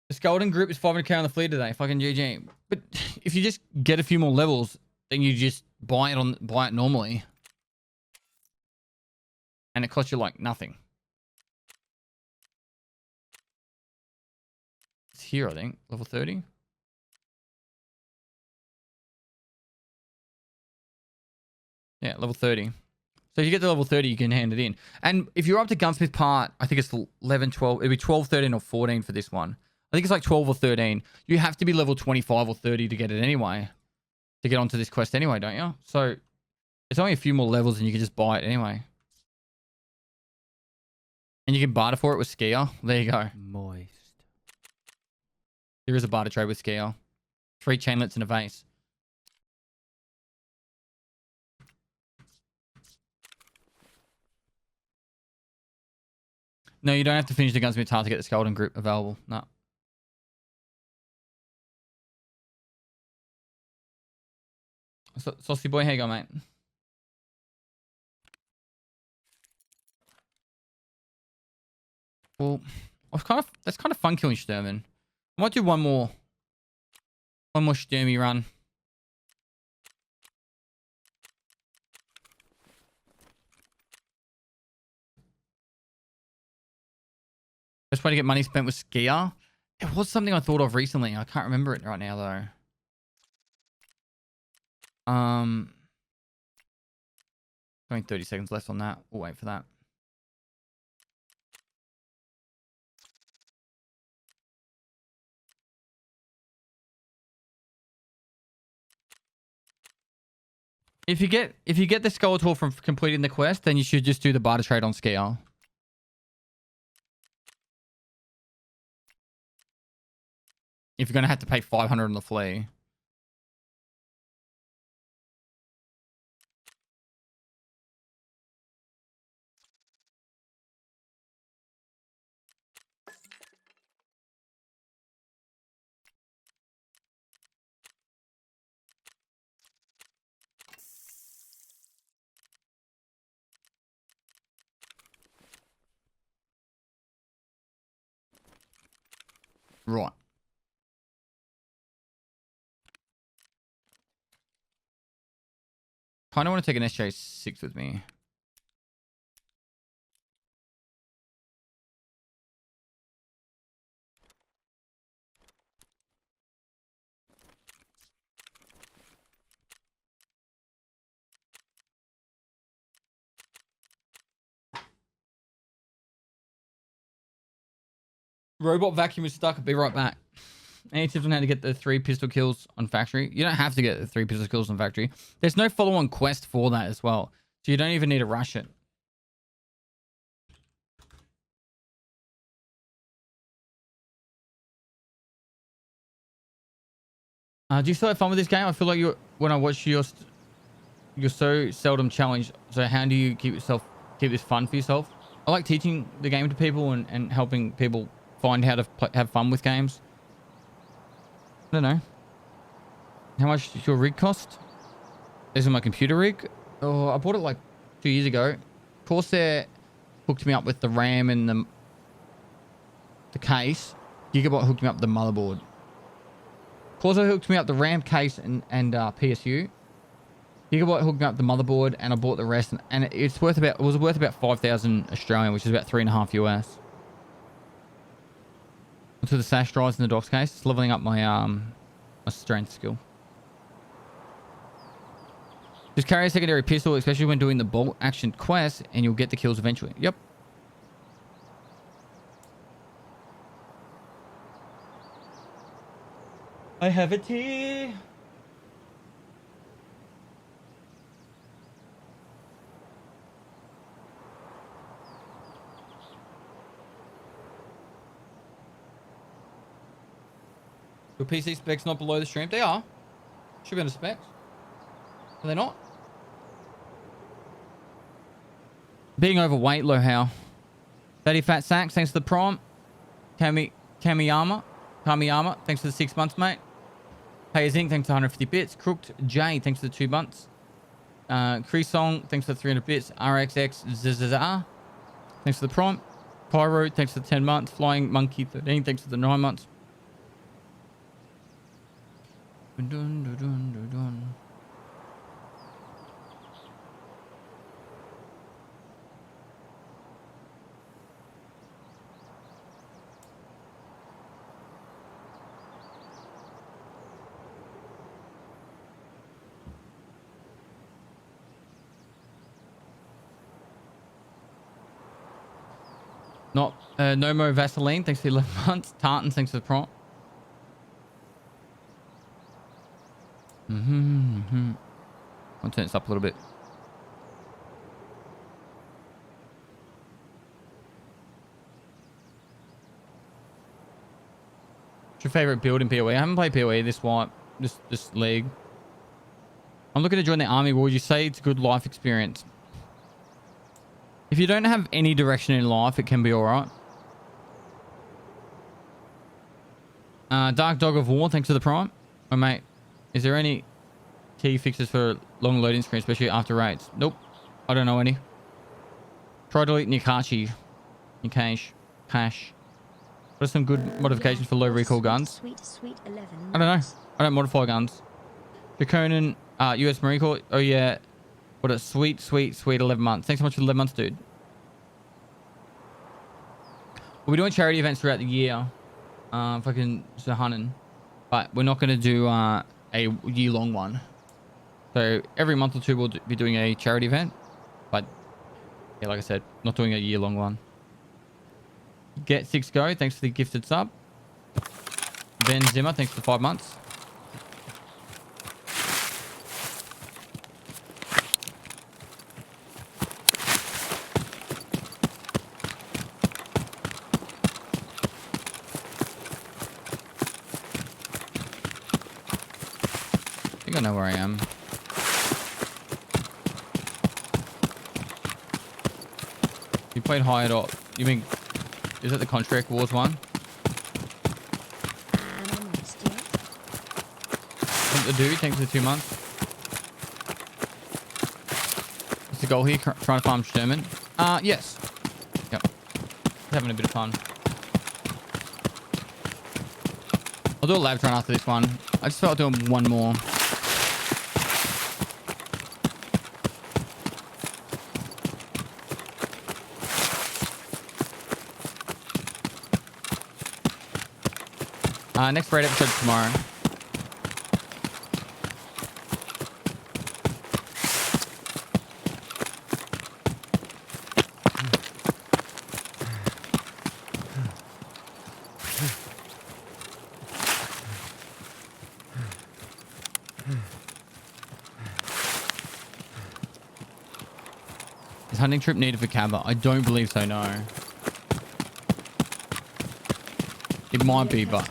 This golden group is 500k on the fleet today. Fucking GG. But if you just get a few more levels, then you just buy it normally. And it costs you like nothing. It's here, I think. Level 30. Yeah, level 30. So if you get to level 30, you can hand it in. And if you're up to gunsmith part, I think it's 11, 12. It'd be 12, 13, or 14 for this one. I think it's like 12 or 13. You have to be level 25 or 30 to get it anyway. To get onto this quest anyway, don't you? So it's only a few more levels and you can just buy it anyway. And you can barter for it with Skier. There you go. Moist. There is a barter trade with Skier. 3 chainlets and a vase. No, you don't have to finish the gunsmith task to get the Skeleton group available. No. Saucy boy, how you going, mate? Well, that's kind of fun killing Sturman. I might do one more Sturmy run. Best way to get money spent with Skier. It was something I thought of recently. I can't remember it right now though. Only 30 seconds left on that. We'll wait for that. If you get the Skeletor from completing the quest, then you should just do the barter trade on Skier. if you're going to have to pay 500 on the flea. Right. Kind of want to take an SJ6 with me. Robot vacuum is stuck. I'll be right back. Any tips on how to get the 3 pistol kills on factory? You don't have to get the 3 pistol kills on factory. There's no follow-on quest for that as well. So you don't even need to rush it. Do you still have fun with this game? I feel like when I watch you, you're so seldom challenged. So how do you keep this fun for yourself? I like teaching the game to people and helping people find how to have fun with games. I don't know. How much does your rig cost? This is my computer rig. Oh, I bought it like 2 years ago. Corsair hooked me up with the RAM and the case. Gigabyte hooked me up with the motherboard. Corsair hooked me up the RAM case and PSU. Gigabyte hooked me up the motherboard and I bought the rest. And it was worth about 5,000 Australian, which is about $3.5 US. To the sash drives in the docks case. It's leveling up my my strength skill. Just carry a secondary pistol, especially when doing the bolt action quest, and you'll get the kills eventually. Yep. I have a tea. Your PC specs not below the stream? They are. Should be on the specs. Are they not? Being overweight, low how. Daddy Fat Sacks, thanks for the prime. Kamiyama, thanks for the 6 months, mate. Hey Zinc, thanks for 150 bits. Crooked J, thanks for the 2 months. Creesong, thanks for the 300 bits. RXX Zzzr, thanks for the prime. Pyro, thanks for the 10 months. Flying Monkey 13, thanks for the 9 months. Dun, dun, dun, dun, dun. Not no more Vaseline, thanks for the 11 months. Tartan, thanks for the prompt. I'll turn this up a little bit. What's your favorite build in PoE? I haven't played PoE this league. I'm looking to join the army. Would you say it's a good life experience? If you don't have any direction in life, it can be alright. Dark Dog of War, thanks for the prime. Oh, mate. Is there any key fixes for long loading screen, especially after raids? Nope. I don't know any. Try delete Nikashi. Cache. What are some good modifications for low recoil guns? Sweet 11. I don't know. I don't modify guns. Draconin, US Marine Corps. Oh, yeah. What a sweet 11 months. Thanks so much for the 11 months, dude. We'll be doing charity events throughout the year. Fucking Zahanan. But we're not going to do a year-long one. So every month or two we'll be doing a charity event. But, yeah, like I said, not doing a year-long one. Get 6 Go, thanks for the gifted sub. Ben Zimmer, thanks for 5 months. think I know where I am. You played higher up. You mean, is it the Contract Wars one? Something to do, thanks for the 2 months. What's the goal here? Trying to farm Sherman? Yes. Yep. Having a bit of fun. I'll do a lab run after this one. I just felt doing one more. Next raid episode tomorrow. Is hunting trip needed for Cabba? I don't believe so, no. It might be, but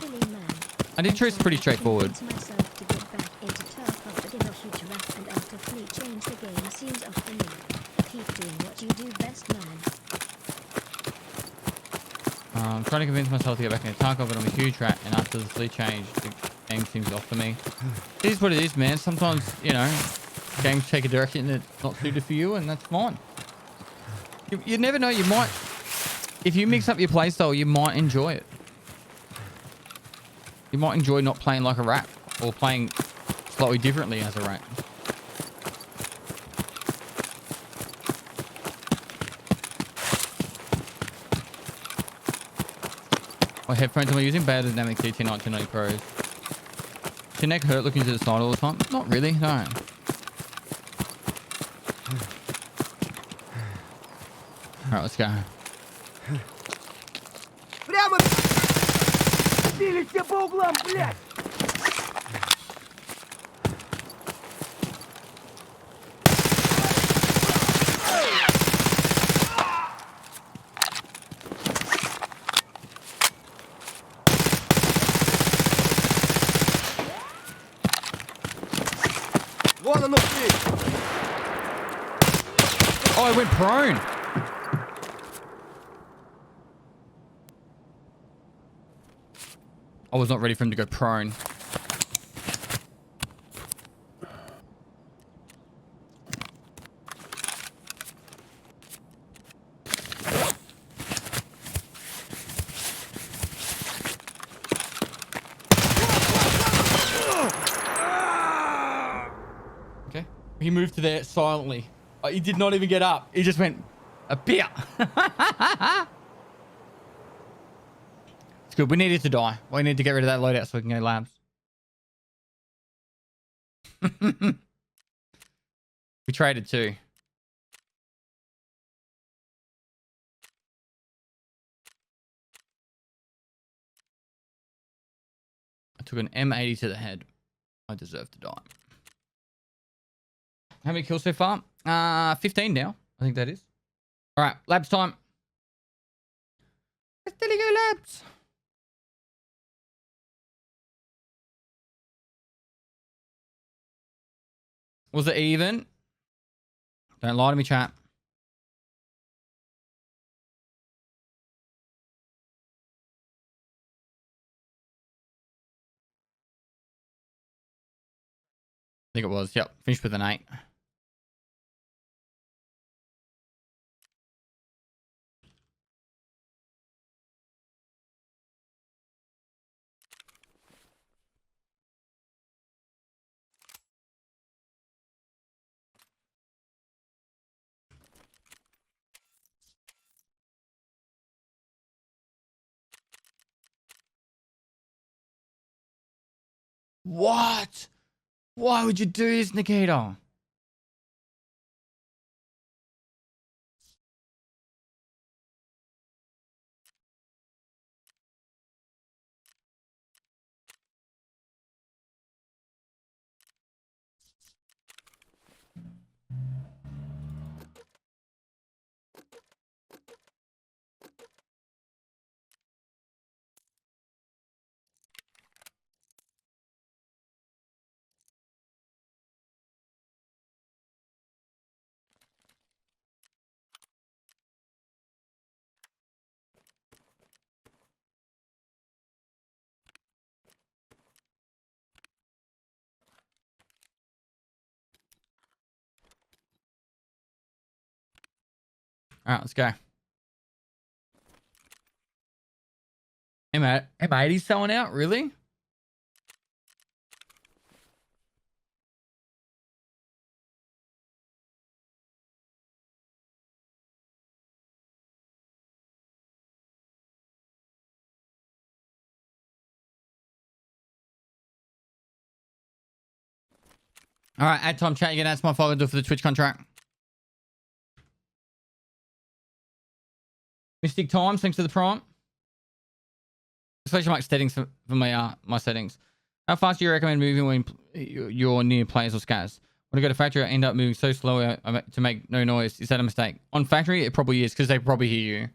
I did choose pretty straightforward. Myself to get back into Tarkov, but in a future rap and after fleet change, the game seems off for me. Keep doing what you do best, man. I'm trying to convince myself to get back into Tarkov, but I'm a huge rat, and after the fleet change, the game seems off for me. It is what it is, man. Sometimes, you know, games take a direction that's not suited for you, and that's fine. You never know. You might, if you mix up your playstyle, you might enjoy it. You might enjoy not playing like a rat or playing slightly differently as a rat. What headphones am I using? Biodynamic CT9 290 Pros. Does your neck hurt looking to the side all the time? Not really, no. Alright, let's go. Прямо били все по углам, блядь! Вон оно здесь! Oh, I went prone. I was not ready for him to go prone. Okay. He moved to there silently. He did not even get up. He just went, a beer. It's good. We needed to die. We need to get rid of that loadout so we can go labs. We traded too. I took an M80 to the head. I deserve to die. How many kills so far? 15 now. I think that is. All right, labs time. Let's go labs. Was it even? Don't lie to me, chat. I think it was. Yep. Finished with an 8. What? Why would you do this, Nikita? All right, let's go. M80's selling out, really? All right, add Tom chat. You can add my follow do for the Twitch contract. Mystic Times, thanks for the prompt. Especially my settings for my settings. How fast do you recommend moving when you're near players or scats? When I go to factory, I end up moving so slow to make no noise. Is that a mistake? On factory, it probably is because they probably hear you.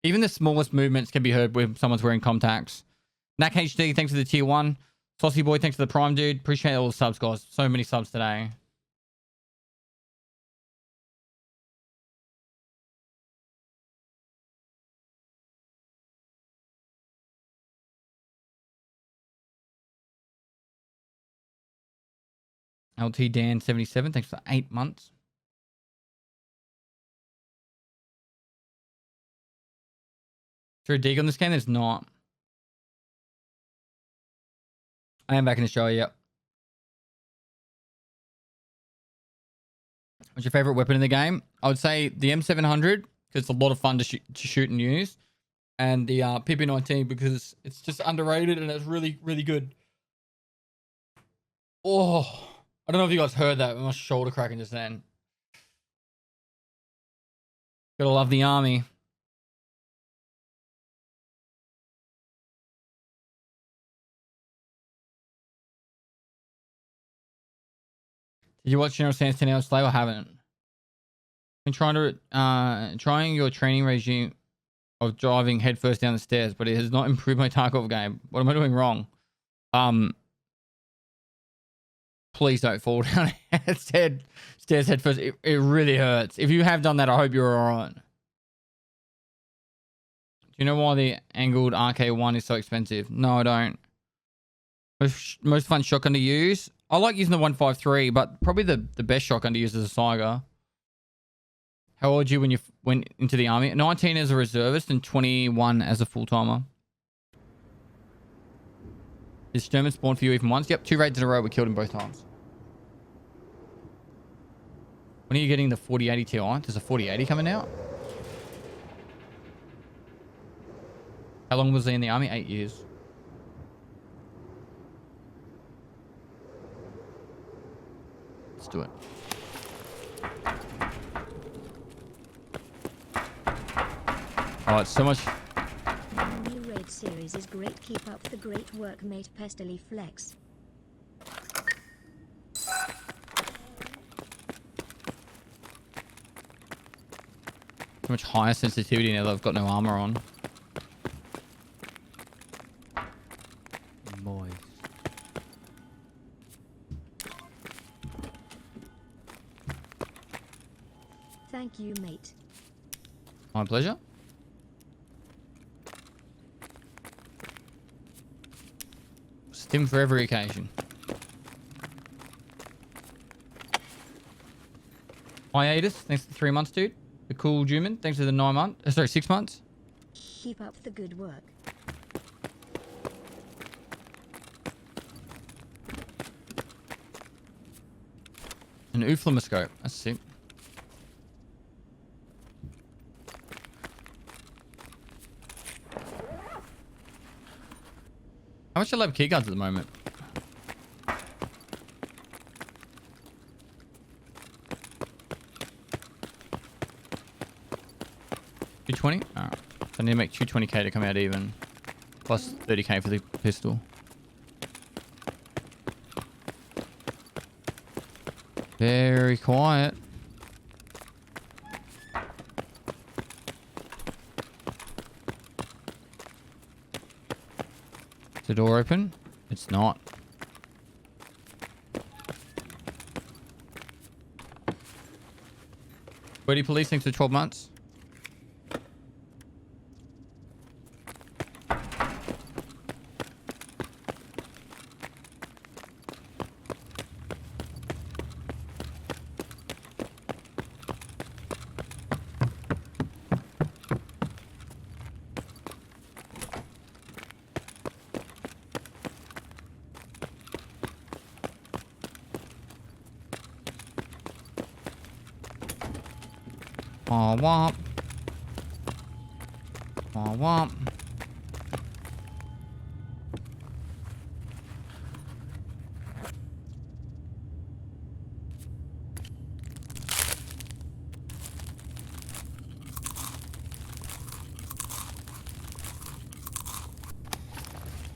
Even the smallest movements can be heard when someone's wearing contacts. Nak HD, thanks for the tier 1. Saucy Boy, thanks for the prime, dude. Appreciate all the subs, guys. So many subs today. LT Dan 77, thanks for 8 months. Is there a dig on this game? There's not. I am back in Australia, yep. What's your favorite weapon in the game? I would say the M700, because it's a lot of fun to shoot and use. And the PP19, because it's just underrated and it's really, really good. Oh, I don't know if you guys heard that. My shoulder cracking just then. Gotta love the army. Did you watch General Sands 10 Hours Slave? I haven't. Been trying your training regime of driving headfirst down the stairs, but it has not improved my Tarkov game. What am I doing wrong? Please don't fall down stairs headfirst. It really hurts. If you have done that, I hope you're alright. Do you know why the angled RK1 is so expensive? No, I don't. Most fun shotgun to use. I like using the 153, but probably the best shotgun to use is a Saiga. How old were you when you went into the army? 19 as a reservist and 21 as a full-timer. Did Sturman spawn for you even once? Yep, 2 raids in a row. We killed him both times. When are you getting the 4080 Ti? There's a 4080 coming out. How long was he in the army? 8 years. Let's do it. Oh, it's so much. The new raid series is great. Keep up the great work, mate. Pestily Flex. So much higher sensitivity now that I've got no armor on. Boys. Thank you, mate. My pleasure. Stim for every occasion. Hiatus, thanks for the 3 months, dude. The cool Juman, thanks for the 9 months. Sorry, 6 months. Keep up the good work. An Ooflamascope. That's sick. How much do I have keycards at the moment? $220? Alright. So I need to make $220k to come out even. Plus 30k for the pistol. Very quiet. Is the door open? It's not. Ready police, thanks for 12 months. Oh, womp. Oh, womp.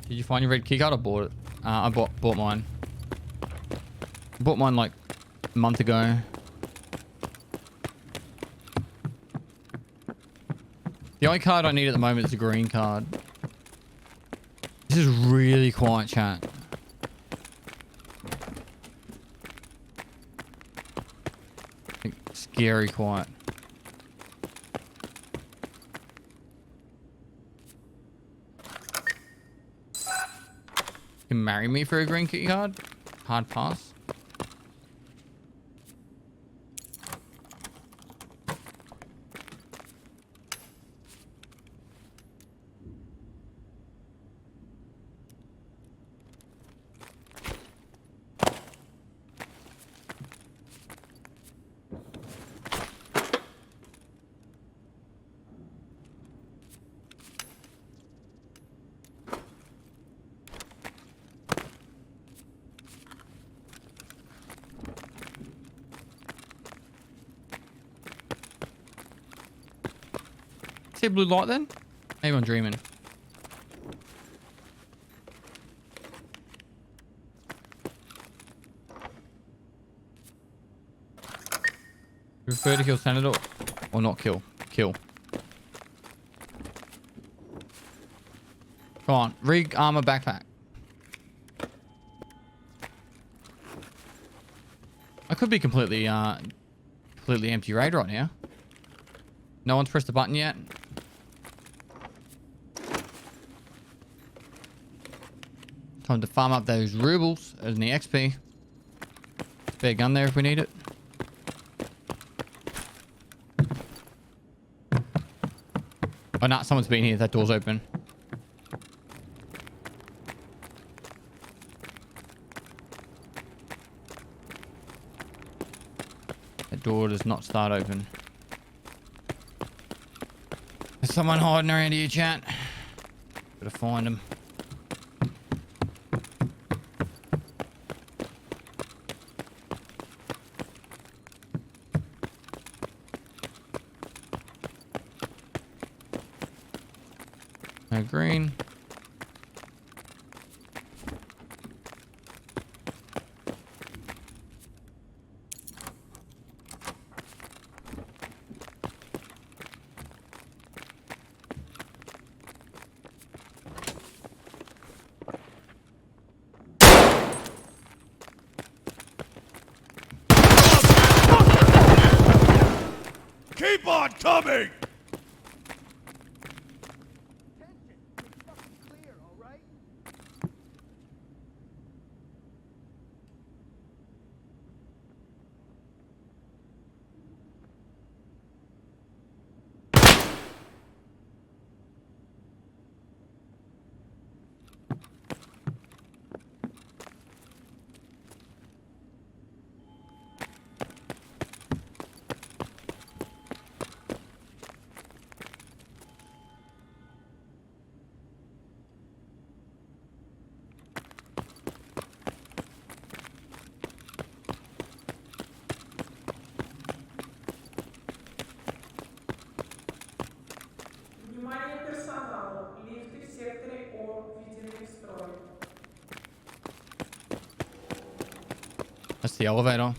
Did you find your red keycard? I bought it. I bought mine. I bought mine like a month ago. The only card I need at the moment is a green card. This is really quiet, chat. Like, scary quiet. You can marry me for a green key card? Hard pass. See blue light then? Maybe I'm dreaming. You prefer to kill Senator or not kill? Kill. Come on, rig armor backpack. I could be completely empty raid right now. No one's pressed the button yet. Time to farm up those rubles as the XP. Spare gun there if we need it. Oh no, someone's been here. That door's open. That door does not start open. There's someone hiding around here, chat. Gotta find him. No green. Keep on coming! Внимание персоналу. Лифты в секторе О введены в строй. That's the elevator.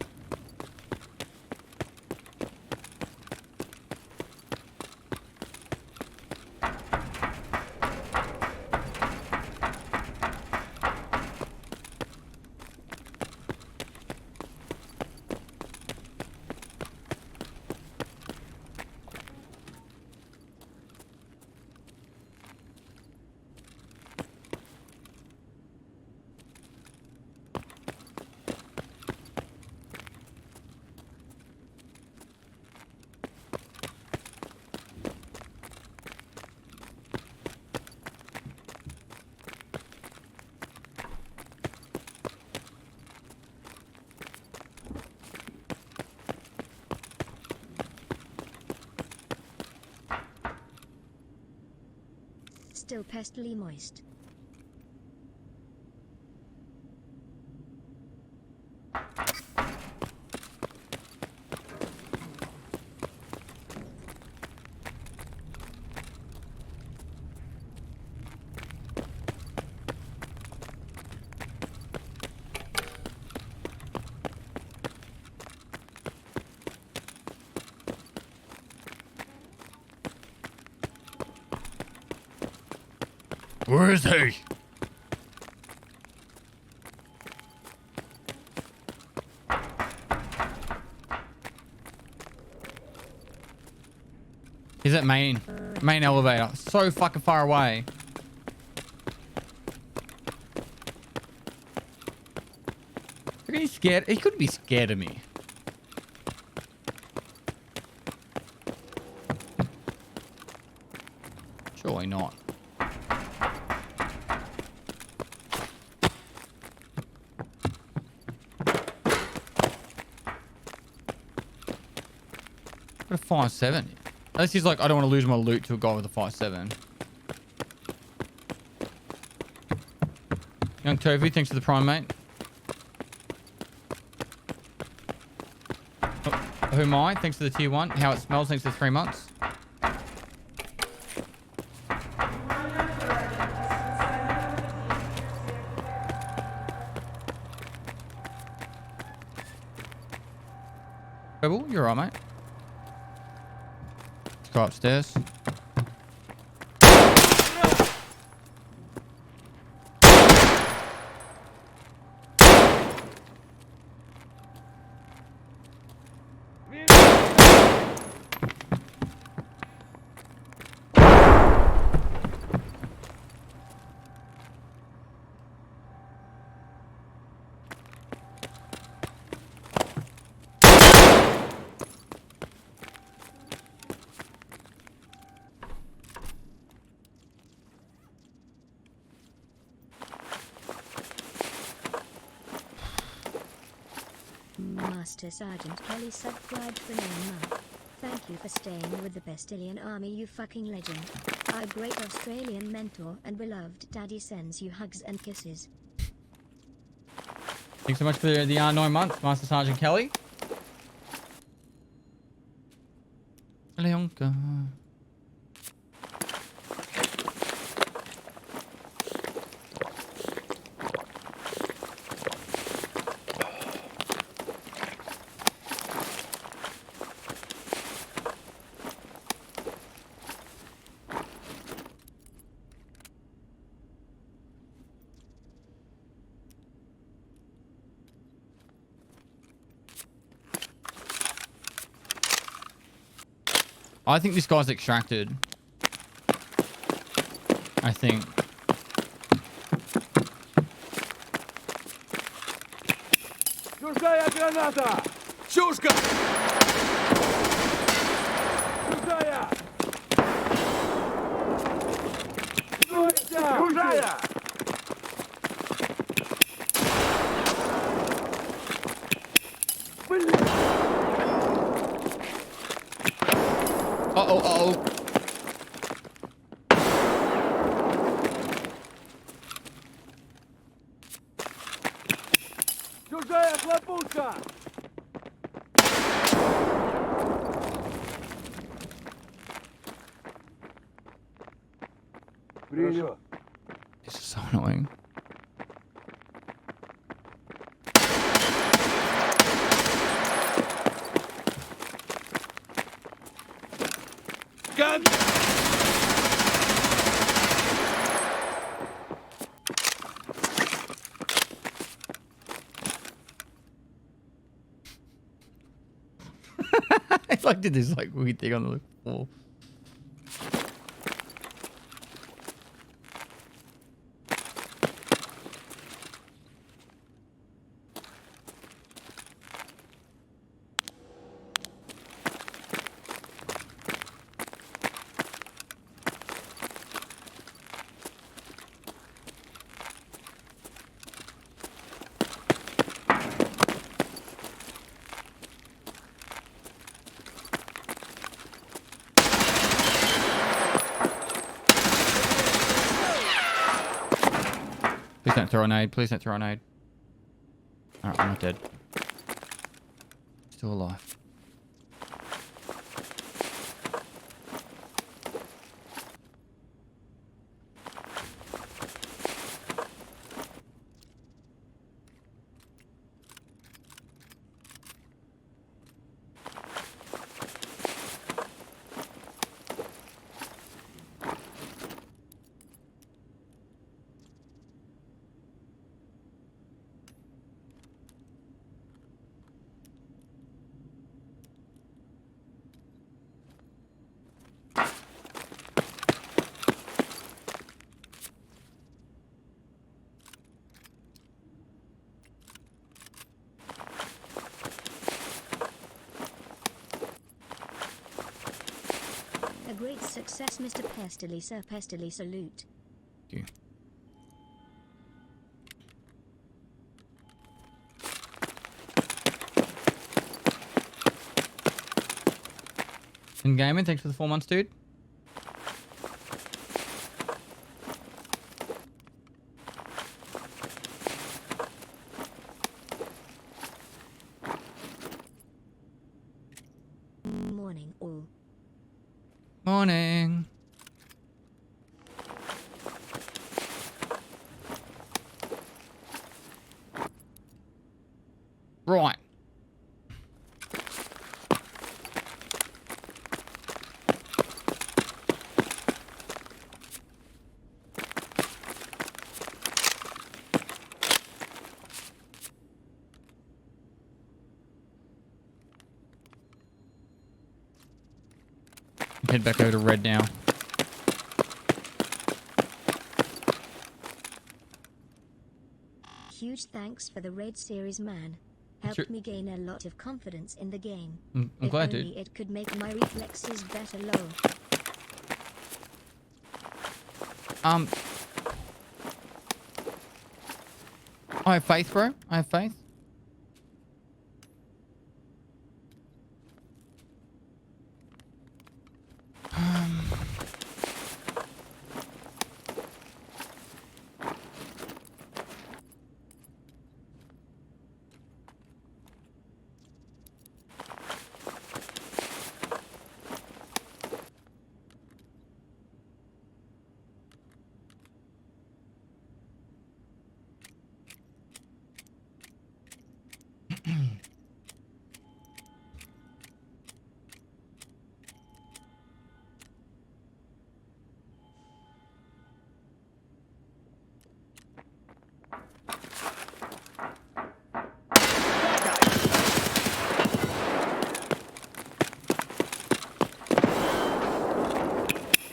still pestily moist. Where is he? He's at main elevator. So fucking far away. Look, he's scared. He could be scared of me. Surely not. Got a 5.7. Unless he's like, I don't want to lose my loot to a guy with a 5.7. Young Tofu, thanks for the prime, mate. Oh, who am I? Thanks for the tier 1. How it smells, thanks for the 3 months. Rebel, you're right, mate. Let's go upstairs. Master Sergeant Kelly subscribed for 9 months. Thank you for staying with the best alien army, you fucking legend. Our great Australian mentor and beloved daddy sends you hugs and kisses. Thanks so much for the 9 months, Master Sergeant Kelly. Leonka. I think this guy's extracted. I think. Чужая граната! Чушка! Чужая! Чужая! Uh-oh. Чужая хлопушка! Принял. This is so annoying. Gun! It's like did this like weird thing on the wall. Please don't throw a nade. Please don't throw a nade. Alright, I'm not dead. Still alive. A great success, Mr. Pestily, Sir Pestily, salute. Thank you. And Gaming, thanks for the 4 months, dude. Morning, all. Morning. Right. Head back over to red now. Huge thanks for the raid series, man. What's Helped me gain a lot of confidence in the game. I'm If glad, only dude. it could make my reflexes better, low. I have faith, bro. I have faith.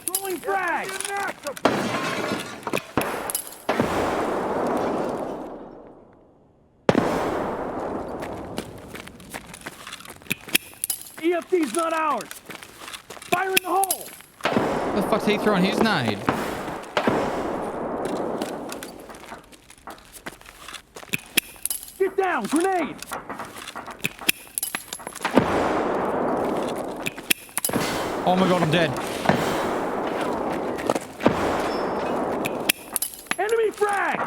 Throwing frag! EFT's not ours! Fire in the hole! What the fuck's he throwing his nade? Get down! Grenade! Oh my god, I'm dead. Enemy frag!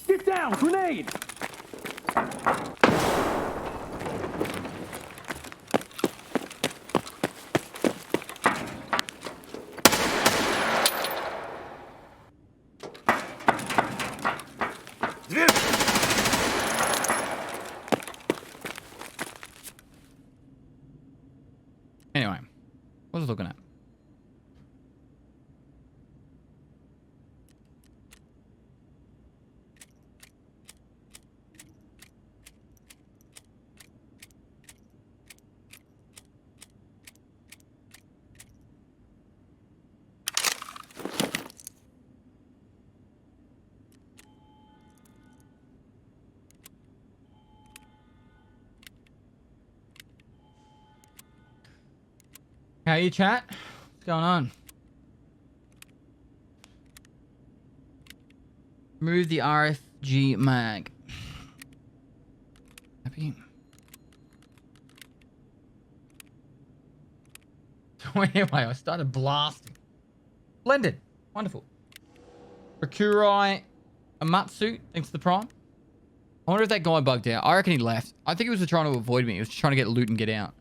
Get down! Grenade! Anyway, what was I looking at? How you, chat? What's going on? Remove the RFG mag. him. So anyway, I started blasting. Blended. Wonderful. Prokurai Amatsu, thanks to the prime. I wonder if that guy bugged out. I reckon he left. I think he was trying to avoid me. He was trying to get loot and get out.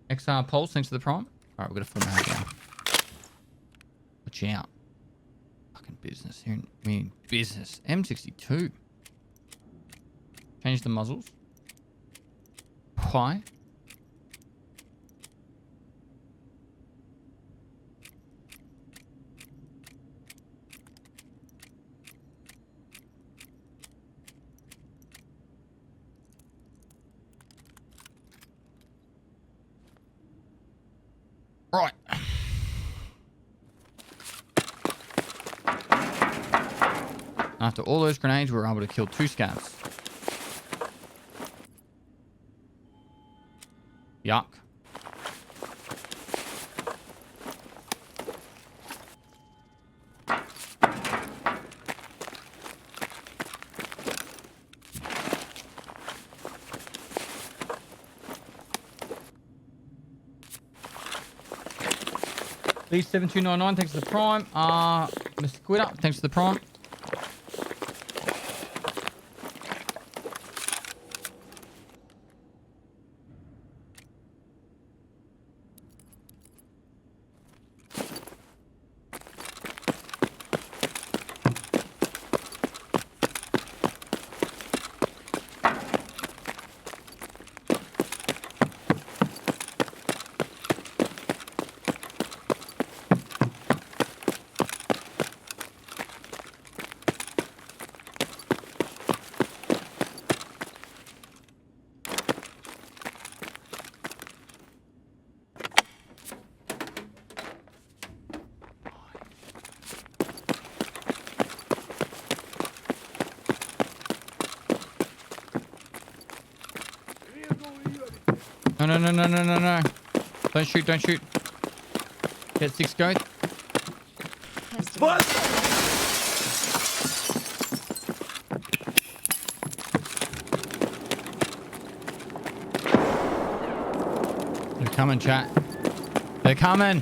XR Pulse, thanks to the prime. Alright, we're gonna form out now. Watch out. Fucking business here. I mean, business. M62. Change the muzzles. Why? Right. After all those grenades, we were able to kill 2 scavs. Yuck. Lee7299, thanks to the prime. Mr. Quitter, thanks to the prime. No, no, no, no, no, no, no. Don't shoot, don't shoot. Get 6 go. What? They're coming, chat. They're coming.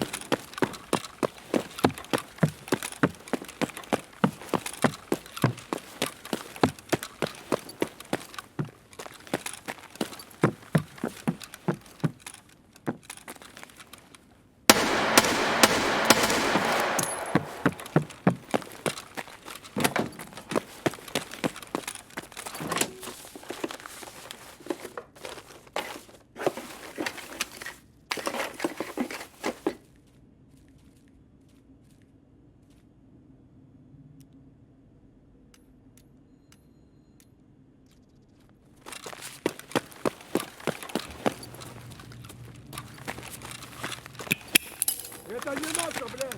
Это не наше, блядь!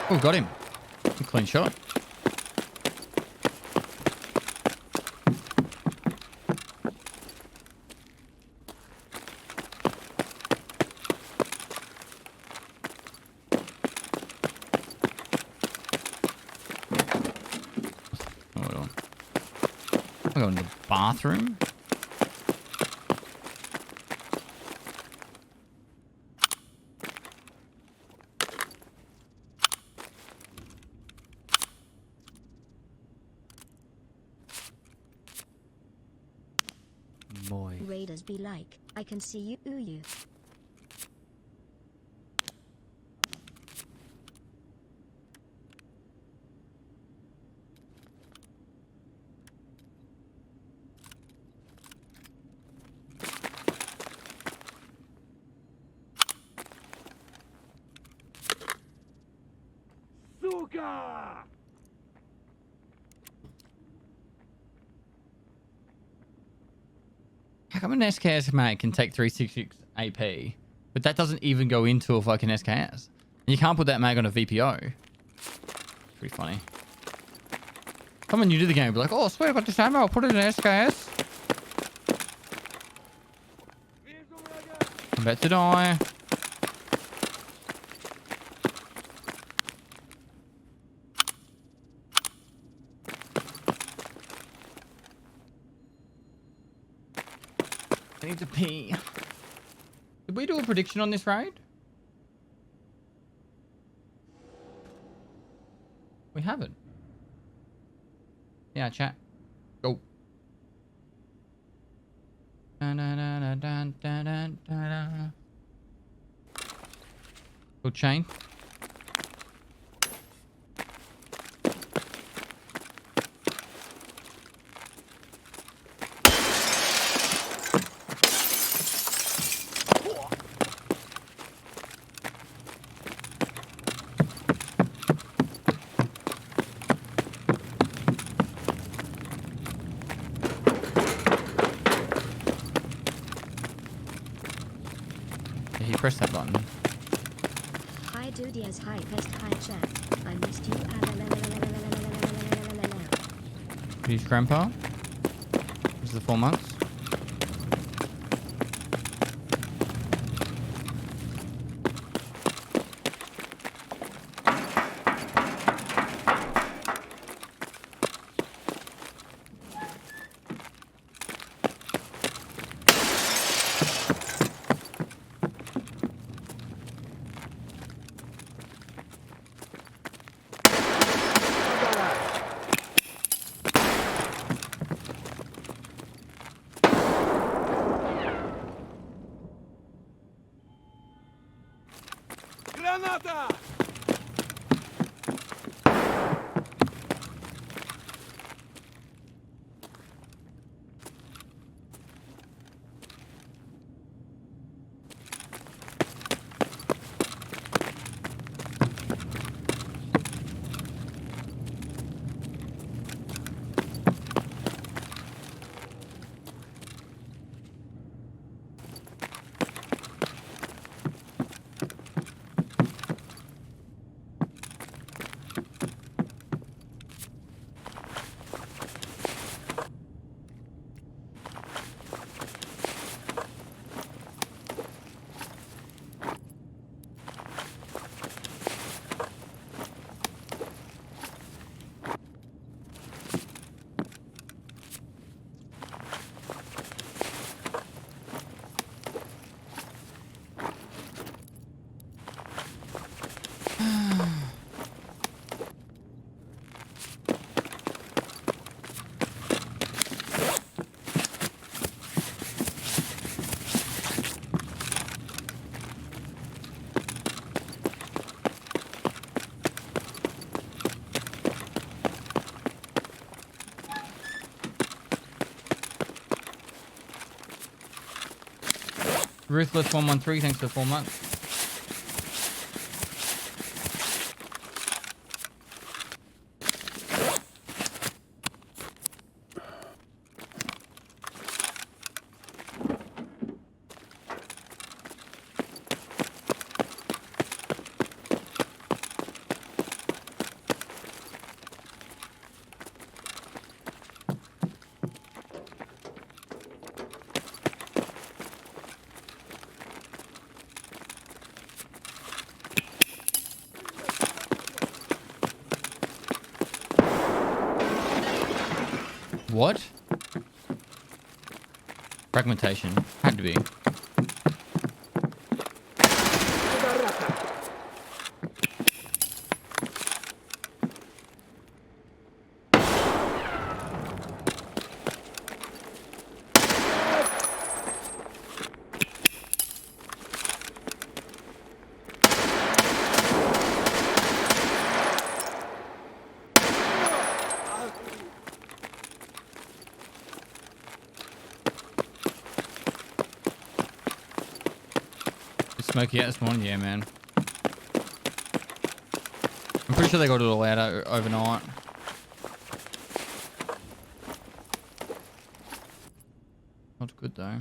Oh, got him. A clean shot. Hold on. I'll go into the bathroom. Raiders be like, I can see you, you. Сука! How come an SKS, mate, can take 366 AP, but that doesn't even go into a fucking SKS? And you can't put that mag on a VPO. Pretty funny. Someone new to the game will be like, oh, sweet, I got this ammo. I'll put it in an SKS. I'm about to die. I need to pee. Did we do a prediction on this raid? We haven't. Yeah, chat. Go. Good chain. Press that button. Hi dude, yes, hi pest, hi chat. I missed you. He's grandpa. This is the 4 months. Ruthless 113, thanks for the 4 months. What? Fragmentation. Had to be. Smoky out this morning? Yeah, man. I'm pretty sure they got it all out overnight. Hold Not good though.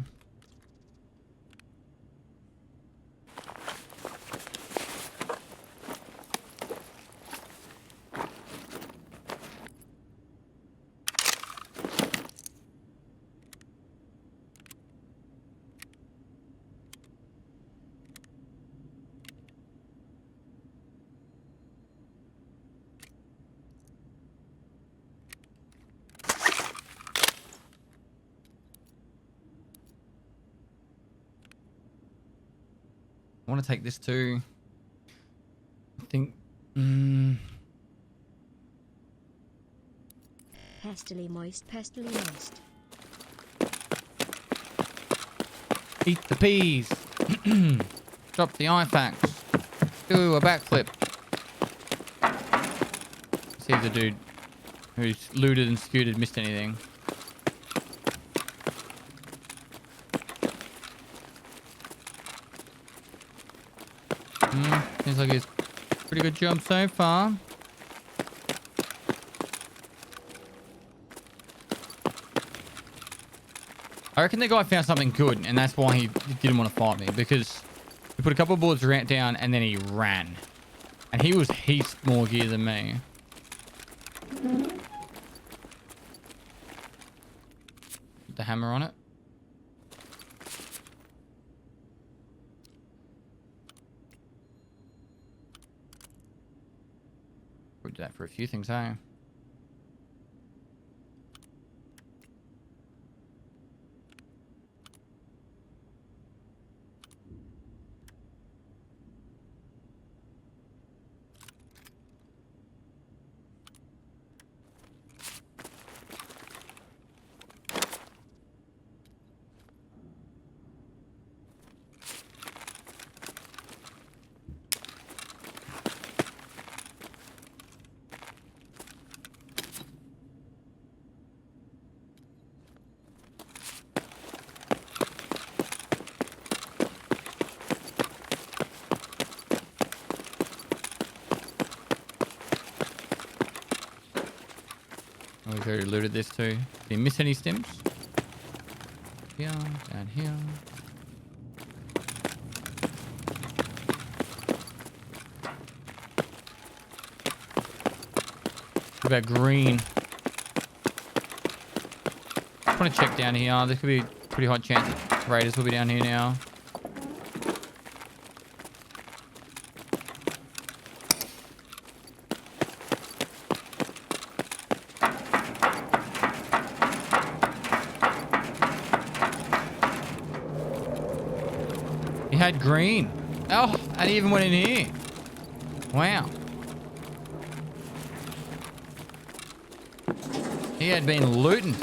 I want to take this too. I think. Pestily moist, pestily moist. Eat the peas. Drop the IFAX. Do a backflip. See if the dude who's looted and scooted missed anything. Seems like it's pretty good job so far. I reckon the guy found something good, and that's why he didn't want to fight me, because he put a couple of bullets down and then he ran. And he was heaps more gear than me. Put the hammer on it. We'll do that for a few things, eh? We've already looted this too. Did you miss any stims? Here, down here. What about green? Just want to check down here. This could be a pretty high chance that raiders will be down here now. He had green. Oh, and he even went in here. Wow. He had been looting.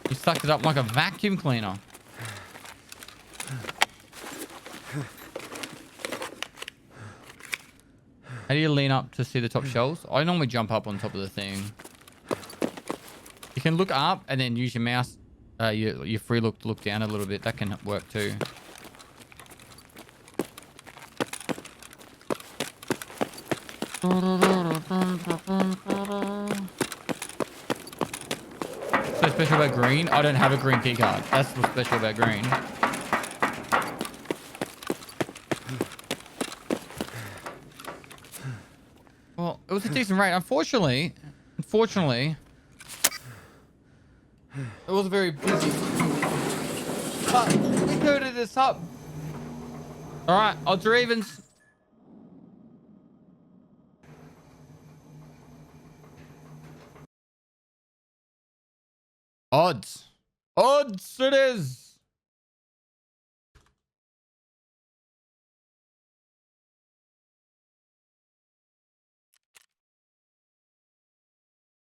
He sucked it up like a vacuum cleaner. How do you lean up to see the top shelves? I normally jump up on top of the thing. You can look up and then use your mouse, your free look to look down a little bit. That can work too. So special about green? I don't have a green key card. That's what's special about green. Well, it was a decent raid. Unfortunately, it was very busy. But we cleared this up. All right, odds or evens. Odds. Odds it is.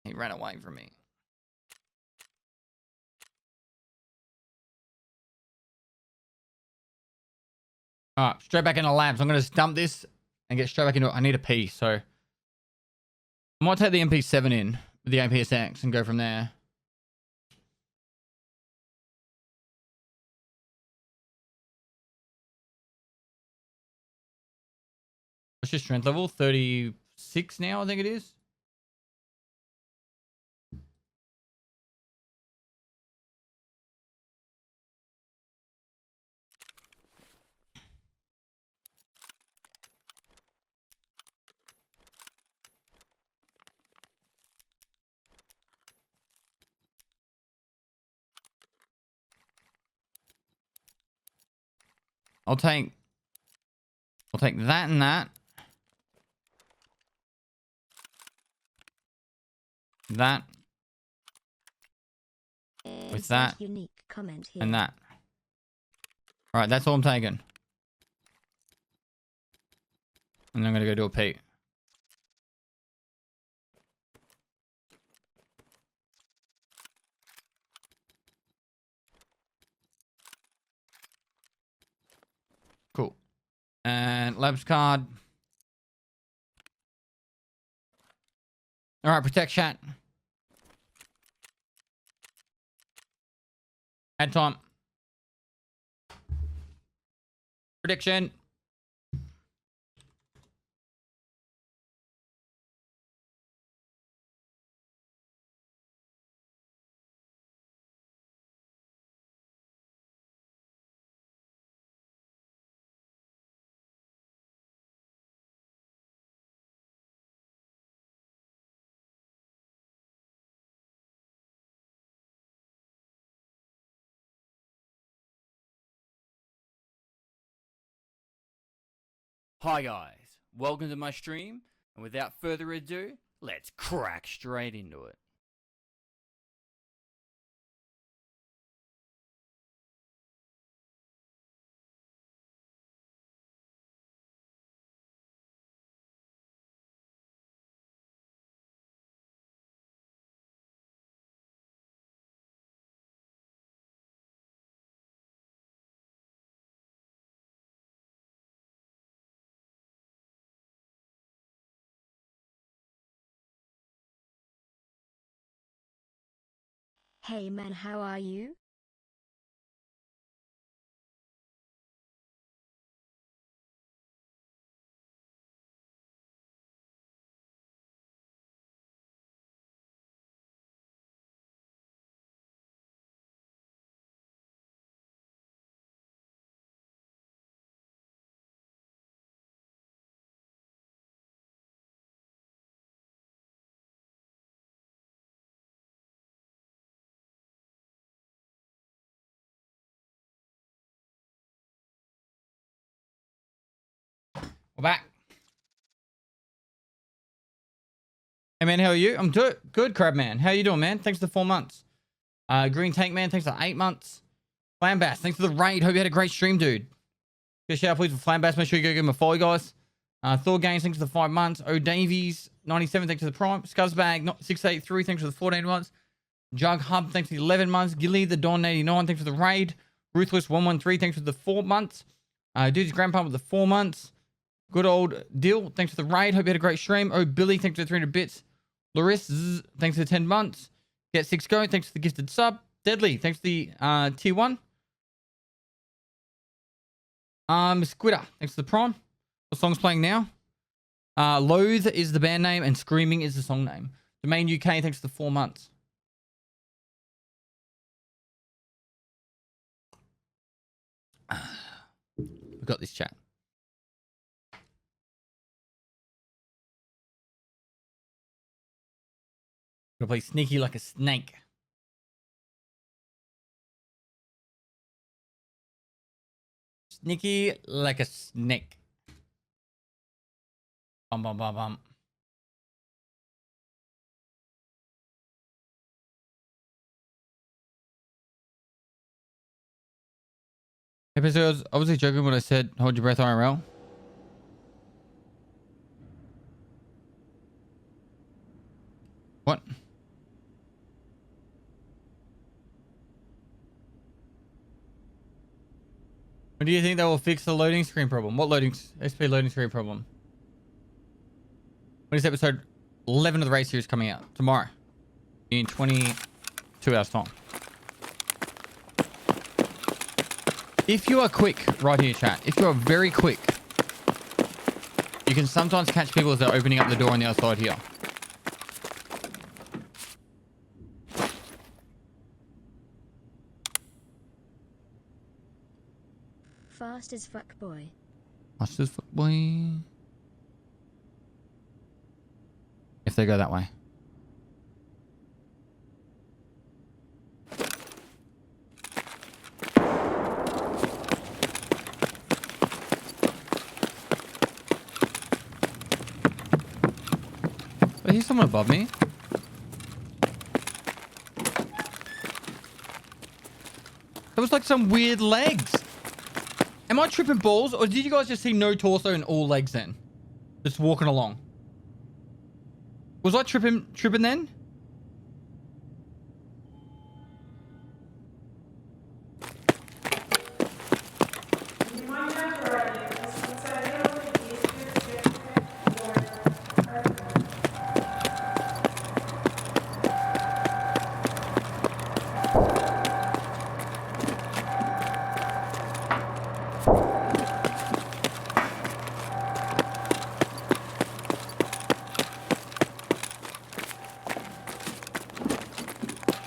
He ran away from me. All right, straight back into labs. I'm going to dump this and get straight back into it. I need a pee, so I might take the MP7 in with the APSX and go from there. What's your strength level? 36 now, I think it is. I'll take that and that. That. With that. Unique comment here. And that. Alright, that's all I'm taking. And I'm gonna go do a peek. Cool. And labs card. Alright, protect chat. Add time. Prediction. Hi guys, welcome to my stream, and without further ado, let's crack straight into it. Hey man, how are you? We're back. Hey man, how are you? I'm good, Crab Man. How you doing, man? Thanks for the 4 months. Green Tank Man, thanks for 8 months. Flambass, thanks for the raid. Hope you had a great stream, dude. Give a shout out, please, for Flambass. Make sure you go give him a follow, guys. Thor Games, thanks for the 5 months. O Davies, 97, thanks for the Prime. Scuzzbag, 683, thanks for the 14 months. Jug Hub, thanks for the 11 months. Gilly, the Don 89, thanks for the raid. Ruthless 113, thanks for the 4 months. Dude's Grandpa with the 4 months. Good old Dill, thanks for the raid. Hope you had a great stream. Oh, Billy, thanks for the 300 bits. Loris, thanks for the 10 months. Get 6 Go, thanks for the gifted sub. Deadly, thanks for the tier 1. Squitter, thanks for the Prime. What song's playing now? Loathe is the band name and Screaming is the song name. Domain UK, thanks for the 4 months. We've got this chat. Gonna play sneaky like a snake. Sneaky like a snake. Bum bum bum bum. Episodes, I was joking when I said hold your breath IRL. What? When do you think they will fix the loading screen problem? What SP loading screen problem? When is episode 11 of the race series coming out? Tomorrow. In 22 hours time. If you are quick, right here chat. If you are very quick, You can sometimes catch people as they're opening up the door on the outside here. Fast as fuck, boy. Watch this boy. If they go that way. I hear someone above me. That was like some weird legs. Am I tripping balls, or did you guys just see no torso and all legs then? Just walking along. Was I tripping then?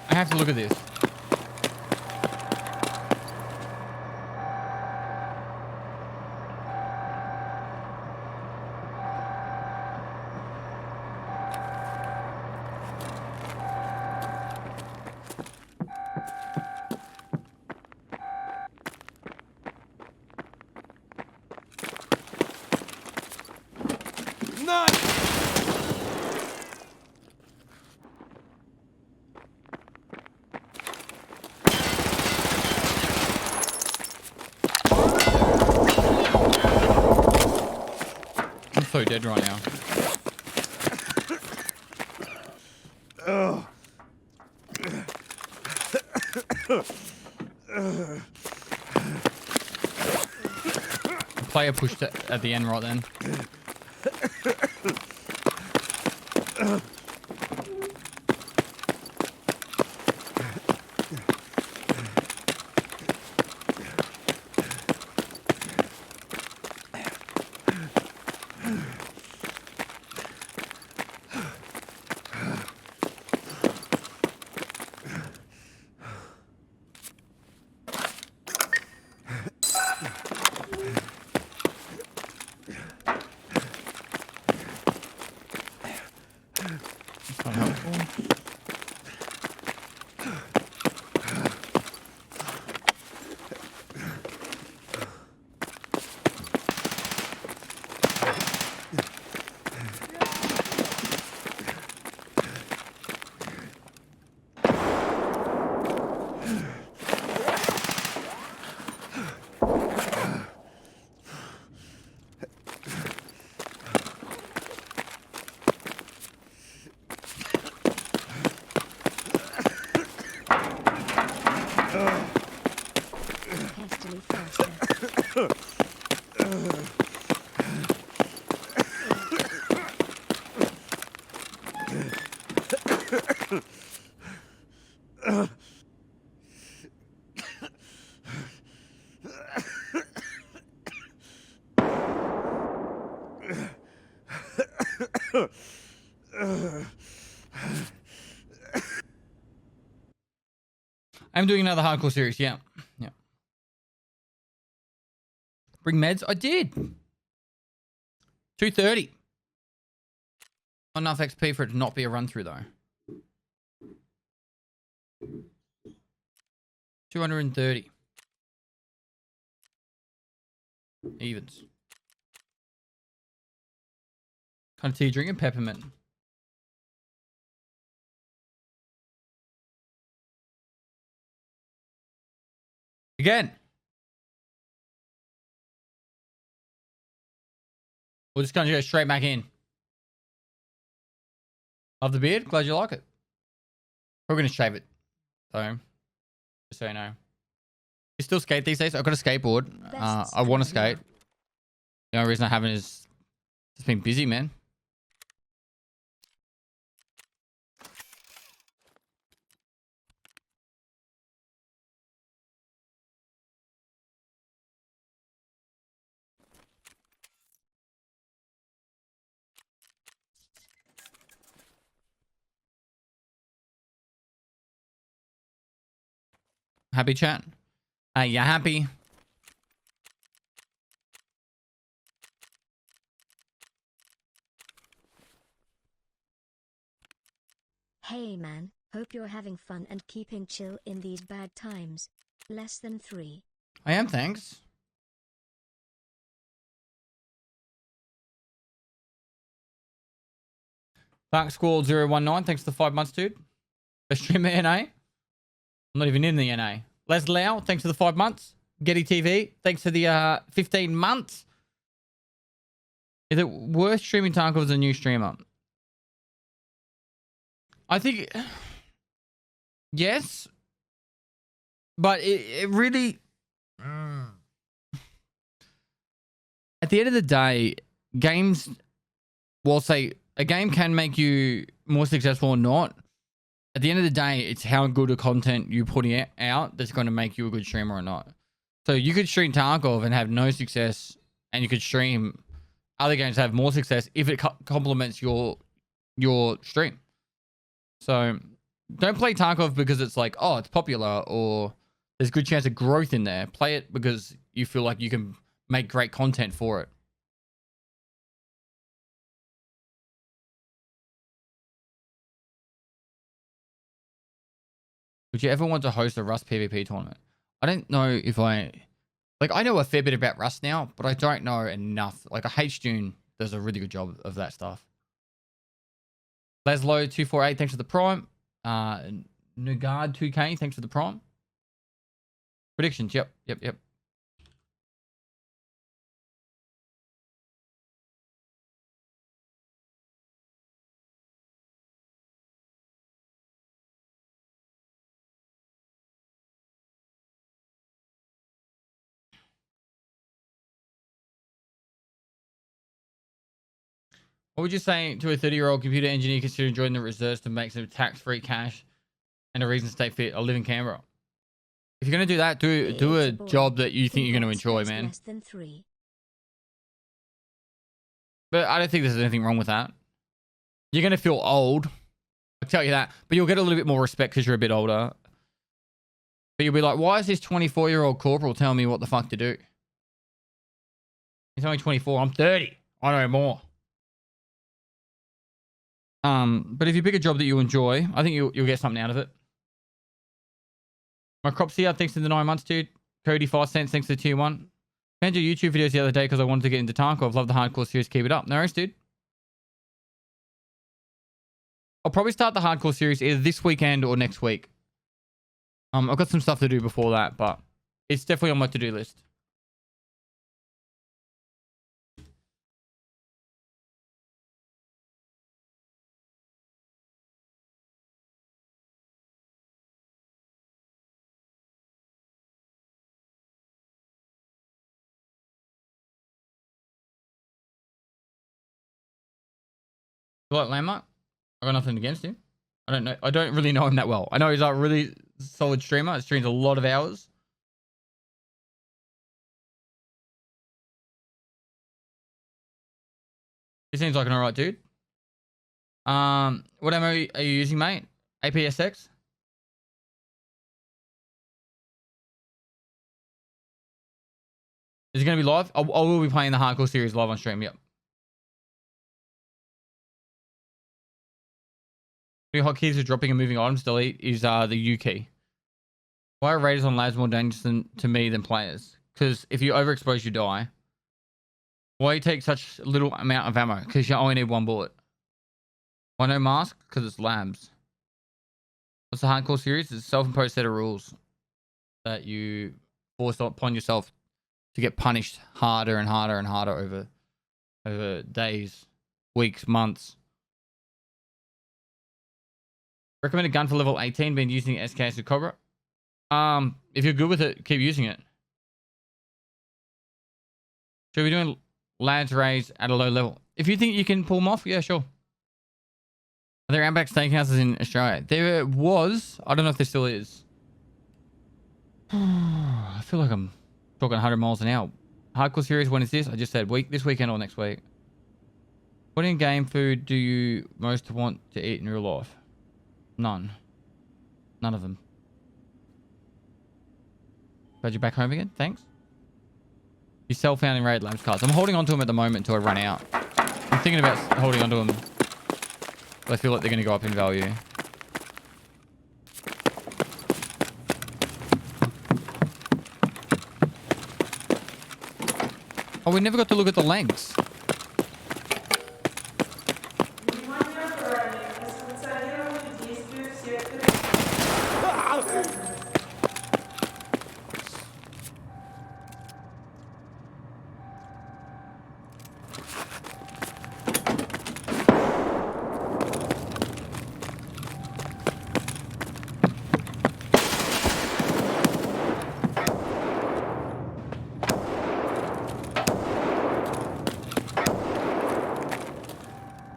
I have to look at this. I'm so dead right now. The player pushed it at the end right then. That's not helpful. Hastily faster. I'm doing another hardcore series. Yeah. Yeah. Bring meds? I did. 230. Not enough XP for it to not be a run through though. 230. Evens. Kind of tea drinking peppermint. Again. We're just going to go straight back in. Love the beard. Glad you like it. We're going to shave it. So, just so you know. You still skate these days? I've got a skateboard. I want to skate. The only reason I haven't is it's been busy, man. Happy chat? You happy? Hey man, hope you're having fun and keeping chill in these bad times. Less than 3. I am, thanks. Dark Squall 019, thanks for the 5 months, dude. Best streamer NA. I'm not even in the NA. Les Lau, thanks for the 5 months. Getty TV, thanks for the 15 months. Is it worth streaming Tarkov as a new streamer? I think yes, but it really at the end of the day, games, well, say a game can make you more successful or not. At the end of the day, it's how good a content you put out that's going to make you a good streamer or not. So you could stream Tarkov and have no success, and you could stream other games that have more success if it complements your stream. So don't play Tarkov because it's like, oh, it's popular or there's a good chance of growth in there. Play it because you feel like you can make great content for it. Would you ever want to host a Rust PvP tournament? I don't know if I know a fair bit about Rust now, but I don't know enough. Like, HDune does a really good job of that stuff. Laslow248, thanks for the prime. Nugard2K, thanks for the prime. Predictions, yep. What would you say to a 30-year-old computer engineer considering joining the reserves to make some tax-free cash and a reason to stay fit? I live in Canberra. If you're going to do that, do a job that you think you're going to enjoy, man. Less than 3. But I don't think there's anything wrong with that. You're going to feel old. I'll tell you that. But you'll get a little bit more respect because you're a bit older. But you'll be like, why is this 24-year-old corporal telling me what the fuck to do? He's only 24. I'm 30. I know more. But if you pick a job that you enjoy, I think you'll get something out of it. My crops here, thanks to the 9 months, dude. Cody 5 cents, thanks to tier 1. Found your YouTube videos the other day because I wanted to get into Tarkov. Love the hardcore series. Keep it up. No worries, dude. I'll probably start the hardcore series either this weekend or next week. I've got some stuff to do before that, but it's definitely on my to-do list. You like Landmark? I got nothing against him. I don't know. I don't really know him that well. I know he's a really solid streamer. He streams a lot of hours. He seems like an alright dude. What ammo are you using, mate? APSX? Is it going to be live? I will be playing the hardcore series live on stream. Yep. The hotkeys are dropping and moving items. Delete is the U key. Why are raiders on labs more dangerous to me than players? Because if you overexpose, you die. Why you take such little amount of ammo? Because you only need 1 bullet. Why no mask? Because it's labs. What's the hardcore series? It's a self-imposed set of rules that you force upon yourself to get punished harder and harder and harder over days, weeks, months. Recommend a gun for level 18. Been using SKS with Cobra. If you're good with it, keep using it. Should we be doing lads raids at a low level? If you think you can pull them off, yeah, sure. Are there Outback Steakhouses in Australia? There was. I don't know if there still is. I feel like I'm talking 100 miles an hour. Hardcore series, when is this? I just said this weekend or next week. What in-game food do you most want to eat in real life? None of them. Glad you're back home again. Thanks. You sell found in raid lamps cards. I'm holding on to them at the moment until I run out. I'm thinking about holding on to them. But I feel like they're going to go up in value. Oh, we never got to look at the lengths. Внимание, охране! Несанкционированные действия в секторе.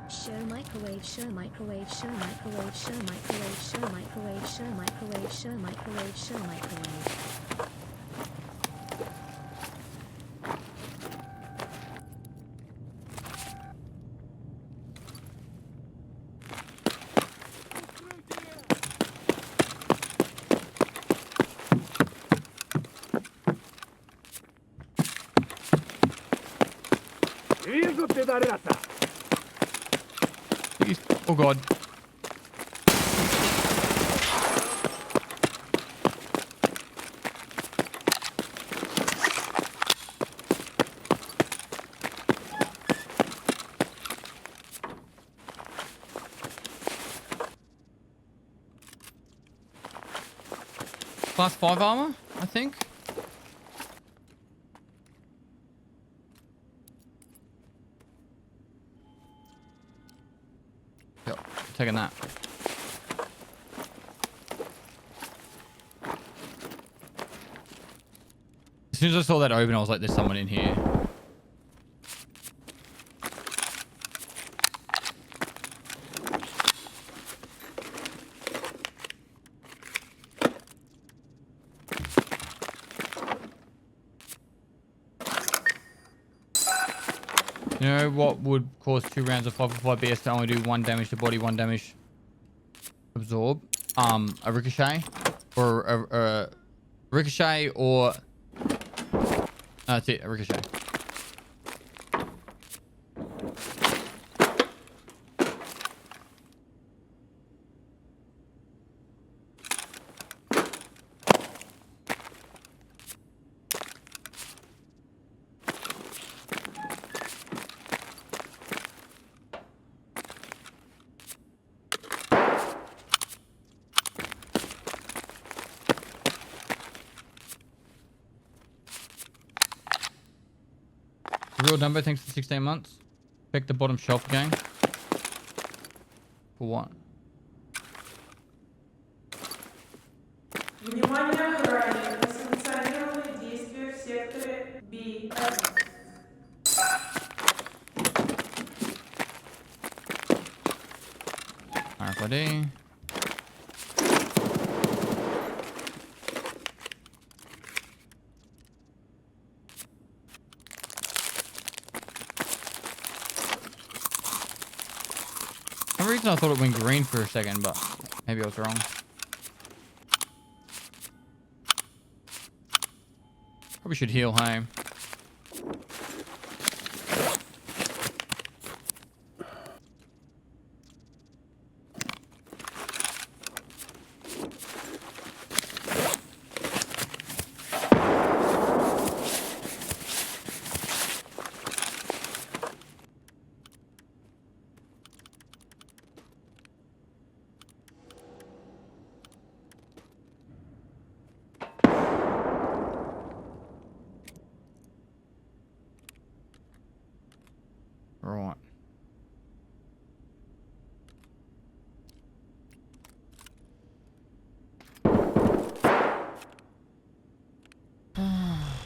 Show microwave, show microwave, show microwave, show microwave, show microwave, show microwave, show microwave, show microwave. Вижу пидораса! Oh god. Class 5 armor, I think. Yep, taking that. As soon as I saw that open, I was like, there's someone in here. You know what would cause 2 rounds of 555 BS to only do 1 damage to body, 1 damage absorb? A ricochet, or a ricochet, or that's it, a ricochet. Real Dumbo, thanks for 16 months. Check the bottom shelf again. For what? Внимание, охране! Несанкционированные действия в секторе B. RFID. For some reason I thought it went green for a second, but maybe I was wrong. Probably should heal home. Right.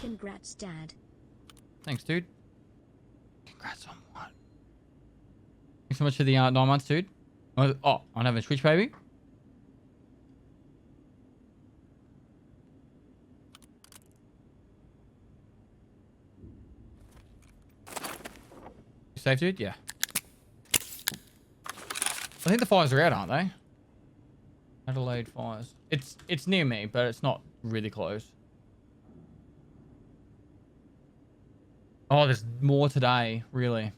Congrats, Dad. Thanks, dude. Congrats on what? Thanks so much for the 9 months, dude. Oh, on having a Switch, baby. You safe, dude? Yeah. I think the fires are out, aren't they? Adelaide fires. It's near me, but it's not really close. Oh, there's more today, really.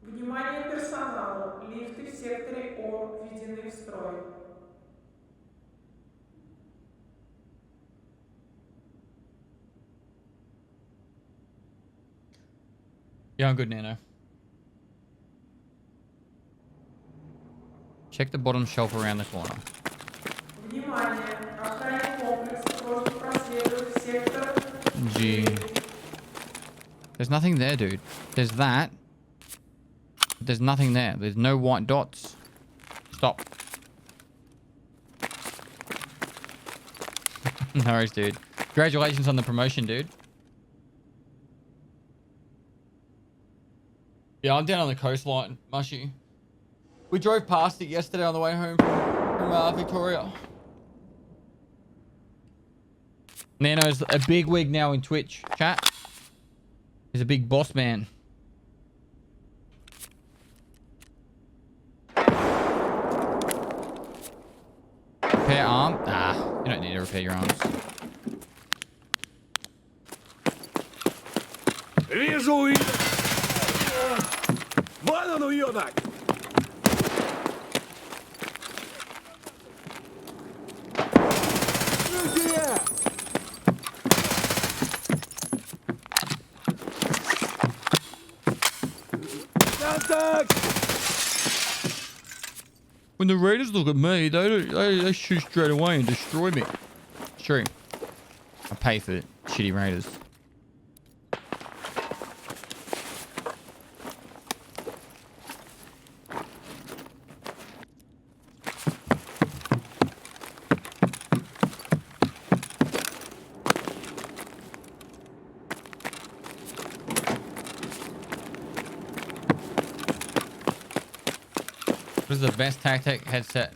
Внимание персоналу. Лифты в секторе О введены в строй. Yeah, I'm good, Nano. Check the bottom shelf around the corner. Внимание! Охранник комплекса просит проследовать в сектор G. There's nothing there, dude. There's that. There's nothing there. There's no white dots. Stop. No worries, dude. Congratulations on the promotion, dude. Yeah, I'm down on the coastline, Mushy. We drove past it yesterday on the way home from Victoria. Nano's a big wig now in Twitch, chat. He's a big boss man. Repair arm? Nah, you don't need to repair your arms. Вижу их! Вон он, уёбок! Друзья! Контакт! When the Raiders look at me, they shoot straight away and destroy me. It's true. I pay for shitty Raiders. What is the best tactic headset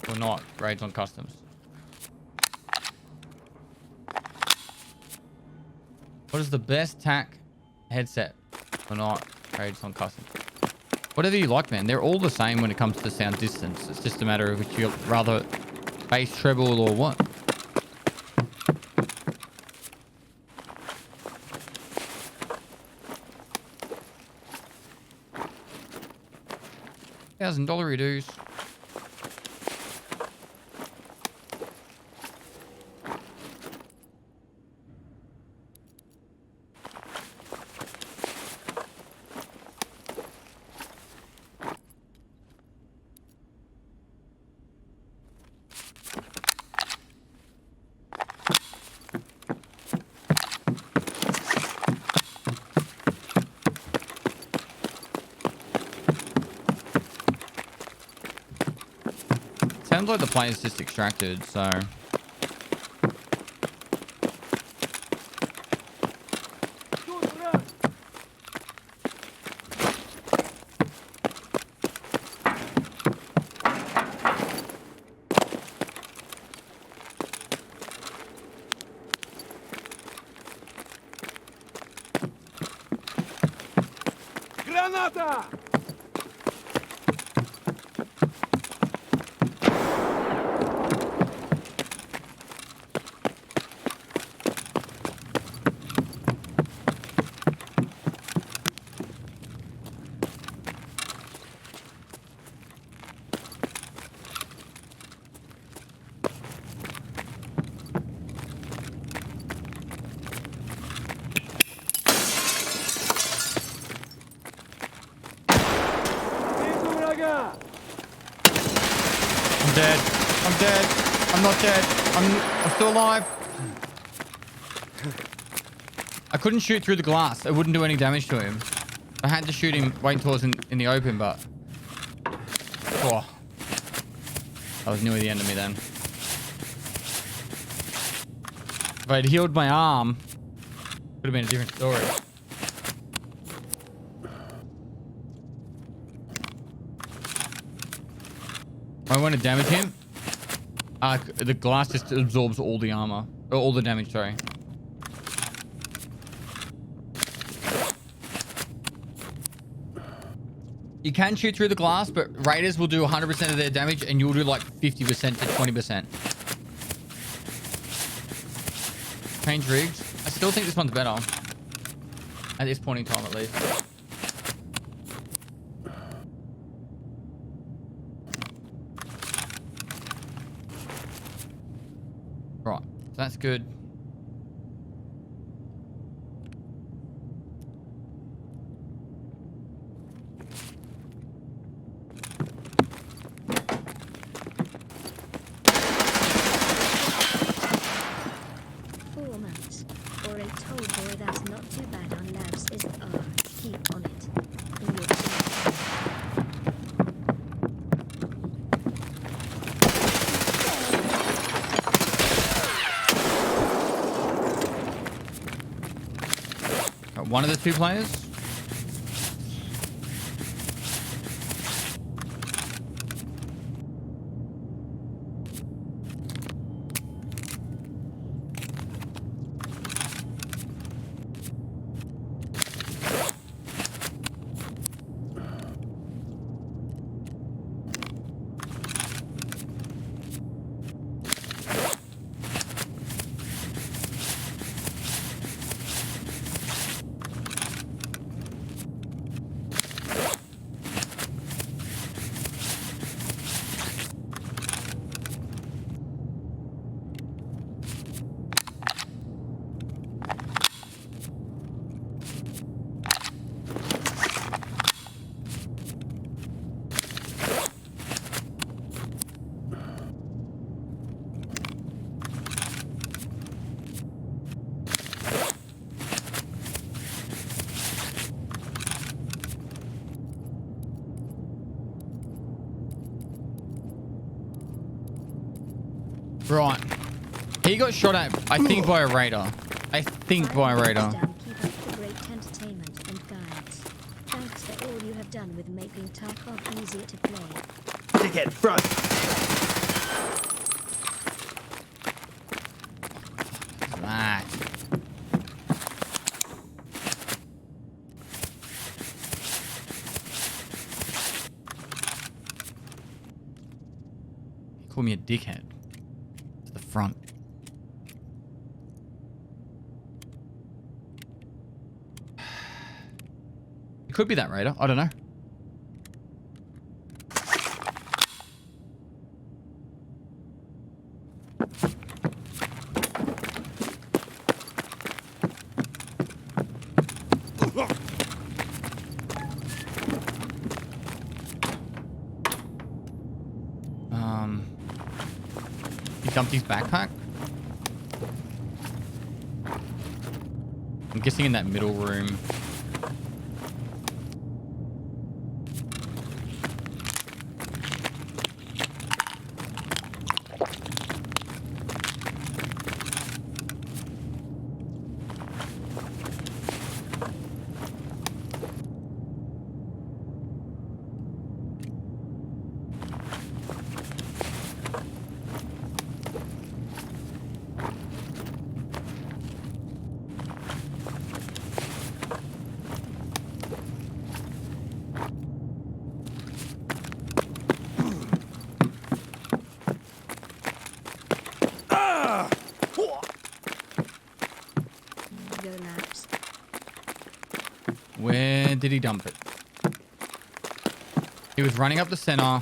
or not? Raids on customs. What is the best tac headset or not? Raids on customs. Whatever you like, man. They're all the same when it comes to sound distance. It's just a matter of which you'd rather bass, treble, or what. $1,000 dues. Sounds like the player's just extracted, so... Граната! I'm dead. I'm dead. I'm not dead. I'm still alive. I couldn't shoot through the glass. It wouldn't do any damage to him. I had to shoot him, wait until I was in the open, but... Oh. I was nearly the end of me then. If I'd healed my arm, would have been a different story. I want to damage him. The glass just absorbs all the armor. Or all the damage, sorry. You can shoot through the glass, but raiders will do 100% of their damage, and you'll do like 50% to 20%. Change rigs. I still think this one's better. At this point in time, at least. Right. So that's good. Keep on it. One of the two players. Right. He got shot at, I think, by a raider. I think by a raider. Keep up the great entertainment and guides. Thanks for all you have done with making Tarkov easier to play. Dickhead, front. That. He called me a dickhead. To the front. It could be that raider. I don't know. He dumped his backpack. I'm guessing in that middle room. Where did he dump it? He was running up the center,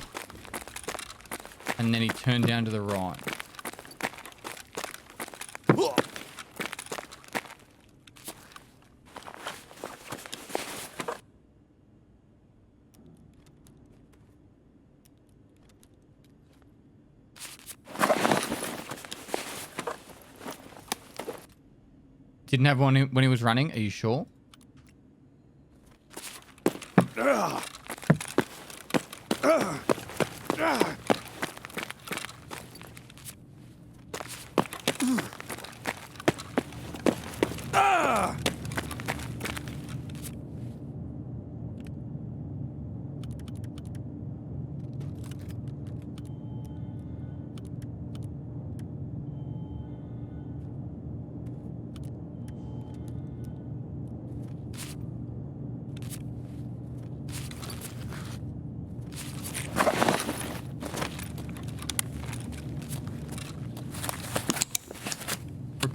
and then he turned down to the right. Didn't have one when he was running, are you sure?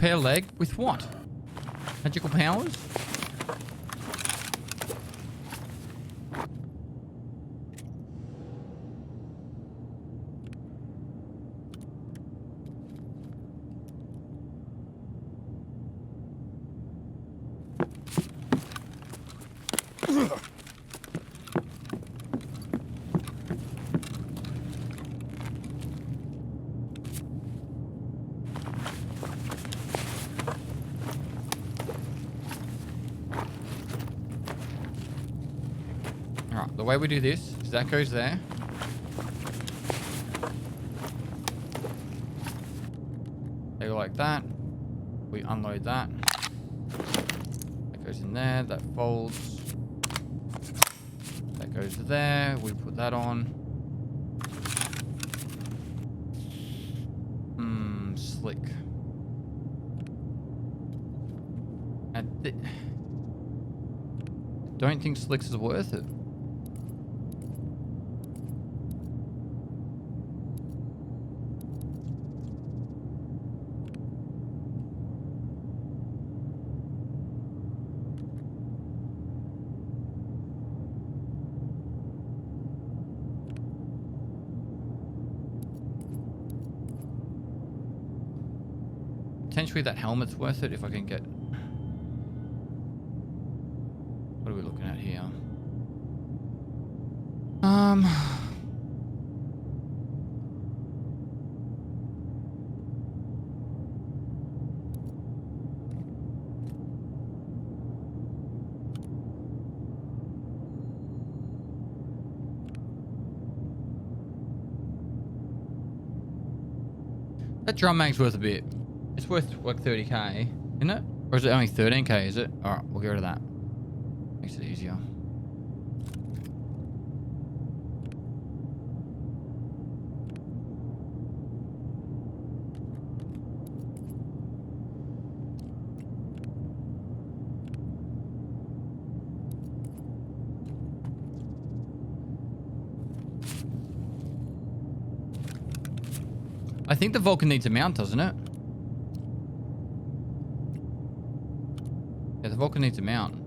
Repair leg with what? Magical powers? Alright, the way we do this is that goes there. They go like that. We unload that. That goes in there. That folds. That goes there. We put that on. Slick. Don't think slicks is worth it. Potentially that helmet's worth it if I can get... What are we looking at here? That drum mag's worth a bit. It's worth like 30k, isn't it? Or is it only 13k, is it? Alright, we'll get rid of that. Makes it easier. I think the Vulcan needs a mount, doesn't it? Yeah, the Vulcan needs a mount.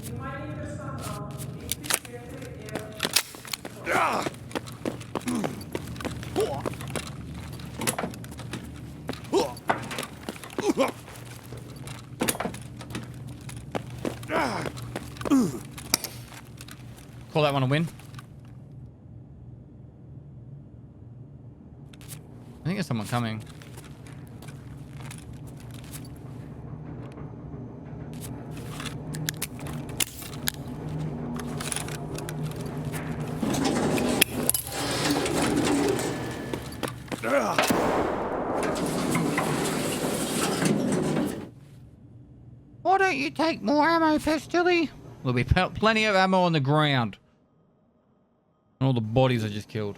Внимание персонала. Лифты в секторе Call that one a win. I think there's someone coming. Why don't you take more ammo, Pestilly? There'll be plenty of ammo on the ground. And all the bodies I just killed.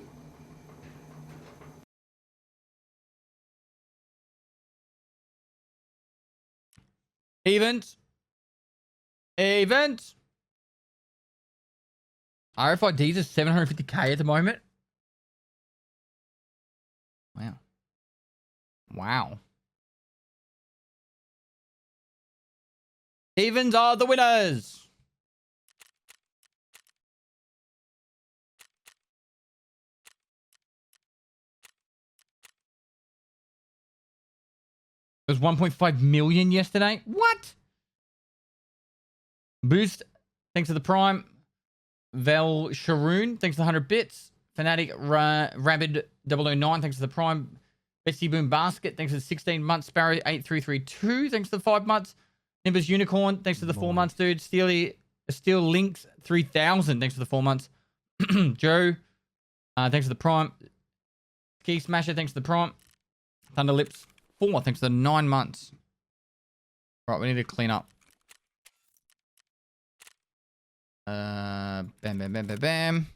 Evens. Evens. RFIDs is 750k at the moment. Wow. Wow. Evens are the winners. It was 1.5 million yesterday. What? Boost, thanks to the Prime. Vel Sharoon, thanks to the 100 bits. Fanatic Rabid 009, thanks to the Prime. Betsy Boom Basket, thanks to the 16 months. Sparrow 8332, thanks to the 5 months. Nimbus Unicorn, thanks to the 4 months, dude. Steel Links 3000, thanks to the 4 months. Joe, thanks to the Prime. Key Smasher, thanks to the Prime. Thunder Lips 4, thanks to the 9 months. Right, we need to clean up. Bam, bam, bam, bam, bam.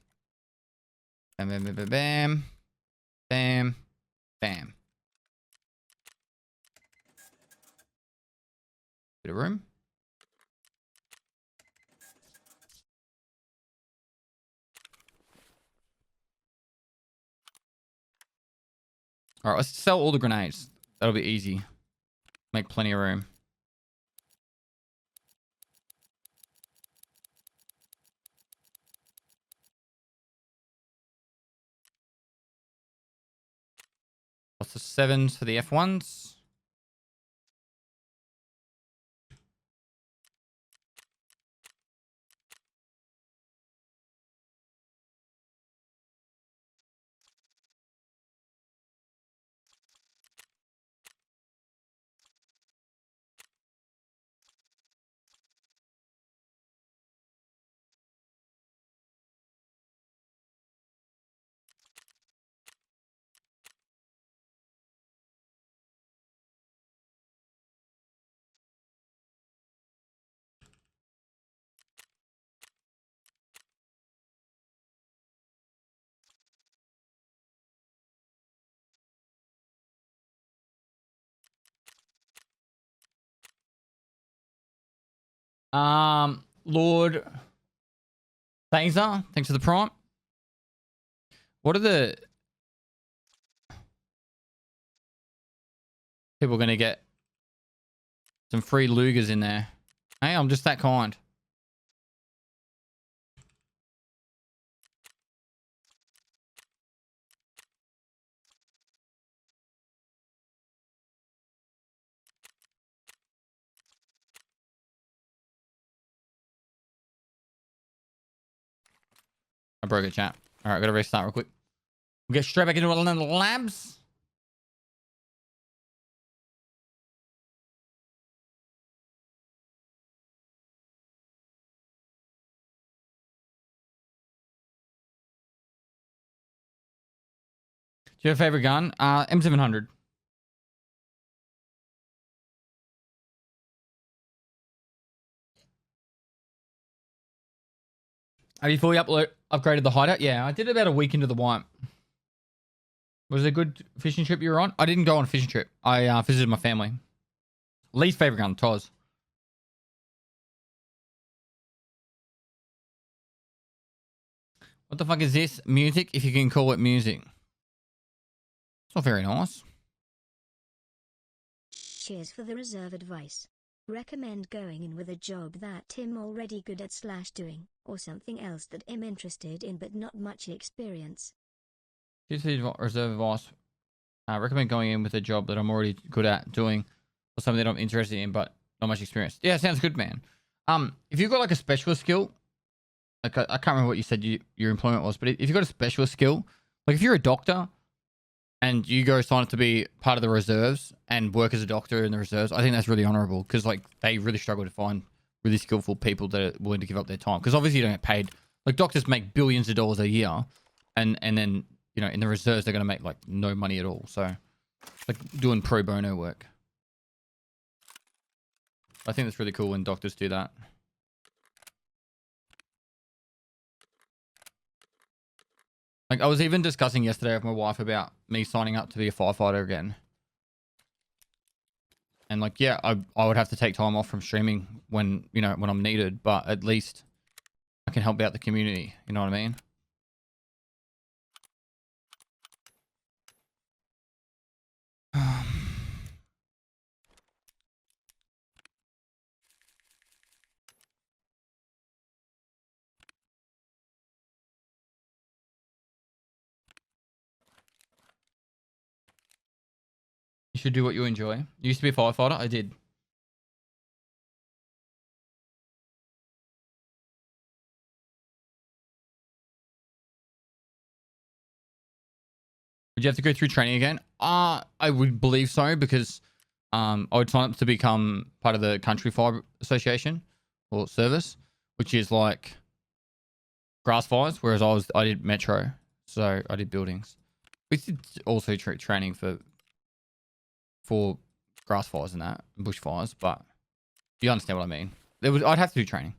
Bam, bam, bam, bam, bam. Bam. Bam. Bit of room. All right, let's sell all the grenades. That'll be easy. Make plenty of room. What's the 7s for the F1s? Lord Thaser, thanks for the prompt. What are the people going to get? Some free Lugers in there. Hey, I'm just that kind. I broke a chat. All right, gotta restart real quick. We'll get straight back into the labs. Do you have a favorite gun? M700. Have you fully upgraded the hideout? Yeah, I did about a week into the wipe. Was it a good fishing trip you were on? I didn't go on a fishing trip. I visited my family. Least favorite gun, Toz. What the fuck is this? Music, if you can call it music. It's not very nice. Cheers for the reserve advice. Recommend going in with a job that Tim already good at / doing, or something else that I'm interested in but not much experience. Here's the reserve advice. Recommend going in with a job that I'm already good at doing, or something that I'm interested in but not much experience. Yeah, sounds good, man. If you've got like a specialist skill, like I can't remember what you said your employment was, but if you've got a specialist skill, like if you're a doctor and you go sign up to be part of the reserves and work as a doctor in the reserves, I think that's really honorable because like they really struggle to find really skillful people that are willing to give up their time. Because obviously you don't get paid. Like doctors make billions of dollars a year, and then you know in the reserves they're gonna make like no money at all. So like doing pro bono work. I think that's really cool when doctors do that. Like I was even discussing yesterday with my wife about me signing up to be a firefighter again. And like, yeah, I would have to take time off from streaming when, you know, when I'm needed, but at least I can help out the community. You know what I mean? You should do what you enjoy. You used to be a firefighter? I did. Would you have to go through training again? I would believe so because I would sign up to become part of the Country Fire Association or service, which is like grass fires, whereas I did metro, so I did buildings. We did also training for grass fires and that, bush fires, but you understand what I mean. I'd have to do training.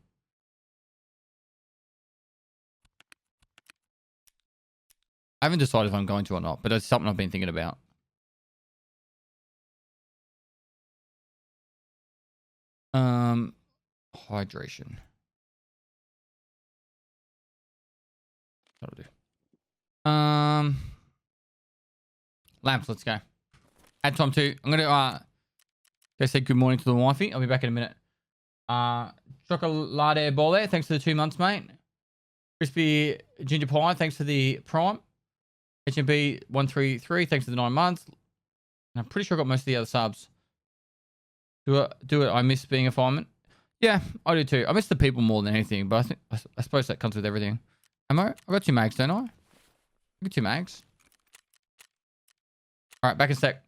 I haven't decided if I'm going to or not, but it's something I've been thinking about. Hydration. That'll do. Lamps, let's go. Add Tom too. I'm gonna go say good morning to the wifey. I'll be back in a minute. Chocolate Bole, thanks for the 2 months, mate. Crispy Ginger Pie, thanks for the prime. HMB 133, thanks for the 9 months. And I'm pretty sure I got most of the other subs. Do it. I miss being a fireman. Yeah, I do too. I miss the people more than anything, but I suppose that comes with everything. Ammo? I got 2 mags, don't I? I got 2 mags. All right, back in a sec.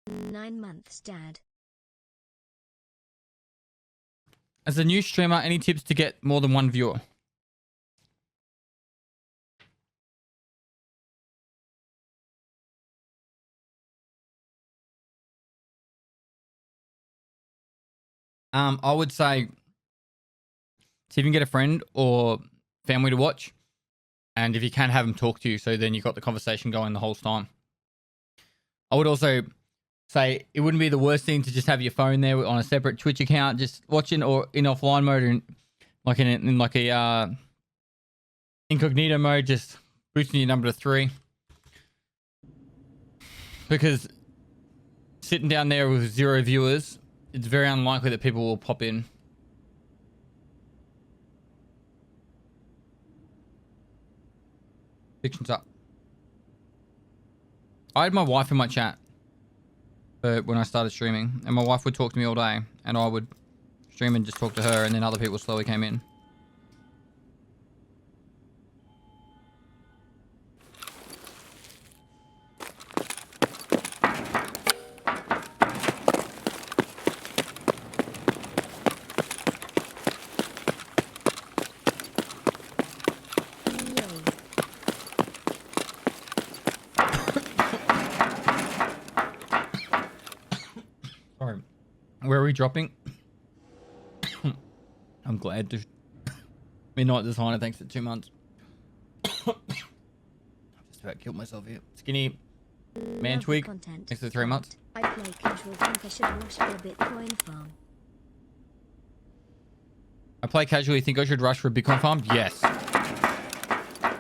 Nine months, Dad. As a new streamer, any tips to get more than 1 viewer? I would say see if you can get a friend or family to watch, and if you can, have them talk to you, so then you've got the conversation going the whole time. I would also say it wouldn't be the worst thing to just have your phone there on a separate Twitch account, just watching, or in offline mode, and like in like a incognito mode, just boosting your number to 3. Because sitting down there with 0 viewers, it's very unlikely that people will pop in. Fiction's up. I had my wife in my chat when I started streaming, and my wife would talk to me all day, and I would stream and just talk to her, and then other people slowly came in. Where are we dropping? I'm glad to. Midnight Designer, thanks for 2 months. Just about killed myself here. Skinny Man Twig, thanks for 3 months. I play casual, think I should rush for a Bitcoin farm. I play casually, think I should rush for a Bitcoin farm? Yes.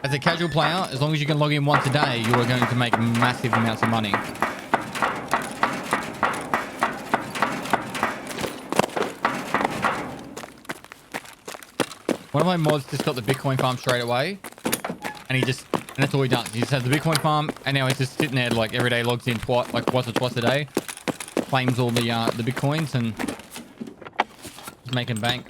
As a casual player, as long as you can log in once a day, you are going to make massive amounts of money. One of my mods just got the Bitcoin farm straight away, and that's all he does. He just has the Bitcoin farm, and now he's just sitting there like every day, logs in once or twice a day, claims all the Bitcoins, and he's making bank.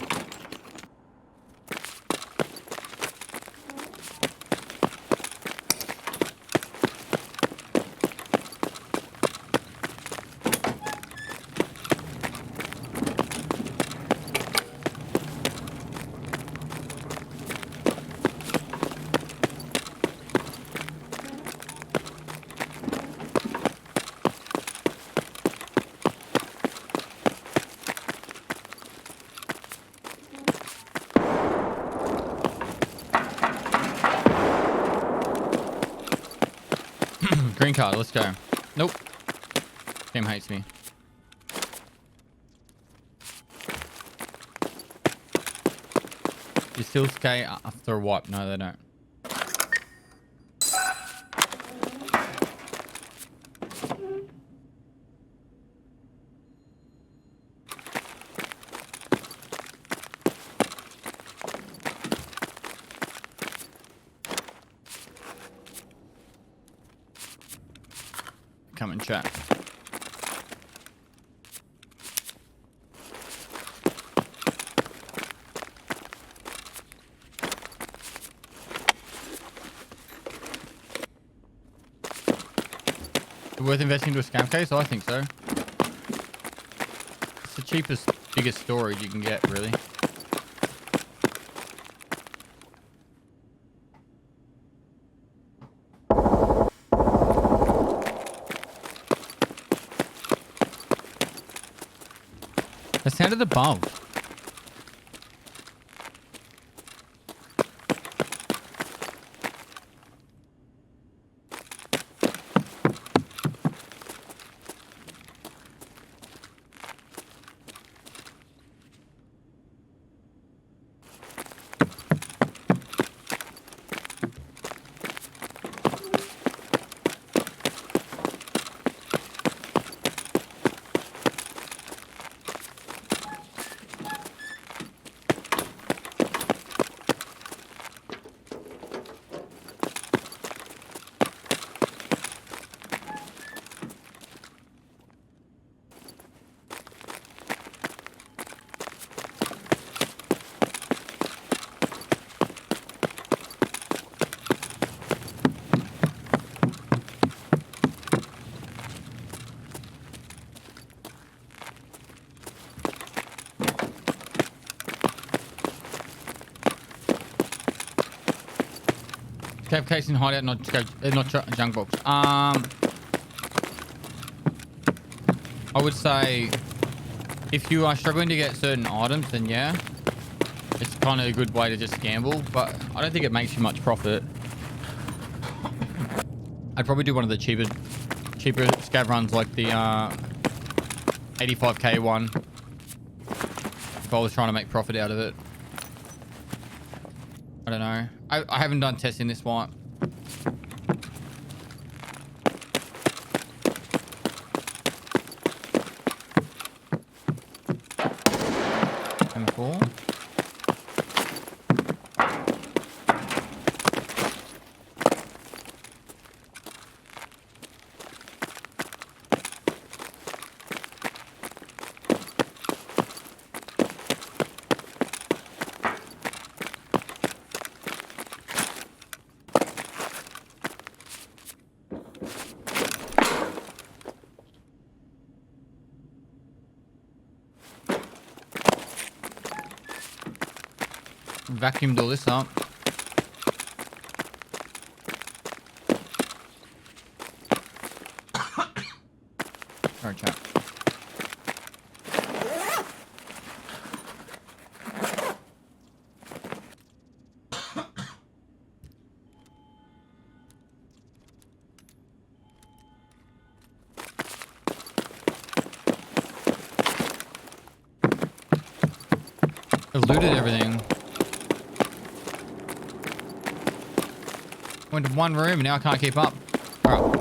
green card. Let's go. Nope. Game hates me. You still skate after a wipe? No, they don't. Come and chat. Worth investing into a scam case? I think so. It's the cheapest, biggest storage you can get, really. The sound of the bulb. Cave case in hideout, not junk box. I would say if you are struggling to get certain items, then yeah, it's kind of a good way to just gamble. But I don't think it makes you much profit. I'd probably do one of the cheaper scav runs, like the 85k one, if I was trying to make profit out of it. I don't know. I haven't done testing this wipe. M4. Vacuumed all this up. Sorry, chat. I've looted everything. Went to one room and now I can't keep up. Alright.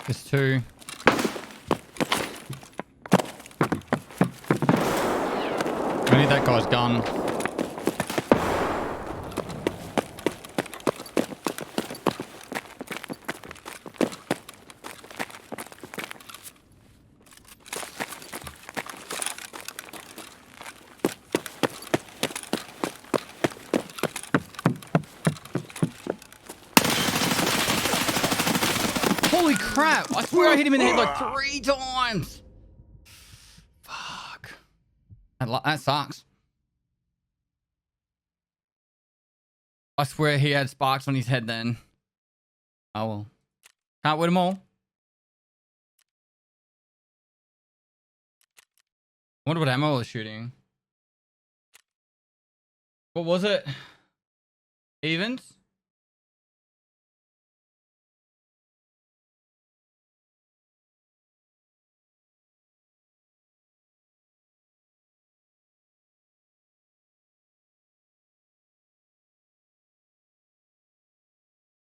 There's two. I need that guy's gun. Holy crap! I swear I hit him in the head like 3 times! Fuck. That sucks. I swear he had sparks on his head then. Oh well. Can't win them all. I wonder what ammo I was shooting. What was it? Evens?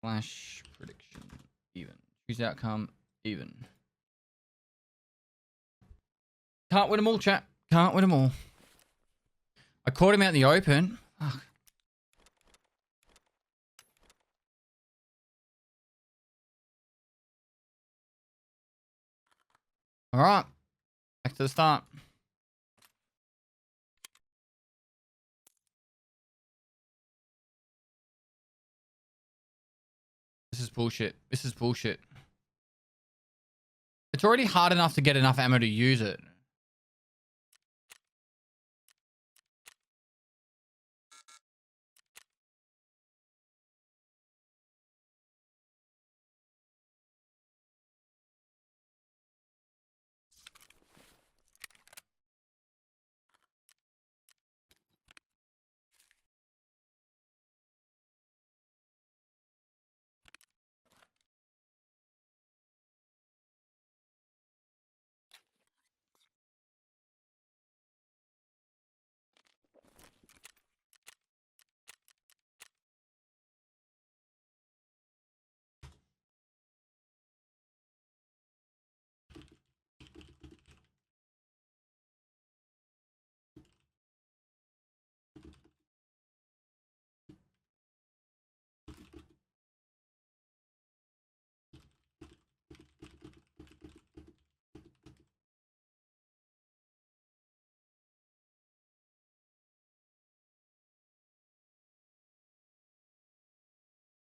Flash prediction. Even. Choose outcome. Even. Can't win them all, chat. Can't win them all. I caught him out in the open. Fuck. All right. Back to the start. This is bullshit. This is bullshit. It's already hard enough to get enough ammo to use it.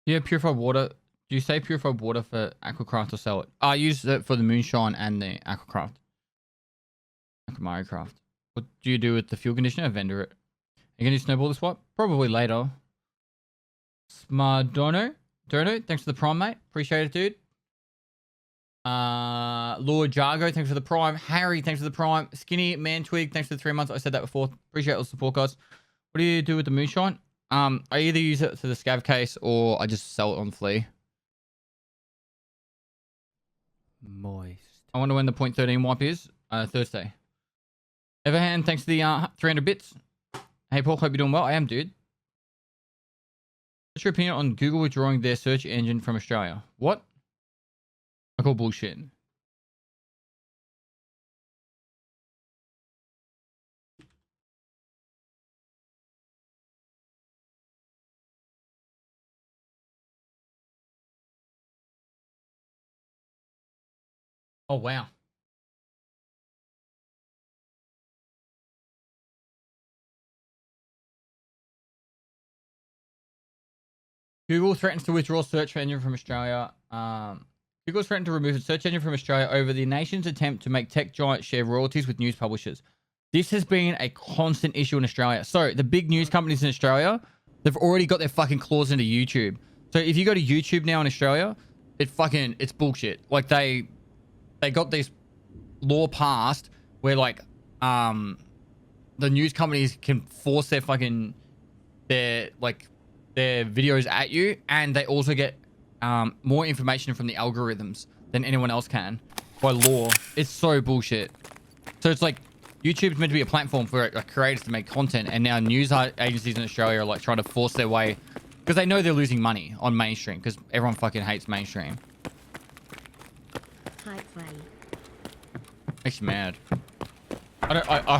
Yeah, purified water. Do you say purified water for Aquacraft or sell it? I use it for the Moonshine and the Aquacraft. Aquamaricraft. What do you do with the fuel conditioner? Vendor it. Are you going to snowball the swap? Probably later. Smardono. Dono, thanks for the prime, mate. Appreciate it, dude. Lord Jargo, thanks for the prime. Harry, thanks for the prime. Skinny Man Twig, thanks for the 3 months. I said that before. Appreciate all the support, guys. What do you do with the Moonshine? I either use it for the scav case or I just sell it on Flea. Moist. I wonder when the .13 wipe is. Thursday. Everhand, thanks for the 300 bits. Hey, Paul, hope you're doing well. I am, dude. What's your opinion on Google withdrawing their search engine from Australia? What? I call bullshit. Oh, wow. Google threatens to withdraw search engine from Australia. Google threatened to remove its search engine from Australia over the nation's attempt to make tech giants share royalties with news publishers. This has been a constant issue in Australia. So the big news companies in Australia, they've already got their fucking claws into YouTube. So if you go to YouTube now in Australia, it's bullshit. Like they got this law passed where like the news companies can force their videos at you, and they also get more information from the algorithms than anyone else can by law. It's so bullshit. So it's like YouTube's meant to be a platform for creators to make content, and now news agencies in Australia are like trying to force their way because they know they're losing money on mainstream because everyone fucking hates mainstream. Makes you mad. I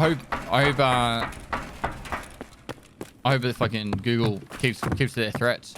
hope that fucking Google keeps to their threats.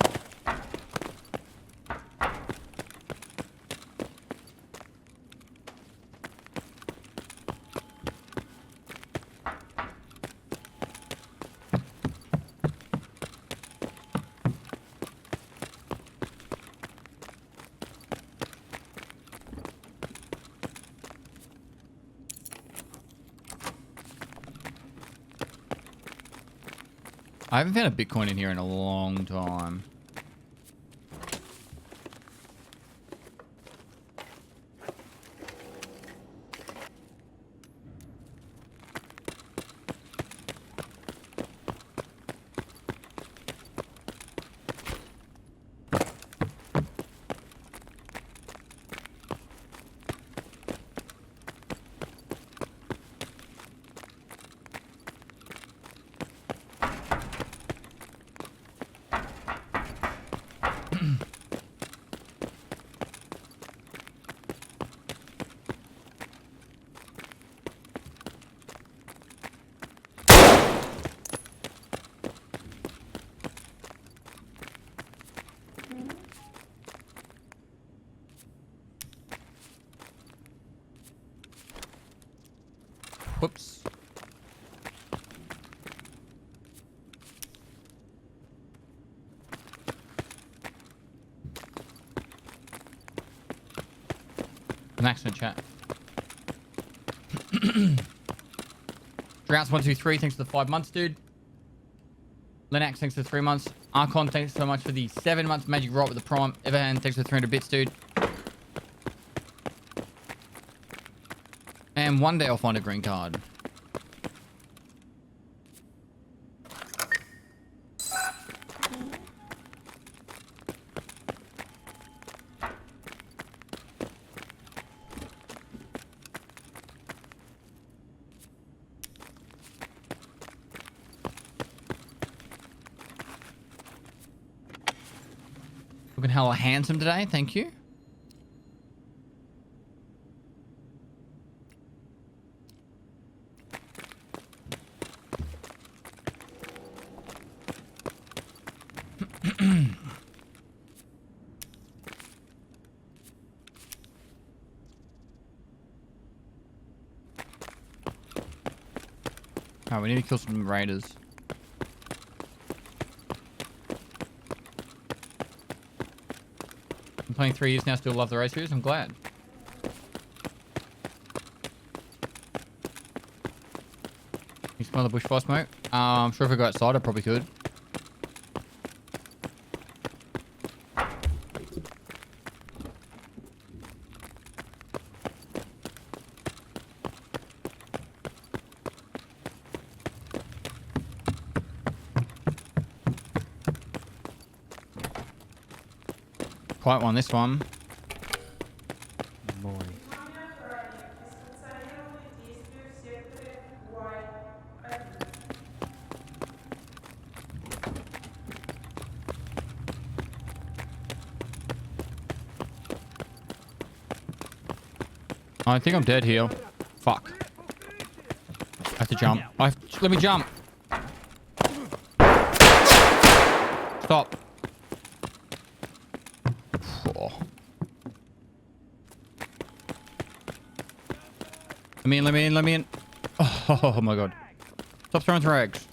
I haven't found a Bitcoin in here in a long time. Whoops. An accident, chat. Droughts123, thanks for the 5 months, dude. Linux, thanks for the 3 months. Archon, thanks so much for the 7 months. Magic Rot with the Prime. Everhand, thanks for the 300 bits, dude. And one day I'll find a green card. Looking hella handsome today, thank you. Alright, we need to kill some raiders. I'm playing 3 years now, still love the race series. I'm glad. You smell the bushfire smoke? I'm sure if I go outside, I probably could. Quite one, this one. Boy. I think I'm dead here. Fuck. I have to jump. Let me jump. Stop. Let me in. Oh my god. Stop throwing rags.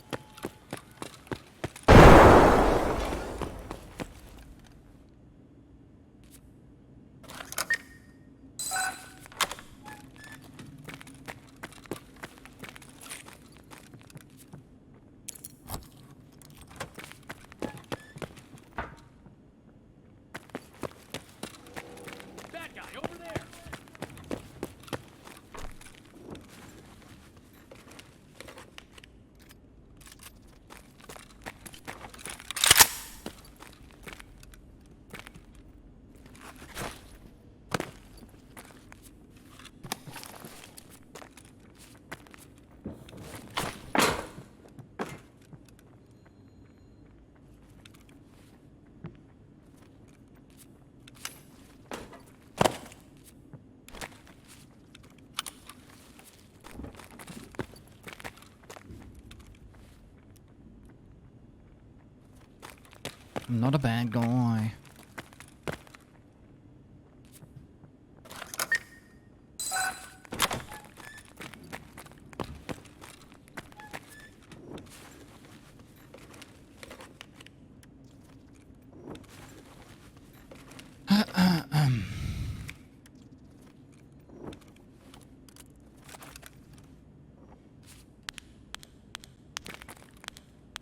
I'm not a bad guy.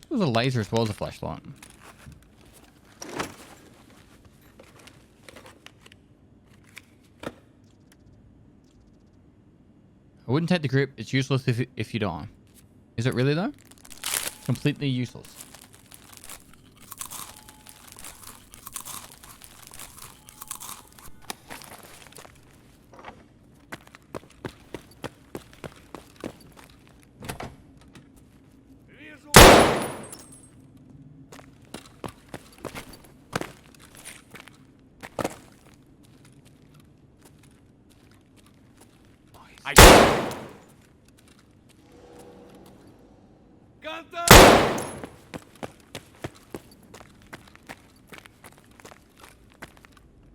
It was a laser as well as a flashlight. I wouldn't take the grip. It's useless if you die. Is it really though? Completely useless.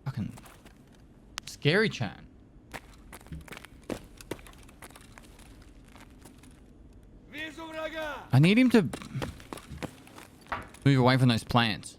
Fucking scary chat. I need him to move away from those plants.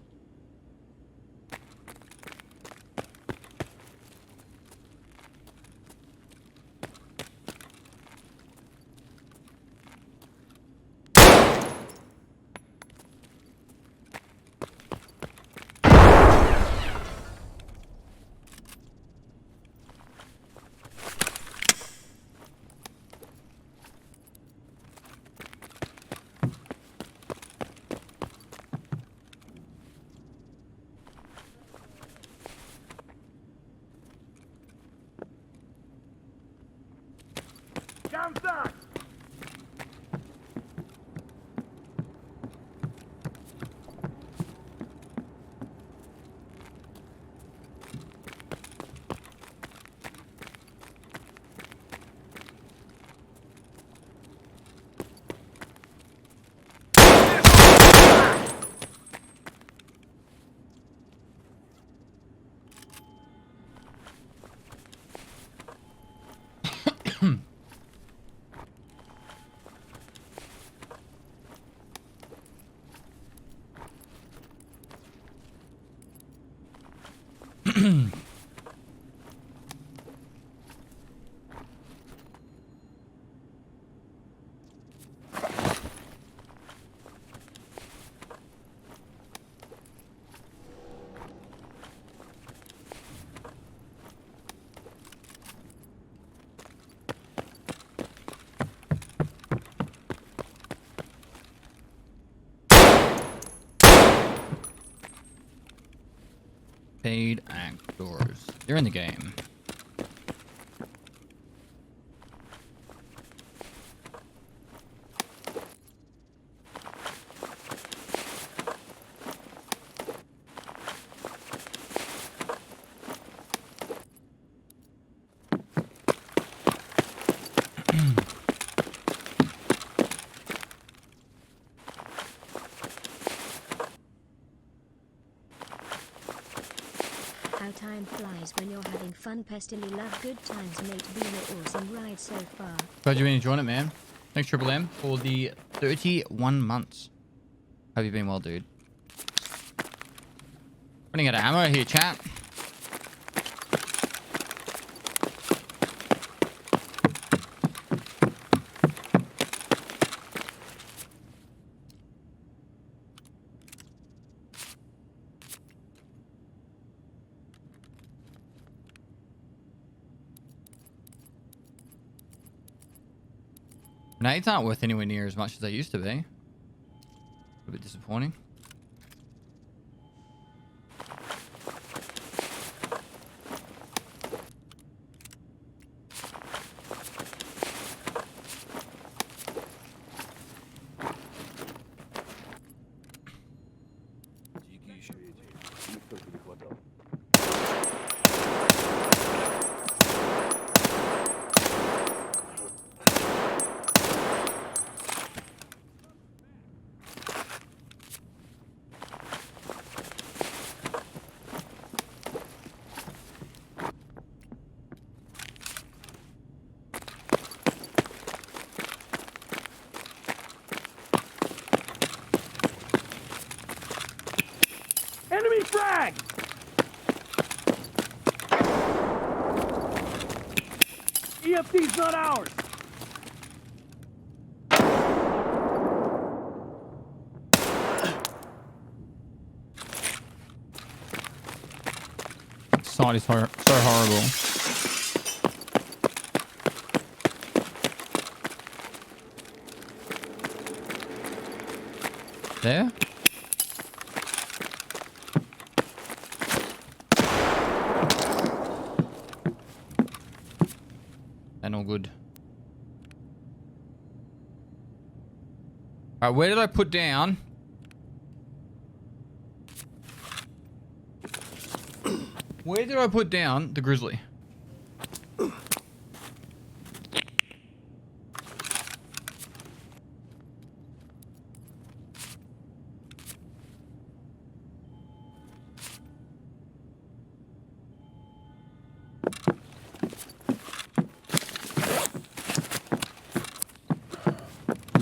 Paid actors. They're in the game. How time flies when you're having fun. Pestily love good times, mate. Been an awesome ride so far. Glad you've been enjoying it, man. Thanks, Triple M, for the 31 months. Hope you've been well, dude. Running out of ammo here, chat. Grenades aren't worth anywhere near as much as they used to be. A bit disappointing. TFT's not ours. Sight is so horrible. There? And all good. Alright, where did I put down? Where did I put down the grizzly?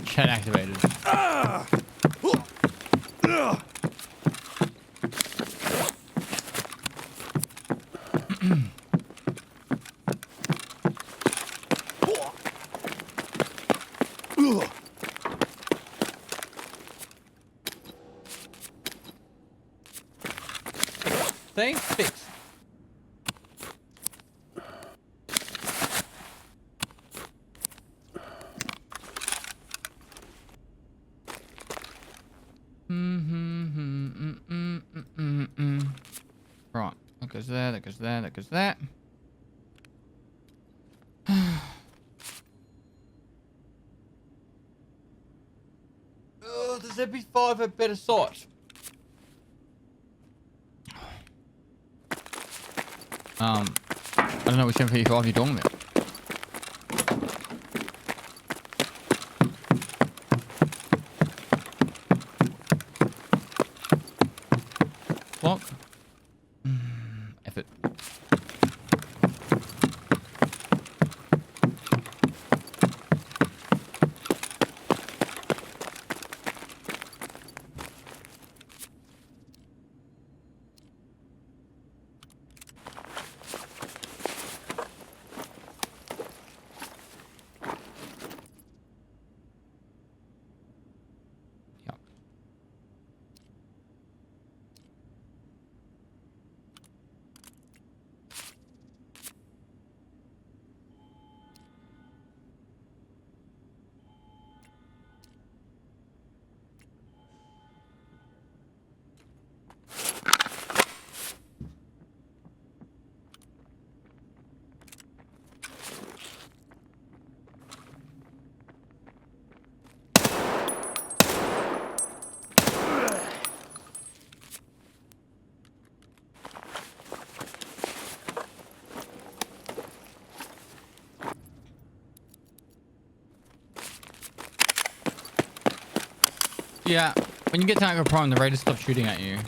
Chat activated. Thanks, fix. Right, that goes there, that goes there, that goes there. Oh, does MP5 have better sight? I don't know which MP5 you're talking about. What? Effort. Yeah, when you get to Tarkov Prime, the raiders stop shooting at you.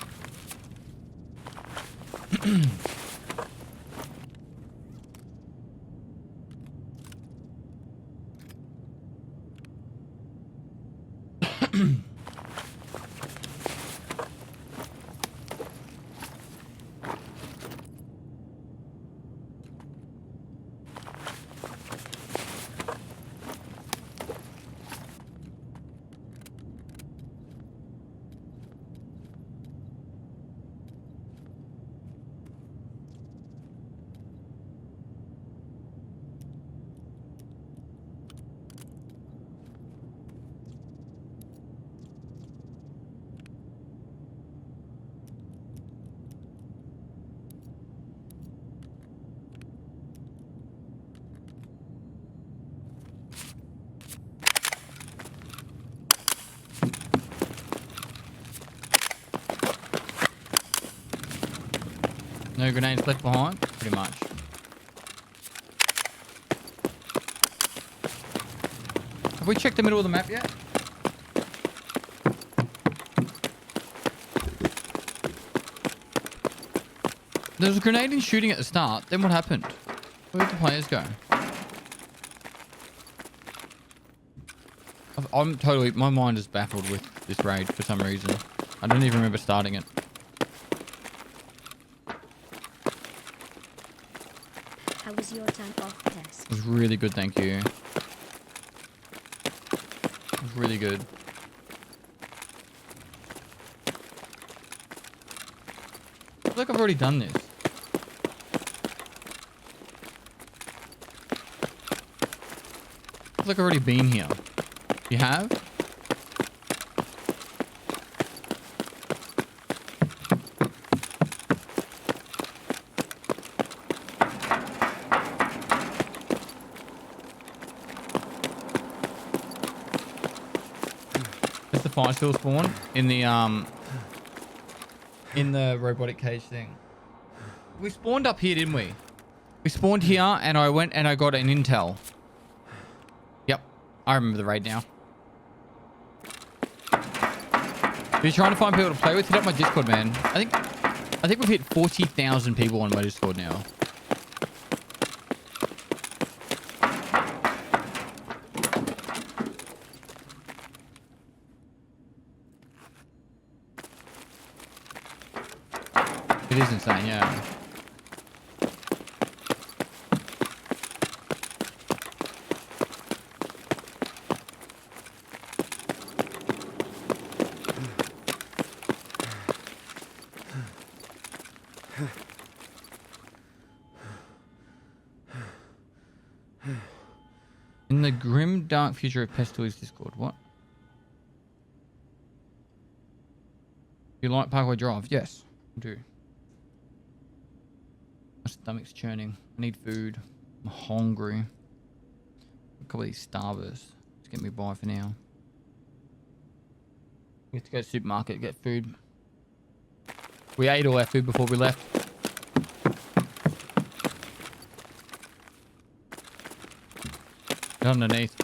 No grenades left behind, pretty much. Have we checked the middle of the map yet? There was a grenade and shooting at the start. Then what happened? Where did the players go? I'm totally... My mind is baffled with this raid for some reason. I don't even remember starting it. How was your time off test? It was really good, thank you. It was really good. I feel like I've already done this. I feel like I've already been here. You have? Is the fire still spawn in the robotic cage thing? We spawned up here, didn't we? We spawned here and I went and I got an intel. Yep. I remember the raid now. If you're trying to find people to play with, hit up my Discord, man. I think we've hit 40,000 people on my Discord now. It is insane, yeah. In the grim dark future of Pestoi's Discord, what? You like Parkway Drive? Yes, I do. My stomach's churning. I need food. I'm hungry. A couple of these Starbursts. Just get me by for now. We have to go to the supermarket, get food. We ate all our food before we left. Underneath.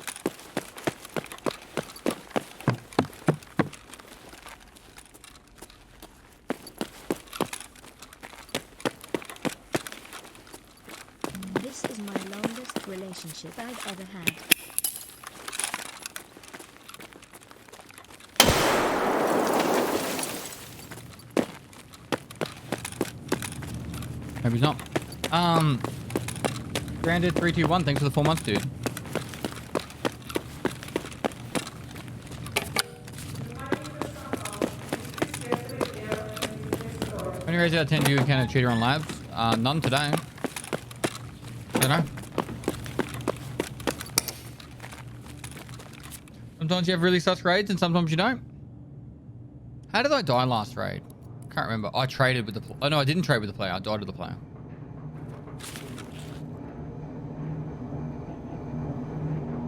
This is my longest relationship I've ever had. Maybe he's not. Branded 321, thanks for the 4 months, dude. How many rays out of 10 do you encounter cheater on labs? None today. I don't know. Sometimes you have really sus raids and sometimes you don't. How did I die last raid? Can't remember. I traded with the player. Oh no, I didn't trade with the player. I died with the player.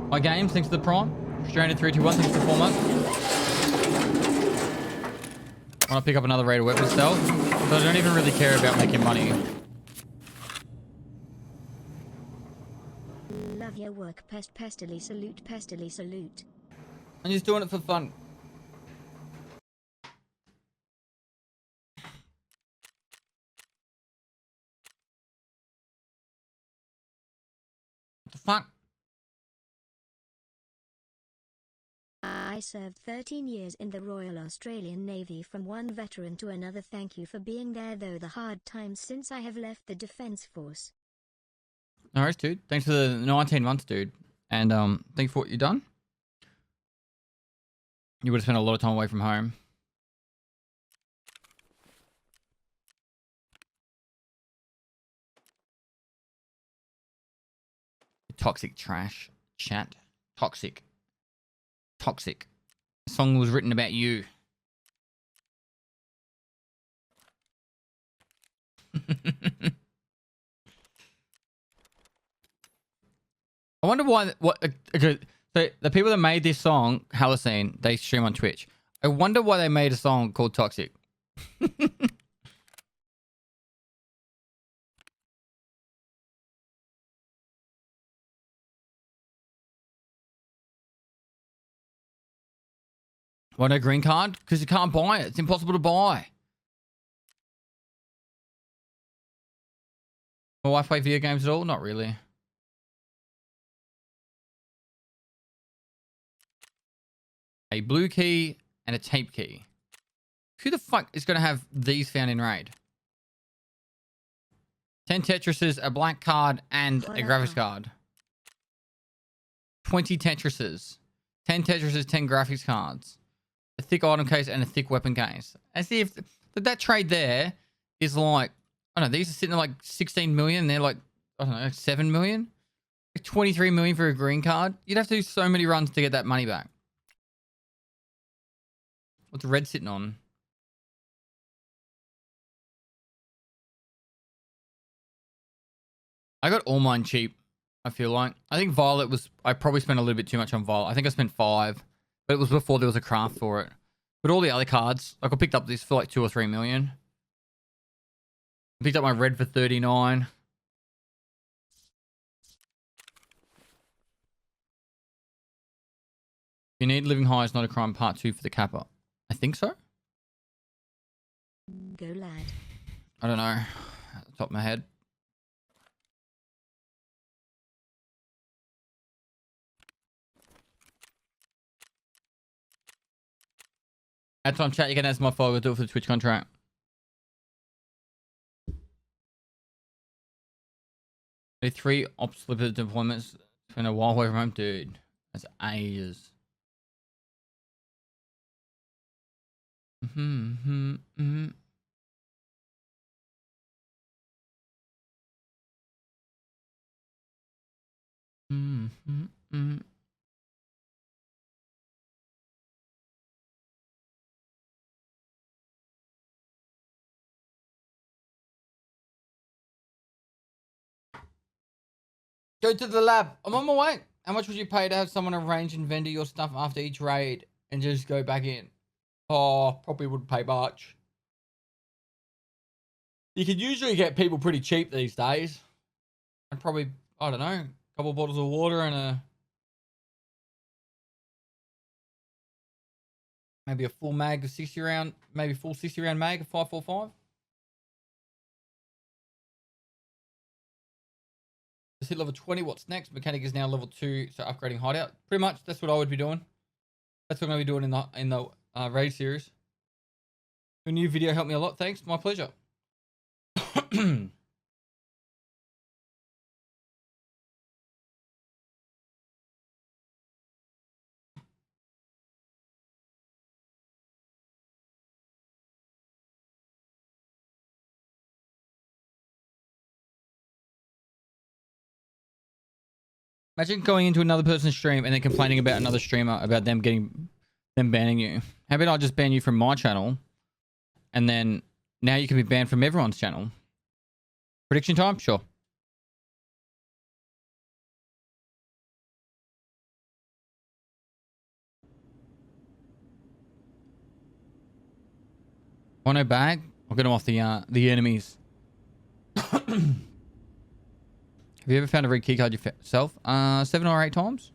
My games, thanks to the Prime. Stranded 321, thanks to the 4 months. I want to pick up another raid of weapon stealth. So I don't even really care about making money. Love your work, Pestily salute, Pestily salute. I'm just doing it for fun. What the fuck? I served 13 years in the Royal Australian Navy. From one veteran to another, thank you for being there though the hard times since I have left the Defence Force. No worries, dude. Thanks for the 19 months, dude. And thank you for what you've done. You would have spent a lot of time away from home. Toxic trash. Chat. Toxic. Toxic. The song was written about you. I wonder why. Okay, so the people that made this song, Halocene, they stream on Twitch. I wonder why they made a song called Toxic. Why no green card? Because you can't buy it. It's impossible to buy. My wife play video games at all? Not really. A blue key and a tape key. Who the fuck is going to have these found in raid? 10 Tetrises, a black card, and a graphics card. 20 Tetrises. 10 Tetrises, 10 graphics cards. A thick item case and a thick weapon case. As if that trade there is like, I don't know, these are sitting at like 16 million. And they're like, I don't know, like 7 million. Like 23 million for a green card. You'd have to do so many runs to get that money back. What's red sitting on? I got all mine cheap, I feel like. I think Violet was... I probably spent a little bit too much on Violet. I think I spent 5. But it was before there was a craft for it. But all the other cards... Like, I picked up this for like 2 or 3 million. I picked up my red for 39. You need Living High is not a crime part 2 for the Kappa. I think so. Go lad. I don't know. At the top of my head. At time chat, you can ask my follow. Do it for the Twitch contract. Only 3 ops slipper deployments. It's been a while away from home, dude. That's ages. Go to the lab. I'm on my way. How much would you pay to have someone arrange and vendor your stuff after each raid and just go back in? Oh, probably wouldn't pay much. You can usually get people pretty cheap these days. And probably, I don't know, a couple of bottles of water and maybe a full mag of 60 round, maybe full 60 round mag of 545. Just hit level 20. What's next? Mechanic is now level 2, so upgrading hideout. Pretty much, that's what I would be doing. That's what I'm going to be doing in the raid series. Your new video helped me a lot. Thanks. My pleasure. Imagine going into another person's stream and then complaining about another streamer about them banning you. How about I just ban you from my channel, and then now you can be banned from everyone's channel. Prediction time? Sure. Want no bag? I'll get them off the enemies. Have you ever found a red keycard yourself? 7 or 8 times.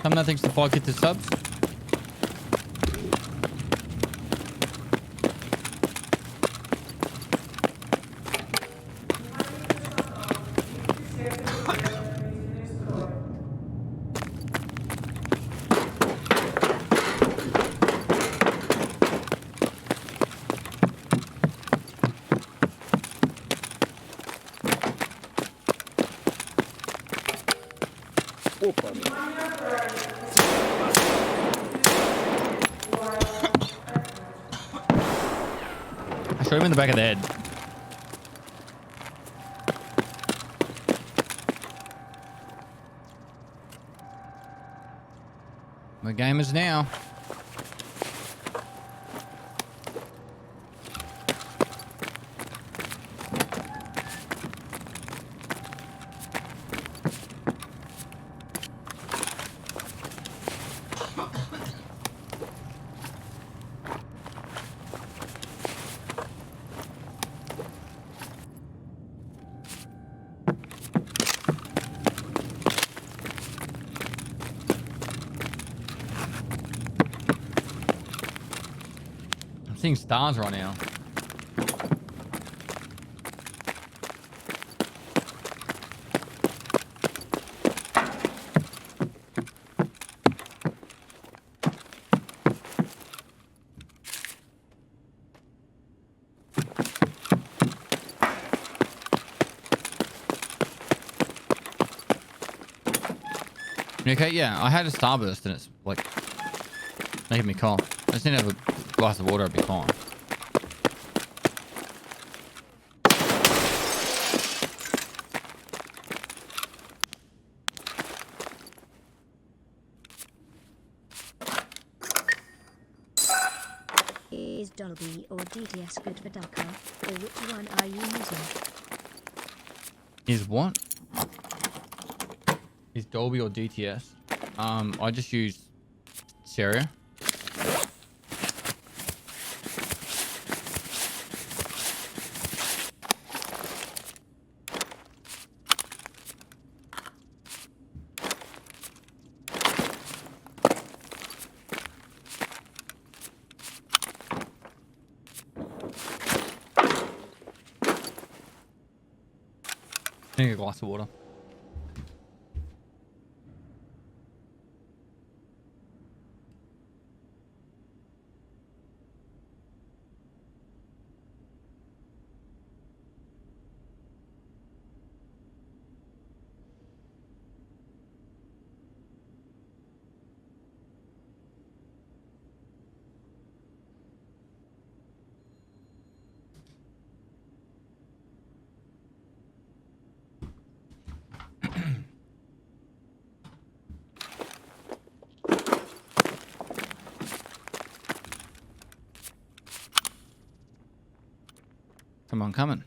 Someone thinks the 5 get the subs. I shot him in the back of the head. The game is now. Seeing stars right now. Okay, yeah, I had a starburst and it's like making me cough. I just need to have a glass of water, I'd be fine. Is Dolby or DTS good for Darker, or which one are you using? Is what? Is Dolby or DTS? I just use stereo. I need a glass of water. Come on, coming.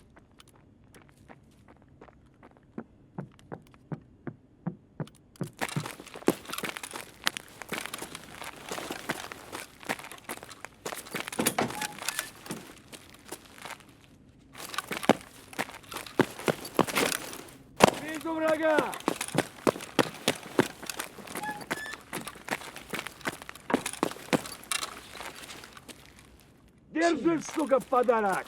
Вижу врага! Держи, сука, подарок!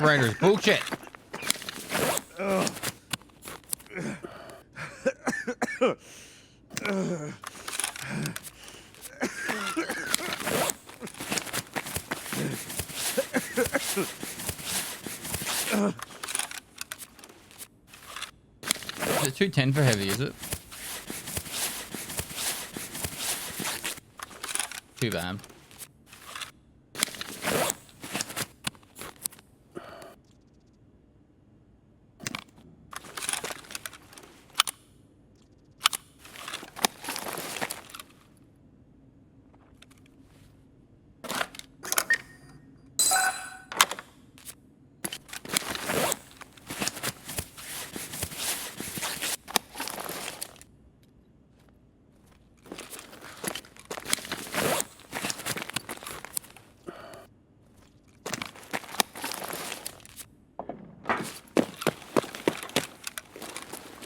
Raiders, bullshit. Is it 210 for heavy, is it? Too bad.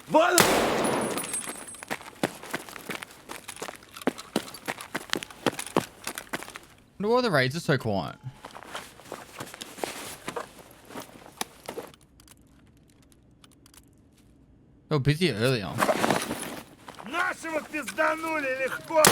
Vods! Wonder why the raids are so quiet. They were busy earlier. Нашего пизданули легко!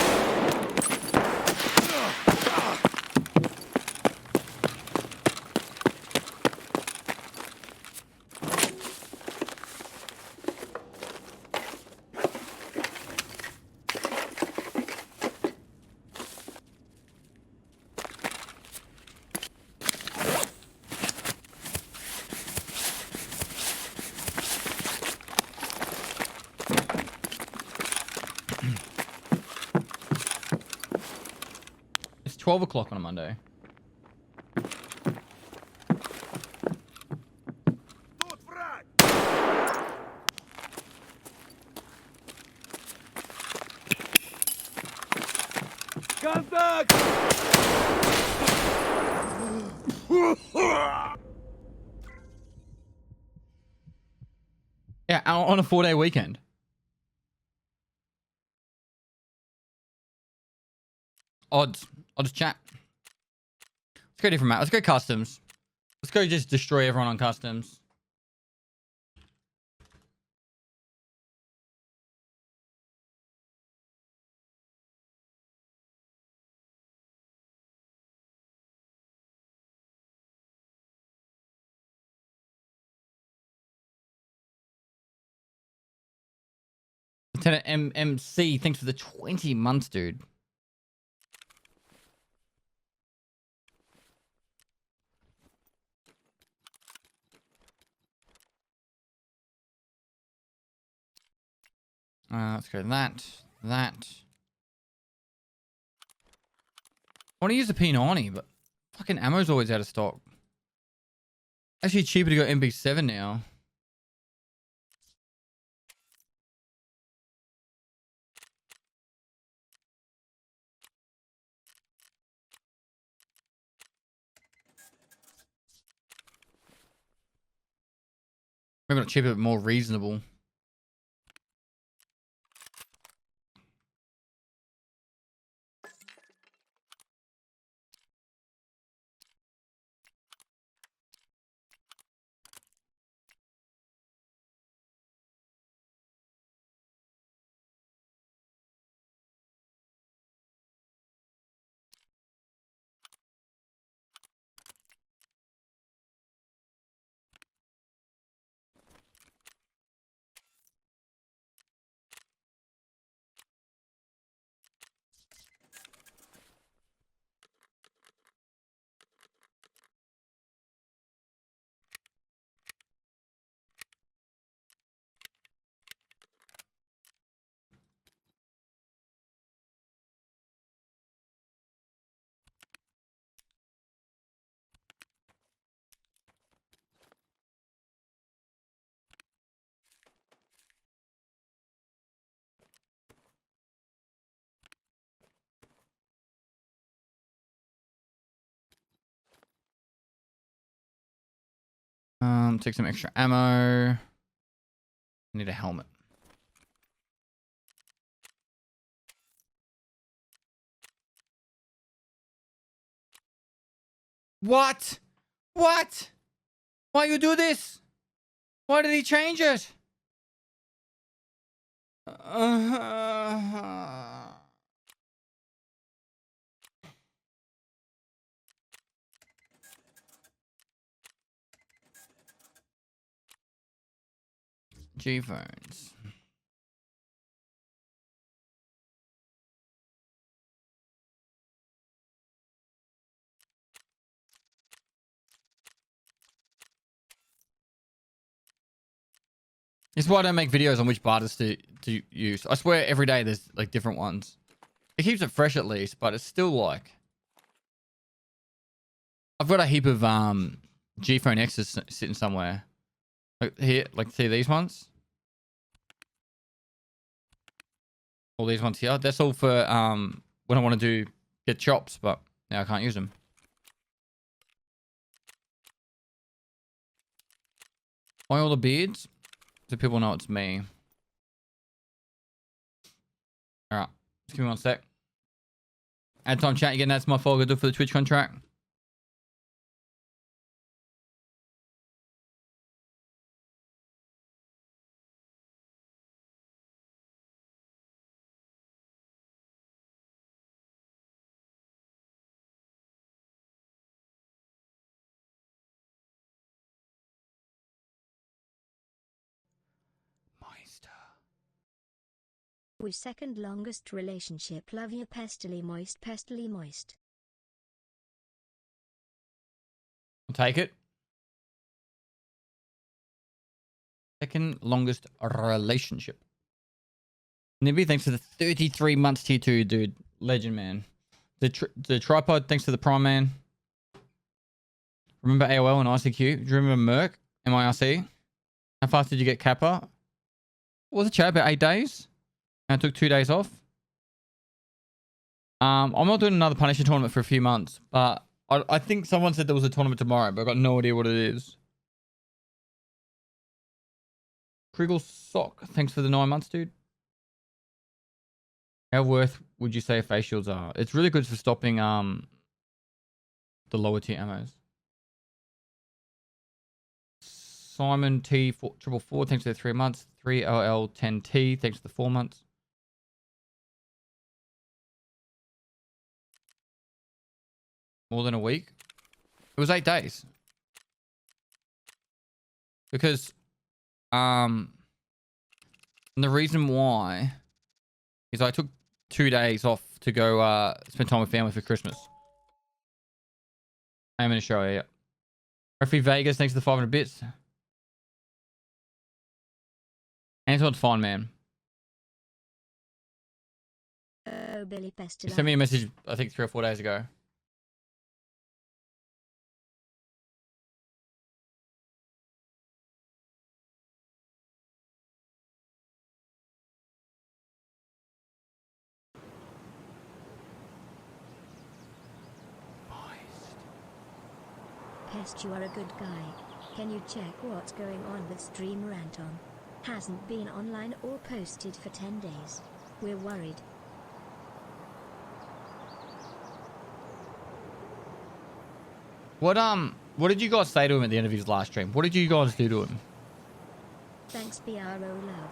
12 o'clock on a Monday. Contact! Yeah, on a 4-day weekend. Odds chat. Let's go different map. Let's go customs. Let's go just destroy everyone on customs. Lieutenant MMC, thanks for the 20 months, dude. Let's go that. I want to use the P90, but fucking ammo's always out of stock. Actually, cheaper to go MP7 now. Maybe not cheaper, but more reasonable. Take some extra ammo. Need a helmet. What? What? Why you do this? Why did he change it? G-phones. This is why I don't make videos on which barters to use. I swear every day there's like different ones. It keeps it fresh at least, but it's still like... I've got a heap of G-phone X's sitting somewhere. Like here, like see these ones? All these ones here. That's all for when I want to get chops, but now I can't use them. Why all the beards? So people know it's me. Alright. Just give me one sec. Add time chat again. That's my fault. I do for the Twitch contract. We second longest relationship. Love you, pestily moist, pestily moist. I'll take it. Second longest relationship. Nibby, thanks for the 33 months tier 2, dude. Legend, man. The tripod, thanks to the Prime Man. Remember AOL and ICQ? Do you remember Merc? MIRC? How fast did you get Kappa? What was it, chat? About 8 days? And I took 2 days off. I'm not doing another Punisher tournament for a few months, but I think someone said there was a tournament tomorrow, but I've got no idea what it is. Krigel Sock, thanks for the 9 months, dude. How worth would you say face shields are? It's really good for stopping the lower tier ammos. Simon T 444, thanks for the 3 months. 3LL10T, thanks for the 4 months. More than a week. It was 8 days. Because and the reason why is I took 2 days off to go spend time with family for Christmas. I'm in Australia, yeah. Referee Vegas, thanks for the 500 bits. Antoine's fine, man. Oh, Billy He sent me a message, I think 3 or 4 days ago. Pest, you are a good guy. Can you check what's going on with Stream Ranton? Hasn't been online or posted for 10 days. We're worried. What did you guys say to him at the end of his last stream? What did you guys do to him? Thanks, BRO love.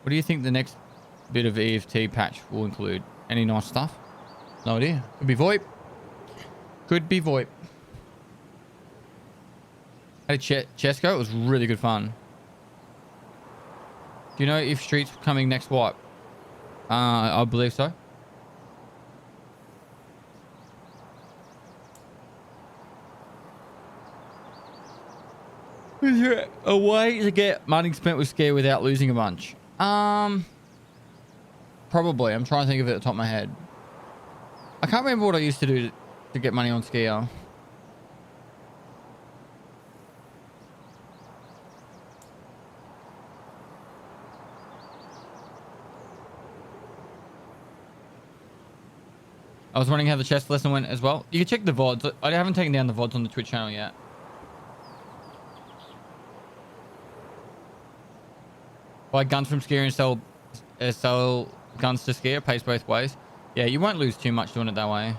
What do you think the next bit of EFT patch will include? Any nice stuff? No idea. Could be VoIP. Could be VoIP. Had a chess go. It was really good fun. Do you know if Street's coming next wipe? I believe so. Is there a way to get money spent with Scare without losing a bunch? Probably. I'm trying to think of it at the top of my head. I can't remember what I used to do to get money on Skier. I was wondering how the chess lesson went as well. You can check the VODs. I haven't taken down the VODs on the Twitch channel yet. Buy guns from Skier and sell guns to Skier. Pays both ways. Yeah, you won't lose too much doing it that way.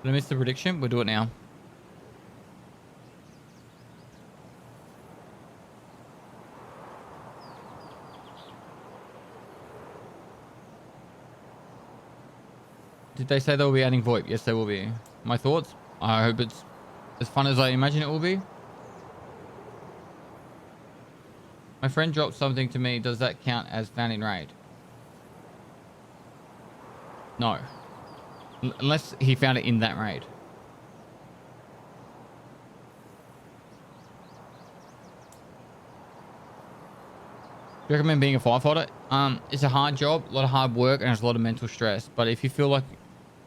Did I miss the prediction? We'll do it now. Did they say they'll be adding VoIP? Yes, they will be. My thoughts? I hope it's as fun as I imagine it will be. My friend dropped something to me. Does that count as found in raid? No. Unless he found it in that raid. Do you recommend being a firefighter? It's a hard job, a lot of hard work, and there's a lot of mental stress. But if you feel like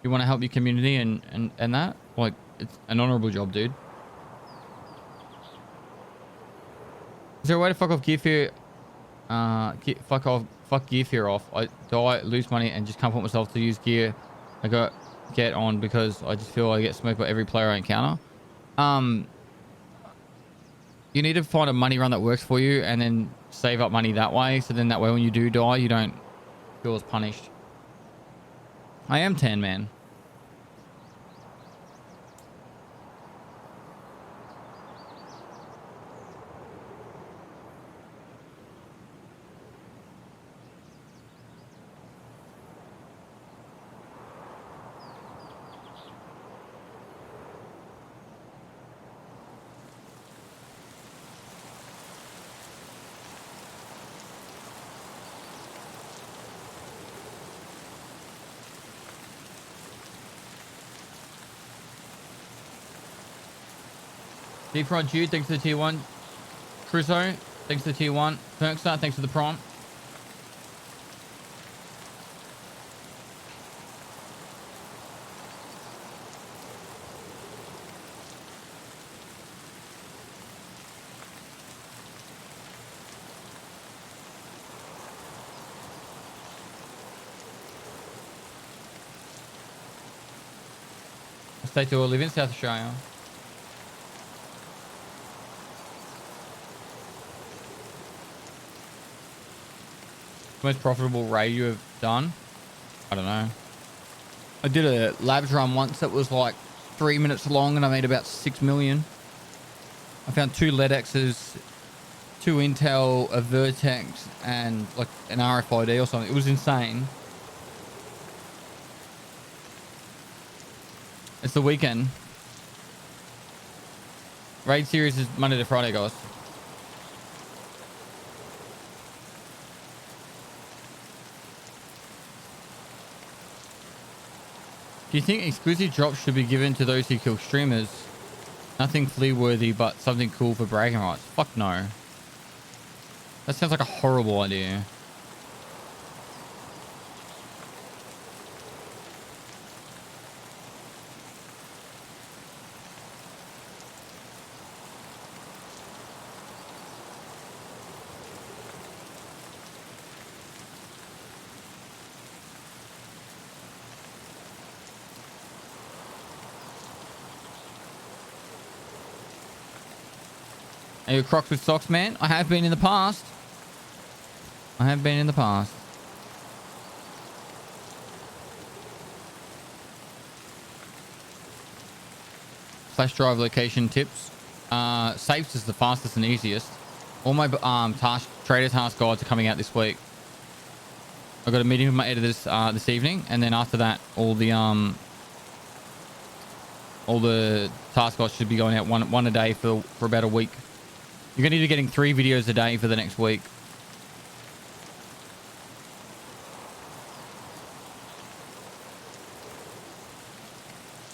you want to help your community and that, like, it's an honorable job, dude. Is there a way to fuck off gear fear? Fuck gear fear off. I die, lose money, and just can't put myself to use gear I get on because I just feel I get smoked by every player I encounter. You need to find a money run that works for you and then save up money that way. So then that way when you do die, you don't feel as punished. I am 10, man. Deep Front Jude, thanks for the tier 1. Crusoe, Thanks to the tier 1. Perkstar, thanks for the prime. State to live in South Australia. Most profitable raid you have done? I don't know. I did a labs run once that was like 3 minutes long and I made about 6 million. I found 2 LEDXs, 2 Intel, a Vertex, and like an RFID or something. It was insane. It's the weekend. Raid series is Monday to Friday, guys. Do you think exclusive drops should be given to those who kill streamers? Nothing flea worthy, but something cool for bragging rights. Fuck no. That sounds like a horrible idea. Are you Crocs with socks, man? I have been in the past. I have been in the past. Flash drive location tips. Safes is the fastest and easiest. All my trader task guides are coming out this week. I've got a meeting with my editor this evening, and then after that, all the task guides should be going out one a day for about a week. You're going to be getting 3 videos a day for the next week.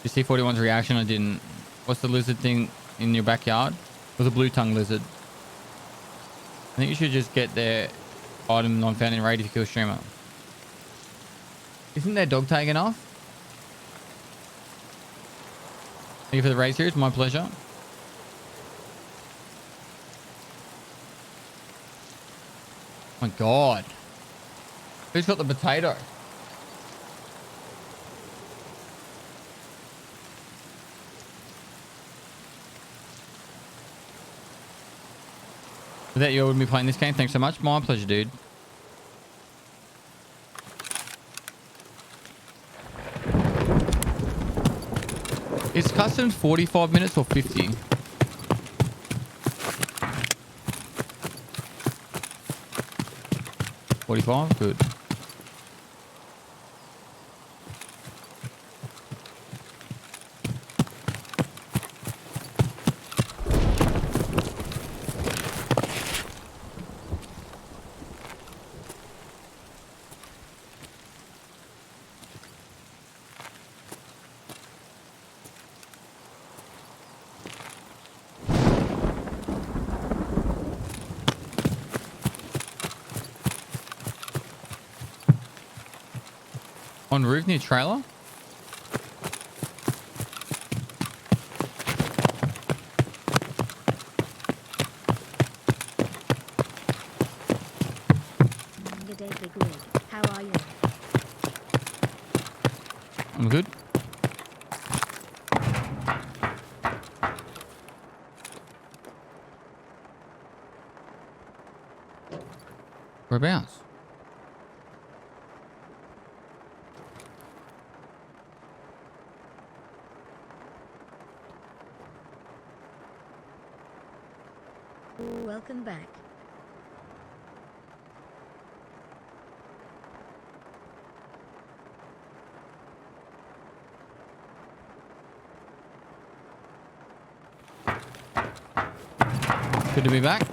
You see 41's reaction? I didn't. What's the lizard thing in your backyard? It was a blue tongue lizard. I think you should just get their item not found in raid if you kill a streamer. Isn't their dog tag enough? Thank you for the raid series. My pleasure. Oh my God. Who's got the potato? That you would be playing this game. Thanks so much. My pleasure, dude. Is custom 45 minutes or 50? $45? Good. On roof near trailer? Good day, Big Rig. How are you? I'm good. Whereabouts? Welcome back. Good to be back.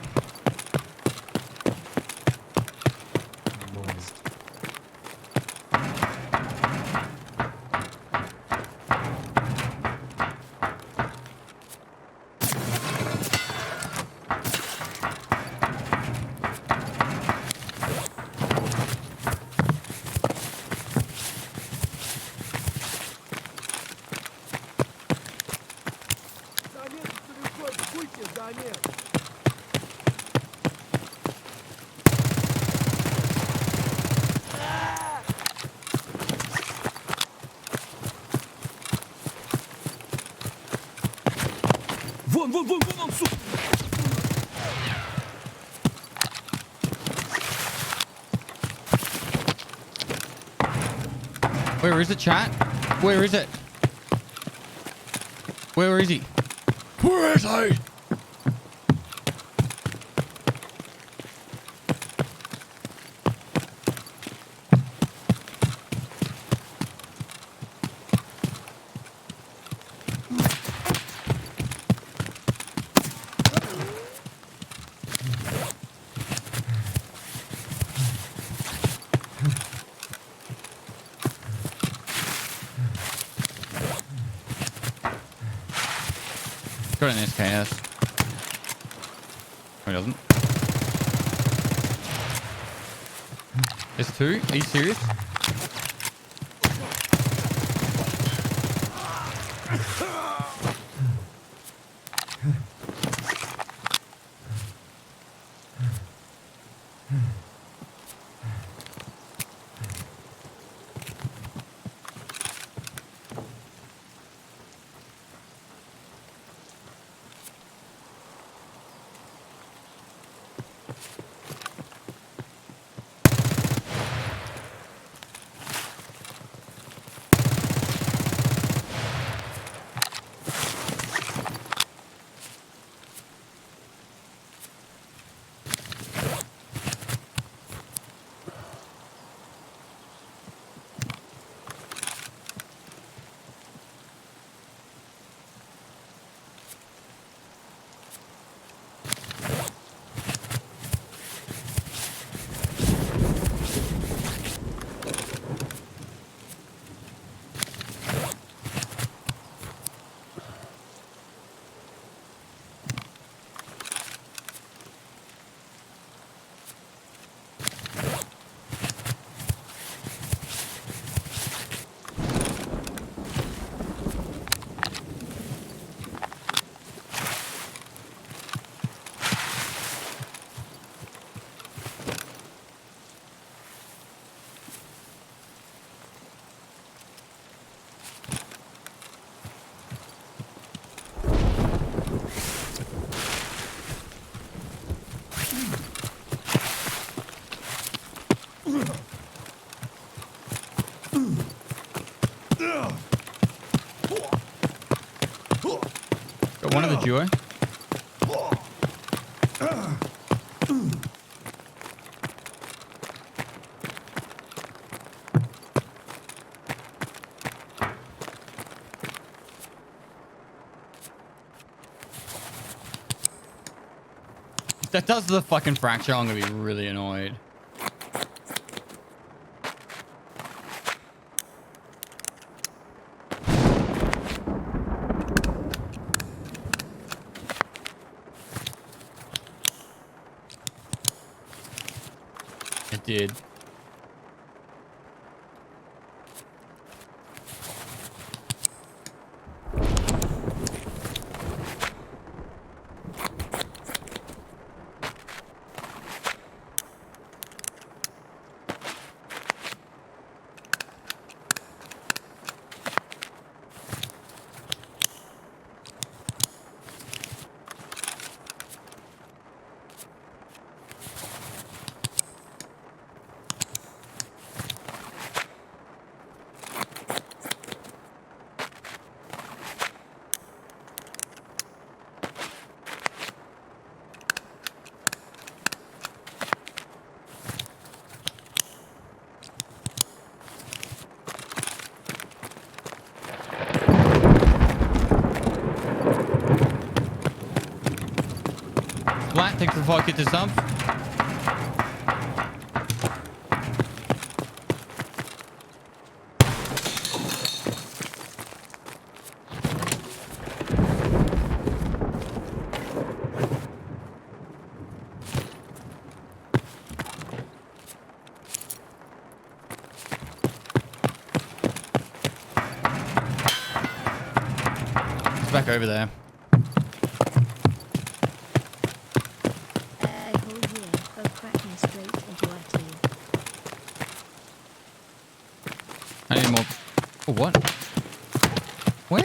Вон en dessous. Where is it, chat? Where is it? Where is he? Where is he? Got an SKS. No, he doesn't. S2? Are you serious? Got one of the duo. If that does the fucking fracture, I'm gonna be really annoyed. It did. Black, thanks for the 5 to sub. It's back over there. For what? Where?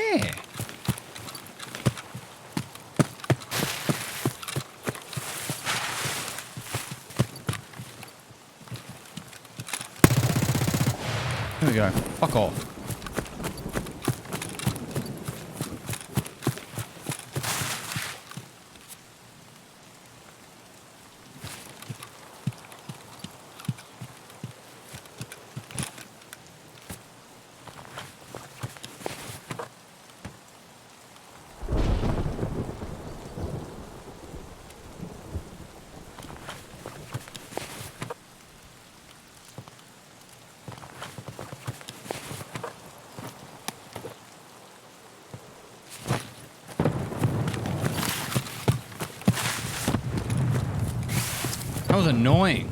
Here we go. Fuck off. That was annoying.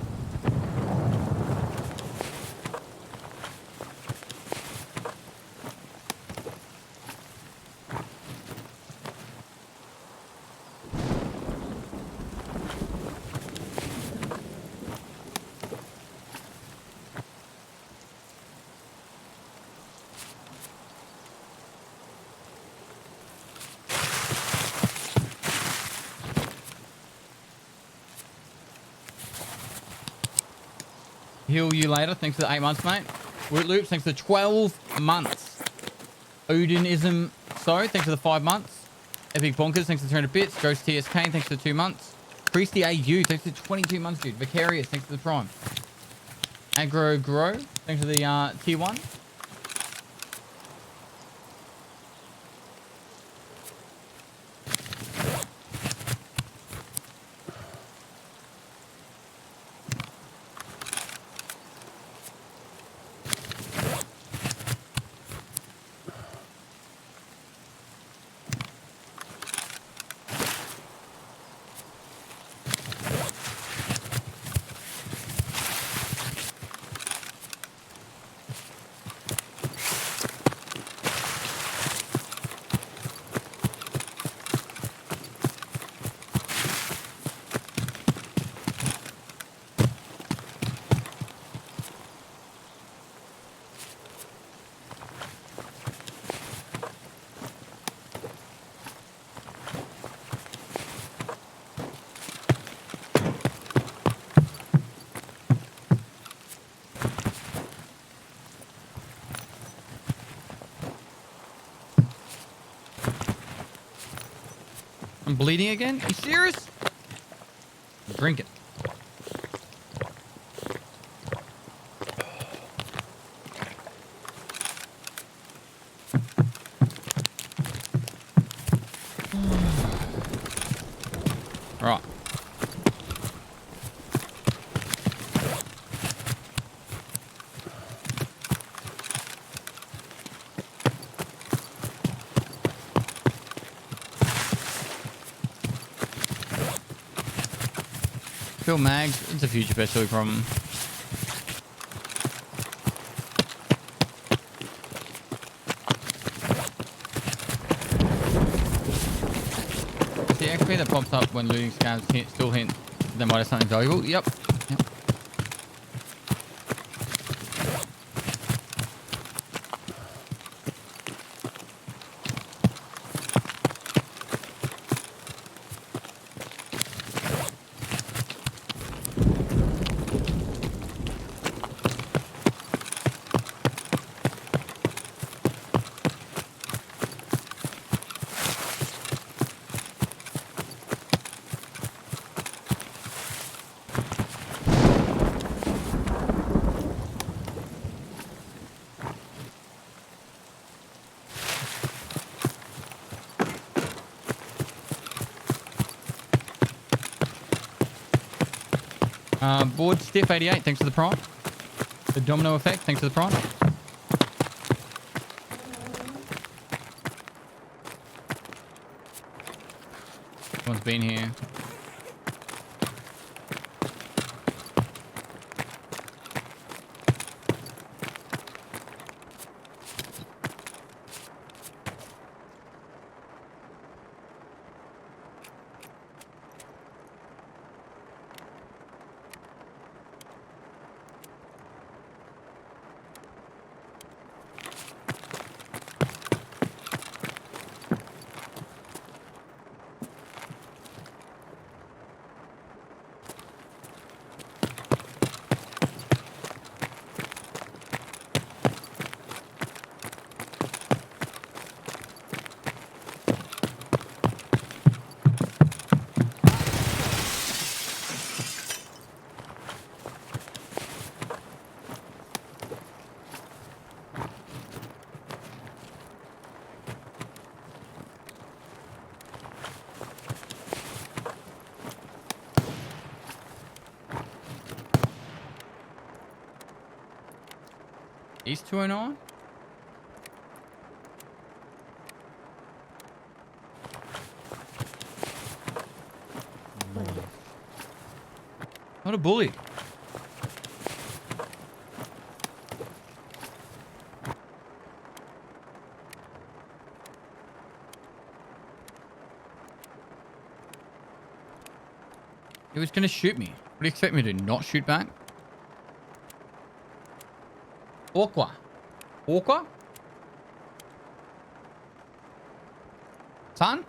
Heal you later. Thanks for the 8 months, mate. Root Loops, thanks for the 12 months. Odinism, so thanks for the 5 months. Epic Bonkers, thanks for the 300 bits. Ghost TS Kane, thanks for the 2 months. Priesty AU, thanks for the 22 months, dude. Vicarious, thanks for the Prime. Aggro Grow, thanks for the tier 1. I'm bleeding again? You serious? Drink it. Right. Phil Mags, it's a future specialty problem. The XP that pops up when looting scams still hint they might have something valuable. Yep. Yep. Board Stiff 88, thanks for the prime. The domino effect, thanks for the prime. Everyone's been here. East 209? Not a bully. He was going to shoot me. What do you expect me to do? Not shoot back? Orqua. Orqua? Son?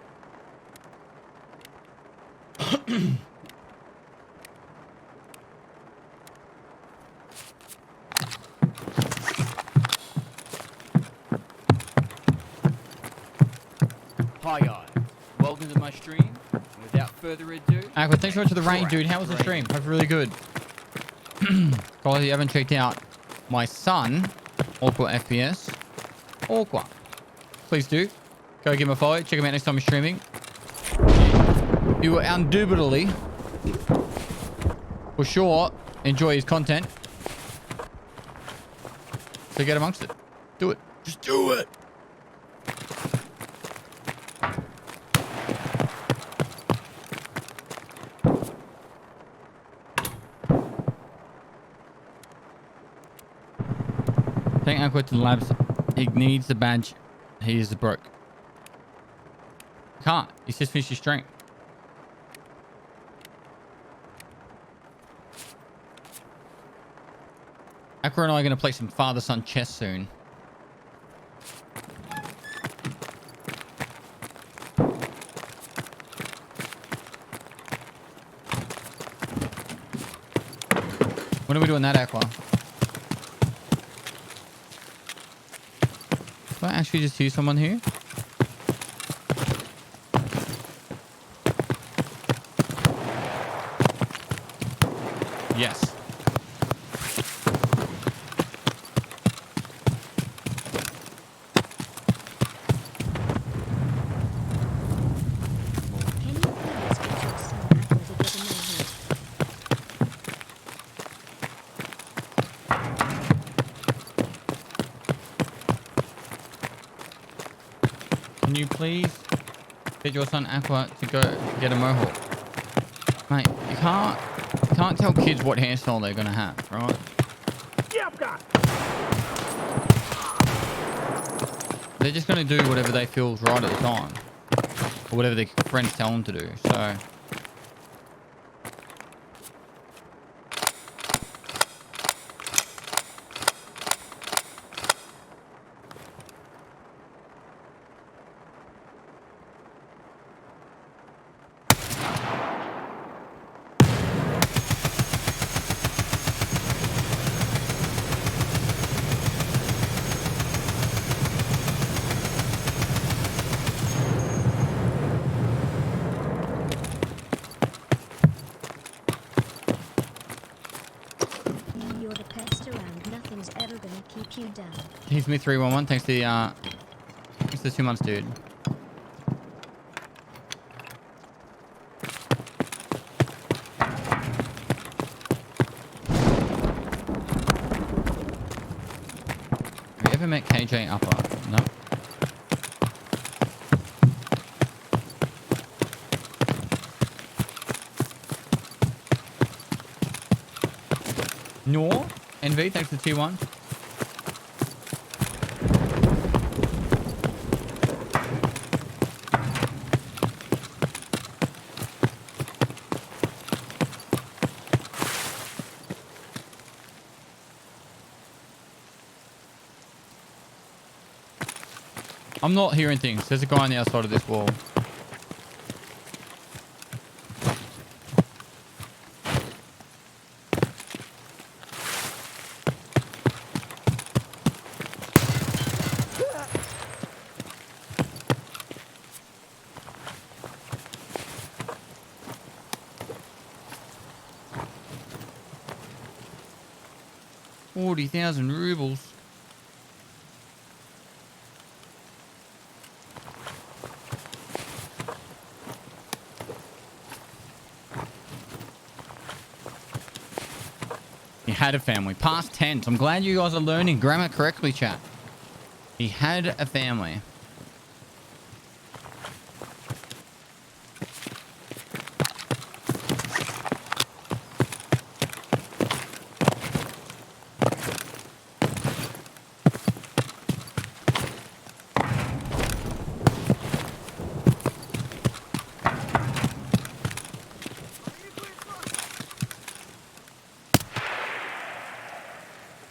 Hi guys, welcome to my stream. Without further ado, Aqua, thanks so much for the rain, dude. How was the stream? Hope really good. Guys, you haven't checked out my son, Orqua FPS. Orqua. Please do. Go give him a follow. Check him out next time he's streaming. You will undoubtedly, for sure, enjoy his content. So get amongst it. Do it. Just do it. Take Aqua to the labs. He needs the badge. He is broke. Can't. He's just finished his stream. Aqua and I are going to play some father-son chess soon. When are we doing that, Aqua? Do I actually just hear someone here? Yes. Can you please get your son Apple to get a mohawk? Can you please get your son Aqua to go get a mohawk? Mate, you can't tell kids what hairstyle they're gonna have, right? They're just gonna do whatever they feel is right at the time. Or whatever their friends tell them to do, so... You're the pest around. Nothing's ever gonna keep you down. He's me 311. Thanks to the 2 months, dude. Have you ever met KJ Upper? No. Nor NV, thanks to T1. I'm not hearing things. There's a guy on the outside of this wall. $40,000 rubles. Yeah. had a family. Past tense. I'm glad you guys are learning grammar correctly, chat. He had a family.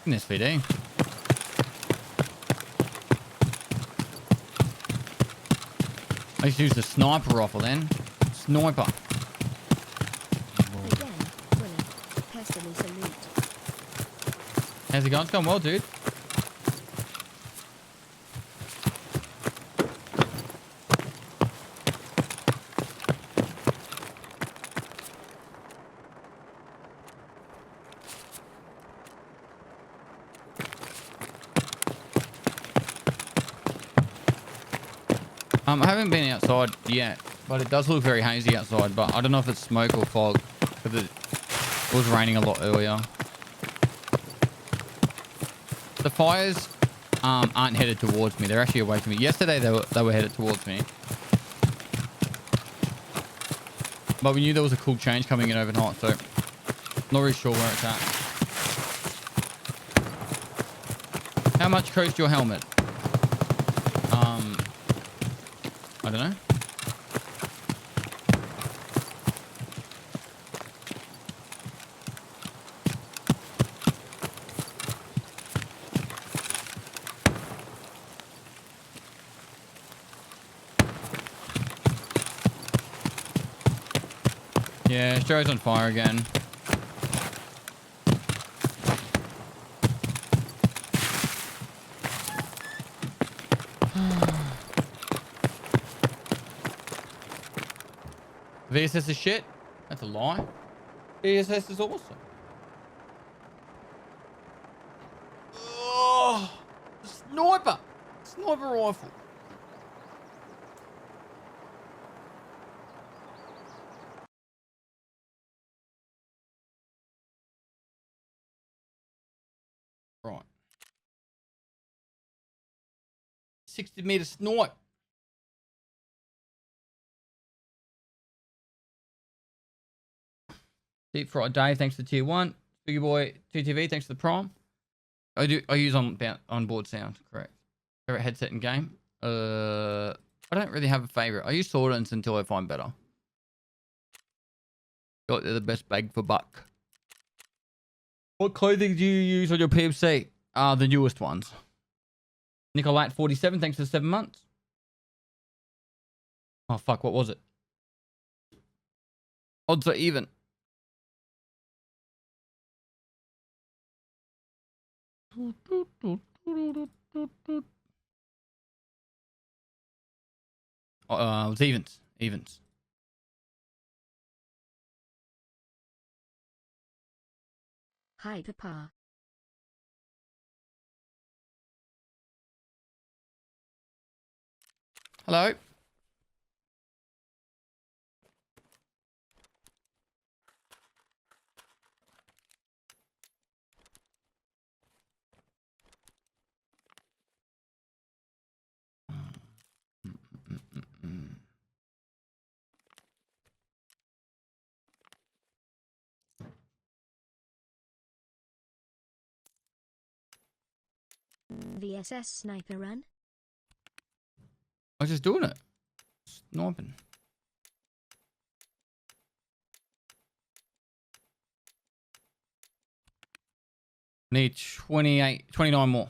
This VD. I used to use the sniper rifle then. Sniper. Again, Willie. Pestily salute. How's it going? It's going well, dude. I haven't been outside yet, but it does look very hazy outside, but I don't know if it's smoke or fog, because it was raining a lot earlier. The fires aren't headed towards me. They're actually away from me. Yesterday, they were headed towards me. But we knew there was a cool change coming in overnight, so not really sure where it's at. How much cost your helmet? I don't know. Yeah, Joe's on fire again. VSS is shit? That's a lie. VSS is awesome. Oh, sniper! Sniper rifle. Right. 60-meter snipe. Deep Fried Dave, thanks for tier 1. Biggie Boy 2TV, thanks for the prime. I use onboard sound, correct. Favorite headset and game? I don't really have a favorite. I use Swordens until I find better. Feel like they're the best bang for buck. What clothing do you use on your PMC? The newest ones. Nicolat 47, thanks for 7 months. Oh fuck, what was it? Odds are even. It was evens. Evens. Hi, Papa. Hello. VSS sniper run. I was just doing it. Sniping. Need 29 more.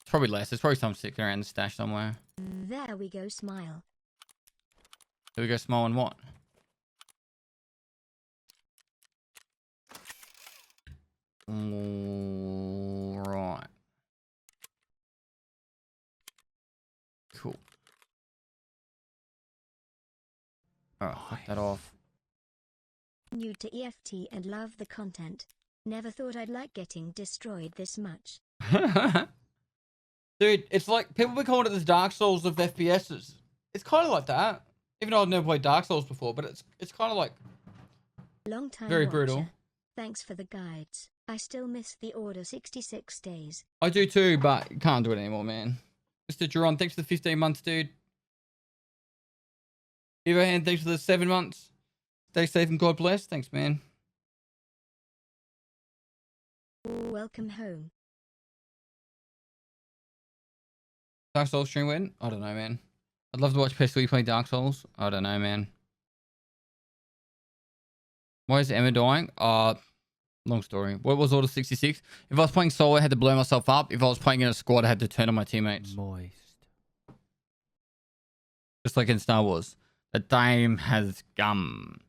It's probably less. There's probably some sitting around the stash somewhere. There we go, smile. There we go, small and what? Right. Cool. Alright, fuck that off. New to EFT and love the content. Never thought I'd like getting destroyed this much. Dude, it's like people be calling it the Dark Souls of FPSs. It's kind of like that. Even though I've never played Dark Souls before, but it's kind of like Long time very watcher. brutal. Thanks for the guides. I still miss the order 66 days. I do too, but can't do it anymore, man. Mr. Jerron, thanks for the 15 months, dude. Evohan, thanks for the 7 months. Stay safe and God bless. Thanks, man. Welcome home. Dark Souls stream win? I don't know, man. I'd love to watch Pestle play Dark Souls. I don't know, man. Why is Emma dying? Long story. What was Order 66? If I was playing solo, I had to blow myself up. If I was playing in a squad, I had to turn on my teammates. Moist. Just like in Star Wars. The time has come.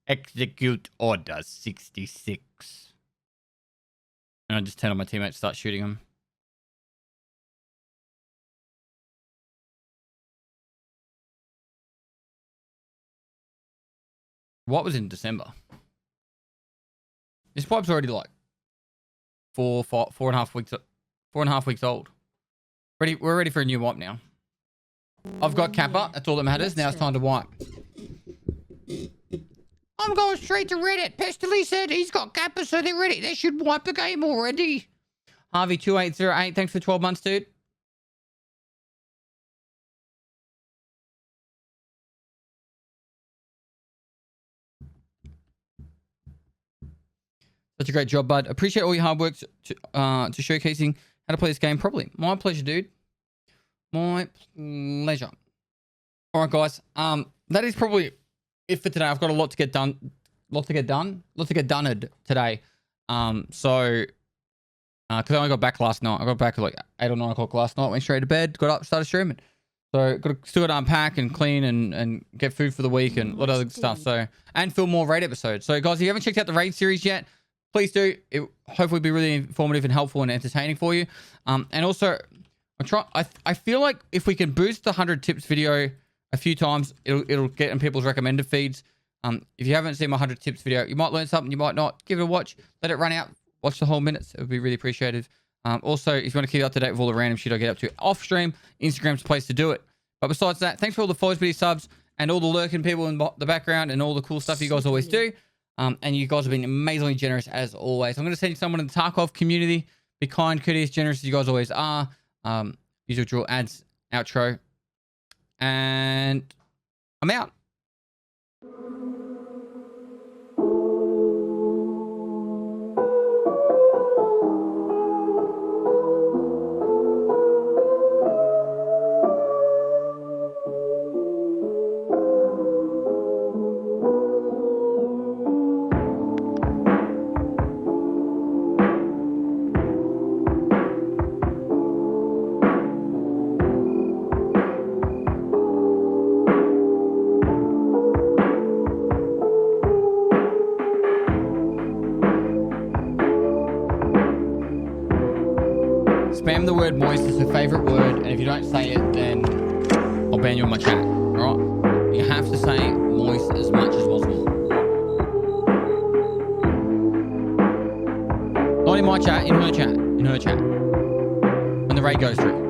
Execute Order 66. And I just turn on my teammates, start shooting them. What was in December? This pipe's already like 4.5 weeks old. We're ready for a new wipe now. I've got Kappa. That's all that matters. Now it's time to wipe. I'm going straight to Reddit. Pestily said he's got Kappa, so they're ready. They should wipe the game already. Harvey2808, thanks for 12 months, dude. Such a great job, bud. Appreciate all your hard work to showcasing how to play this game properly. My pleasure, dude. My pleasure. All right, guys. That is probably it for today. I've got a lot to get done. Lot to get done today. So, because I only got back last night. I got back at like 8 or 9 o'clock last night. Went straight to bed. Got up, started streaming. So, still got to unpack and clean and get food for the week and a lot of other stuff. So, and film more raid episodes. So, guys, if you haven't checked out the raid series yet, please do. It hopefully be really informative and helpful and entertaining for you. And also, I feel like if we can boost the 100 tips video a few times, it'll get in people's recommended feeds. If you haven't seen my 100 tips video, you might learn something, you might not. Give it a watch. Let it run out. Watch the whole minutes. It would be really appreciated. Also, if you want to keep up to date with all the random shit I get up to off stream, Instagram's the place to do it. But besides that, thanks for all the follows, subs, and all the lurking people in the background and all the cool stuff you guys always do. And you guys have been amazingly generous as always. I'm going to send you someone in the Tarkov community. Be kind, courteous, generous as you guys always are. Usual drill, ads, outro. And I'm out. Spam the word moist as your favorite word, and if you don't say it, then I'll ban you on my chat. Alright? You have to say moist as much as possible. Not in my chat, in her chat. In her chat. When the raid goes through.